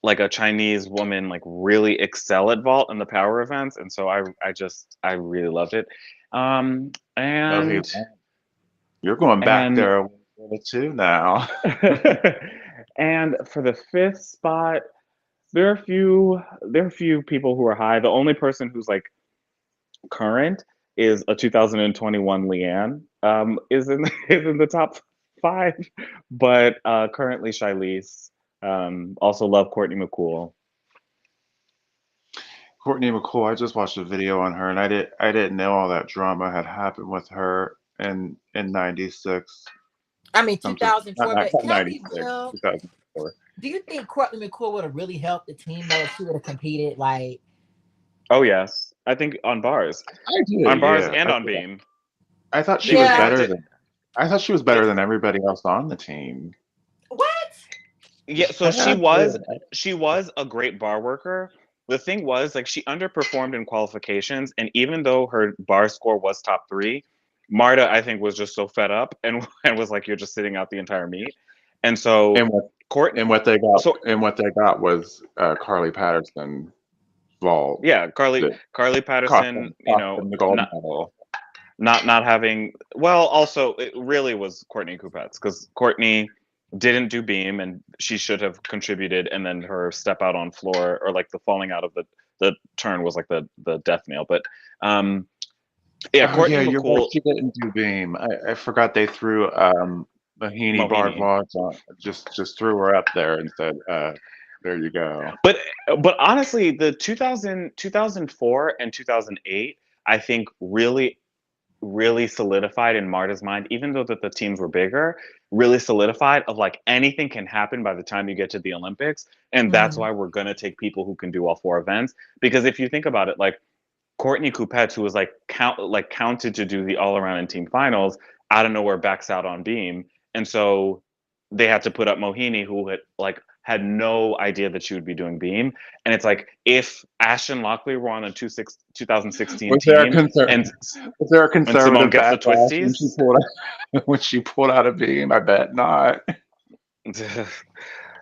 [SPEAKER 6] like a Chinese woman like really excel at vault in the power events, and so I really loved it. Um,
[SPEAKER 8] No, he.
[SPEAKER 6] and
[SPEAKER 8] You're going back
[SPEAKER 6] and
[SPEAKER 8] there too now.
[SPEAKER 6] and for the 5th spot, there are a few people who are high. The only person who's like current is a 2021 Leanne, is in is in the top 5, but currently Shilese. Also love Courtney McCool.
[SPEAKER 8] Courtney McCool. I just watched a video on her, and I didn't know all that drama had happened with her in '96.
[SPEAKER 1] I mean,
[SPEAKER 8] I'm just not
[SPEAKER 1] 2004. But
[SPEAKER 8] not
[SPEAKER 1] can I be
[SPEAKER 8] '96,
[SPEAKER 1] real?
[SPEAKER 8] 2004.
[SPEAKER 1] Do you think Courtney McCool would have really helped the team though if she would have competed? Like,
[SPEAKER 6] Oh yes, I think
[SPEAKER 8] I do,
[SPEAKER 6] on bars
[SPEAKER 8] yeah.
[SPEAKER 6] and on beam.
[SPEAKER 8] I thought she
[SPEAKER 6] Because
[SPEAKER 8] was
[SPEAKER 6] they
[SPEAKER 1] yeah.
[SPEAKER 6] have
[SPEAKER 8] better
[SPEAKER 6] to.
[SPEAKER 8] than I thought she was better than everybody else on the team.
[SPEAKER 1] What?
[SPEAKER 6] Yeah, so
[SPEAKER 8] Yeah,
[SPEAKER 6] she was a great bar worker. The thing was, like, she underperformed in qualifications, and even though her bar score was top 3, Marta, I think, was just so fed up and and was like, "You're just sitting out the entire meet." And so
[SPEAKER 8] and what
[SPEAKER 6] Court, so
[SPEAKER 8] and what they got was Carly Patterson vault
[SPEAKER 6] yeah, Carly
[SPEAKER 8] that
[SPEAKER 6] Carly Patterson,
[SPEAKER 8] cost them the gold
[SPEAKER 6] not
[SPEAKER 8] medal.
[SPEAKER 6] not having, well, also it really was Courtney Coupettes, because Courtney didn't do beam and she should have contributed, and then her step out on floor, or like the falling out of the turn, was like the death nail. But um yeah,
[SPEAKER 8] Oh
[SPEAKER 6] Courtney
[SPEAKER 8] yeah, you're right.
[SPEAKER 6] McCool,
[SPEAKER 8] She didn't do beam. I forgot they threw Mahini barred
[SPEAKER 6] Mohini.
[SPEAKER 8] vaults on. Just threw her up there and said, "There you go."
[SPEAKER 6] But honestly, the 2004 and 2008, I think, really solidified in Marta's mind, even though that the teams were bigger, really solidified of like anything can happen by the time you get to the Olympics. And that's
[SPEAKER 1] Mm,
[SPEAKER 6] why we're gonna take people who can do all 4 events. Because if you think about it, like Courtney Coupettes, who was like counted to do the all around and team finals, out of nowhere backs out on beam. And so they had to put up Mohini, who had no idea that she would be doing beam. And it's like, if Ashton Lockley were on a 2016
[SPEAKER 8] Was there a
[SPEAKER 6] team,
[SPEAKER 8] concern?
[SPEAKER 6] and
[SPEAKER 8] Was there a
[SPEAKER 6] Simone
[SPEAKER 8] conservative
[SPEAKER 6] gets the
[SPEAKER 8] backlash when she
[SPEAKER 6] twisties.
[SPEAKER 8] pulled out, when she pulled out a beam? I bet not.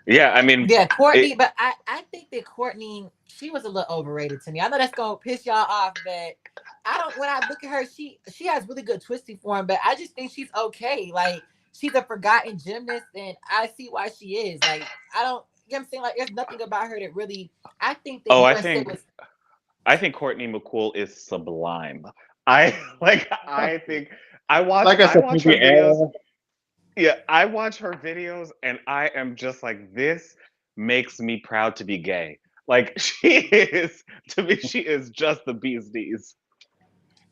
[SPEAKER 6] Yeah, I mean,
[SPEAKER 1] yeah,
[SPEAKER 6] it,
[SPEAKER 1] Courtney. But I think that Courtney, she was a little overrated to me. I know that's gonna piss y'all off, but I don't. When I look at her, she has really good twisty form, but I just think she's okay. Like, she's a forgotten gymnast, and I see why she is. Like, I don't. You know what I'm saying? Like, there's nothing about her that really. I think that
[SPEAKER 6] oh,
[SPEAKER 1] USA was.
[SPEAKER 6] I think Courtney McCool is sublime. I think
[SPEAKER 8] Like I
[SPEAKER 6] I
[SPEAKER 8] said,
[SPEAKER 6] watch
[SPEAKER 8] for
[SPEAKER 6] her
[SPEAKER 8] the
[SPEAKER 6] videos.
[SPEAKER 8] era,
[SPEAKER 6] Yeah, I watch her videos and I am just like, this makes me proud to be gay. Like, she is, to me, she is just the bee's knees.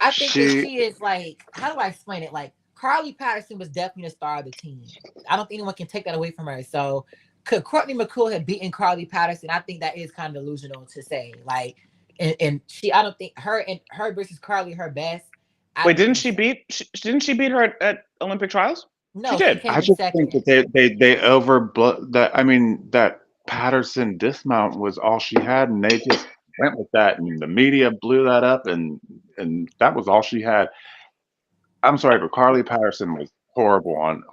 [SPEAKER 1] I think that
[SPEAKER 8] she
[SPEAKER 1] she is like. How do I explain it? Like, Carly Patterson was definitely the star of the team. I don't think anyone can take that away from her. So, could Courtney McCool have beaten Carly Patterson? I think that is kind of delusional to say. Like, and she, I don't think her versus Carly, her best. I
[SPEAKER 6] Wait,
[SPEAKER 1] don't think.
[SPEAKER 6] didn't she beat her at Olympic trials? She
[SPEAKER 1] No, she
[SPEAKER 6] did.
[SPEAKER 1] came
[SPEAKER 8] I
[SPEAKER 1] in
[SPEAKER 8] just think
[SPEAKER 1] second.
[SPEAKER 8] that they overblow that. I mean, that Patterson dismount was all she had, and they just went with that, and the media blew that up, and that was all she had. I'm sorry, but Carly Patterson was horrible on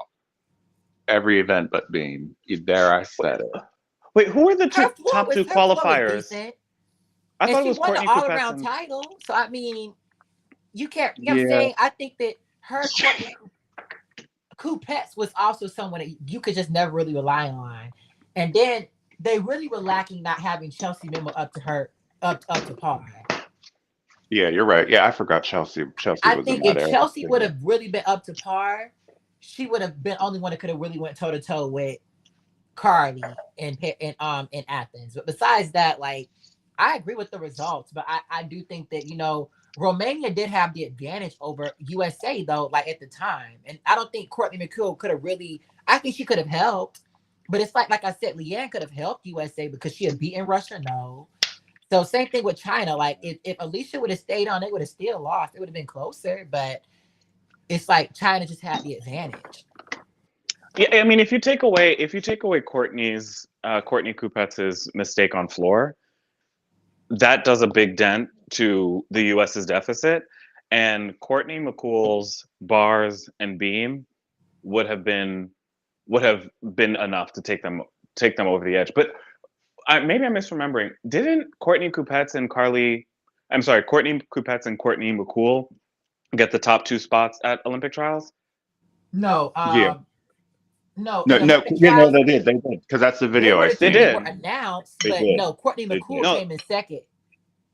[SPEAKER 8] every event but beam. There, I
[SPEAKER 6] Wait,
[SPEAKER 8] said it.
[SPEAKER 6] who are the top two
[SPEAKER 1] Her floor was
[SPEAKER 6] qualifiers?
[SPEAKER 1] decent,
[SPEAKER 6] I
[SPEAKER 1] and
[SPEAKER 6] thought it
[SPEAKER 1] she
[SPEAKER 6] was
[SPEAKER 1] won the
[SPEAKER 6] Courtney
[SPEAKER 1] all
[SPEAKER 6] Coupettes
[SPEAKER 1] around
[SPEAKER 6] and
[SPEAKER 1] title. So I mean, you can't. You know what I'm
[SPEAKER 8] Yeah,
[SPEAKER 1] saying? I think that her Courtney Coupettes was also someone that you could just never really rely on. And then they really were lacking not having Chelsea Memo up to her up to par.
[SPEAKER 8] Yeah, you're right. Yeah, I forgot Chelsea. Chelsea
[SPEAKER 1] I
[SPEAKER 8] was in
[SPEAKER 1] think
[SPEAKER 8] that
[SPEAKER 1] if
[SPEAKER 8] era
[SPEAKER 1] Chelsea would
[SPEAKER 8] too.
[SPEAKER 1] have really been up to par, she would have been only one that could have really went toe to toe with Carly in Athens. But besides that, like I agree with the results, but I do think that Romania did have the advantage over USA though, like at the time, and I don't think Courtney McCool could have really. I think she could have helped, but it's like I said, Leanne could have helped USA because she had beaten Russia. No, so same thing with China. Like if Alicia would have stayed on, they would have still lost. It would have been closer, but it's like China just had the advantage.
[SPEAKER 6] Yeah, I mean, if you take away Courtney Coupetz's mistake on floor, that does a big dent to the U.S.'s deficit, and Courtney McCool's bars and beam would have been enough to take them over the edge. But maybe I'm misremembering. Didn't Courtney Coupetz and Carly? I'm sorry, Courtney Coupetz and Courtney McCool get the top two spots at Olympic trials?
[SPEAKER 1] No,
[SPEAKER 8] Yeah.
[SPEAKER 1] no,
[SPEAKER 8] No,
[SPEAKER 1] in
[SPEAKER 8] no,
[SPEAKER 1] Olympic
[SPEAKER 8] yeah, no,
[SPEAKER 1] trials,
[SPEAKER 8] they did. They did. Because that's the
[SPEAKER 1] they
[SPEAKER 8] video
[SPEAKER 1] were
[SPEAKER 8] I
[SPEAKER 1] the
[SPEAKER 6] They
[SPEAKER 1] two that
[SPEAKER 8] seen.
[SPEAKER 1] were
[SPEAKER 6] did.
[SPEAKER 1] announced,
[SPEAKER 8] They
[SPEAKER 1] but
[SPEAKER 8] did.
[SPEAKER 1] no, Courtney
[SPEAKER 8] They
[SPEAKER 1] McCool
[SPEAKER 8] did.
[SPEAKER 6] No,
[SPEAKER 1] came in second.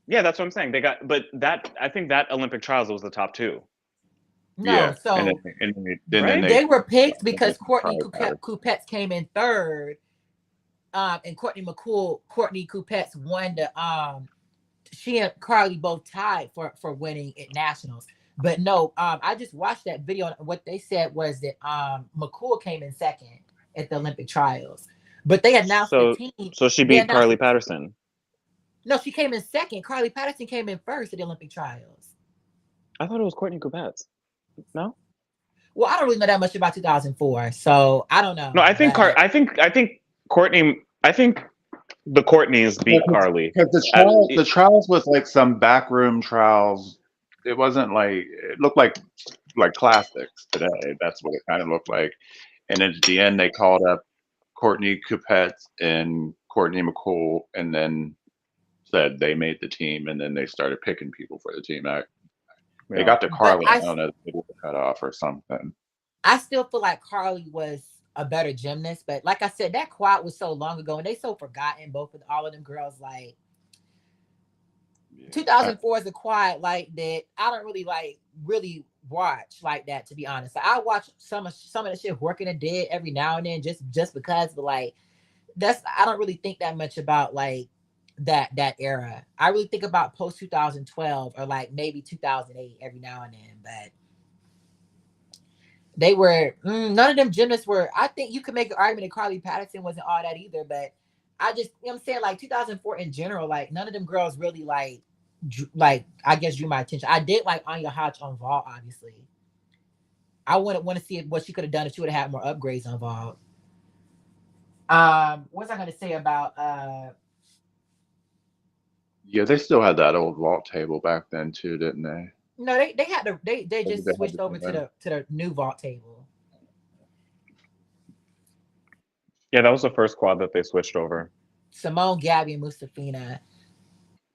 [SPEAKER 6] yeah, that's what I'm saying. They got, but I think that Olympic trials was the top two,
[SPEAKER 1] No,
[SPEAKER 8] Yeah. And then
[SPEAKER 1] so
[SPEAKER 8] then
[SPEAKER 6] right?
[SPEAKER 8] they
[SPEAKER 1] they were picked
[SPEAKER 8] then they
[SPEAKER 1] because Courtney
[SPEAKER 8] Carly Patterson.
[SPEAKER 1] Coupetz came in third, and Courtney Coupetz won the she and Carly both tied for winning at nationals. But no, I just watched that video and what they said was that McCool came in second at the Olympic trials. But they announced the
[SPEAKER 6] So
[SPEAKER 1] team.
[SPEAKER 6] so she
[SPEAKER 1] They
[SPEAKER 6] beat
[SPEAKER 1] announced
[SPEAKER 6] Carly
[SPEAKER 1] the
[SPEAKER 6] Patterson.
[SPEAKER 1] no, she came in second. Carly Patterson came in first at the Olympic trials.
[SPEAKER 6] I thought it was Courtney Coupetz. No,
[SPEAKER 1] Well, I don't really know that much about 2004, so I don't
[SPEAKER 6] no,
[SPEAKER 1] know.
[SPEAKER 6] I think
[SPEAKER 1] But
[SPEAKER 6] I think Courtney. I think the Courtneys beat Carly.
[SPEAKER 8] Because
[SPEAKER 6] At,
[SPEAKER 8] the trials was like some backroom trials. It wasn't like it looked like classics today. That's what it kind of looked like. And at the end, they called up Courtney Coupetz and Courtney McCool, and then said they made the team, and then they started picking people for the team. They
[SPEAKER 6] yeah.
[SPEAKER 8] got to
[SPEAKER 1] but
[SPEAKER 8] Carly. I
[SPEAKER 1] I
[SPEAKER 8] don't know, they were cut off or something.
[SPEAKER 1] I still feel like Carly was a better gymnast, but like I said, that quad was so long ago and they so forgotten, both of all of them girls. Like
[SPEAKER 8] Yeah.
[SPEAKER 1] 2004 is a quad like that. I don't really really watch like that, to be honest. Like, I watch some of the shit Working the Dead every now and then just because, but like that's I don't really think that much about like that era. I really think about post 2012 or like maybe 2008 every now and then, but they were none of them gymnasts were. I think you could make an argument that Carly Patterson wasn't all that either, but I just I'm saying like 2004 in general, like none of them girls really like I guess drew my attention. I did like Anya Hodge on vault, obviously. I wouldn't want to see what she could have done if she would have had more upgrades on vault. What was I gonna say about
[SPEAKER 8] Yeah, they still had that old vault table back then too, didn't they?
[SPEAKER 1] no, they had to they
[SPEAKER 8] Or did
[SPEAKER 1] just
[SPEAKER 8] they have
[SPEAKER 1] switched
[SPEAKER 8] the
[SPEAKER 1] over
[SPEAKER 8] same thing?
[SPEAKER 1] to the new vault table.
[SPEAKER 6] Yeah, that was the first quad that they switched over.
[SPEAKER 1] Simone, Gabby, and Mustafina.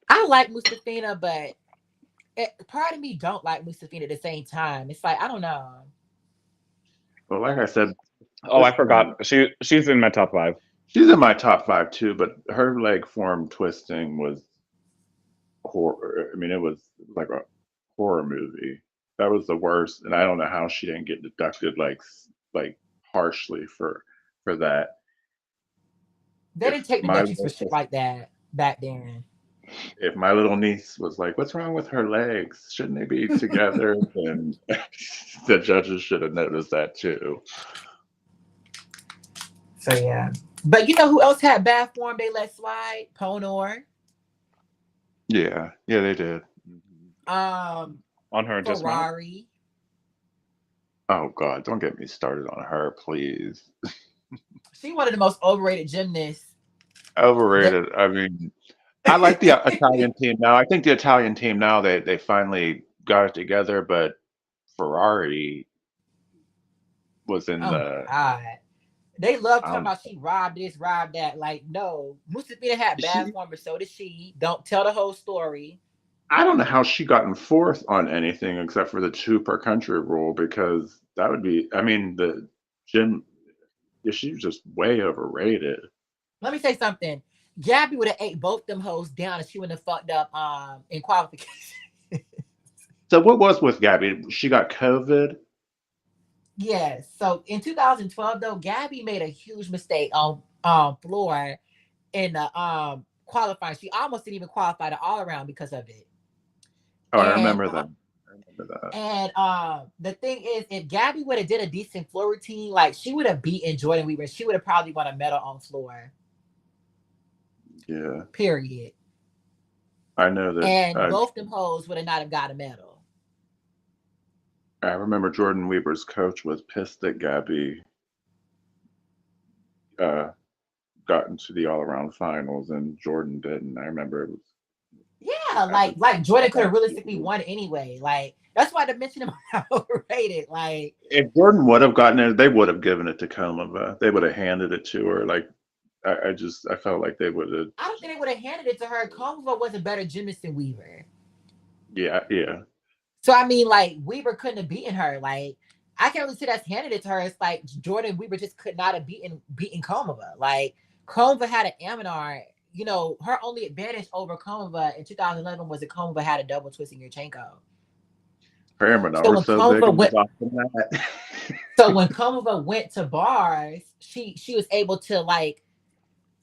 [SPEAKER 1] I like Mustafina, but part of me don't like Mustafina at the same time. It's like I don't know.
[SPEAKER 8] But like I said,
[SPEAKER 6] Oh,
[SPEAKER 8] this
[SPEAKER 6] I forgot. She's in my top five.
[SPEAKER 8] she's in my top five too. But her leg form twisting was horror. I mean, it was like a horror movie. That was the worst, and I don't know how she didn't get deducted like harshly for that.
[SPEAKER 1] They
[SPEAKER 8] If
[SPEAKER 1] didn't take
[SPEAKER 8] my
[SPEAKER 1] deductions for shit like that back then.
[SPEAKER 8] if my little niece was like, "What's wrong with her legs? Shouldn't they be together?" Then the judges should have noticed that too.
[SPEAKER 1] So yeah. But you know who else had bad form they let slide? Ponor.
[SPEAKER 8] Yeah, yeah, they did. Mhm.
[SPEAKER 1] Um
[SPEAKER 6] On her dismount.
[SPEAKER 1] Ferrari.
[SPEAKER 8] Oh God, don't get me started on her, please.
[SPEAKER 1] She one of the most overrated gymnasts. That
[SPEAKER 8] Overrated. I mean, I like the Italian team now. I think the Italian team now they finally got it together, but Ferrari was in
[SPEAKER 1] oh my
[SPEAKER 8] the
[SPEAKER 1] god. They love
[SPEAKER 8] I
[SPEAKER 1] talking
[SPEAKER 8] don't
[SPEAKER 1] about she robbed this, robbed that. Like, no. Mustafina had bad
[SPEAKER 8] she
[SPEAKER 1] form, but so did she. Don't tell the whole story.
[SPEAKER 8] I don't know how she got in fourth on anything except for the two per country rule because that would be I mean the gym yeah, she's just way overrated.
[SPEAKER 1] Let me say something. Gabby would have ate both them hoes down if she wouldn't have fucked up in qualification.
[SPEAKER 8] So what was with Gabby? She got COVID.
[SPEAKER 1] Yes. So in 2012, though, Gabby made a huge mistake on floor in the qualifying. She almost didn't even qualify the all around because of it.
[SPEAKER 8] Oh, I
[SPEAKER 1] And
[SPEAKER 8] remember that. I remember that.
[SPEAKER 1] the thing is, if Gabby would have did a decent floor routine, like she would have beaten Jordan Weaver. She would have probably won a medal on floor.
[SPEAKER 8] Yeah,
[SPEAKER 1] Period.
[SPEAKER 8] I know that.
[SPEAKER 1] And both them hoes would have not have got a medal.
[SPEAKER 8] I remember Jordan Weaver's coach was pissed that Gabby uh, got into the all-around finals and Jordan didn't. I remember it was.
[SPEAKER 1] Yeah,
[SPEAKER 8] I just
[SPEAKER 1] like Jordan could have realistically
[SPEAKER 8] absolutely.
[SPEAKER 1] won anyway. Like that's why to mention him overrated. Like
[SPEAKER 8] If Jordan would have gotten it, they would have given it to Komova. They would have handed it to her. Like I felt like they would have.
[SPEAKER 1] I don't think they would have handed it to her. Convo was a better gymnast than Weaver.
[SPEAKER 8] Yeah, yeah.
[SPEAKER 1] So I mean, like Weaver couldn't have beaten her. Like I can't really say that's handed it to her. It's like Jordan Weaver just could not have beaten Komova. Like Komova had an Aminar. You know, her only advantage over Komova in 2011 was that Komova had a double twisting Yurchenko.
[SPEAKER 8] Her Herman
[SPEAKER 1] So
[SPEAKER 8] was
[SPEAKER 1] when
[SPEAKER 8] so big
[SPEAKER 1] Komova
[SPEAKER 8] and was
[SPEAKER 1] went,
[SPEAKER 8] off the mat.
[SPEAKER 1] so when Komova went to bars, she was able to like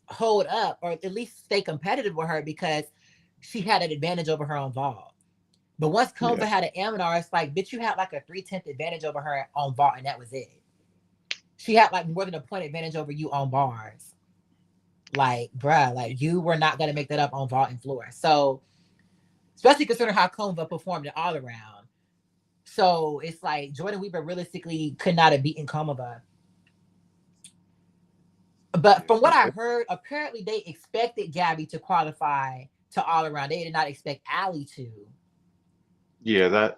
[SPEAKER 1] hold up or at least stay competitive with her because she had an advantage over her on vault. But once Kova
[SPEAKER 8] Yeah.
[SPEAKER 1] had an Aminar, it's like, bitch, you had like a 3/10 advantage over her on vault, and that was it. She had like more than a point advantage over you on bars. Like, bruh, like you were not gonna make that up on vault and floor. So, especially considering how Kova performed it all around. So it's like Jordan Weaver realistically could not have beaten Komova. But from what I heard, apparently they expected Gabby to qualify to all around. They did not expect Allie to.
[SPEAKER 8] Yeah,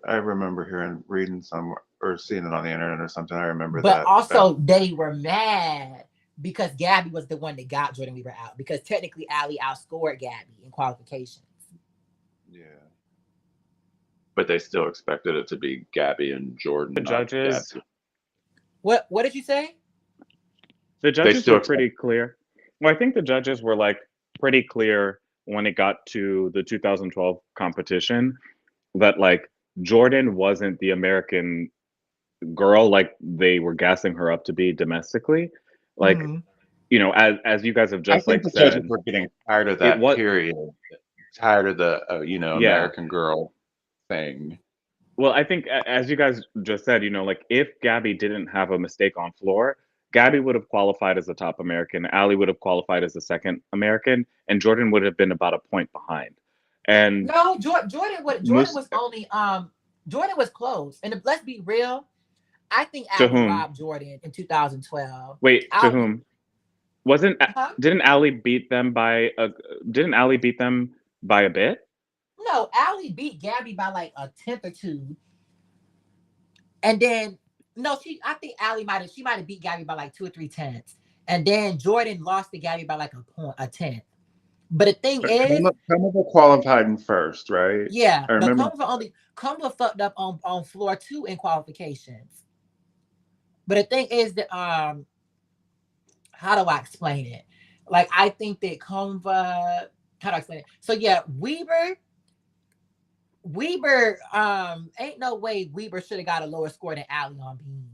[SPEAKER 8] I remember reading some or seeing it on the internet or something. I remember
[SPEAKER 1] But
[SPEAKER 8] that.
[SPEAKER 1] also they were mad because Gabby was the one that got Jordan Weaver out. Because technically Allie outscored Gabby in qualifications.
[SPEAKER 8] Yeah. But they still expected it to be Gabby and Jordan,
[SPEAKER 6] The
[SPEAKER 8] not
[SPEAKER 6] judges,
[SPEAKER 8] Gabby.
[SPEAKER 1] What did you say?
[SPEAKER 6] the
[SPEAKER 8] They
[SPEAKER 6] judges
[SPEAKER 8] still
[SPEAKER 6] were
[SPEAKER 8] expect
[SPEAKER 6] pretty clear. Well, I think the judges were like pretty clear when it got to the 2012 competition that like Jordan wasn't the American girl like they were gassing her up to be domestically. Like,
[SPEAKER 1] Mm-hmm.
[SPEAKER 6] you know, as you guys have
[SPEAKER 8] I
[SPEAKER 6] just
[SPEAKER 8] think
[SPEAKER 6] like
[SPEAKER 8] the judges
[SPEAKER 6] said,
[SPEAKER 8] were getting tired of
[SPEAKER 6] it
[SPEAKER 8] that
[SPEAKER 6] was
[SPEAKER 8] period, tired of the
[SPEAKER 6] yeah.
[SPEAKER 8] American Girl thing.
[SPEAKER 6] Well, I think as you guys just said, you know, like if Gabby didn't have a mistake on floor, Gabby would have qualified as the top American, Ali would have qualified as the second American, and Jordan would have been about a point behind. And
[SPEAKER 1] No, Jordan
[SPEAKER 6] Moose
[SPEAKER 1] was only Jordan was close. And let's be real, I think
[SPEAKER 6] to
[SPEAKER 1] Allie
[SPEAKER 6] whom?
[SPEAKER 1] robbed Jordan in 2012.
[SPEAKER 6] Wait, to
[SPEAKER 1] Allie,
[SPEAKER 6] whom? Wasn't
[SPEAKER 1] huh?
[SPEAKER 6] didn't Ali beat them by a didn't Ali beat them by a bit?
[SPEAKER 1] No, Allie beat Gabby by like a tenth or two. And then no, I think Allie might have beat Gabby by like 2 or 3 tenths. And then Jordan lost to Gabby by like a tenth. But the thing
[SPEAKER 8] But
[SPEAKER 1] is,
[SPEAKER 8] Komova qualified in first, right?
[SPEAKER 1] yeah,
[SPEAKER 8] I
[SPEAKER 1] but
[SPEAKER 8] remember.
[SPEAKER 1] Kumba fucked up on floor 2 in qualifications. But the thing is that how do I explain it? Like I think that Kumba, how do I explain it? So yeah, Weber, ain't no way Weber should have got a lower score than Allie on Beam.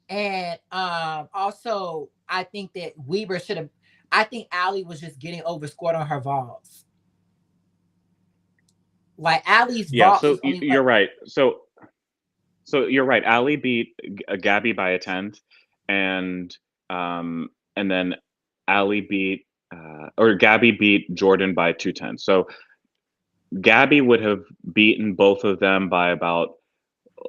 [SPEAKER 1] And also I think that Weber should have. I think Allie was just getting overscored on her vaults. Like Allie's
[SPEAKER 6] Yeah,
[SPEAKER 1] vaults
[SPEAKER 6] so
[SPEAKER 1] was only
[SPEAKER 6] you're right. So you're right. Ali beat Gabby by a tenth, and then Ali beat or Gabby beat Jordan by 2 tenths. So Gabby would have beaten both of them by about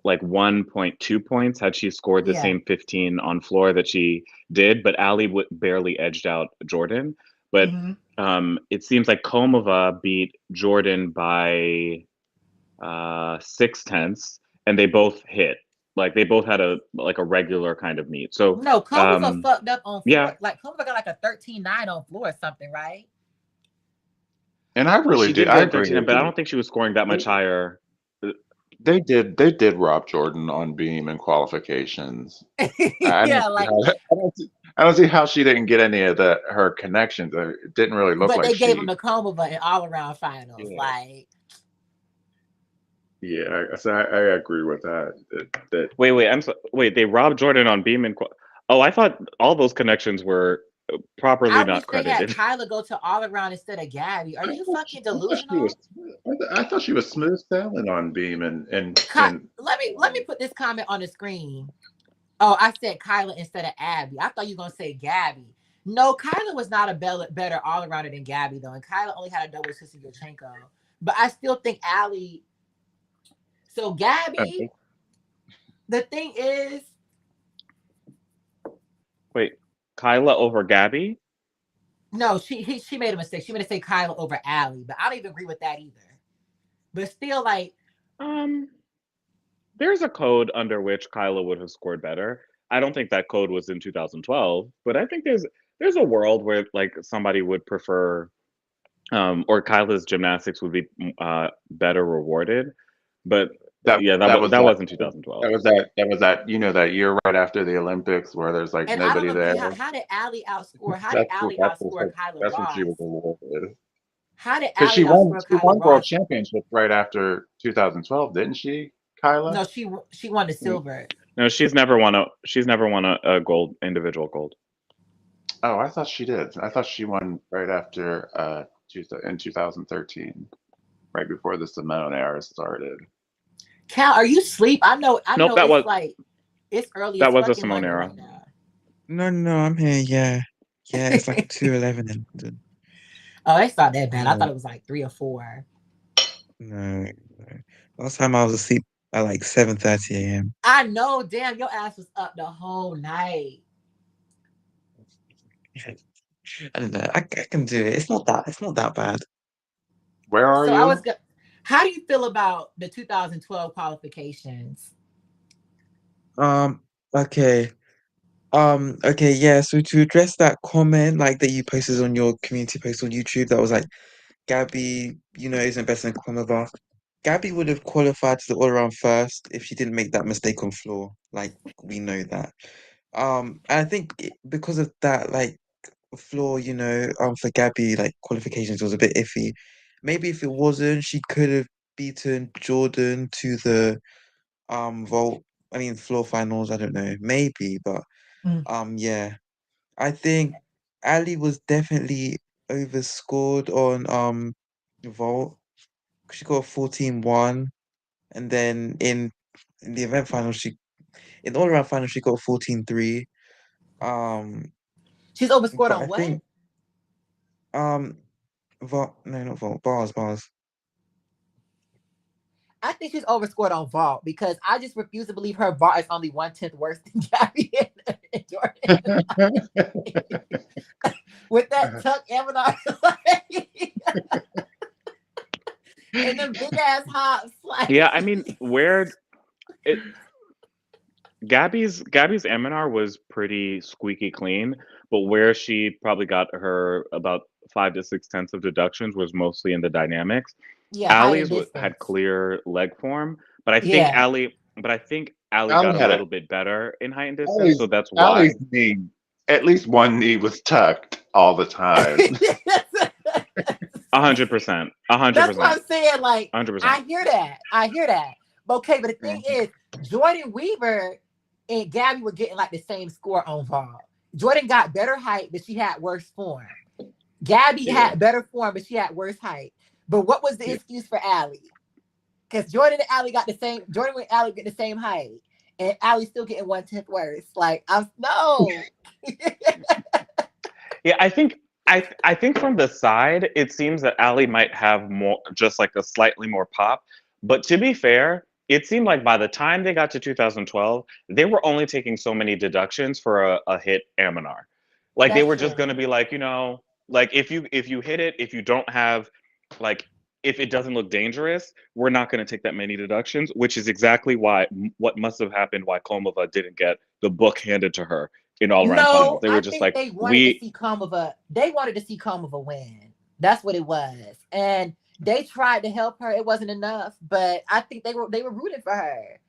[SPEAKER 6] like 1.2 points had she scored the
[SPEAKER 1] yeah.
[SPEAKER 6] same 15 on floor that she did, but Ali barely edged out Jordan. But
[SPEAKER 1] Mm-hmm.
[SPEAKER 6] it seems like Komova beat Jordan by 6 tenths, and they both hit. Like they both had a regular kind of meet. So
[SPEAKER 1] No, Kumba fucked up on
[SPEAKER 6] yeah,
[SPEAKER 1] floor. Like Kumba got like a 13-9 on floor or something, right?
[SPEAKER 8] And I really
[SPEAKER 6] she
[SPEAKER 8] do.
[SPEAKER 6] did
[SPEAKER 8] I
[SPEAKER 6] get a
[SPEAKER 8] agree
[SPEAKER 6] 13,
[SPEAKER 8] with
[SPEAKER 6] but I
[SPEAKER 8] you.
[SPEAKER 6] don't think she was scoring that much higher.
[SPEAKER 8] They did rob Jordan on beam and qualifications. I don't
[SPEAKER 1] Yeah,
[SPEAKER 8] see
[SPEAKER 1] like,
[SPEAKER 8] how I don't see how she didn't get any of her connections. It didn't really look
[SPEAKER 1] but
[SPEAKER 8] like
[SPEAKER 1] they gave him
[SPEAKER 8] she.
[SPEAKER 1] the Kumba in all around finals.
[SPEAKER 8] Yeah.
[SPEAKER 1] Like,
[SPEAKER 9] Yeah, I agree with that. That
[SPEAKER 6] Wait. They robbed Jordan on Beam and. Oh, I thought all those connections were properly
[SPEAKER 1] I
[SPEAKER 6] not
[SPEAKER 1] wish they had
[SPEAKER 6] credited.
[SPEAKER 1] Kyla go to all around instead of Gabby. Are you fucking
[SPEAKER 8] I thought she was.
[SPEAKER 1] delusional?
[SPEAKER 8] I thought she was smooth sailing on Beam
[SPEAKER 1] Let me put this comment on the screen. Oh, I said Kyla instead of Abby. I thought you were gonna say Gabby. No, Kyla was not a better all arounder than Gabby though, and Kyla only had a double assist of Yurchenko. But I still think Allie. So Gabby, the thing is,
[SPEAKER 6] Wait, Kyla over Gabby?
[SPEAKER 1] no, she made a mistake. She made to say Kyla over Allie, but I don't even agree with that either. But still, like,
[SPEAKER 6] Um, there's a code under which Kyla would have scored better. I don't think that code was in 2012, but I think there's a world where like somebody would prefer or Kyla's gymnastics would be better rewarded. But
[SPEAKER 8] that
[SPEAKER 6] yeah,
[SPEAKER 8] that was
[SPEAKER 6] that
[SPEAKER 8] that
[SPEAKER 6] wasn't 2012.
[SPEAKER 8] that that year right after the Olympics where there's like
[SPEAKER 1] and I don't
[SPEAKER 8] nobody
[SPEAKER 1] agree.
[SPEAKER 8] there.
[SPEAKER 1] How did Allie outscore? How did
[SPEAKER 8] That's what
[SPEAKER 1] Allie
[SPEAKER 8] that's
[SPEAKER 1] outscore
[SPEAKER 8] what
[SPEAKER 1] Kyla
[SPEAKER 8] that's when she
[SPEAKER 1] Ross?
[SPEAKER 8] was awarded.
[SPEAKER 1] How did
[SPEAKER 8] Because
[SPEAKER 1] Allie outscore
[SPEAKER 8] she
[SPEAKER 1] Kyla
[SPEAKER 8] won world
[SPEAKER 1] Ross?
[SPEAKER 8] championships right after 2012, didn't she, Kyla?
[SPEAKER 1] No, she won the silver.
[SPEAKER 6] No, she's never won a gold individual gold.
[SPEAKER 8] Oh, I thought she did. I thought she won right after in 2013, right before the Simone era started.
[SPEAKER 1] Cal, are you asleep? I know
[SPEAKER 6] Nope,
[SPEAKER 1] it's like it's early as
[SPEAKER 6] that was a
[SPEAKER 1] fucking
[SPEAKER 6] Simone
[SPEAKER 1] London
[SPEAKER 6] era.
[SPEAKER 1] right now.
[SPEAKER 2] No, I'm here. Yeah, it's like 2:11 in London.
[SPEAKER 1] Oh, it's not that bad. I thought
[SPEAKER 2] Yeah,
[SPEAKER 1] it was like 3 or 4.
[SPEAKER 2] no. Last time I was asleep at like 7:30 a.m.
[SPEAKER 1] I know, damn, your ass was up the whole night.
[SPEAKER 2] I don't know. I can do it. It's not that bad.
[SPEAKER 8] Where are
[SPEAKER 1] So I was
[SPEAKER 8] you?
[SPEAKER 1] good. How do you feel about the 2012 qualifications?
[SPEAKER 2] Um. Okay. Okay. Yeah. So to address that comment, like that you posted on your community post on YouTube, that was like Gabby, isn't better than Klimova. Gabby would have qualified to the all around first if she didn't make that mistake on floor. Like we know that. And I think because of that, like floor, for Gabby, like qualifications was a bit iffy. Maybe if it wasn't, she could have beaten Jordan to the vault. I mean floor finals. I don't know, maybe, but
[SPEAKER 1] Mm.
[SPEAKER 2] yeah. I think Ali was definitely overscored on vault. She got 14-1, and then in the event final, in the all around final she got 14-3. Um,
[SPEAKER 1] She's overscored
[SPEAKER 2] but
[SPEAKER 1] on
[SPEAKER 2] I
[SPEAKER 1] what?
[SPEAKER 2] think um vault, no, not vault, bars.
[SPEAKER 1] I think she's overscored on vault because I just refuse to believe her vault is only 1/10 worse than Gabby and Jordan. With that tuck Amanar and them big ass hops.
[SPEAKER 6] Yeah,
[SPEAKER 1] Like
[SPEAKER 6] I mean, where it Gabby's M&R was pretty squeaky clean, but where she probably got her about 5 to 6 tenths of deductions was mostly in the dynamics.
[SPEAKER 1] yeah, height and
[SPEAKER 6] Allie's had
[SPEAKER 1] distance.
[SPEAKER 6] clear leg form, but
[SPEAKER 1] Yeah.
[SPEAKER 6] I think Allie got
[SPEAKER 8] Ali
[SPEAKER 6] a
[SPEAKER 8] had it.
[SPEAKER 6] little bit better in height and distance, so
[SPEAKER 8] Allie's
[SPEAKER 6] that's why.
[SPEAKER 8] Allie's knee, at least one knee was tucked all the time.
[SPEAKER 6] 100%,
[SPEAKER 1] That's what
[SPEAKER 6] 100%,
[SPEAKER 1] I'm saying. Like,
[SPEAKER 6] 100%.
[SPEAKER 1] I hear that. But okay, but the thing is, Jordan Weaver and Gabby were getting like the same score on vault. Jordan got better height, but she had worse form. Gabby
[SPEAKER 8] Yeah,
[SPEAKER 1] had better form, but she had worse height. But what was the
[SPEAKER 8] yeah.
[SPEAKER 1] excuse for Allie? Because Jordan and Allie got the same. Jordan and Allie get the same height, and Allie's still getting 1/10 worse. Like, I'm no.
[SPEAKER 6] Yeah, I think from the side it seems that Ali might have more, just like a slightly more pop. But to be fair, it seemed like by the time they got to 2012, they were only taking so many deductions for a hit Aminar. Like they
[SPEAKER 1] That's
[SPEAKER 6] were just
[SPEAKER 1] true.
[SPEAKER 6] going to be like, like if you hit it, if you don't have like if it doesn't look dangerous, we're not going to take that many deductions, which is exactly why what must have happened why Komova didn't get the book handed to her in all around finals.
[SPEAKER 1] No,
[SPEAKER 6] They
[SPEAKER 1] I
[SPEAKER 6] were just
[SPEAKER 1] think
[SPEAKER 6] like,
[SPEAKER 1] they wanted to
[SPEAKER 6] we
[SPEAKER 1] see Komova. They wanted to see Komova win. That's what it was, and they tried to help her. It wasn't enough, but I think they were rooting for her.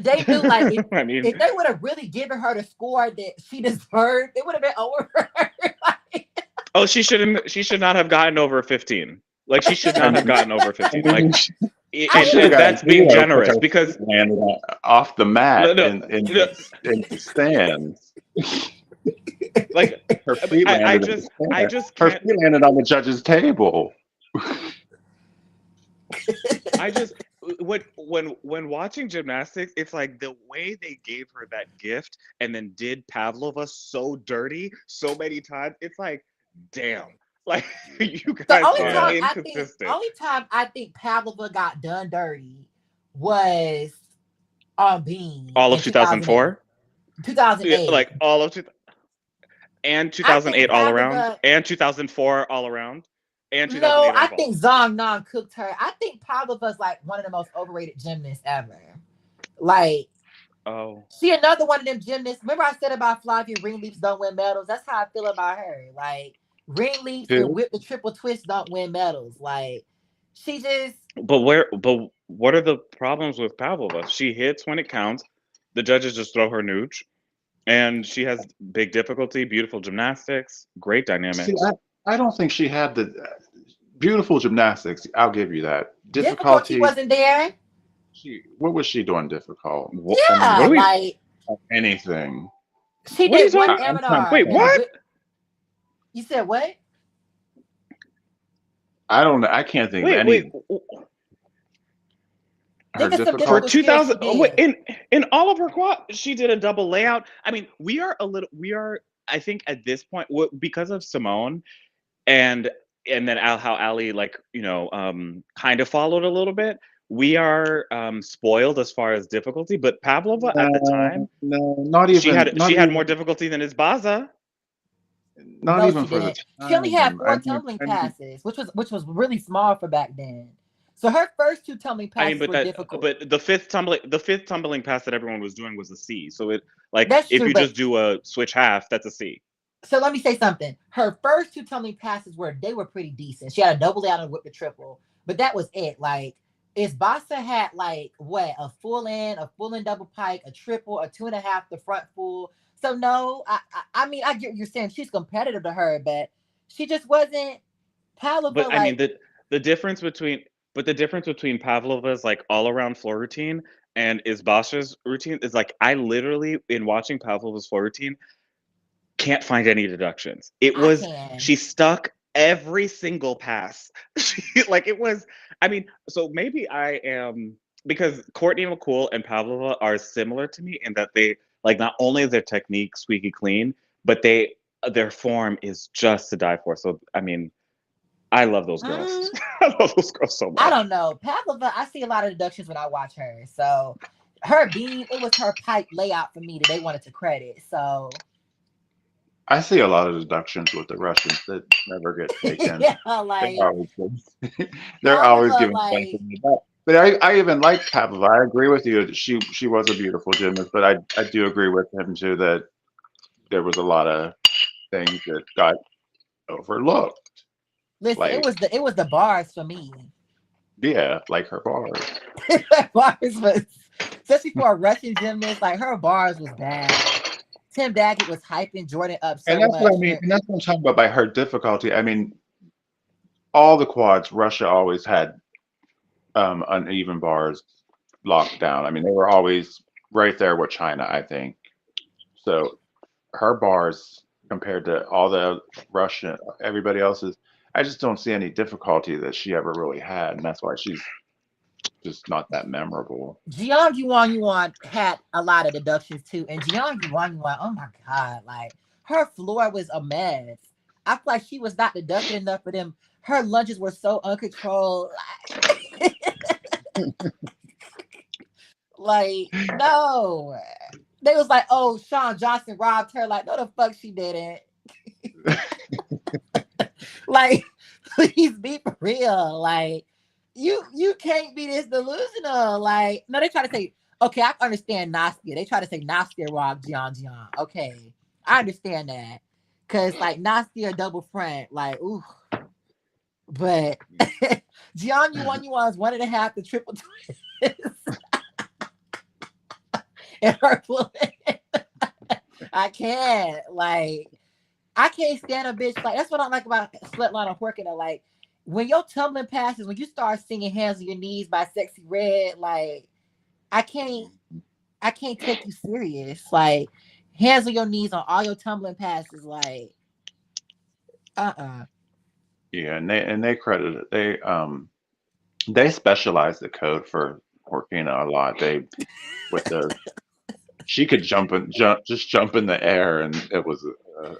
[SPEAKER 1] They knew like
[SPEAKER 6] I mean,
[SPEAKER 1] if they would have really given her the score that she deserved, it would have been over for her. Like,
[SPEAKER 6] oh, she should not have gotten over 15. Like she should
[SPEAKER 8] I
[SPEAKER 6] not have
[SPEAKER 8] mean,
[SPEAKER 6] gotten over
[SPEAKER 8] I
[SPEAKER 6] 15.
[SPEAKER 8] mean,
[SPEAKER 6] Like
[SPEAKER 3] She
[SPEAKER 1] I
[SPEAKER 3] should
[SPEAKER 1] mean,
[SPEAKER 3] have
[SPEAKER 6] and
[SPEAKER 3] got
[SPEAKER 6] that's being
[SPEAKER 3] zero because
[SPEAKER 6] generous
[SPEAKER 3] her
[SPEAKER 6] because
[SPEAKER 3] feet landed off the
[SPEAKER 6] no,
[SPEAKER 3] mat
[SPEAKER 6] no, no,
[SPEAKER 3] in the stands.
[SPEAKER 6] like
[SPEAKER 3] Her feet
[SPEAKER 6] I
[SPEAKER 3] landed in the
[SPEAKER 6] just I
[SPEAKER 3] stand.
[SPEAKER 6] just
[SPEAKER 3] Her
[SPEAKER 6] can't.
[SPEAKER 3] feet landed on the judge's table.
[SPEAKER 6] I just when watching gymnastics, it's like the way they gave her that gift and then did Pavlova so dirty so many times. It's like, damn, like you
[SPEAKER 1] the
[SPEAKER 6] guys
[SPEAKER 1] only
[SPEAKER 6] are
[SPEAKER 3] Yeah.
[SPEAKER 1] time I think,
[SPEAKER 6] inconsistent.
[SPEAKER 1] Pavlova got done dirty was on Beam
[SPEAKER 6] All of
[SPEAKER 1] in 2008.
[SPEAKER 6] 2004,
[SPEAKER 1] 2008.
[SPEAKER 6] like all of and
[SPEAKER 1] I think
[SPEAKER 6] 2008 all around,
[SPEAKER 1] Pavlova.
[SPEAKER 6] and 2004 all around, and
[SPEAKER 1] No,
[SPEAKER 6] 2008
[SPEAKER 1] I
[SPEAKER 6] on
[SPEAKER 1] think
[SPEAKER 6] vault.
[SPEAKER 1] Zong Nan cooked her. I think Pavlova's like one of the most overrated gymnasts ever. Like,
[SPEAKER 6] Oh,
[SPEAKER 1] she another one of them gymnasts. Remember I said about Flavia ring leaps don't win medals? That's how I feel about her. Like, ring leaps and
[SPEAKER 3] Who?
[SPEAKER 1] whip the triple twist don't win medals. Like, she just
[SPEAKER 6] but what are the problems with Pavlova? She hits when it counts. The judges just throw her nooch, and she has big difficulty, beautiful gymnastics, great
[SPEAKER 3] See,
[SPEAKER 6] dynamics.
[SPEAKER 3] I don't think she had the beautiful gymnastics. I'll give you that.
[SPEAKER 1] difficulty
[SPEAKER 3] Difficulty.
[SPEAKER 1] wasn't there.
[SPEAKER 3] What was she doing difficult?
[SPEAKER 6] What,
[SPEAKER 3] I
[SPEAKER 6] what
[SPEAKER 1] Yeah,
[SPEAKER 6] are
[SPEAKER 3] mean,
[SPEAKER 6] we?
[SPEAKER 1] like
[SPEAKER 3] anything.
[SPEAKER 1] she
[SPEAKER 6] What are you
[SPEAKER 1] did one
[SPEAKER 6] talking?
[SPEAKER 3] I'm trying to
[SPEAKER 1] Eminar
[SPEAKER 6] Wait,
[SPEAKER 1] and a
[SPEAKER 3] think.
[SPEAKER 6] what?
[SPEAKER 1] whip. You said what?
[SPEAKER 3] I don't know. I can't think of
[SPEAKER 6] Wait.
[SPEAKER 3] any her
[SPEAKER 1] Think of some
[SPEAKER 6] For
[SPEAKER 1] difficult
[SPEAKER 3] difficult.
[SPEAKER 1] skills she
[SPEAKER 6] 2000, wait,
[SPEAKER 1] did.
[SPEAKER 6] in all of her quad, she did a double layout. I mean, we are. I think at this point, because of Simone and then how Ali like kind of followed a little bit. We are spoiled as far as difficulty, but Pavlova at the
[SPEAKER 3] No,
[SPEAKER 6] time
[SPEAKER 3] no, not
[SPEAKER 6] she
[SPEAKER 3] even,
[SPEAKER 6] had
[SPEAKER 3] not
[SPEAKER 6] she had more
[SPEAKER 3] even,
[SPEAKER 6] difficulty than Isbaza.
[SPEAKER 3] not
[SPEAKER 1] No,
[SPEAKER 3] even
[SPEAKER 1] she
[SPEAKER 3] for the
[SPEAKER 1] didn't. She only had
[SPEAKER 3] time.
[SPEAKER 1] 4 tumbling passes, which was really small for back then. So her first 2 tumbling
[SPEAKER 6] I mean,
[SPEAKER 1] passes were difficult.
[SPEAKER 6] but the fifth tumbling pass that everyone was doing was a C. So it like
[SPEAKER 1] That's
[SPEAKER 6] if
[SPEAKER 1] true,
[SPEAKER 6] you
[SPEAKER 1] but
[SPEAKER 6] just do a switch half, that's a C.
[SPEAKER 1] so let me say something. Her first 2 tumbling passes were pretty decent. She had a double out and whip the triple, but that was it. Like, Isbasa had like what, a full in double pike, a triple, a 2.5, the front full. So no, I mean I get what you're saying. She's competitive to her, but she just wasn't
[SPEAKER 6] But
[SPEAKER 1] Pavlova.
[SPEAKER 6] I mean
[SPEAKER 1] Like,
[SPEAKER 6] the difference between the difference between Pavlova's like all around floor routine and Isbasha's routine is like I literally in watching Pavlova's floor routine can't find any deductions. It
[SPEAKER 1] I
[SPEAKER 6] was
[SPEAKER 1] can.
[SPEAKER 6] she stuck every single pass. Like it was. I mean, so maybe I am because Courtney McCool and Pavlova are similar to me in that they like not only is their technique squeaky clean, but their form is just to die for. So I mean, I love those girls.
[SPEAKER 1] Mm,
[SPEAKER 6] I love those girls so
[SPEAKER 1] I
[SPEAKER 6] much.
[SPEAKER 1] don't know. Pavlova, I see a lot of deductions when I watch her. So her beam, it was her pipe layout for me that they wanted to credit. So
[SPEAKER 3] I see a lot of deductions with the Russians that never get taken.
[SPEAKER 1] yeah,
[SPEAKER 3] They're
[SPEAKER 1] like
[SPEAKER 3] always they're always
[SPEAKER 1] Pavlova,
[SPEAKER 3] giving the benefit
[SPEAKER 1] like
[SPEAKER 3] of the doubt. But I even like Pavlova. I agree with you that she was a beautiful gymnast, but I do agree with him too that there was a lot of things that got overlooked.
[SPEAKER 1] listen,
[SPEAKER 3] Like,
[SPEAKER 1] it was the bars for me.
[SPEAKER 3] yeah, like her bars.
[SPEAKER 1] Bars was, especially for a Russian gymnast, like her bars was bad. Tim Daggett was hyping Jordan up
[SPEAKER 3] And
[SPEAKER 1] so
[SPEAKER 3] that's what I
[SPEAKER 1] much.
[SPEAKER 3] mean. And that's what I'm talking about by her difficulty. I mean, all the quads, Russia always had uneven bars locked down. I mean, they were always right there with China, I think. So her bars compared to all the Russian, everybody else's, I just don't see any difficulty that she ever really had. And that's why she's just not that memorable.
[SPEAKER 1] Jiang Yuan had a lot of deductions too. And Jiang Yuan, oh my God, like her floor was a mess. I feel like she was not deducted enough for them. Her lunges were so uncontrolled. Like, no. They was like, oh, Sean Johnson robbed her. Like, no, the fuck she didn't. Like, please be for real. Like, you can't be this delusional. Like, no, they try to say, okay, I understand Nastia. They try to say Nastia robbed Jian. Okay, I understand that. Cause like Nastia double front, like, ooh. But Jian Yuan's 1.5 the triple twist. And her full I can't. Like, I can't stand a bitch. Like, that's what I like about Svetlana Horkina. Like, when your tumbling passes, when you start singing "Hands on Your Knees" by Sexy Red, like I can't, I can't take you serious. Like hands on your knees on all your tumbling passes, like uh-uh.
[SPEAKER 8] Yeah, and they credit it. They specialize the code for Workina a lot. They with the she could jump in the air, and it was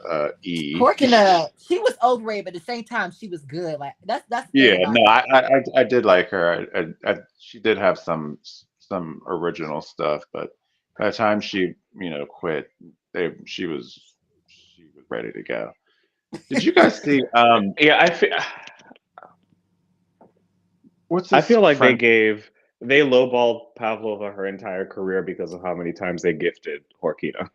[SPEAKER 8] a E.
[SPEAKER 1] Horkina, she was overrated, but at the same time, she was good. Like that's the thing
[SPEAKER 8] Yeah,
[SPEAKER 1] about
[SPEAKER 8] no,
[SPEAKER 1] her.
[SPEAKER 8] I did like her. She did have some original stuff, but by the time she quit, she was ready to go. Did you guys see
[SPEAKER 6] Yeah,
[SPEAKER 8] what's
[SPEAKER 6] I
[SPEAKER 8] his
[SPEAKER 6] feel like
[SPEAKER 8] friend?
[SPEAKER 6] they lowballed Pavlova her entire career because of how many times they gifted Horkina.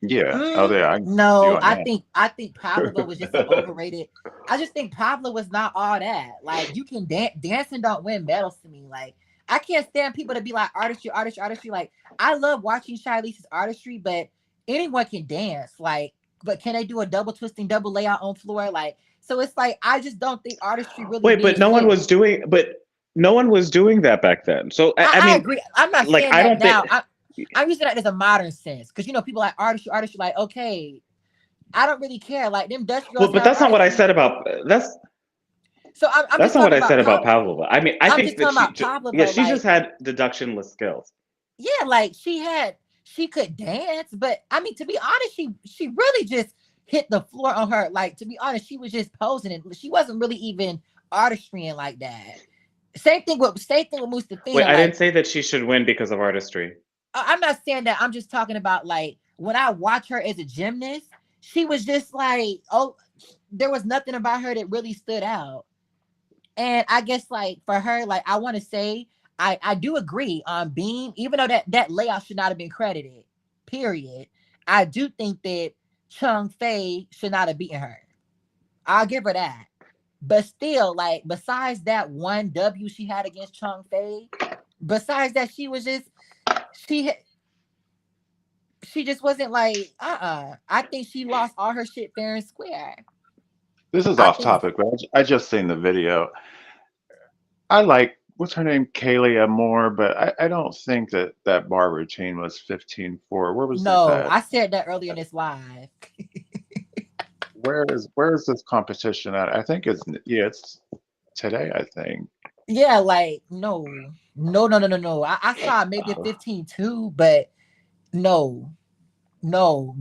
[SPEAKER 8] Yeah, oh yeah, I agree with you
[SPEAKER 1] No,
[SPEAKER 8] on that.
[SPEAKER 1] I think Pavlova was just an overrated. I just think Pavlova was not all that. Like you can dance, dancing don't win medals to me. Like I can't stand people to be like artistry, artistry, artistry. Like I love watching Charlize's artistry, but anyone can dance. Like, but can they do a double twisting, double layout on floor? Like, so it's like I just don't think artistry really
[SPEAKER 6] Wait,
[SPEAKER 1] means shit.
[SPEAKER 6] but no one was doing that back then. So I
[SPEAKER 1] I
[SPEAKER 6] mean,
[SPEAKER 1] agree. I'm not
[SPEAKER 6] like
[SPEAKER 1] saying
[SPEAKER 6] I
[SPEAKER 1] that
[SPEAKER 6] don't think.
[SPEAKER 1] now. I'm using that as a modern sense because people like artistry, artistry. Like okay, I don't really care. Like them Dutch girls
[SPEAKER 6] Well, but
[SPEAKER 1] have
[SPEAKER 6] that's not what I
[SPEAKER 1] artistry.
[SPEAKER 6] said about
[SPEAKER 1] So I'm
[SPEAKER 6] that's
[SPEAKER 1] just
[SPEAKER 6] not what
[SPEAKER 1] talking
[SPEAKER 6] I said
[SPEAKER 1] about
[SPEAKER 6] about Pavlova. I mean, I
[SPEAKER 1] I'm
[SPEAKER 6] think
[SPEAKER 1] just
[SPEAKER 6] that
[SPEAKER 1] talking about
[SPEAKER 6] yeah,
[SPEAKER 1] Pavlova.
[SPEAKER 6] she just
[SPEAKER 1] Like,
[SPEAKER 6] had deductionless skills.
[SPEAKER 1] yeah, like she could dance, but I mean, to be honest, she really just hit the floor on her. Like, to be honest, she was just posing, and she wasn't really even artistrying like that. Same thing with
[SPEAKER 6] Wait,
[SPEAKER 1] Mustafina.
[SPEAKER 6] I didn't
[SPEAKER 1] Like,
[SPEAKER 6] say that she should win because of artistry.
[SPEAKER 1] I'm not saying that. I'm just talking about like when I watch her as a gymnast, she was just like, oh, there was nothing about her that really stood out. And I guess like for her, like I want to say, I do agree on Beam, even though that layout should not have been credited. Period. I do think that Chung Fei should not have beaten her. I'll give her that. But still, like besides that one W she had against Chung Fei, besides that, she she just wasn't like I think she lost all her shit fair and square.
[SPEAKER 8] This is
[SPEAKER 1] I
[SPEAKER 8] off
[SPEAKER 1] think
[SPEAKER 8] topic, but I just seen the video. I like what's her name, Kalia Moore, but I don't think that bar routine was 15-4. Where was this
[SPEAKER 1] no,
[SPEAKER 8] at?
[SPEAKER 1] I said that earlier in this live.
[SPEAKER 8] Where is this competition at? I think it's today. I think.
[SPEAKER 1] Yeah, like no. I saw maybe a
[SPEAKER 8] Uh,
[SPEAKER 1] 15 too, but no, no.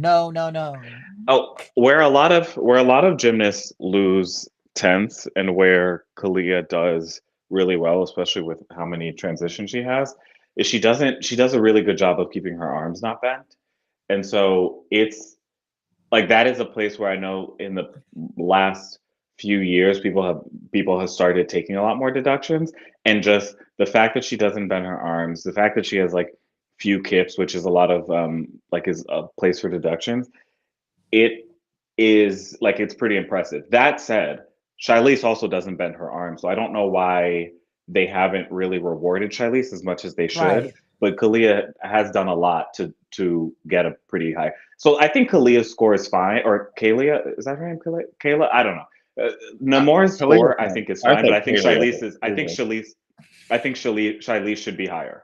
[SPEAKER 6] Oh, where a lot of gymnasts lose tenths, and where Kalia does really well, especially with how many transitions she has, is she does a really good job of keeping her arms not bent, and so it's like that is a place where I know in the last few years people have started taking a lot more deductions, and just the fact that she doesn't bend her arms, the fact that she has like few kips, which is a lot of like is a place for deductions, it is like it's pretty impressive. That said, Shilese also doesn't bend her arm, so I don't know why they haven't really rewarded Shilese as much as they should.
[SPEAKER 1] Right.
[SPEAKER 6] But Kalia has done a lot to get a pretty high. So I think Kalia's score is fine, or Kalia, is that her name? Kayla? I don't know. Namora's
[SPEAKER 8] Kalia,
[SPEAKER 6] score I think is
[SPEAKER 8] I
[SPEAKER 6] fine, but
[SPEAKER 8] said
[SPEAKER 6] I think
[SPEAKER 8] Kalia.
[SPEAKER 6] Shilese should be higher.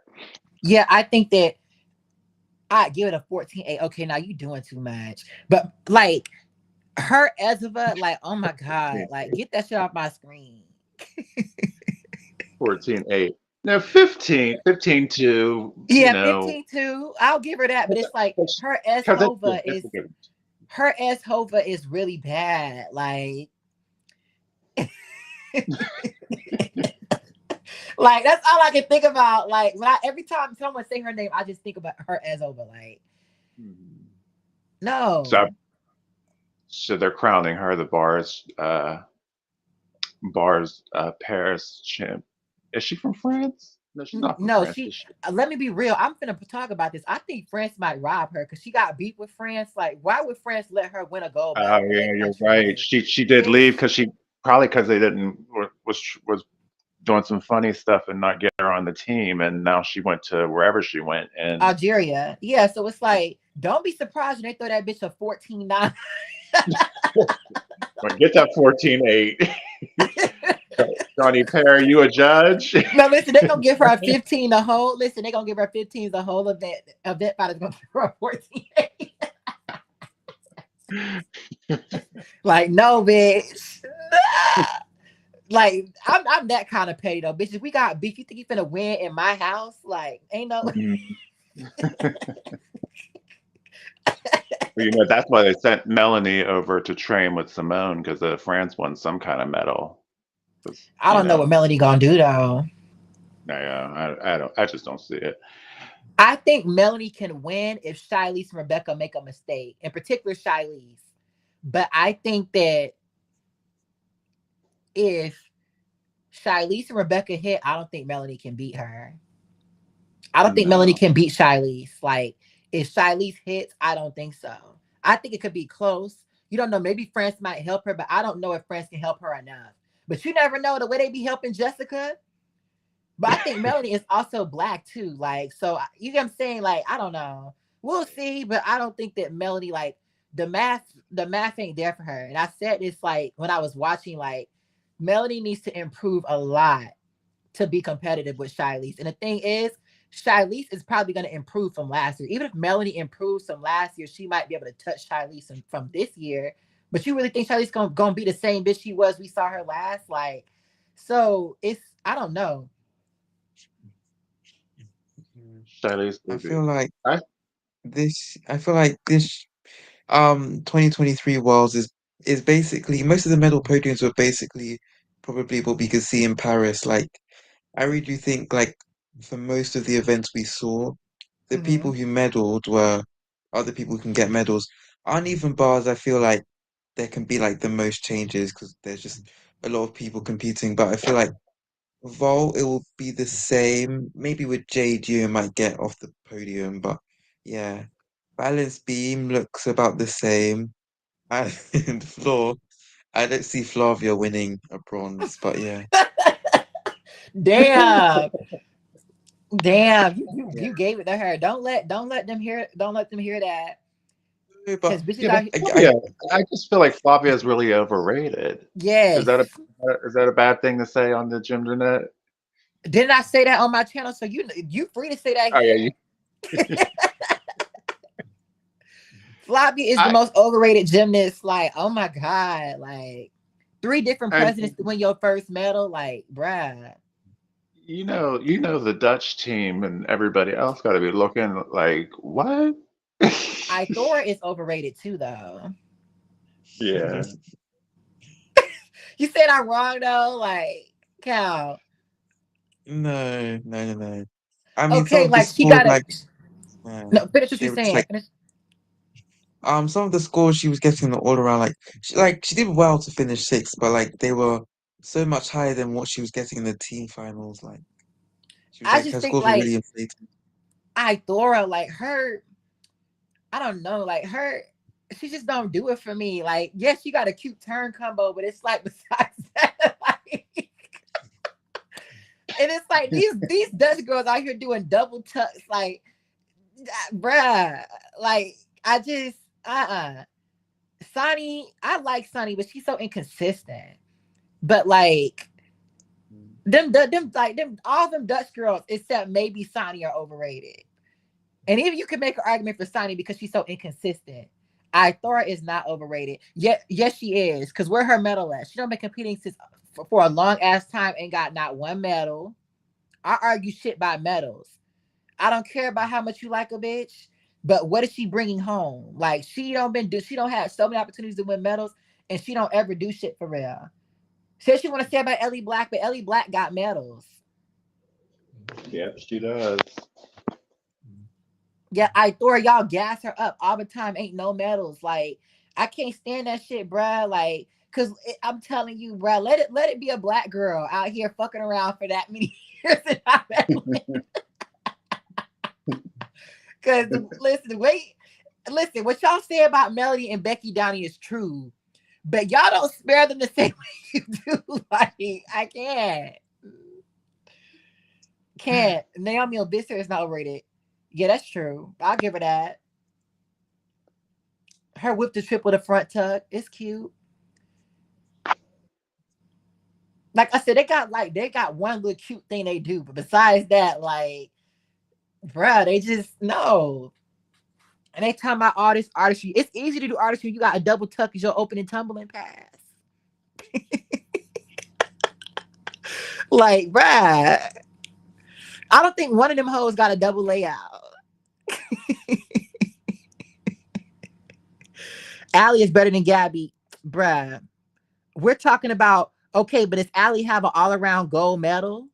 [SPEAKER 1] Yeah, I think that I give it a 14.8. Okay, now you doing too much. But like her Ezeva, like, oh my God, like get that shit off my screen.
[SPEAKER 8] 14-8. No, 15-2.
[SPEAKER 1] Yeah, 15 too. I'll give her that, but it's like her S
[SPEAKER 8] Because
[SPEAKER 1] Hova
[SPEAKER 8] it's
[SPEAKER 1] is
[SPEAKER 8] a good.
[SPEAKER 1] her S Hova is really bad. Like like that's all I can think about. Like when every time someone say her name, I just think about her as over. Like
[SPEAKER 8] So,
[SPEAKER 1] no,
[SPEAKER 8] so they're crowning her the bars Paris champ. Is she from France? No, she's not from
[SPEAKER 1] no.
[SPEAKER 8] France,
[SPEAKER 1] She
[SPEAKER 8] is she?
[SPEAKER 1] let me be real. I'm gonna talk about this. I think France might rob her because she got beat with France. Like why would France let her win a gold
[SPEAKER 8] Oh
[SPEAKER 1] medal in their
[SPEAKER 8] yeah, you're
[SPEAKER 1] country?
[SPEAKER 8] right.
[SPEAKER 1] Like
[SPEAKER 8] She did leave because she probably because they didn't was doing some funny stuff and not get her on the team, and now she went to wherever she went, and
[SPEAKER 1] Algeria, yeah. So it's like don't be surprised when they throw that bitch a 14-9.
[SPEAKER 8] well, get that 14-8. Johnny Perry, you a judge?
[SPEAKER 1] No, listen, they're gonna give her a 15 the whole listen, they're gonna give her 15 the whole event fight is gonna give her a 14. Like, no, bitch. Like, I'm that kind of petty though, bitch. If we got beef, you think you finna win in my house? Like, ain't no.
[SPEAKER 8] Mhm. Well, that's why they sent Melanie over to train with Simone because France won some kind of medal. 'Cause,
[SPEAKER 1] I don't know what Melanie gonna do though.
[SPEAKER 8] I don't. I just don't see it.
[SPEAKER 1] I think Melanie can win if Shilese and Rebecca make a mistake, in particular Shilese. But I think that if Shilese and Rebecca hit, I don't think Melanie can beat her. I don't think Melanie
[SPEAKER 8] No.
[SPEAKER 1] can beat Shilese. Like, if Shilese hits, I don't think so. I think it could be close. You don't know. Maybe France might help her, but I don't know if France can help her enough. But you never know the way they be helping Jessica. But I think Melanie is also black too. Like, so you get what I'm saying? Like, I don't know. We'll see, but I don't think that Melanie, like, the math ain't there for her. And I said this like when I was watching, like, Melanie needs to improve a lot to be competitive with Shilese. And the thing is, Shilese is probably going to improve from last year. Even if Melanie improves from last year, she might be able to touch Shilese from this year. But you really think Shilese gonna be the same bitch she was? We saw her last, like, so it's I don't know.
[SPEAKER 8] Shiley's
[SPEAKER 2] I
[SPEAKER 8] baby.
[SPEAKER 2] feel like
[SPEAKER 8] I
[SPEAKER 2] this 2023 Worlds is basically most of the medal podiums were basically probably what we could see in Paris. Like I really do think like for most of the events we saw, the
[SPEAKER 1] Mm-hmm.
[SPEAKER 2] people who medaled were other people who can get medals. Uneven bars, I feel like there can be like the most changes because there's just a lot of people competing. But I feel like Vol, it will be the same. Maybe with JD, you might get off the podium, but yeah. Balance beam looks about the same. And floor, I don't see Flavia winning a bronze, but yeah.
[SPEAKER 1] Damn, damn,
[SPEAKER 8] yeah.
[SPEAKER 1] you gave it to her. Don't let them hear that.
[SPEAKER 2] No,
[SPEAKER 1] Because
[SPEAKER 2] but
[SPEAKER 1] bitches
[SPEAKER 8] Yeah, but
[SPEAKER 1] out here.
[SPEAKER 8] Flavia, I just feel like Flavia is really overrated. Is
[SPEAKER 1] Yes.
[SPEAKER 8] that a bad thing to say on the gym internet?
[SPEAKER 1] Didn't I say that on my channel? So you free to say that
[SPEAKER 8] Oh yeah,
[SPEAKER 1] here. Floppy is the
[SPEAKER 8] I
[SPEAKER 1] most overrated gymnast. Like, oh my God. Like, three different
[SPEAKER 8] and
[SPEAKER 1] presidents to win your first medal. Like, bruh.
[SPEAKER 8] the Dutch team and everybody else got to be looking like what?
[SPEAKER 1] Thor is overrated too, though.
[SPEAKER 8] Yeah,
[SPEAKER 1] You said I'm wrong though. Like, Cal.
[SPEAKER 2] No. I mean, some
[SPEAKER 1] Okay,
[SPEAKER 2] of the
[SPEAKER 1] like she
[SPEAKER 2] scores,
[SPEAKER 1] gotta
[SPEAKER 2] like,
[SPEAKER 1] no finish what
[SPEAKER 2] they
[SPEAKER 1] you're
[SPEAKER 2] were just
[SPEAKER 1] saying.
[SPEAKER 2] like,
[SPEAKER 1] Finish.
[SPEAKER 2] some of the scores she was getting all around, she did well to finish sixth, but like they were so much higher than what she was getting in the team finals. Like, she was
[SPEAKER 1] I
[SPEAKER 2] like,
[SPEAKER 1] just
[SPEAKER 2] her
[SPEAKER 1] think
[SPEAKER 2] scores were
[SPEAKER 1] like
[SPEAKER 2] really inflated.
[SPEAKER 1] Thora, like her, I don't know, like her, she just don't do it for me. Like, yes, she got a cute turn combo, but it's like besides that, like, and it's like these Dutch girls out here doing double tucks, like, bruh, like I just Sonny, I like Sonny, but she's so inconsistent. But like them all them Dutch girls, except maybe Sonny, are overrated. And even you could make an argument for Sonny because she's so inconsistent. Thora is not overrated. Yet, yes, she is. Because where her medal at? She don't been competing since for a long ass time and got not one medal. I argue shit by medals. I don't care about how much you like a bitch, but what is she bringing home? Like she don't have so many opportunities to win medals, and she don't ever do shit for real. Says she want to say about Ellie Black, but Ellie Black got medals.
[SPEAKER 8] yep, she does.
[SPEAKER 1] Yeah, Thor, y'all gas her up all the time. Ain't no medals. Like, I can't stand that shit, bruh. Like, I'm telling you, bruh, let it be a black girl out here fucking around for that many years and not medaling. Cause listen, what y'all say about Melody and Becky Downey is true, but y'all don't spare them the same way you do. Like, I can't. Naomi Obisser is not overrated. Yeah, that's true. I'll give her that. Her whip the trip with a front tuck. It's cute. Like I said, they got one little cute thing they do, but besides that, like, bruh, they just no. And they talking about all this artistry. It's easy to do artistry. You got a double tuck as your opening tumbling pass. Like, bruh, I don't think one of them hoes got a double layout. Allie is better than Gabby, bruh. We're talking about okay, but does Allie have an all around gold medal?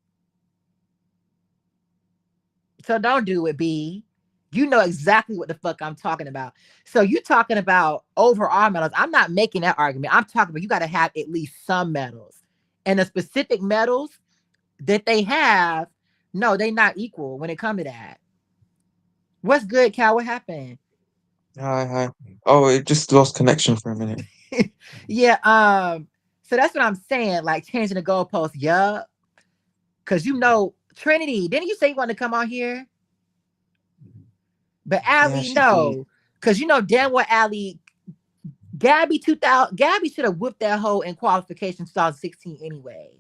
[SPEAKER 1] So don't do it, B. You know exactly what the fuck I'm talking about. So you talking about overall medals. I'm not making that argument. I'm talking about you got to have at least some medals. And the specific medals that they have, no, they not equal when it comes to that. What's good, Cal? What happened?
[SPEAKER 2] Hi. Oh, it just lost connection for a minute.
[SPEAKER 1] Yeah, so that's what I'm saying. Like changing the goalpost, yup. Cause you know, Trinity, didn't you say you wanted to come on here? But
[SPEAKER 2] Yeah,
[SPEAKER 1] Allie,
[SPEAKER 2] she did.
[SPEAKER 1] no. Cause you know damn well Allie, Gabby should have whooped that hoe in qualification 2016 anyway.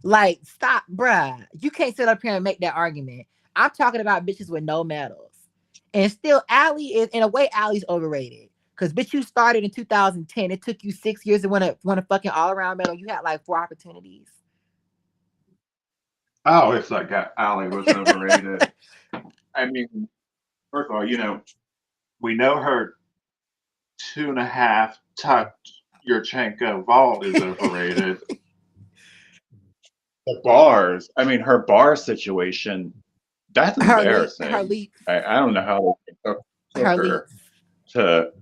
[SPEAKER 1] Like, stop, bruh. You can't sit up here and make that argument. I'm talking about bitches with no medals. And still, Allie is, in a way, Allie's overrated. Because, bitch, you started in 2010. It took you 6 years to win a fucking all-around medal. You had, like, 4 opportunities.
[SPEAKER 8] I always thought Allie was overrated. I mean, first of all, we know her 2.5 tucked Yurchenko vault is overrated. The bars, I mean, her bar situation, that's
[SPEAKER 1] Her
[SPEAKER 8] embarrassing.
[SPEAKER 1] leaks.
[SPEAKER 8] I don't know how they took
[SPEAKER 1] Her
[SPEAKER 8] her
[SPEAKER 1] leaks.
[SPEAKER 8] to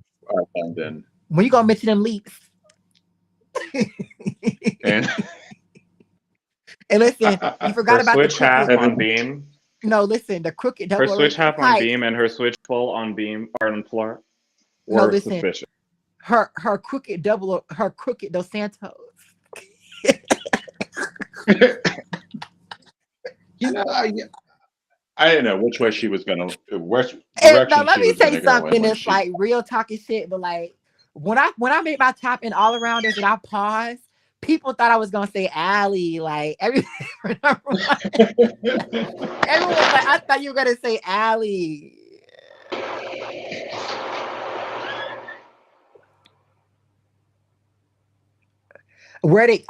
[SPEAKER 8] London.
[SPEAKER 1] When you gonna mention them leaks?
[SPEAKER 8] And
[SPEAKER 1] And listen, you forgot
[SPEAKER 6] Her
[SPEAKER 1] about the
[SPEAKER 6] switch half
[SPEAKER 1] crooked.
[SPEAKER 6] on beam.
[SPEAKER 1] No, listen, the crooked
[SPEAKER 6] Her
[SPEAKER 1] double
[SPEAKER 6] switch half on
[SPEAKER 1] height.
[SPEAKER 6] beam and her switch full on beam or on floor
[SPEAKER 1] No,
[SPEAKER 6] were
[SPEAKER 1] listen,
[SPEAKER 6] suspicious.
[SPEAKER 1] her crooked Dos Santos.
[SPEAKER 8] I didn't know which way she was gonna, which
[SPEAKER 1] And now
[SPEAKER 8] direction
[SPEAKER 1] let
[SPEAKER 8] she
[SPEAKER 1] me
[SPEAKER 8] was
[SPEAKER 1] say
[SPEAKER 8] gonna go in
[SPEAKER 1] something
[SPEAKER 8] when
[SPEAKER 1] that's
[SPEAKER 8] she.
[SPEAKER 1] like real talking shit, but like when I made my top in all arounders and I paused, people thought I was gonna say Allie. Like everyone was like, I thought you were gonna say Allie.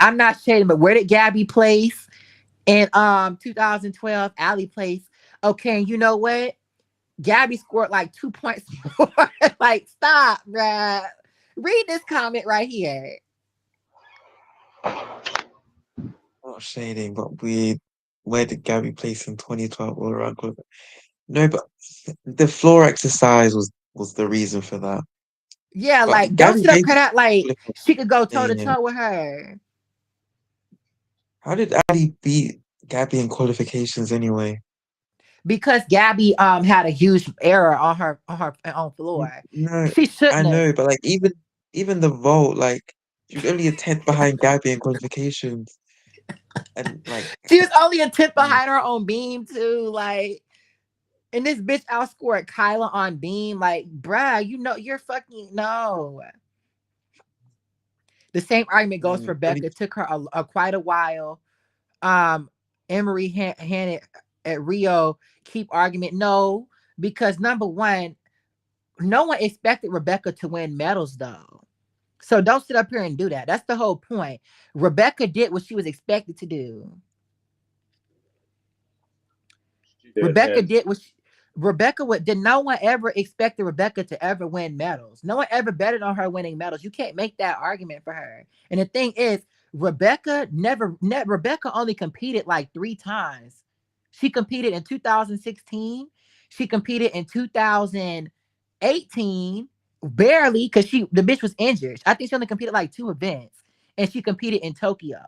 [SPEAKER 1] I'm not shading, but where did Gabby place in 2012? Allie place. Okay, and you know what? Gabby scored like 2 points more. Like, stop, bruh. Read this comment right here.
[SPEAKER 2] Not shading, but weird. Where did Gabby place in 2012 all around club? No, but the floor exercise was the reason for that.
[SPEAKER 1] Yeah,
[SPEAKER 2] But
[SPEAKER 1] like, don't
[SPEAKER 2] Gabby
[SPEAKER 1] sit up
[SPEAKER 2] made
[SPEAKER 1] here that like she could go toe to
[SPEAKER 2] yeah.
[SPEAKER 1] toe with her.
[SPEAKER 2] How did Ali beat Gabby in qualifications anyway?
[SPEAKER 1] Because Gabby had a huge error on her own floor.
[SPEAKER 2] No,
[SPEAKER 1] She
[SPEAKER 2] I
[SPEAKER 1] shouldn't have.
[SPEAKER 2] know, but like even the vote, like she was only a tenth behind Gabby in qualifications, and like
[SPEAKER 1] She was only a tenth behind her own beam too. Like, and this bitch outscored Kyla on beam. Like, bruh, you know you're fucking no. The same argument goes for Becca. It took her quite a while. Emery handed at Rio keep argument. No, because number one, no one expected Rebecca to win medals though. So don't sit up here and do that. That's the whole point. Rebecca did what she was expected to do.
[SPEAKER 8] She did,
[SPEAKER 1] Rebecca
[SPEAKER 8] and
[SPEAKER 1] did what did no one ever expected Rebecca to ever win medals? No one ever betted on her winning medals. You can't make that argument for her. And the thing is, Rebecca Rebecca only competed like 3 times. She competed in 2016. She competed in 2018, barely because the bitch was injured. I think she only competed like 2 events, and she competed in Tokyo.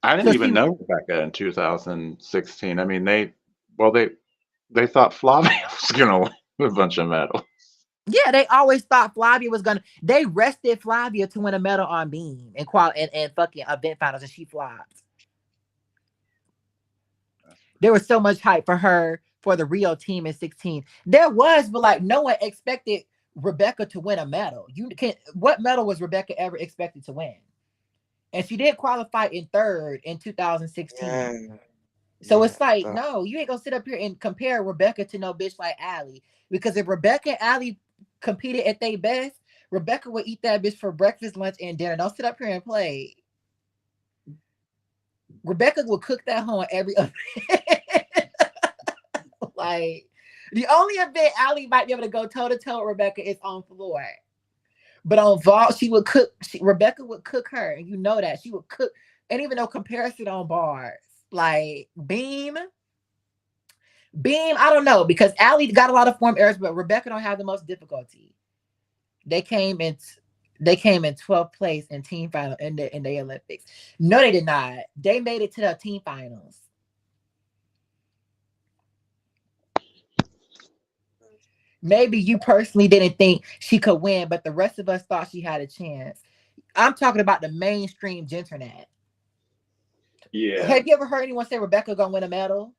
[SPEAKER 8] I
[SPEAKER 1] So
[SPEAKER 8] didn't
[SPEAKER 1] she
[SPEAKER 8] even know Rebecca in 2016. I mean, they thought Flavia was gonna win a bunch of medals.
[SPEAKER 1] Yeah, they always thought Flavia was gonna. They rested Flavia to win a medal on beam and fucking event finals, and she flopped. There was so much hype for her for the Rio team in 16. There was, but like no one expected Rebecca to win a medal. You can't. What medal was Rebecca ever expected to win? and she did qualify in third in 2016.
[SPEAKER 2] Yeah,
[SPEAKER 1] So
[SPEAKER 2] yeah.
[SPEAKER 1] it's like,
[SPEAKER 2] That,
[SPEAKER 1] no, you ain't gonna sit up here and compare Rebecca to no bitch like Allie. Because if Rebecca and Allie competed at their best, Rebecca would eat that bitch for breakfast, lunch, and dinner. Don't sit up here and play. Rebecca would cook that home every other. Like the only event Allie might be able to go toe to toe with Rebecca is on floor. But on vault, she would cook. Rebecca would cook her, and you know that she would cook. And even no comparison on bars, like Beam, I don't know because Allie got a lot of form errors, but Rebecca don't have the most difficulty. They came in they came in 12th place in team final in the Olympics. No, they did not. They made it to the team finals. Maybe you personally didn't think she could win, but the rest of us thought she had a chance. I'm talking about the mainstream internet.
[SPEAKER 9] Yeah.
[SPEAKER 1] Have you ever heard anyone say Rebecca gonna win a medal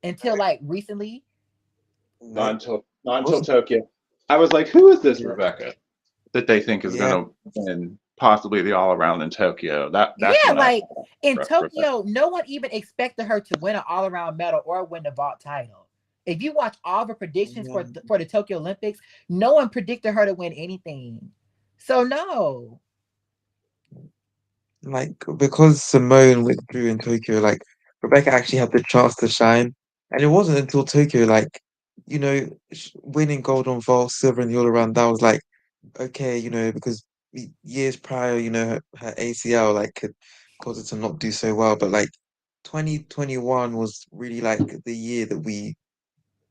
[SPEAKER 1] until like recently?
[SPEAKER 9] Not
[SPEAKER 2] no,
[SPEAKER 9] until not until
[SPEAKER 2] wasn't.
[SPEAKER 9] Tokyo. I was like, who is this
[SPEAKER 2] Yeah,
[SPEAKER 9] Rebecca?
[SPEAKER 8] That they think is going
[SPEAKER 2] yeah,
[SPEAKER 8] to win possibly the all around in Tokyo. That's
[SPEAKER 1] Yeah,
[SPEAKER 8] when I
[SPEAKER 1] like
[SPEAKER 8] thought
[SPEAKER 1] in
[SPEAKER 8] Rebecca.
[SPEAKER 1] Tokyo, no one even expected her to win an all-around medal or win the vault title. If you watch all the predictions
[SPEAKER 2] yeah.
[SPEAKER 1] for the Tokyo Olympics, no one predicted her to win anything. So no.
[SPEAKER 2] Like because Simone withdrew in Tokyo, like Rebecca actually had the chance to shine, and it wasn't until Tokyo, like winning gold on vault, silver in the all around. That was like okay, because years prior, her ACL like could cause her to not do so well, but like 2021 was really like the year that we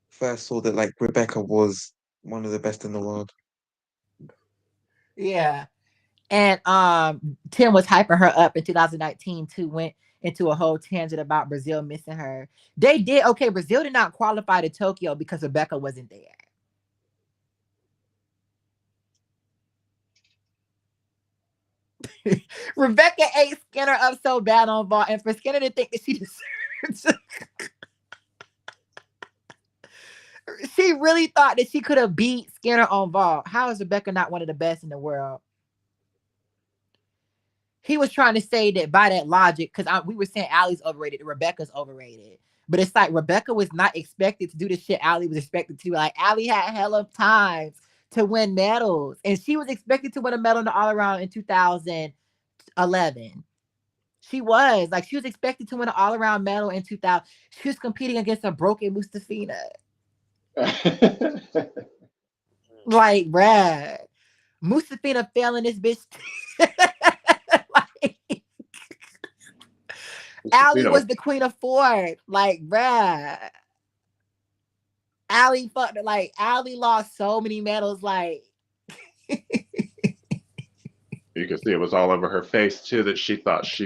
[SPEAKER 2] first saw that like Rebecca was one of the best in the world.
[SPEAKER 1] Yeah. And Tim was hyping her up in 2019 too, went into a whole tangent about Brazil missing her. They did okay, Brazil did not qualify to Tokyo because Rebecca wasn't there. Rebecca ate Skinner up so bad on vault, and for Skinner to think that she deserved she really thought that she could have beat Skinner on vault. How is Rebecca not one of the best in the world? He was trying to say that by that logic, because we were saying Allie's overrated, Rebecca's overrated. But it's like Rebecca was not expected to do the shit Allie was expected to. Like Allie had hella times to win medals, and she was expected to win a medal in the all around in 2011. She was expected to win an all around medal in 2000. She was competing against a broken Mustafina. Like, bruh, Mustafina failing this bitch. Like, Allie
[SPEAKER 9] Mustafino.
[SPEAKER 1] was the queen of Ford. Like, bruh. Allie fucked like Allie lost so many medals. Like,
[SPEAKER 8] You could see it was all over her face too that she thought she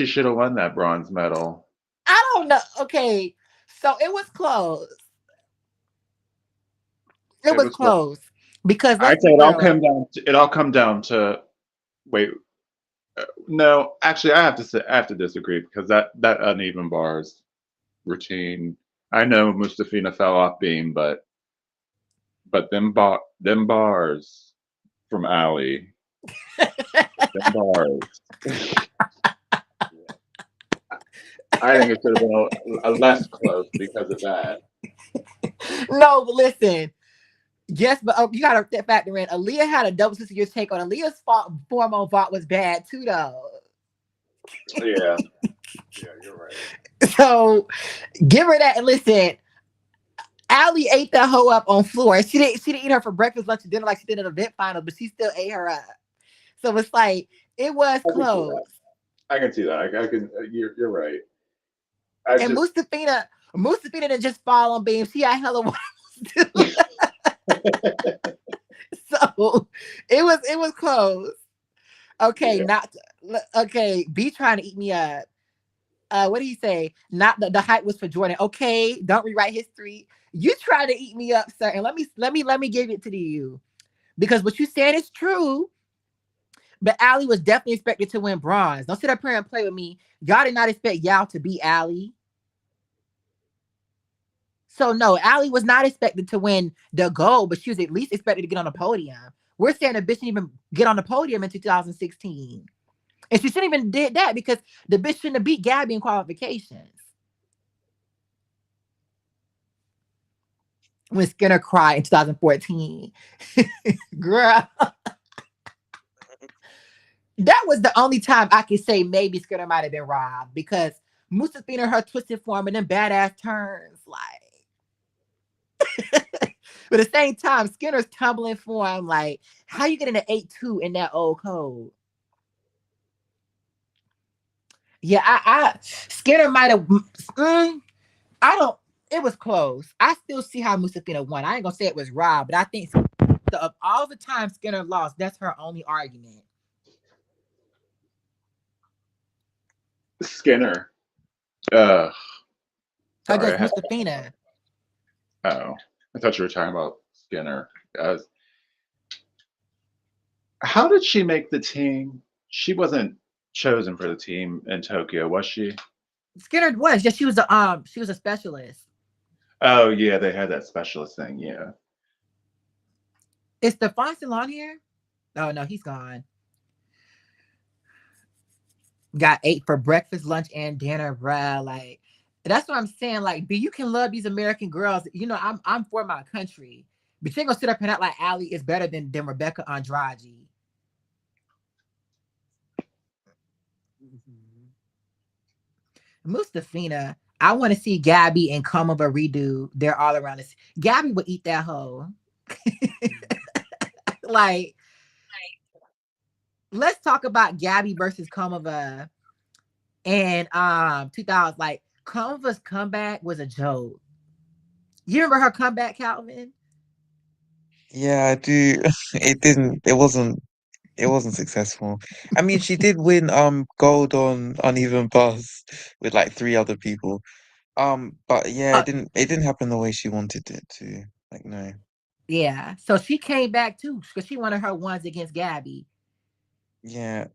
[SPEAKER 8] should have won that bronze medal.
[SPEAKER 1] I don't know. Okay. So it was close. It
[SPEAKER 8] It
[SPEAKER 1] was
[SPEAKER 8] was close.
[SPEAKER 1] close. Because
[SPEAKER 8] I
[SPEAKER 1] let's be
[SPEAKER 8] say
[SPEAKER 1] real.
[SPEAKER 8] it all come down to wait. No, actually, I have to disagree because that uneven bars routine. I know Mustafina fell off beam, but them bars from Ali, them bars. I think it should have been a less close because of that.
[SPEAKER 1] No, but listen. Yes, but you gotta factor in. Aaliyah had a double 6 year take on Aaliyah's form on Vought was bad too, though.
[SPEAKER 9] Yeah. Yeah, you're right.
[SPEAKER 1] So give her that and listen. Allie ate that hoe up on floor. She didn't eat her for breakfast, lunch, and dinner like she did in the event final, but she still ate her up. So it's like it was
[SPEAKER 9] I can see
[SPEAKER 1] close.
[SPEAKER 9] that. I can see that. I can. You're right. I
[SPEAKER 1] And
[SPEAKER 9] just.
[SPEAKER 1] Mustafina didn't just fall on beam. She had hella too. So it was close. Okay,
[SPEAKER 9] Yeah.
[SPEAKER 1] not okay. B trying to eat me up. What did he say? Not the hype was for Jordan. Okay, don't rewrite history. You try to eat me up, sir. And let me give it to you because what you said is true. But Allie was definitely expected to win bronze. Don't sit up here and play with me. Y'all did not expect Yao to beat Allie. So no, Allie was not expected to win the gold, but she was at least expected to get on the podium. We're saying the bitch didn't even get on the podium in 2016. And she shouldn't even did that because the bitch shouldn't have beat Gabby in qualifications. When Skinner cried in 2014. Girl, that was the only time I could say maybe Skinner might have been robbed because Musafina, her twisted form and them badass turns, like. But at the same time, Skinner's tumbling form, like, how you get in an 8-2 in that old code? Yeah, I Skinner might have. I don't. It was close. I still see how Musafina won. I ain't gonna say it was robbed, but I think of all the times Skinner lost, that's her only argument.
[SPEAKER 9] Skinner. Uh, sorry.
[SPEAKER 1] Against Musafina.
[SPEAKER 9] Oh, I thought you were talking about Skinner. How did she make the team? She wasn't chosen for the team in Tokyo, was she?
[SPEAKER 1] Skinner was. Yeah, she was a specialist.
[SPEAKER 9] Oh yeah, they had that specialist thing. Yeah.
[SPEAKER 1] Is Stefan still on here? Oh no, he's gone. Got 8 for breakfast, lunch, and dinner, bruh. Like, that's what I'm saying. Like, B, you can love these American girls. You know, I'm for my country. But you ain't gonna sit up and act like Ali is better than Rebecca Andrade. Mustafina, I want to see Gabby and Kamova redo. They're all around us. Gabby would eat that hoe. Like, let's talk about Gabby versus Kamova and 2000. Like, Kamova's comeback was a joke. You remember her comeback, Calvin?
[SPEAKER 2] Yeah, I do. It didn't. It wasn't. It wasn't successful. I mean, she did win gold on uneven bars with like 3 other people. But yeah,
[SPEAKER 1] Uh,
[SPEAKER 2] it didn't happen the way she wanted it to. Like no.
[SPEAKER 1] yeah. So she came back too because she wanted her ones against Gabby.
[SPEAKER 2] Yeah,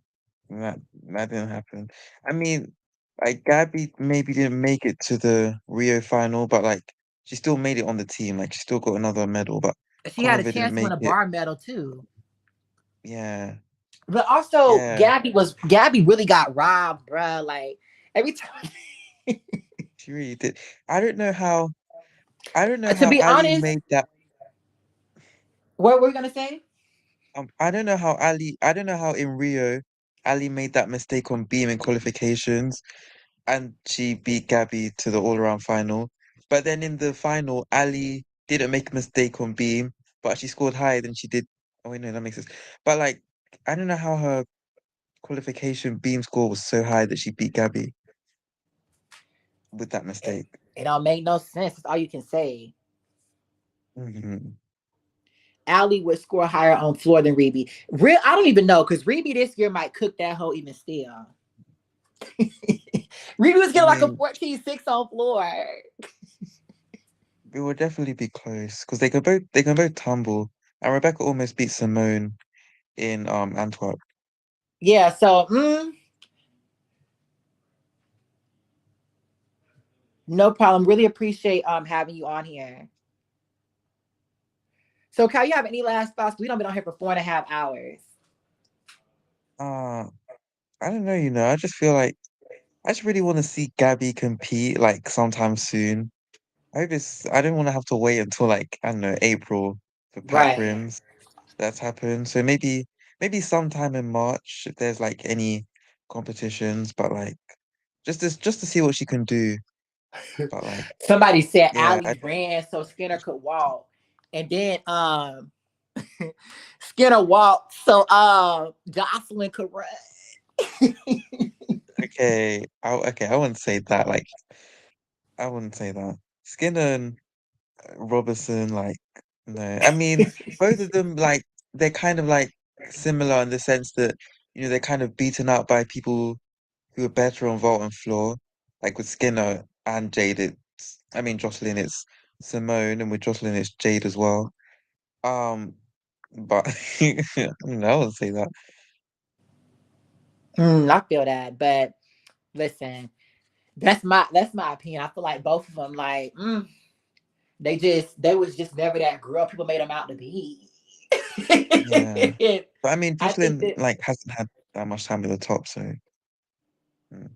[SPEAKER 2] that that didn't happen. I mean, like Gabby maybe didn't make it to the Rio final, but like she still made it on the team. Like she still got another medal, but
[SPEAKER 1] She had a
[SPEAKER 2] Komova
[SPEAKER 1] chance
[SPEAKER 2] didn't
[SPEAKER 1] to win
[SPEAKER 2] make
[SPEAKER 1] a
[SPEAKER 2] it.
[SPEAKER 1] bar medal too.
[SPEAKER 2] Yeah,
[SPEAKER 1] But also,
[SPEAKER 2] yeah.
[SPEAKER 1] Gabby really got robbed, bruh. Like every time.
[SPEAKER 2] She really did. I don't know how. I don't know
[SPEAKER 1] To
[SPEAKER 2] how
[SPEAKER 1] be
[SPEAKER 2] Ali
[SPEAKER 1] honest,
[SPEAKER 2] made that.
[SPEAKER 1] what were we gonna say?
[SPEAKER 2] I don't know how Ali. I don't know how in Rio, Ali made that mistake on beam in qualifications, and she beat Gabby to the all-around final. But then in the final, Ali didn't make a mistake on beam, but she scored higher than she did. Oh wait, no, that makes sense. But like, I don't know how her qualification beam score was so high that she beat Gabby with that
[SPEAKER 1] It,
[SPEAKER 2] mistake.
[SPEAKER 1] it don't make no sense. That's all you can say.
[SPEAKER 2] Mhm.
[SPEAKER 1] Allie would score higher on floor than Reby. Real, I don't even know because Reby this year might cook that hoe even still. Reby was
[SPEAKER 2] I
[SPEAKER 1] getting like a
[SPEAKER 2] mean,
[SPEAKER 1] 14-6 on floor.
[SPEAKER 2] it would definitely be close because they can both tumble. And Rebecca almost beat Simone in Antwerp.
[SPEAKER 1] Yeah, so no problem. Really appreciate having you on here. So, Kyle, you have any last thoughts? We don't been on here for 4.5 hours.
[SPEAKER 2] Uh, I don't know, I just feel like I just really want to see Gabby compete like sometime soon. I don't want to have to wait until like, I don't know, April for Pat
[SPEAKER 1] Right.
[SPEAKER 2] Brims. That's happened. So maybe sometime in March if there's like any competitions, but like just to see what she can do. But like,
[SPEAKER 1] Somebody said
[SPEAKER 2] yeah,
[SPEAKER 1] Allie ran so Skinner could walk. And then Skinner walked so Jocelyn could run.
[SPEAKER 2] okay, I wouldn't say that. Like, I wouldn't say that. Skinner and Robertson, like, no. I mean, both of them, like, they're kind of like similar in the sense that, they're kind of beaten out by people who are better on vault and floor. Like with Skinner and Jade, I mean, Jocelyn, it's Simone, and with Jocelyn, it's Jade as well. Um, but no, I wouldn't say that.
[SPEAKER 1] I feel that, but listen, that's my opinion. I feel like both of them, like, they was just never that girl people made them out to be.
[SPEAKER 2] Yeah. But I mean,
[SPEAKER 1] I think
[SPEAKER 2] Jocelyn,
[SPEAKER 1] that
[SPEAKER 2] like, hasn't had that much time at the top. So mm.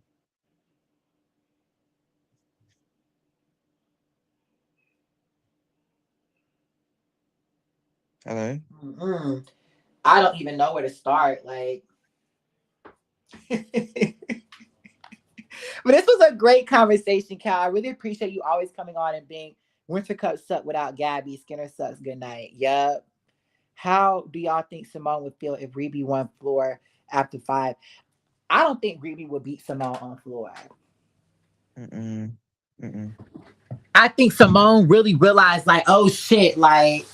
[SPEAKER 2] Hello.
[SPEAKER 1] Mm-mm. I don't even know where to start. Like, but this was a great conversation, Cal. I really appreciate you always coming on and being Winter Cup suck without Gabby. Skinner sucks. Good night. Yup. How do y'all think Simone would feel if Reby won floor after 5? I don't think Reby would beat Simone on floor.
[SPEAKER 2] Mm-mm. Mm-mm.
[SPEAKER 1] I think Simone really realized, like, oh shit, like.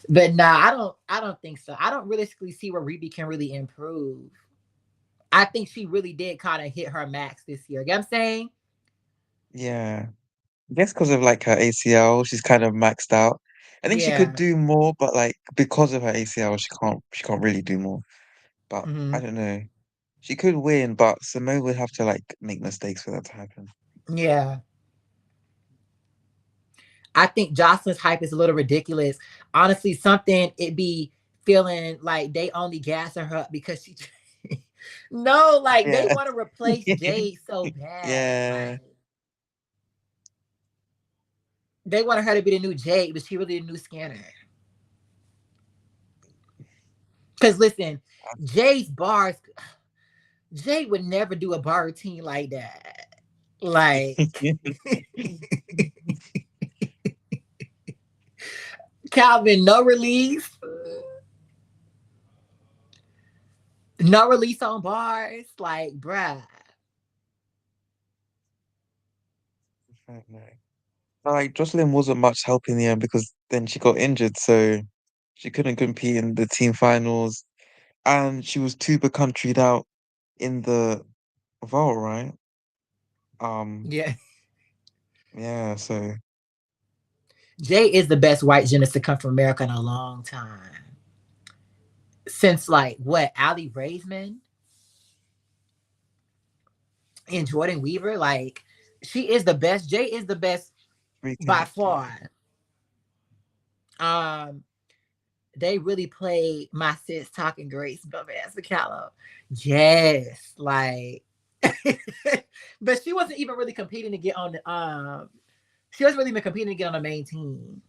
[SPEAKER 1] But nah, I don't. I don't think so. I don't realistically see where Reby can really improve. I think she really did kind of hit her max this year. You know what I'm saying?
[SPEAKER 2] Yeah. I guess because of like her ACL, she's kind of maxed out. I think she could
[SPEAKER 1] Yeah.
[SPEAKER 2] do more, but like because of her ACL, she can't really do more. But I
[SPEAKER 1] Hmm.
[SPEAKER 2] don't know. She could win, but Simone would have to like make mistakes for that to happen.
[SPEAKER 1] Yeah. I think Jocelyn's hype is a little ridiculous. Honestly, something it be feeling like they only gassing her up because she. No, like they
[SPEAKER 2] Yeah.
[SPEAKER 1] want to replace Jade so bad.
[SPEAKER 2] Yeah.
[SPEAKER 1] Like they wanted her to be the new Jade, but she really the new Scanner. Because listen, Jade's bars, Jade would never do a bar routine like that. Like Calvin, no release, no release on bars. Like, bruh.
[SPEAKER 2] Like Jocelyn wasn't much help in the end because then she got injured, so she couldn't compete in the team finals, and she was tuber countryed out in the vault, right? Um,
[SPEAKER 1] Yeah.
[SPEAKER 2] yeah, so
[SPEAKER 1] Jay is the best white gymnast to come from America in a long time. Since like what, Ali Raisman and Jordan Weaver, like she is the best. Jay is the best
[SPEAKER 2] three
[SPEAKER 1] by
[SPEAKER 2] connect, yeah.
[SPEAKER 1] far. Um, they really played my sis talking Grace Gomez Callow. Yes, like but she wasn't even really competing to get on the she wasn't really even competing to get on the main team.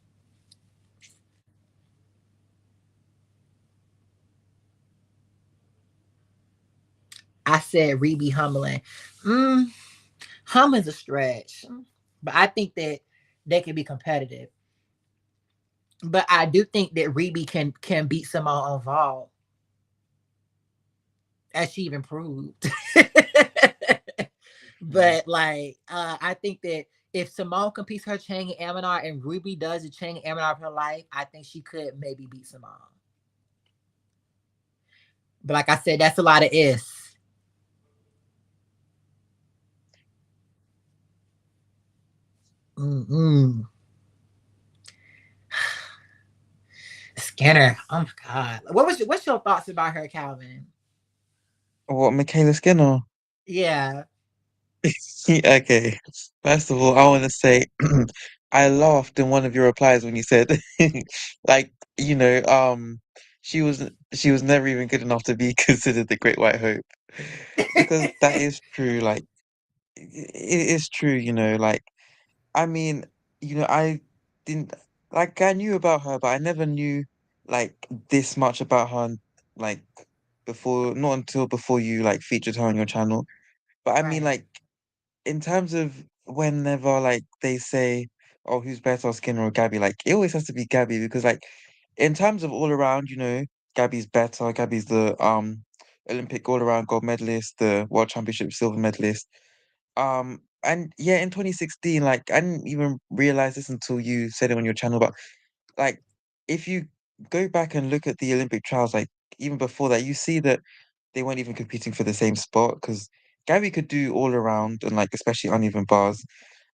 [SPEAKER 1] I said Reby Humbling. Mm, Humbling's a stretch. But I think that they can be competitive. But I do think that Reby can beat Simone on Vol, as she even proved.
[SPEAKER 2] Mhm.
[SPEAKER 1] But like, I think that if Simone competes her Chang and Aminar and Ruby does the Chang and Aminar of her life, I think she could maybe beat Simone. But like I said, that's a lot of ifs. Mm-mm. Skinner. Oh my god. What's your thoughts about her, Calvin?
[SPEAKER 2] What, Michaela Skinner?
[SPEAKER 1] Yeah.
[SPEAKER 2] Okay. First of all, I want to say I laughed in one of your replies when you said like, she was never even good enough to be considered the Great White Hope. Because that is true, like it is true, like I mean, I didn't I knew about her, but I never knew like this much about her like before, not until before you like featured her on your channel. But I mean
[SPEAKER 1] Right.
[SPEAKER 2] like in terms of whenever like they say, "Oh, who's better, Skinner or Gabby?" Like it always has to be Gabby because like in terms of all around, Gabby's better. Gabby's the Olympic all around gold medalist, the World Championship silver medalist. And yeah, in 2016, like I didn't even realize this until you said it on your channel, but like if you go back and look at the Olympic trials, like even before that, you see that they weren't even competing for the same spot because Gabby could do all around and like especially uneven bars,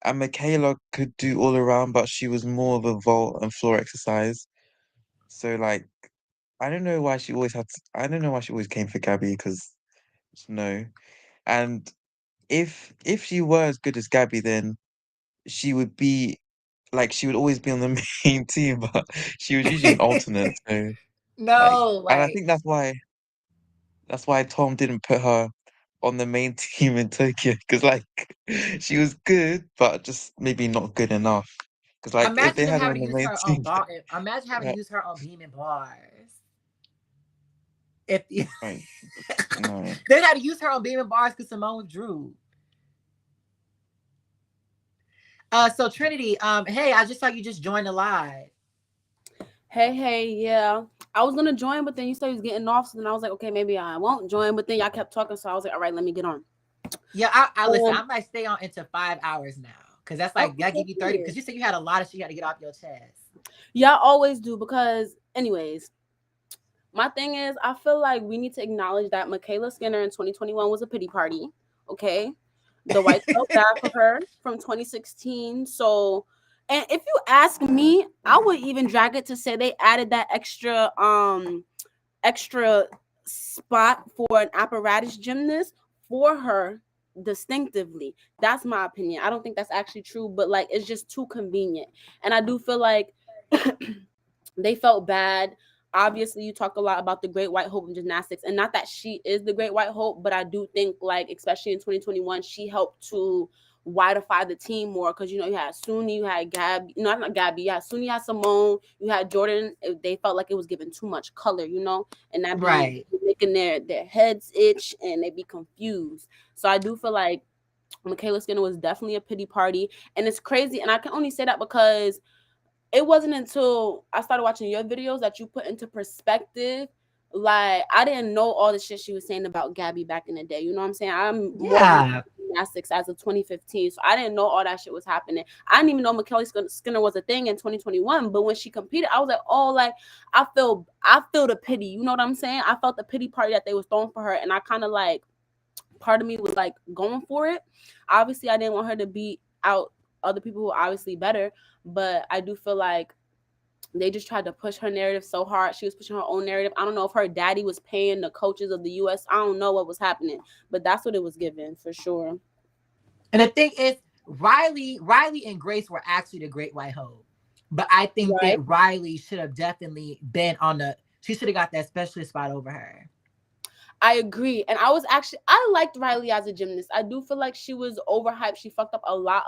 [SPEAKER 2] and Michaela could do all around, but she was more of a vault and floor exercise. So like I don't know why she always I don't know why she always came for Gabby because no. And if she were as good as Gabby, then she would be like she would always be on the main team, but she was usually an alternate. So like,
[SPEAKER 1] No,
[SPEAKER 2] and I
[SPEAKER 1] like
[SPEAKER 2] think that's why. That's why Tom didn't put her on the main team in Tokyo because, like, she was good, but just maybe not good enough. Because, like, if
[SPEAKER 1] Imagine
[SPEAKER 2] they
[SPEAKER 1] them
[SPEAKER 2] had her
[SPEAKER 1] having
[SPEAKER 2] on
[SPEAKER 1] to
[SPEAKER 2] the
[SPEAKER 1] use
[SPEAKER 2] main
[SPEAKER 1] her on
[SPEAKER 2] team,
[SPEAKER 1] bar. Imagine having to
[SPEAKER 2] right,
[SPEAKER 1] use her on Beam and Bars. If
[SPEAKER 2] right, no.
[SPEAKER 1] they had to use her on Beam and Bars because Simone withdrew. So Trinity, hey, I just saw you just joined the live.
[SPEAKER 10] Hey, yeah. I was gonna join, but then you said you was getting off, so then I was like, okay, maybe I won't join. But then y'all kept talking, so I was like, all right, let me get on.
[SPEAKER 1] Yeah, I listen. I
[SPEAKER 10] Um,
[SPEAKER 1] might stay on into 5 hours now because that's like that
[SPEAKER 10] okay,
[SPEAKER 1] give you 30. Because you said you had a lot of shit you had to get off your chest.
[SPEAKER 10] y'all always do because, anyways, my thing is, I feel like we need to acknowledge that Michaela Skinner in 2021 was a pity party. Okay, the whites felt bad for her from 2016. So, and if you ask me, I would even drag it to say they added that extra spot for an apparatus gymnast for her distinctively. That's my opinion. I don't think that's actually true, but like it's just too convenient. And I do feel like they felt bad. Obviously, you talk a lot about the Great White Hope in gymnastics, and not that she is the Great White Hope, but I do think, like, especially in 2021, she helped to widify the team more because you had Suni, you had Gabby, no, not Gabby, you had Suni, you had Simone, you had Jordan. They felt like it was giving too much color, and that be
[SPEAKER 1] Right.
[SPEAKER 10] making their heads itch and they be confused. So I do feel like Michaela Skinner was definitely a pity party, and it's crazy, and I can only say that because it wasn't until I started watching your videos that you put into perspective. Like, I didn't know all the shit she was saying about Gabby back in the day. You know what I'm saying? I'm more of
[SPEAKER 1] Yeah.
[SPEAKER 10] gymnastics as of 2015, so I didn't know all that shit was happening. I didn't even know Michaela Skinner was a thing in 2021. But when she competed, I was like, oh, like I feel the pity. You know what I'm saying? I felt the pity party that they was throwing for her, and I kind of like part of me was like going for it. Obviously, I didn't want her to beat out other people who are obviously better, but I do feel like they just tried to push her narrative so hard. She was pushing her own narrative. I don't know if her daddy was paying the coaches of the US. I don't know what was happening, but that's what it was given for sure.
[SPEAKER 1] And the thing is, Riley and Grace were actually the Great White Hope. But I think
[SPEAKER 10] Right.
[SPEAKER 1] that Riley should have definitely been on the she should have got that specialist spot over her.
[SPEAKER 10] I agree. And I liked Riley as a gymnast. I do feel like she was overhyped. She fucked up a lot.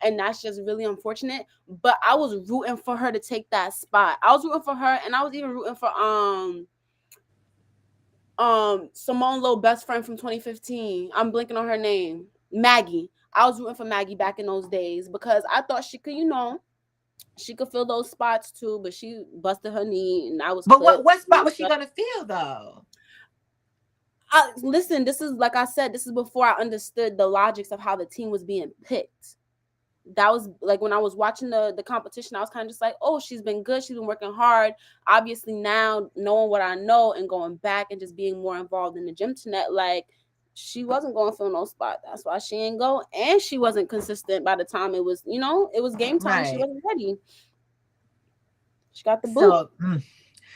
[SPEAKER 10] And that's just really unfortunate. But I was rooting for her to take that spot. I was rooting for her, and I was even rooting for Simone Lowe best friend from 2015. I'm blinking on her name. Maggie. I was rooting for Maggie back in those days because I thought she could, she could fill those spots too, but she busted her knee and I was
[SPEAKER 1] But what
[SPEAKER 10] clipped.
[SPEAKER 1] what spot was she gonna feel though?
[SPEAKER 10] Listen, this is like I said, this is before I understood the logics of how the team was being picked. That was like when I was watching the competition, I was kind of just like, oh, she's been good, she's been working hard. Obviously, now knowing what I know and going back and just being more involved in the gym tonight, like she wasn't going to fill no spot. That's why she ain't go, and she wasn't consistent by the time it was, it was game time and she
[SPEAKER 1] Right.
[SPEAKER 10] wasn't ready. She got the boot.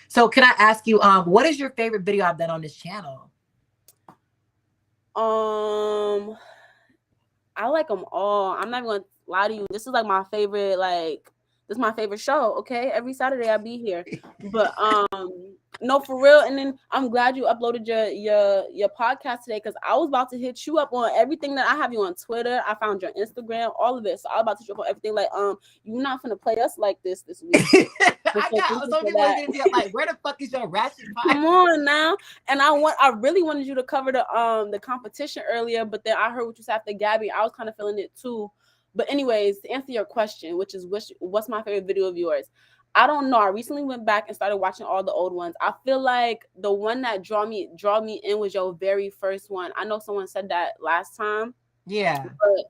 [SPEAKER 1] So can I ask you, what is your favorite video I've done on this channel?
[SPEAKER 10] I like them all. I'm not even gonna lie to you. This is like my favorite. This is my favorite show. Okay, every Saturday I be here. But no, for real. And then I'm glad you uploaded your podcast today because I was about to hit you up on everything that I have you on Twitter. I found your Instagram, all of it. So I was about to hit you up on everything. Like, you're not gonna play us like this week.
[SPEAKER 1] I got some people gonna be like, where the fuck is your ratchet podcast?
[SPEAKER 10] Come on now. And I really wanted you to cover the competition earlier, but then I heard what you said after Gabby. I was kind of feeling it too. But anyways, to answer your question, which is what's my favorite video of yours? I don't know. I recently went back and started watching all the old ones. I feel like the one that draw me in was your very first one. I know someone said that last time.
[SPEAKER 1] Yeah.
[SPEAKER 10] But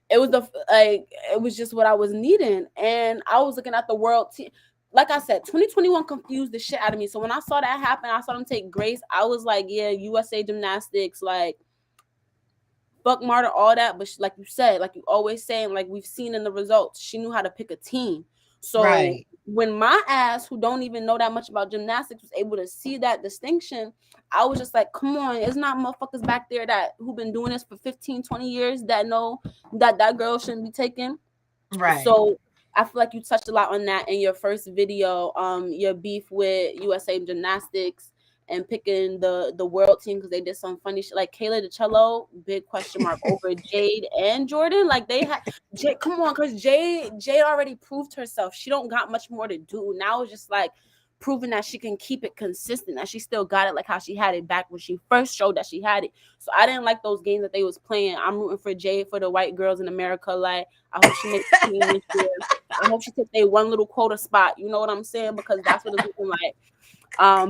[SPEAKER 10] it was it was just what I was needing. And I was looking at the world team. Like I said, 2021 confused the shit out of me. So when I saw that happen, I saw them take Grace. I was like, yeah, USA Gymnastics, like, fuck Marta, all that. But like you said, like you always saying, like we've seen in the results, she knew how to pick a team. So
[SPEAKER 1] right.
[SPEAKER 10] When my ass, who don't even know that much about gymnastics, was able to see that distinction, I was just like, come on, it's not motherfuckers back there who've been doing this for 15, 20 years that know that girl shouldn't be taken.
[SPEAKER 1] Right.
[SPEAKER 10] So I feel like you touched a lot on that in your first video, your beef with USA Gymnastics and picking the world team because they did some funny shit. Like Kayla DiCello, big question mark over Jade and Jordan. Like they had Jade, come on, because Jade already proved herself. She don't got much more to do. Now it's just like proving that she can keep it consistent, that she still got it like how she had it back when she first showed that she had it. So I didn't like those games that they was playing. I'm rooting for Jade, for the white girls in America. Like, I hope she makes the team this year. I hope she takes a one little quota spot. You know what I'm saying? Because that's what it's looking like.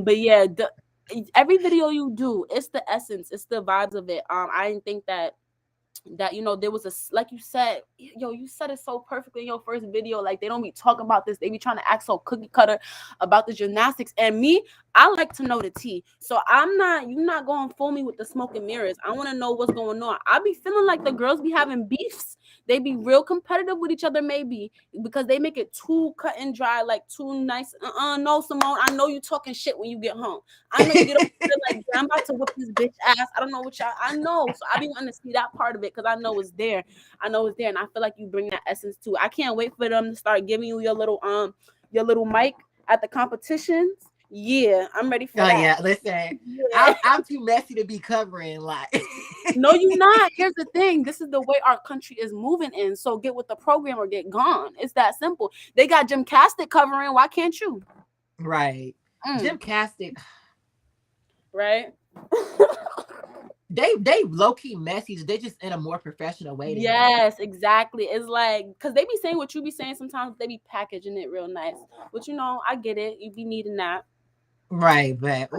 [SPEAKER 10] But yeah, every video you do, it's the essence, it's the vibes of it. I didn't think that there was like you said, you said it so perfectly in your first video. Like, they don't be talking about this, they be trying to act so cookie cutter about the gymnastics. And me, I like to know the tea. So you're not going to fool me with the smoke and mirrors. I want to know what's going on. I be feeling like the girls be having beefs. They be real competitive with each other, maybe because they make it too cut and dry, like too nice. No, Simone, I know you talking shit when you get home. I know you get up like, I'm about to whip this bitch ass. I don't know what y'all. I know, so I be wanting to see that part of it because I know it's there. And I feel like you bring that essence too. I can't wait for them to start giving you your little mic at the competitions. Yeah, I'm ready for that.
[SPEAKER 1] Yeah, listen, yeah. I'm too messy to be covering. Like,
[SPEAKER 10] no, you're not. Here's the thing. This is the way our country is moving in. So get with the program or get gone. It's that simple. They got gymnastic covering. Why can't you?
[SPEAKER 1] Right. Gymnastic.
[SPEAKER 10] Right.
[SPEAKER 1] They low-key messy. They just in a more professional way.
[SPEAKER 10] Yes, exactly. It's like, because they be saying what you be saying sometimes. They be packaging it real nice. But I get it. You be needing that.
[SPEAKER 1] Right, but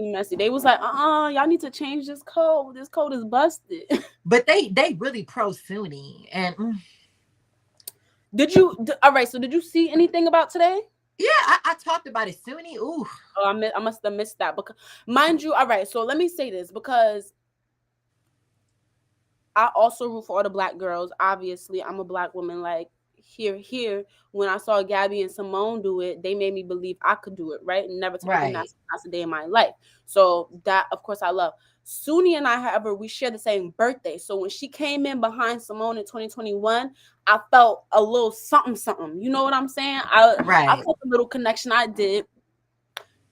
[SPEAKER 10] messy. They was like, y'all need to change this code. This code is busted.
[SPEAKER 1] But they really pro Sunni. And
[SPEAKER 10] all right, so did you see anything about today?
[SPEAKER 1] Yeah, I talked about it. Sunni. Ooh.
[SPEAKER 10] Oh, I must have missed that. Because mind you, all right, so let me say this, because I also root for all the black girls. Obviously, I'm a black woman. Like, here, when I saw Gabby and Simone do it, they made me believe I could do it, right? And never take a day in my life. So that, of course, I love. Sunni and I, however, we share the same birthday. So when she came in behind Simone in 2021, I felt a little something. You know what I'm saying? I felt a little connection. I did.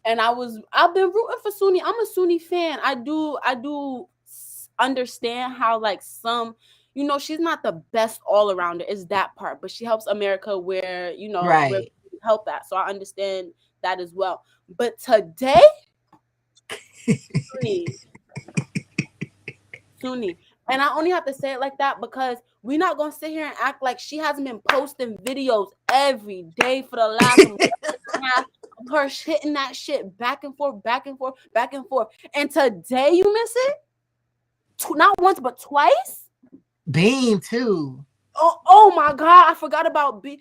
[SPEAKER 10] And I've been rooting for Sunni. I'm a Sunni fan. I do understand how, like, some, she's not the best all-arounder. It's that part, but she helps America where where we help at. So I understand that as well. But today, Sunni, and I only have to say it like that because we're not gonna sit here and act like she hasn't been posting videos every day for the last month and a half of her hitting that shit back and forth. And today you miss it? Not once, but twice?
[SPEAKER 1] Beam too.
[SPEAKER 10] Oh my God, I forgot about Beam.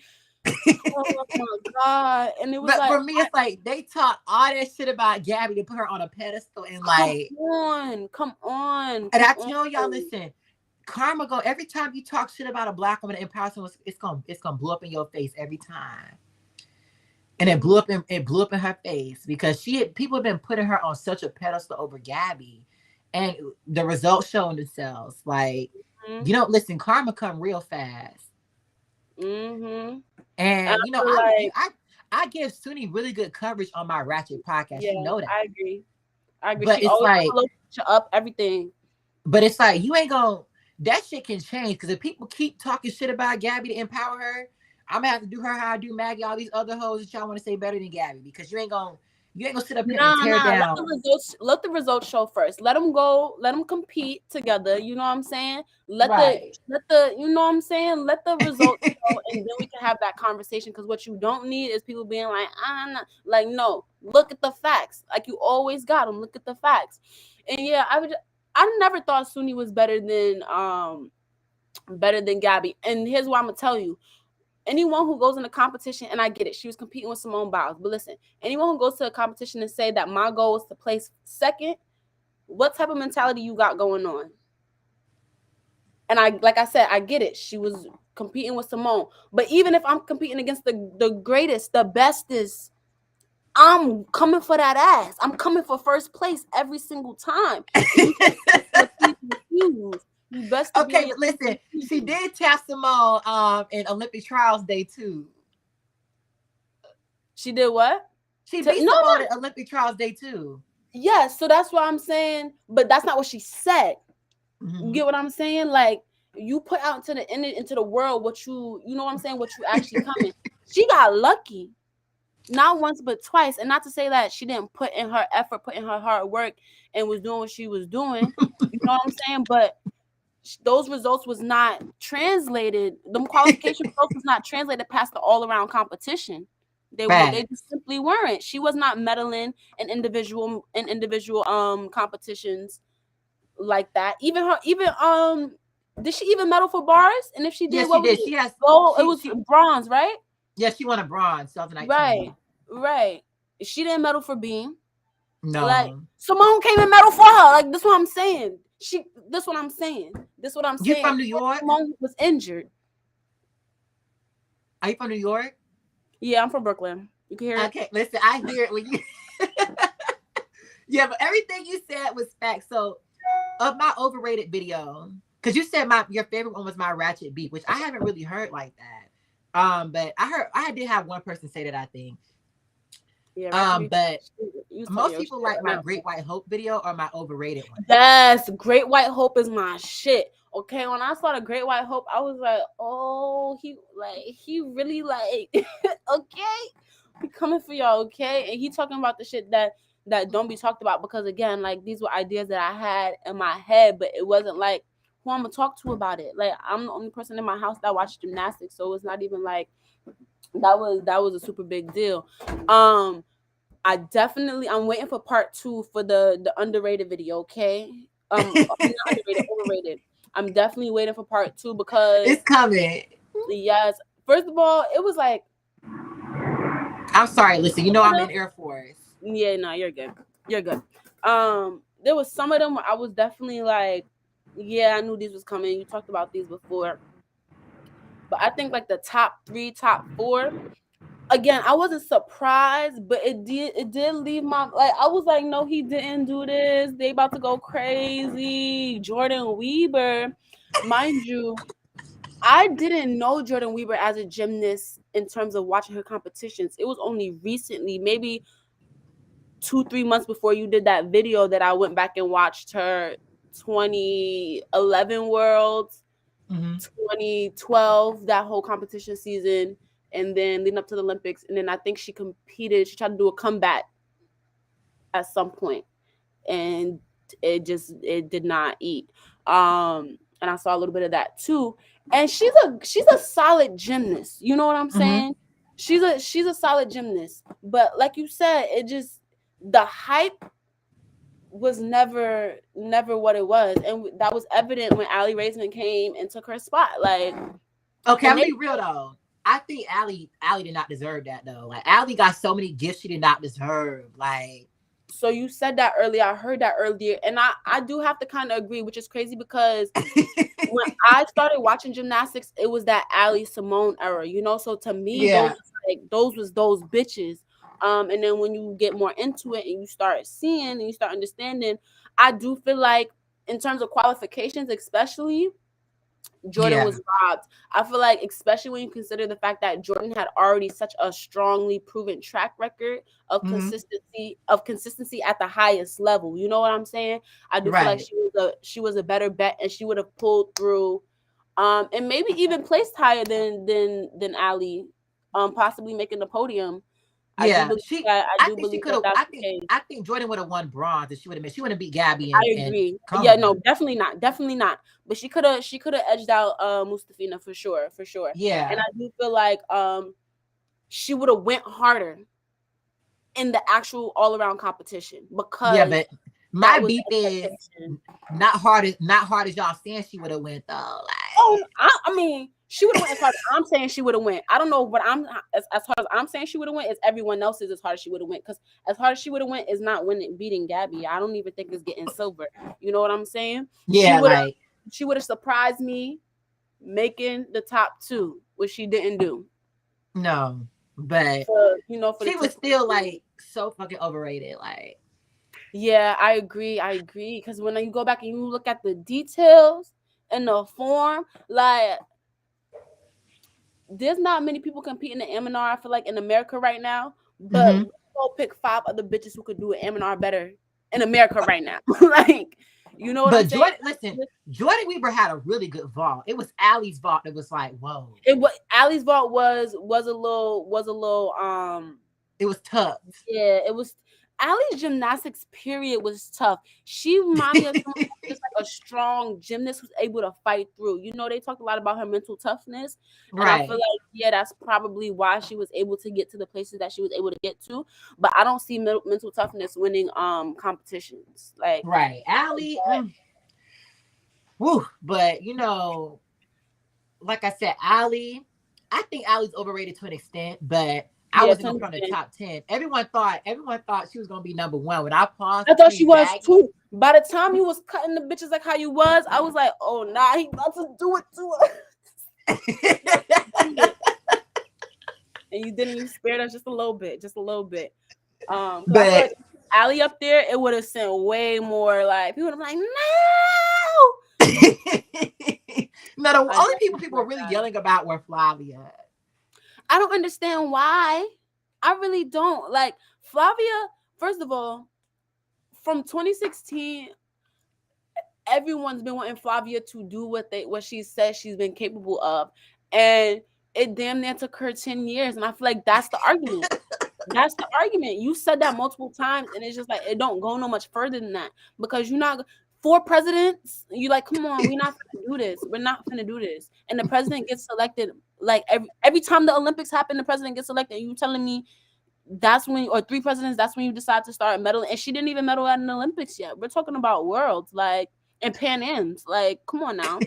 [SPEAKER 10] Oh my God. And it was
[SPEAKER 1] for me, it's like they talk all that shit about Gabby to put her on a pedestal and like,
[SPEAKER 10] come on.
[SPEAKER 1] And I tell y'all, listen, karma go every time you talk shit about a black woman in power, it's gonna blow up in your face every time. And it blew up in her face because people have been putting her on such a pedestal over Gabby, and the results showing themselves. Like, listen, karma come real fast.
[SPEAKER 10] Mm-hmm.
[SPEAKER 1] And I give Sunni really good coverage on my Ratchet podcast.
[SPEAKER 10] Yeah,
[SPEAKER 1] you know that.
[SPEAKER 10] I agree.
[SPEAKER 1] But
[SPEAKER 10] she
[SPEAKER 1] it's like
[SPEAKER 10] up everything.
[SPEAKER 1] But it's like you ain't gonna. That shit can change because if people keep talking shit about Gabby to empower her, I'm gonna have to do her how I do Maggie, all these other hoes that y'all want to say better than Gabby, because you ain't gonna sit up here and tear down.
[SPEAKER 10] Let the results show first. Let them go. Let them compete together. You know what I'm saying? Let the you know what I'm saying? Let the results show, and then we can have that conversation. Because what you don't need is people being like, I'm not, like, no. Look at the facts. Like, you always got them. Look at the facts. And yeah, I never thought Sunni was better than Gabby. And here's what I'm gonna tell you. Anyone who goes in a competition, and I get it, she was competing with Simone Biles, but listen, anyone who goes to a competition and say that my goal is to place second, what type of mentality you got going on? And like I said, I get it. She was competing with Simone, but even if I'm competing against the greatest, the bestest, I'm coming for that ass. I'm coming for first place every single time. You best
[SPEAKER 1] okay, but listen, she did tap Simone in Olympic trials day 2.
[SPEAKER 10] She did what?
[SPEAKER 1] She beat Simone at Olympic trials day 2.
[SPEAKER 10] Yes, so that's what I'm saying. But that's not what she said. You get what I'm saying? Like, you put out into the world what you know what I'm saying, what you actually coming. She got lucky. Not once but twice. And not to say that she didn't put in her effort, put in her hard work, and was doing what she was doing. You know what I'm saying? But those results was not translated. Them qualification results was not translated past the all-around competition. They just simply weren't. She was not medaling in individual competitions like that. Even did she even medal for bars? And if she did,
[SPEAKER 1] Yes,
[SPEAKER 10] what
[SPEAKER 1] she
[SPEAKER 10] was
[SPEAKER 1] did.
[SPEAKER 10] it?
[SPEAKER 1] She has.
[SPEAKER 10] Gold. It
[SPEAKER 1] She
[SPEAKER 10] was
[SPEAKER 1] she.
[SPEAKER 10] bronze, right?
[SPEAKER 1] Yeah, she won a bronze 2019.
[SPEAKER 10] Right. She didn't medal for beam. Like,
[SPEAKER 1] No,
[SPEAKER 10] Simone came and medal for her. Like, this what I'm saying. This what I'm saying.
[SPEAKER 1] you from New York?
[SPEAKER 10] Simone was injured.
[SPEAKER 1] Are you from New York?
[SPEAKER 10] Yeah, I'm from Brooklyn. You can hear it.
[SPEAKER 1] Okay, listen, I hear it when you. Yeah, but everything you said was fact. So, of my overrated video, because you said your favorite one was my Ratchet Beat, which I haven't really heard like that. But I did have one person say that, I think.
[SPEAKER 10] Yeah,
[SPEAKER 1] But most people like my Great White Hope video or my overrated one.
[SPEAKER 10] Yes, Great White Hope is my shit. Okay, when I saw the Great White Hope, I was like, oh, he really like, okay, he coming for y'all, okay? And he talking about the shit that don't be talked about, because again, like, these were ideas that I had in my head, but it wasn't like who I'm gonna talk to about it. Like, I'm the only person in my house that watched gymnastics, so it's not even like that was a super big deal. I'm waiting for part 2 for the underrated video, okay? Not underrated, overrated. I'm definitely waiting for part 2 because
[SPEAKER 1] it's coming.
[SPEAKER 10] Yes. First of all, it was like,
[SPEAKER 1] I'm sorry, listen, you know I'm in Air Force.
[SPEAKER 10] Yeah, no, you're good. You're good. There was some of them where I was definitely like, yeah, I knew these was coming. You talked about these before. But I think like the top 3, top 4, again, I wasn't surprised, but it did leave my, like, I was like, no, he didn't do this. They about to go crazy. Jordan Weber, mind you, I didn't know Jordan Weber as a gymnast in terms of watching her competitions. It was only recently, maybe 2-3 months before you did that video, that I went back and watched her 2011 Worlds, 2012, that whole competition season, and then leading up to the Olympics. And then I think she tried to do a comeback at some point, and it did not eat. And I saw a little bit of that too. And she's a solid gymnast. You know what I'm saying? She's a solid gymnast. But like you said, the hype was never what it was, and that was evident when Allie Raisman came and took her spot. Like,
[SPEAKER 1] okay, I'm be real though. I think Allie did not deserve that though. Like, Allie got so many gifts she did not deserve. Like,
[SPEAKER 10] so you said that earlier. I heard that earlier, and I do have to kind of agree, which is crazy because when I started watching gymnastics, it was that Allie Simone era, you know. So to me, those was those bitches. And then when you get more into it and you start seeing and you start understanding, I do feel like in terms of qualifications, especially, Jordan was robbed. I feel like, especially when you consider the fact that Jordan had already such a strongly proven track record of consistency at the highest level. You know what I'm saying? I do feel like she was a better bet, and she would have pulled through, and maybe even placed higher than Allie, possibly making the podium.
[SPEAKER 1] Yeah, I think she could have. I think Jordan would have won bronze if she would have beat Gabby.
[SPEAKER 10] I agree. Yeah, no, definitely not. But she could have edged out Mustafina for sure.
[SPEAKER 1] Yeah,
[SPEAKER 10] and I do feel like she would have went harder in the actual all around competition, because
[SPEAKER 1] but my beef is not hard as y'all saying she would have went though. Like,
[SPEAKER 10] I mean, she would have went as hard as I'm saying she would have went. I don't know what as hard as I'm saying she would have went, is everyone else's as hard as she would have went, because as hard as she would have went is not beating Gabby. I don't even think it's getting silver. You know what I'm saying?
[SPEAKER 1] Yeah,
[SPEAKER 10] she would have surprised me making the top 2, which she didn't do.
[SPEAKER 1] No, but she was still like so fucking overrated. Like,
[SPEAKER 10] yeah, I agree. Because when you go back and you look at the details and the form, like, there's not many people competing in M&R, I feel like, in America right now. But we'll pick 5 other bitches who could do an M&R better in America right now. Like, you know what I'm
[SPEAKER 1] But
[SPEAKER 10] saying?
[SPEAKER 1] Jordan Weaver had a really good vault. It was Allie's vault that was like, whoa.
[SPEAKER 10] It was Allie's vault was a little
[SPEAKER 1] It was tough.
[SPEAKER 10] yeah, it was. Allie's gymnastics period was tough. She reminded me of someone who's just like a strong gymnast who's able to fight through. You know, they talked a lot about her mental toughness, and I feel
[SPEAKER 1] Right.
[SPEAKER 10] like that's probably why she was able to get to the places that she was able to get to. But I don't see mental toughness winning competitions. Like,
[SPEAKER 1] Right. Allie. Woo. But like I said, Allie, I think Allie's overrated to an extent, but I
[SPEAKER 10] yeah,
[SPEAKER 1] wasn't
[SPEAKER 10] to
[SPEAKER 1] gonna
[SPEAKER 10] an
[SPEAKER 1] put her on the
[SPEAKER 10] extent.
[SPEAKER 1] top 10. Everyone thought she was gonna be number one. When I paused
[SPEAKER 10] I thought she
[SPEAKER 1] between
[SPEAKER 10] was
[SPEAKER 1] baggy.
[SPEAKER 10] too. By the time you was cutting the bitches like how you was, I was like, oh nah, he about to do it to her. And you didn't. You spared us just a little bit, Because I feel like Allie up there, it would have sent way more. Like people would have been like,
[SPEAKER 1] no, the only people were really yelling about were Flavia.
[SPEAKER 10] I don't understand why. I really don't. Like Flavia, first of all, from 2016, everyone's been wanting Flavia to do what she says she's been capable of. And it damn near took her 10 years. And I feel like that's the argument. That's the argument. You said that multiple times, and it's just like it don't go no much further than that because you're not 4 presidents. You like, come on, we're not gonna do this. We're not gonna do this. And the president gets selected like every time the Olympics happen, the president gets elected. You telling me that's when, or 3 presidents, that's when you decide to start medaling? And she didn't even medal at an Olympics yet. We're talking about worlds, like, and Pan Ams. Like, come on now.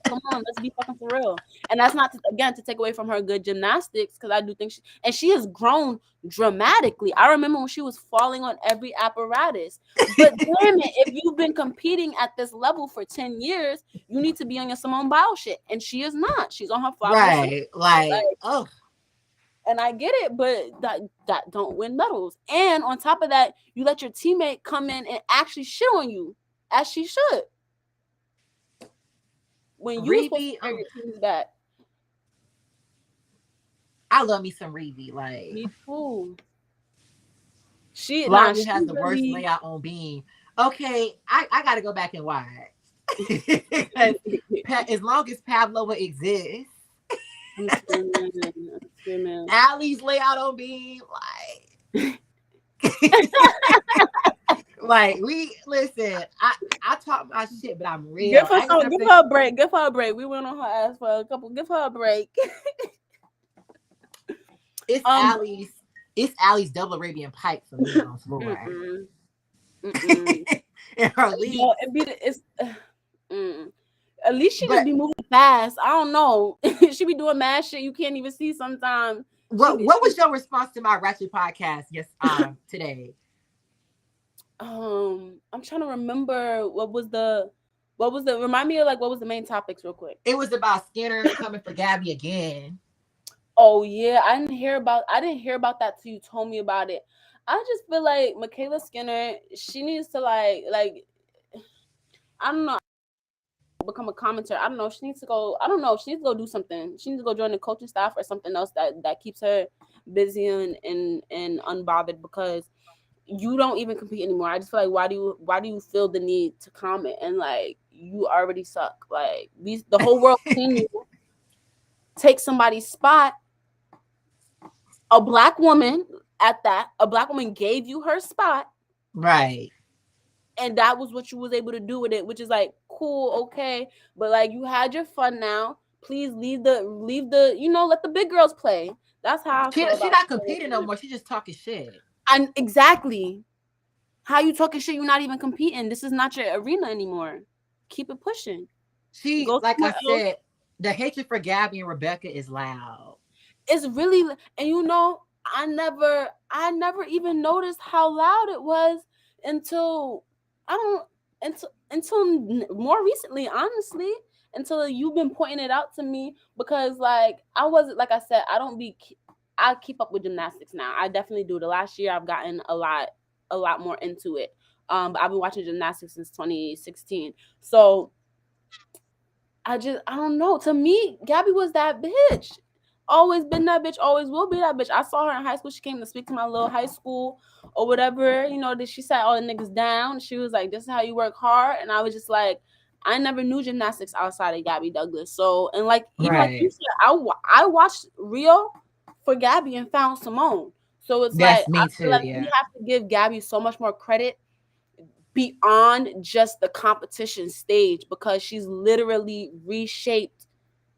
[SPEAKER 10] Come on, let's be fucking for real. And that's not to take away from her good gymnastics, because I do think she has grown dramatically. I remember when she was falling on every apparatus. But damn it, if you've been competing at this level for 10 years, you need to be on your Simone Biles shit. And she is not. She's on her
[SPEAKER 1] Right. Like, oh.
[SPEAKER 10] And I get it, but that don't win medals. And on top of that, you let your teammate come in and actually shit on you, as she should. When you supposed to carry your team's back.
[SPEAKER 1] I love me some Reevy. Like,
[SPEAKER 10] me too. She
[SPEAKER 1] has the worst layout on beam. Okay, I gotta go back and watch. As long as Pavlova exists, Allie's layout on beam, like like we listen. I talk my shit, but I'm real.
[SPEAKER 10] Give her a break. Give her a break. We went on her ass for a couple. Give her a break.
[SPEAKER 1] It's Allie's double Arabian pipe for me on floor. And her lead.
[SPEAKER 10] At least she just be moving fast. I don't know. She be doing mad shit you can't even see sometimes.
[SPEAKER 1] What was your response to my Ratchet podcast today?
[SPEAKER 10] I'm trying to remember what was the remind me of like what was the main topics real quick.
[SPEAKER 1] It was about Skinner coming for Gabby again.
[SPEAKER 10] Oh yeah, I didn't hear about that till you told me about it. I just feel like Michaela Skinner, she needs to like I don't know, become a commentator. I don't know. She needs to go do something. She needs to go join the coaching staff or something else that keeps her busy and unbothered, because you don't even compete anymore. I just feel like why do you feel the need to comment, and like you already suck. Like the whole world seen you take somebody's spot. A black woman at that. A black woman gave you her spot.
[SPEAKER 1] Right.
[SPEAKER 10] And that was what you was able to do with it, which is like cool, okay. But like you had your fun now. Please leave the let the big girls play. That's how
[SPEAKER 1] she's not competing no more. She's just talking shit.
[SPEAKER 10] And exactly. How you talking shit? You're not even competing. This is not your arena anymore. Keep it pushing.
[SPEAKER 1] Like I said, the hatred for Gabby and Rebecca is loud.
[SPEAKER 10] It's really, and I never even noticed how loud it was until more recently, honestly, until you've been pointing it out to me, because like I wasn't, like I said, I keep up with gymnastics now. I definitely do. The last year I've gotten a lot more into it. But I've been watching gymnastics since 2016. So I don't know. To me, Gabby was that bitch. Always been that bitch, always will be that bitch. I saw her in high school. She came to speak to my little high school or whatever. That she sat all the niggas down. She was like, "This is how you work hard." And I was just like, I never knew gymnastics outside of Gabby Douglas. So, and like even like you
[SPEAKER 1] Right.
[SPEAKER 10] said, I watched Rio for Gabby and found Simone. So it's like
[SPEAKER 1] That's
[SPEAKER 10] I
[SPEAKER 1] me
[SPEAKER 10] feel
[SPEAKER 1] too.
[SPEAKER 10] like we
[SPEAKER 1] Yeah.
[SPEAKER 10] have to give Gabby so much more credit beyond just the competition stage because she's literally reshaped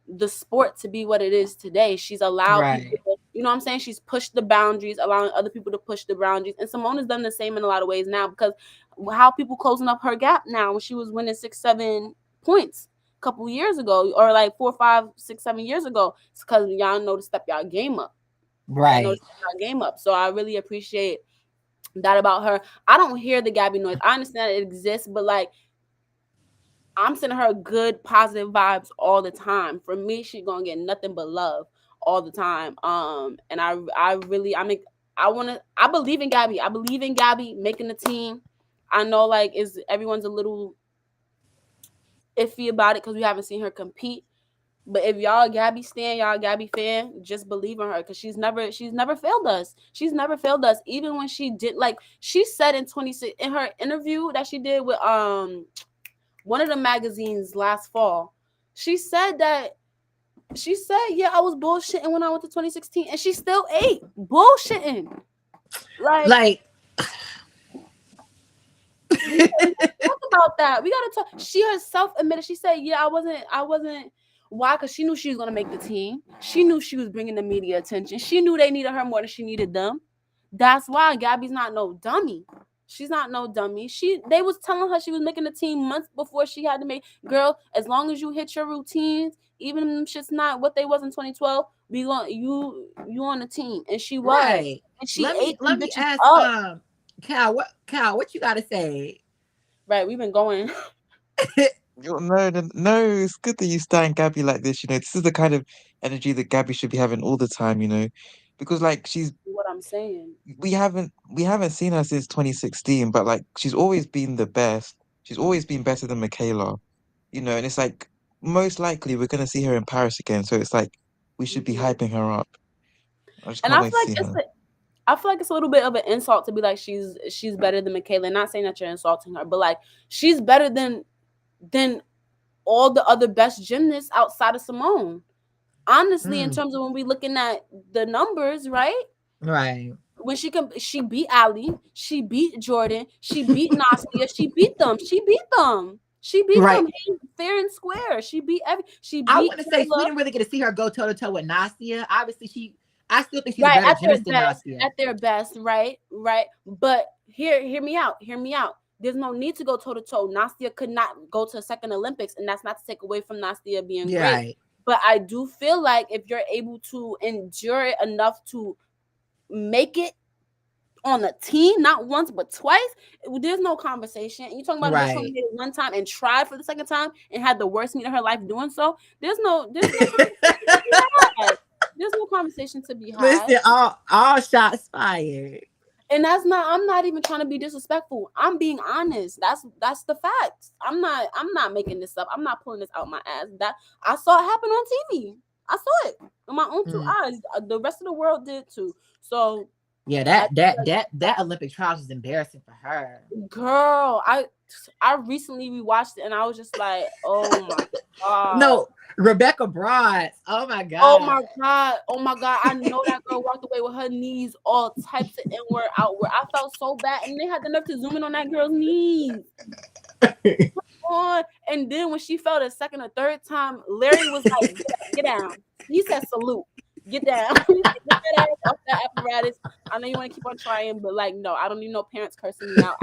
[SPEAKER 10] the sport to be what it is today. She's allowed people
[SPEAKER 1] Right.
[SPEAKER 10] to, what I'm saying? She's pushed the boundaries, allowing other people to push the boundaries. And Simone has done the same in a lot of ways now because how people closing up her gap now when she was winning 6-7 points a couple years ago, or like 4, 5, 6, 7 years ago. It's because y'all know to step y'all game up. Y'all know to
[SPEAKER 1] Right.
[SPEAKER 10] step y'all game up. So I really appreciate that about her. I don't hear the Gabby noise. I understand it exists, but like I'm sending her good positive vibes all the time. For me, she's gonna get nothing but love all the time. And I believe in Gabby. I believe in Gabby making the team. I know like everyone's a little iffy about it because we haven't seen her compete. But if y'all Gabby stan, y'all Gabby fan, just believe in her because she's never failed us. She's never failed us. Even when she did, like she said in 26 in her interview that she did with one of the magazines last fall, she said, yeah, I was bullshitting when I went to 2016, and she still ate bullshitting. Like we gotta talk about that. We gotta talk. She herself admitted. She said, "Yeah, I wasn't." Why? Because she knew she was gonna make the team. She knew she was bringing the media attention. She knew they needed her more than she needed them. That's why Gabby's not no dummy. She's not no dummy. They was telling her she was making the team months before she had to make. Girl, as long as you hit your routines, even if them shit's not what they was in 2012, you on the team. And she was.
[SPEAKER 1] Right.
[SPEAKER 10] And she ate
[SPEAKER 1] Let
[SPEAKER 10] them
[SPEAKER 1] me
[SPEAKER 10] bitches
[SPEAKER 1] ask
[SPEAKER 10] up.
[SPEAKER 1] Cal, what you gotta say?
[SPEAKER 10] Right, we've been going.
[SPEAKER 2] No, it's good that you stand Gabby like this. This is the kind of energy that Gabby should be having all the time. Because like
[SPEAKER 10] What I'm saying.
[SPEAKER 2] we haven't seen her since 2016, but like she's always been the best. She's always been better than Michaela. And it's like most likely we're gonna see her in Paris again. So it's like we should be hyping her up. I just
[SPEAKER 10] And
[SPEAKER 2] can't wait to see her.
[SPEAKER 10] I feel like it's a little bit of an insult to be like she's better than Michaela. Not saying that you're insulting her, but like she's better than all the other best gymnasts outside of Simone. Honestly, in terms of when we looking at the numbers, right?
[SPEAKER 1] Right.
[SPEAKER 10] When she beat Ali, she beat Jordan, she beat Nastia, she beat them. She beat
[SPEAKER 1] Right.
[SPEAKER 10] them fair and square. She beat
[SPEAKER 1] I
[SPEAKER 10] beat
[SPEAKER 1] want to say we
[SPEAKER 10] Kayla.
[SPEAKER 1] didn't really get to see her go toe to toe with Nastia. Obviously, I still think she's a
[SPEAKER 10] Right,
[SPEAKER 1] better gymnast than Nastia.
[SPEAKER 10] at their best, right. But hear me out. There's no need to go toe to toe. Nastia could not go to a second Olympics, and that's not to take away from Nastia being
[SPEAKER 1] Yeah,
[SPEAKER 10] great.
[SPEAKER 1] right.
[SPEAKER 10] But I do feel like if you're able to endure it enough to make it on a team, not once but twice, there's no conversation. And you talking about a bitch who
[SPEAKER 1] Right.
[SPEAKER 10] made it one time and tried for the second time and had the worst meet of her life doing so. There's no conversation to be had. There's no conversation to be had.
[SPEAKER 1] Listen, all shots fired.
[SPEAKER 10] And I'm not even trying to be disrespectful. I'm being honest. That's the facts. I'm not making this up. I'm not pulling this out my ass. That I saw it happen on TV. I saw it with my own two eyes. The rest of the world did too. So
[SPEAKER 1] yeah, that Olympic trials was embarrassing for her.
[SPEAKER 10] Girl, I recently rewatched it and I was just like, oh my god.
[SPEAKER 1] No, Rebecca Broad. Oh my god.
[SPEAKER 10] Oh my god. I know that girl walked away with her knees all types of inward, outward. I felt so bad, and they had the nerve to zoom in on that girl's knees. And then when she fell the second or third time, Larry was like, get down. He said salute. Get down. Get that ass off that apparatus. I know you want to keep on trying, but like, no, I don't need no parents cursing me out.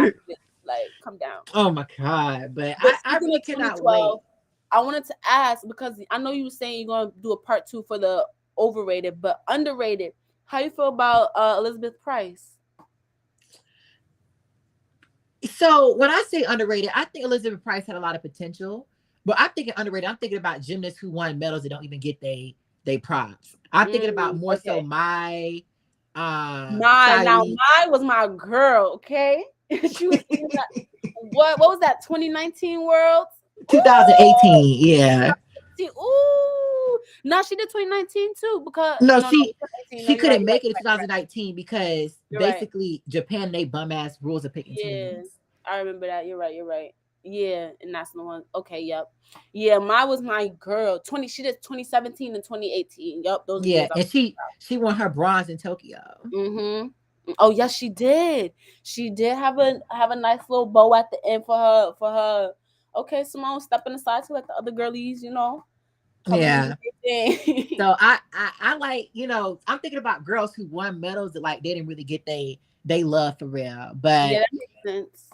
[SPEAKER 10] Like, come down.
[SPEAKER 1] Oh my god! But I really cannot wait.
[SPEAKER 10] I wanted to ask because I know you were saying you're gonna do a part 2 for the overrated, but underrated. How you feel about Elizabeth Price?
[SPEAKER 1] So when I say underrated, I think Elizabeth Price had a lot of potential. But I'm thinking underrated. I'm thinking about gymnasts who won medals that don't even get they props. I'm thinking about more so my
[SPEAKER 10] was my girl, okay? She was what was that 2019 Worlds?
[SPEAKER 1] 2018, yeah.
[SPEAKER 10] Ooh, No, she did 2019 too because
[SPEAKER 1] No,
[SPEAKER 10] no,
[SPEAKER 1] she
[SPEAKER 10] 2018. No,
[SPEAKER 1] she
[SPEAKER 10] you're right.
[SPEAKER 1] couldn't
[SPEAKER 10] You're right.
[SPEAKER 1] make it in
[SPEAKER 10] You're right.
[SPEAKER 1] 2019 because
[SPEAKER 10] You're right.
[SPEAKER 1] basically Japan they bum ass rules of picking
[SPEAKER 10] Yeah,
[SPEAKER 1] teams.
[SPEAKER 10] I remember that. You're right. You're right. Yeah, and that's the one. Okay, yep. Yeah, mine was my girl. 20. She did 2017 and 2018. Yep, those are the
[SPEAKER 1] Yeah,
[SPEAKER 10] years I.
[SPEAKER 1] and she won her bronze in Tokyo.
[SPEAKER 10] Mm-hmm. Oh yes, she did. She did have a nice little bow at the end for her. Okay, Simone stepping aside to let the other girlies, come in and do
[SPEAKER 1] Yeah.
[SPEAKER 10] their thing.
[SPEAKER 1] So I like, I'm thinking about girls who won medals that like they didn't really get they love for real.
[SPEAKER 10] Yeah,
[SPEAKER 1] But
[SPEAKER 10] that makes sense.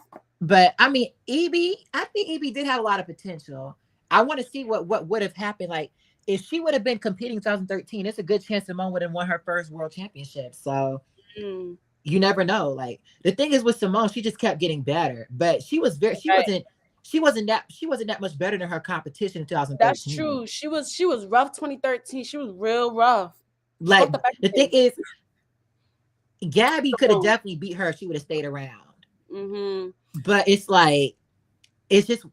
[SPEAKER 1] I mean I think Evie did have a lot of potential. I want to see what would have happened. Like if she would have been competing 2013, it's a good chance Simone would have won her first world championship. So
[SPEAKER 10] Mm,
[SPEAKER 1] you never know. Like the thing is with Simone, she just kept getting better. But
[SPEAKER 10] right.
[SPEAKER 1] she wasn't that much better than her competition in
[SPEAKER 10] That's
[SPEAKER 1] 2013.
[SPEAKER 10] true. She was rough 2013. She was real rough. She
[SPEAKER 1] Like
[SPEAKER 10] fucked up
[SPEAKER 1] the thing
[SPEAKER 10] everything.
[SPEAKER 1] is Gabby could have
[SPEAKER 10] Simone.
[SPEAKER 1] definitely beat her if she would have stayed around.
[SPEAKER 10] Mm-hmm.
[SPEAKER 1] But it's like it's just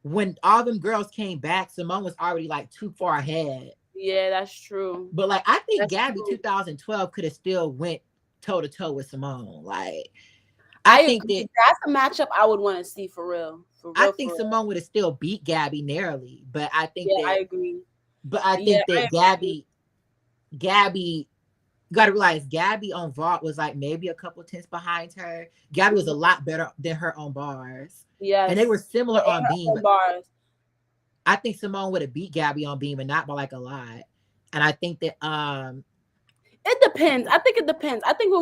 [SPEAKER 1] when all them girls came back, Simone was already like too far ahead.
[SPEAKER 10] Yeah, that's true.
[SPEAKER 1] But like I think
[SPEAKER 10] That's
[SPEAKER 1] Gabby
[SPEAKER 10] true.
[SPEAKER 1] 2012 could have still went toe to toe with Simone. Like I
[SPEAKER 10] I
[SPEAKER 1] think
[SPEAKER 10] agree.
[SPEAKER 1] that
[SPEAKER 10] That's a matchup I would want to see for real. For
[SPEAKER 1] I
[SPEAKER 10] real,
[SPEAKER 1] think
[SPEAKER 10] for real.
[SPEAKER 1] Simone would have still beat Gabby narrowly.
[SPEAKER 10] Yeah, I agree.
[SPEAKER 1] But I
[SPEAKER 10] Yeah,
[SPEAKER 1] think
[SPEAKER 10] I
[SPEAKER 1] that
[SPEAKER 10] agree.
[SPEAKER 1] Gabby you gotta realize Gabby on vault was like maybe a couple tenths behind her. Gabby was a
[SPEAKER 10] Mhm.
[SPEAKER 1] lot better than her on bars. And they were
[SPEAKER 10] Yes.
[SPEAKER 1] similar on
[SPEAKER 10] And
[SPEAKER 1] beam,
[SPEAKER 10] her
[SPEAKER 1] but
[SPEAKER 10] bars.
[SPEAKER 1] I think Simone would have beat Gabby on beam and not by like a lot. And I think that
[SPEAKER 10] It depends. I think it depends. I think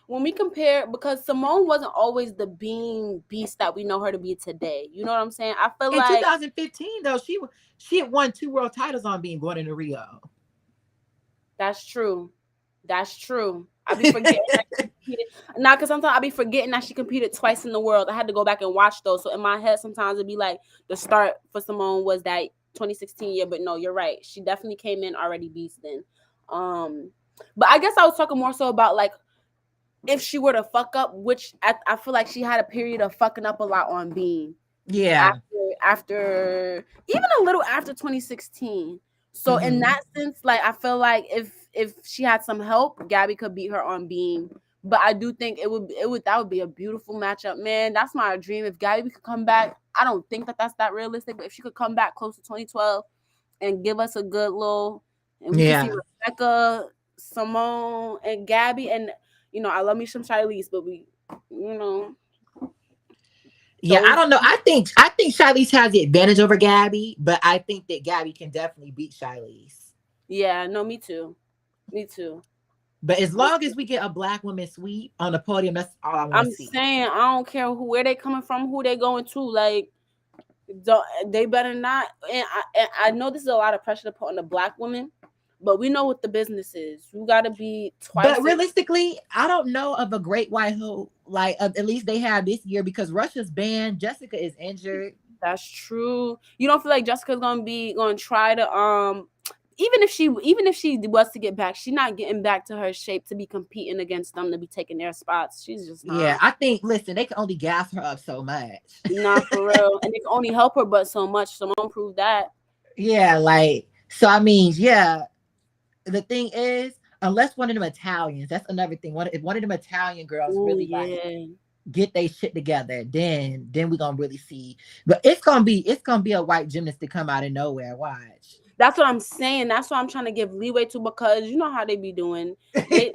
[SPEAKER 10] when we compare, because Simone wasn't always the being beast that we know her to be today. You know what I'm saying? I feel
[SPEAKER 1] in
[SPEAKER 10] like
[SPEAKER 1] 2015 though, she had won 2 world titles on beam going into Rio.
[SPEAKER 10] that's true. That's true. I be forgetting that she competed. Nah, because sometimes I be forgetting that she competed twice in the world. I had to go back and watch those. So in my head, sometimes it'd be like the start for Simone was that 2016 year. But no, you're right. She definitely came in already beasting. Um, but I guess I was talking more so about like if she were to fuck up, which I feel like she had a period of fucking up a lot on being
[SPEAKER 1] Yeah.
[SPEAKER 10] after even a little after 2016. So in
[SPEAKER 1] Mm-hmm.
[SPEAKER 10] that sense, like I feel like if she had some help, Gabby could beat her on beam. But I do think it would that would be a beautiful matchup, man. That's my dream. If Gabby could come back, I don't think that's that realistic, but if she could come back close to 2012 and give us a good little, and we can see
[SPEAKER 1] Yeah.
[SPEAKER 10] Rebecca, Simone, and Gabby, and I love me some Charlize, but you know,
[SPEAKER 1] Yeah, I
[SPEAKER 10] those.
[SPEAKER 1] don't know. I think Shiley's has the advantage over Gabby, but I think that Gabby can definitely beat Shiley's.
[SPEAKER 10] Yeah, no, me too. Me too.
[SPEAKER 1] But as long as we get a black woman sweep on the podium, that's all I want
[SPEAKER 10] I'm
[SPEAKER 1] to see.
[SPEAKER 10] saying I don't care where they coming from, who they going to. Like, they better not. And I know this is a lot of pressure to put on the black women, but we know what the business is. You got to be twice.
[SPEAKER 1] But realistically, I don't know of a great white hoe like at least they have this year because Russia's banned. Jessica is injured.
[SPEAKER 10] That's true. You don't feel like Jessica's gonna try to even if she was to get back, she's not getting back to her shape to be competing against them to be taking their spots. She's just
[SPEAKER 1] Yeah,
[SPEAKER 10] not.
[SPEAKER 1] I think. Listen, they can only gas her up so much.
[SPEAKER 10] Not for real, and it can only help her, but so much. Simone proved that.
[SPEAKER 1] Yeah, like so. I mean, yeah. The thing is, unless one of them Italians, that's another thing. If one of them Italian girls
[SPEAKER 10] Oh
[SPEAKER 1] really like
[SPEAKER 10] yeah.
[SPEAKER 1] get their shit together, then we're gonna really see. But it's gonna be a white gymnast to come out of nowhere. Watch.
[SPEAKER 10] That's what I'm saying. That's what I'm trying to give leeway to because you know how they be doing. They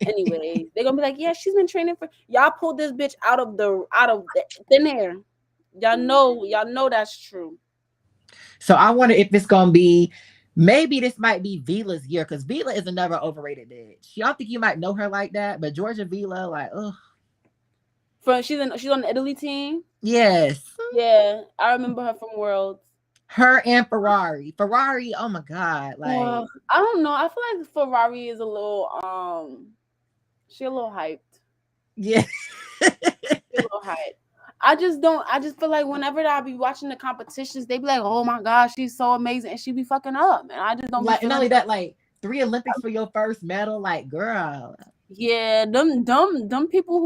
[SPEAKER 10] anyway, they're gonna be like, yeah, she's been training for y'all pulled this bitch out of the thin air. Y'all know that's true.
[SPEAKER 1] So I wonder if it's gonna be. Maybe this might be Vila's year because Vila is another overrated bitch. Y'all think you might know her like that, but Georgia Vila, like, ugh.
[SPEAKER 10] She's on the Italy team.
[SPEAKER 1] Yes.
[SPEAKER 10] Yeah, I remember her from Worlds.
[SPEAKER 1] Her and Ferrari. Ferrari, oh my God. Like,
[SPEAKER 10] I don't know. I feel like Ferrari is a little she a little hyped.
[SPEAKER 1] yeah.
[SPEAKER 10] She a little hyped. I just feel like whenever I be watching the competitions, they be like, oh my gosh, she's so amazing, and she be fucking up. And I just don't
[SPEAKER 1] Like,
[SPEAKER 10] be
[SPEAKER 1] and not
[SPEAKER 10] feeling
[SPEAKER 1] only that, like 3 Olympics for your first medal, like, girl.
[SPEAKER 10] yeah, them people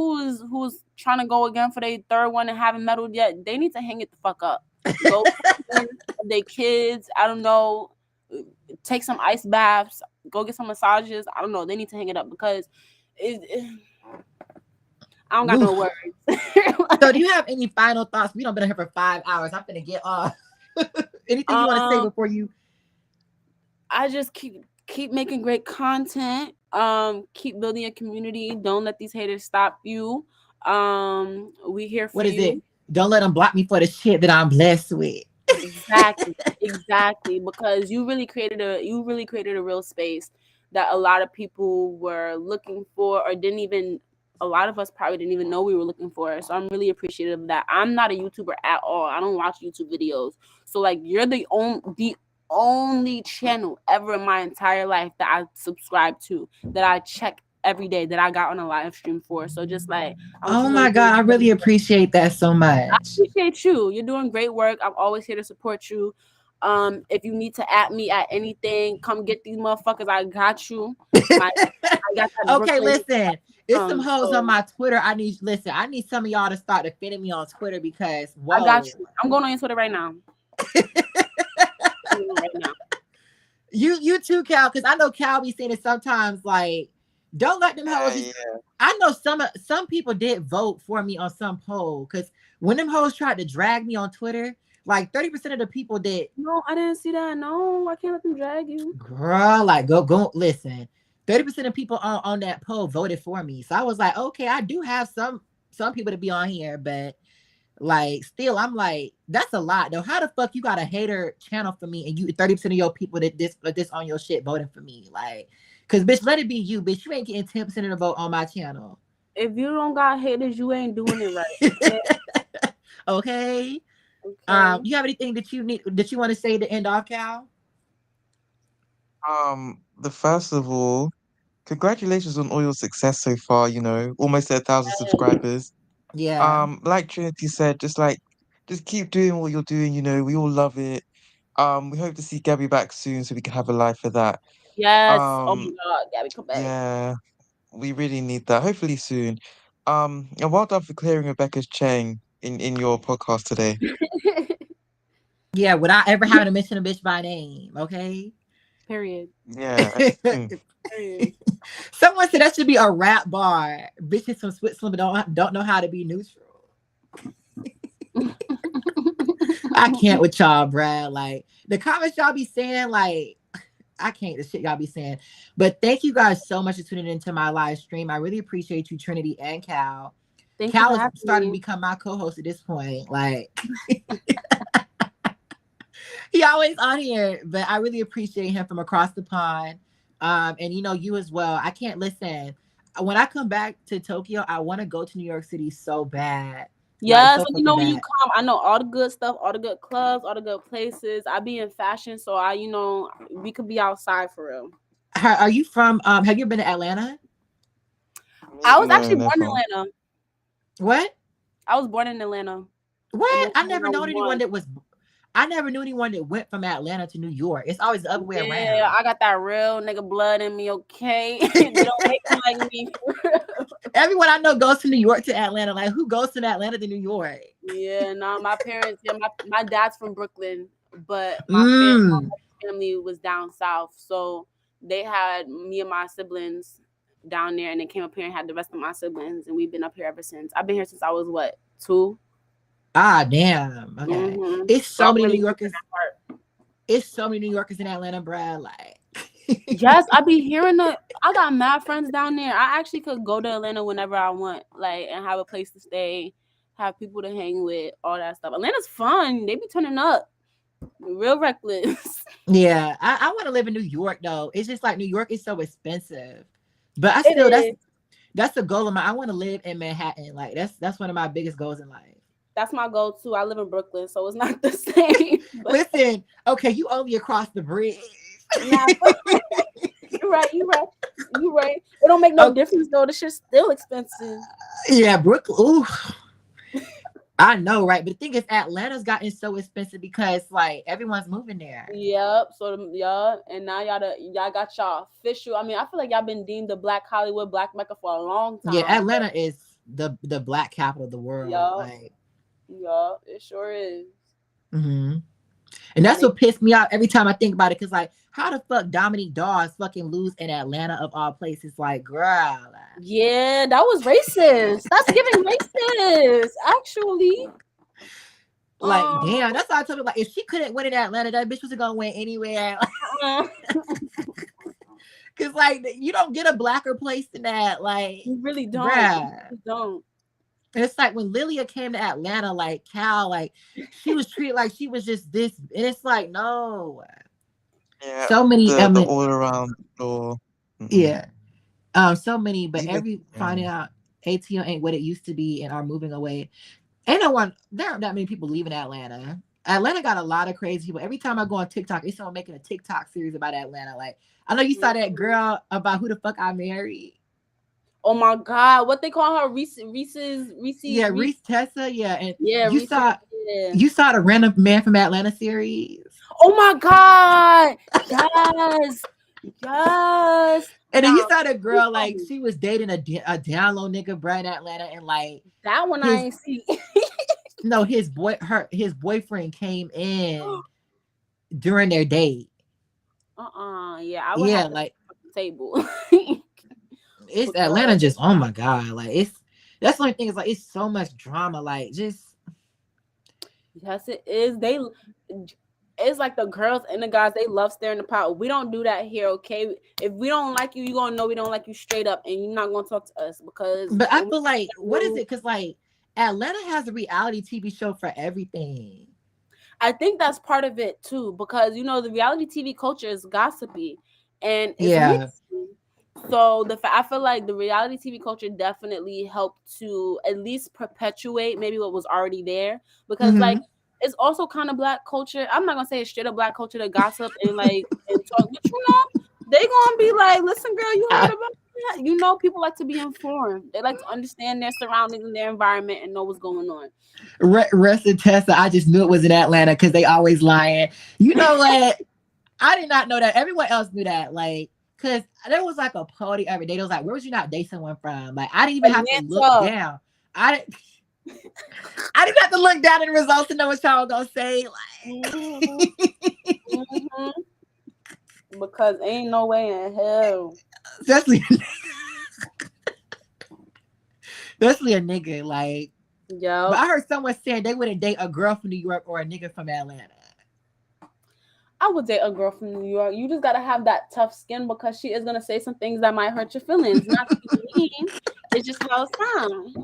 [SPEAKER 10] who's trying to go again for their third one and haven't medaled yet, they need to hang it the fuck up. Go their kids, I don't know, take some ice baths, go get some massages. I don't know. They need to hang it up because I don't got no
[SPEAKER 1] Oof.
[SPEAKER 10] words.
[SPEAKER 1] So do you have any final thoughts? We don't been here for 5 hours. I'm gonna get off. Anything you want to say before you?
[SPEAKER 10] I just keep making great content. Keep building a community. Don't let these haters stop you. We here for
[SPEAKER 1] What is
[SPEAKER 10] you.
[SPEAKER 1] it? Don't let them block me for the shit that I'm blessed with.
[SPEAKER 10] Exactly, because you really created a real space that a lot of people were looking for, or didn't even. A lot of us probably didn't even know we were looking for. So I'm really appreciative of that. I'm not a YouTuber at all. I don't watch YouTube videos. So like, you're the only channel ever in my entire life that I subscribe to, that I check every day, that I got on a live stream for. So just like,
[SPEAKER 1] Oh my God, I really appreciate that so much.
[SPEAKER 10] I appreciate you. You're doing great work. I'm always here to support you. If you need to at me at anything, come get these motherfuckers. I got you. I got that.
[SPEAKER 1] Okay,
[SPEAKER 10] Brooklyn,
[SPEAKER 1] listen. There's some hoes
[SPEAKER 10] so
[SPEAKER 1] on my Twitter. I need some of y'all to start defending me on Twitter because whoa.
[SPEAKER 10] I got you. I'm going on your Twitter right now. Right now.
[SPEAKER 1] You too, Cal, because I know Cal be saying it sometimes. Like, don't let them hoes.
[SPEAKER 2] Yeah.
[SPEAKER 1] I know some people did vote for me on some poll because when them hoes tried to drag me on Twitter, like 30% of the people did.
[SPEAKER 10] No, I didn't see that. No, I can't let them drag you.
[SPEAKER 1] Girl, like go listen. 30% of people on that poll voted for me. So I was like, okay, I do have some people to be on here, but like still I'm like, that's a lot though. How the fuck you got a hater channel for me and you 30% of your people that this on your shit voting for me? Like, cause bitch, let it be you, bitch. You ain't getting 10% of the vote on my channel.
[SPEAKER 10] If you don't got haters, you ain't doing it right.
[SPEAKER 1] Okay.
[SPEAKER 10] Okay.
[SPEAKER 1] You have anything that you want to say to end off, Cal?
[SPEAKER 2] First of all, congratulations on all your success so far, almost at 1,000 subscribers.
[SPEAKER 1] Yeah.
[SPEAKER 2] Like Trinity said, just keep doing what you're doing, we all love it. We hope to see Gabby back soon so we can have a live for that.
[SPEAKER 10] Yes. Oh my
[SPEAKER 2] Um,
[SPEAKER 10] God, Gabby, come back.
[SPEAKER 2] yeah, we really need that. Hopefully soon. And well done for clearing Rebecca's chain in your podcast today.
[SPEAKER 1] Yeah, without ever having to mention a bitch by name, okay?
[SPEAKER 10] Period.
[SPEAKER 2] Yeah.
[SPEAKER 10] Period.
[SPEAKER 1] Someone said that should be a rap bar. Bitches from Switzerland don't know how to be neutral. I can't with y'all, Brad. Like the comments y'all be saying, like I can't the shit y'all be saying. But thank you guys so much for tuning into my live stream. I really appreciate you, Trinity and Cal.
[SPEAKER 10] Thank
[SPEAKER 1] Cal
[SPEAKER 10] you
[SPEAKER 1] is starting to
[SPEAKER 10] me.
[SPEAKER 1] become my co-host at this point. Like he always on here, but I really appreciate him from across the pond. And you as well. I can't listen. When I come back to Tokyo, I want to go to New York City so bad.
[SPEAKER 10] Yes,
[SPEAKER 1] like, so
[SPEAKER 10] when you come, I know all the good stuff, all the good clubs, all the good places. I be in fashion, so we could be outside for real.
[SPEAKER 1] Are you from? Have you been to Atlanta?
[SPEAKER 10] I was actually born in Atlanta.
[SPEAKER 1] What?
[SPEAKER 10] I was born in Atlanta.
[SPEAKER 1] What? I never knew anyone that was. I never knew anyone that went from Atlanta to New York. It's always the other way around.
[SPEAKER 10] Yeah, I got that real nigga blood in me, okay? They don't hate me like me.
[SPEAKER 1] Everyone I know goes to New York to Atlanta. Like, who goes from Atlanta to New York?
[SPEAKER 10] Yeah, no, my parents, my dad's from Brooklyn, but my family was down south. So they had me and my siblings down there, and they came up here and had the rest of my siblings, and we've been up here ever since. I've been here since I was, 2?
[SPEAKER 1] Ah, damn. Okay.
[SPEAKER 10] Mm-hmm.
[SPEAKER 1] It's so many New Yorkers. It's so many New Yorkers in Atlanta, Brad. Like,
[SPEAKER 10] yes, I be hearing I got mad friends down there. I actually could go to Atlanta whenever I want, like, and have a place to stay, have people to hang with, all that stuff. Atlanta's fun. They be turning up, real reckless.
[SPEAKER 1] Yeah, I want to live in New York though. It's just like New York is so expensive, but I still that's a goal of mine. I want to live in Manhattan. Like that's one of my biggest goals in life.
[SPEAKER 10] That's my goal too. I live in Brooklyn, so it's not the same.
[SPEAKER 1] Listen, okay, you only across the bridge.
[SPEAKER 10] Nah, you're right. It don't make no difference though. The shit's still expensive.
[SPEAKER 1] Yeah, Brooklyn. Ooh. I know, right? But the thing is, Atlanta's gotten so expensive because like everyone's moving there.
[SPEAKER 10] Yep. So and now y'all got y'all official. I mean, I feel like y'all been deemed the Black Hollywood, Black Mecca for a long time.
[SPEAKER 1] Yeah, Atlanta is the black capital of the world.
[SPEAKER 10] Yep.
[SPEAKER 1] Like,
[SPEAKER 10] yeah, it sure is.
[SPEAKER 1] Mm-hmm. And that's what pissed me off every time I think about it. Cause like, how the fuck Dominique Dawes fucking lose in Atlanta of all places? Like, girl.
[SPEAKER 10] Yeah, that was racist. That's giving racist, actually.
[SPEAKER 1] Like, damn, that's why I told her, like, if she couldn't win in Atlanta, that bitch was gonna win anywhere. Cause like, you don't get a blacker place than that. Like,
[SPEAKER 10] you really don't.
[SPEAKER 1] Bruh.
[SPEAKER 10] You don't.
[SPEAKER 1] And it's like when Lilia came to Atlanta, like Cal, like she was treated like she was just this, and it's like, no.
[SPEAKER 2] Yeah,
[SPEAKER 1] So many
[SPEAKER 2] the all around floor.
[SPEAKER 1] Yeah. So many, but finding
[SPEAKER 2] yeah.
[SPEAKER 1] out ATL ain't what it used to be and are moving away. Ain't no one, there aren't that many people leaving Atlanta. Atlanta got a lot of crazy people. Every time I go on TikTok, it's someone making a TikTok series about Atlanta. Like, I know you saw that girl about who the fuck I married.
[SPEAKER 10] Oh my God, what they call her? Reese.
[SPEAKER 1] Yeah, Reese Tessa. Yeah, and
[SPEAKER 10] yeah,
[SPEAKER 1] you saw the Random Man from Atlanta series.
[SPEAKER 10] Oh my God, yes, yes.
[SPEAKER 1] And then you saw the girl like she was dating a down low nigga, bro, in Atlanta, and like
[SPEAKER 10] that one I ain't see.
[SPEAKER 1] No, his boyfriend came in during their date.
[SPEAKER 10] Yeah, I would have to
[SPEAKER 1] like
[SPEAKER 10] the table.
[SPEAKER 1] It's Atlanta, just oh my God, like that's the only thing is like it's so much drama, like just
[SPEAKER 10] yes, it is. It's like the girls and the guys, they love staring the pot. We don't do that here, okay? If we don't like you, you're gonna know we don't like you straight up, and you're not gonna talk to us because.
[SPEAKER 1] But I feel like what is it? Because like Atlanta has a reality TV show for everything.
[SPEAKER 10] I think that's part of it too, because the reality TV culture is gossipy, and it's mixing. So I feel like the reality TV culture definitely helped to at least perpetuate maybe what was already there, because like it's also kind of Black culture. I'm not gonna say it's straight up Black culture to gossip and like and talk, but they gonna be like, listen, girl, you heard about that? People like to be informed. They like to understand their surroundings and their environment and know what's going on.
[SPEAKER 1] Rest in Tessa, I just knew it was in Atlanta because they always lying. You know what? I did not know that. Everyone else knew that. Like, because there was like a party every day. It was like, where would you not date someone from? Like, I didn't even have to look down. I didn't have to look down at the results to know what y'all were gonna say. Like,
[SPEAKER 10] because ain't no way in hell.
[SPEAKER 1] Especially a nigga. Like,
[SPEAKER 10] yeah.
[SPEAKER 1] But I heard someone saying they wouldn't date a girl from New York or a nigga from Atlanta.
[SPEAKER 10] I would date a girl from New York. You just gotta have that tough skin because she is gonna say some things that might hurt your feelings. Not to be mean. It's just how it sounds.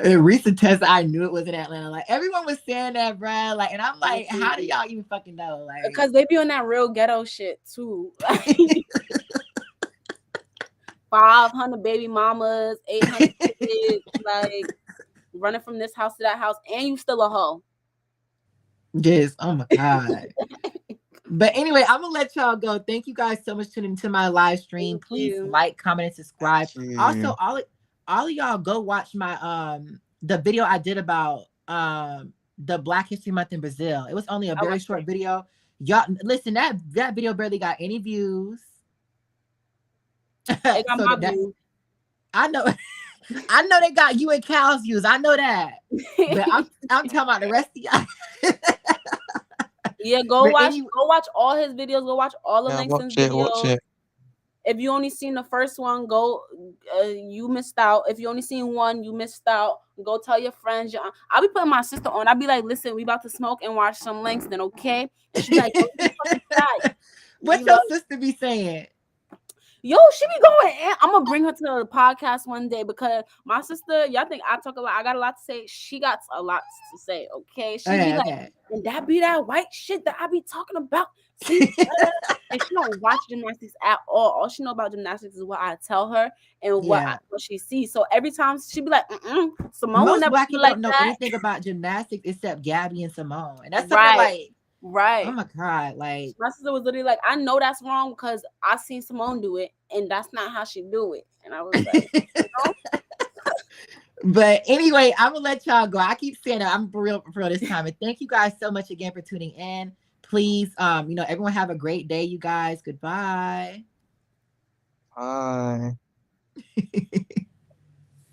[SPEAKER 1] Recent test, I knew it was in Atlanta. Like everyone was saying that, bro. Like, and I'm like, how do y'all even fucking know? Like,
[SPEAKER 10] because they be on that real ghetto shit too. 500 baby mamas, 800 kids, like running from this house to that house, and you still a hoe.
[SPEAKER 1] Yes. Oh my God. But anyway, I'm gonna let y'all go. Thank you guys so much for tuning into my live stream. Please like, comment, and subscribe. Also, all of y'all go watch my the video I did about the Black History Month in Brazil. It was only a very short video. Y'all listen, that video barely got any views.
[SPEAKER 10] It got my views.
[SPEAKER 1] I know. I know they got you and Cal's views. I know that. But I'm talking about the rest of y'all.
[SPEAKER 10] Yeah, go watch all his videos. Go watch all the Langston's videos. Watch it. If you only seen the first one, you missed out. If you only seen one, you missed out. Go tell your friends. I'll be putting my sister on. I'll be like, listen, we about to smoke and watch some Langston, okay? And she's like,
[SPEAKER 1] what's your sister be saying?
[SPEAKER 10] Yo, she be going in. I'm gonna bring her to the podcast one day because my sister, y'all think I talk a lot. I got a lot to say. She got a lot to say. Okay, she be like, and that be that white shit that I be talking about. See, and she don't watch gymnastics at all. All she know about gymnastics is what I tell her and what she sees. So every time she be like, Simone
[SPEAKER 1] most
[SPEAKER 10] never
[SPEAKER 1] Black people
[SPEAKER 10] like
[SPEAKER 1] don't know
[SPEAKER 10] that.
[SPEAKER 1] anything about gymnastics except Gabby and Simone, and that's something like.
[SPEAKER 10] Right.
[SPEAKER 1] Oh my God. Like
[SPEAKER 10] my sister was literally like, I know that's wrong because I seen Simone do it and that's not how she do it. And I was like,
[SPEAKER 1] But anyway, I'm gonna let y'all go. I keep saying that I'm for real this time. And thank you guys so much again for tuning in. Please, everyone have a great day, you guys. Goodbye.
[SPEAKER 2] Bye.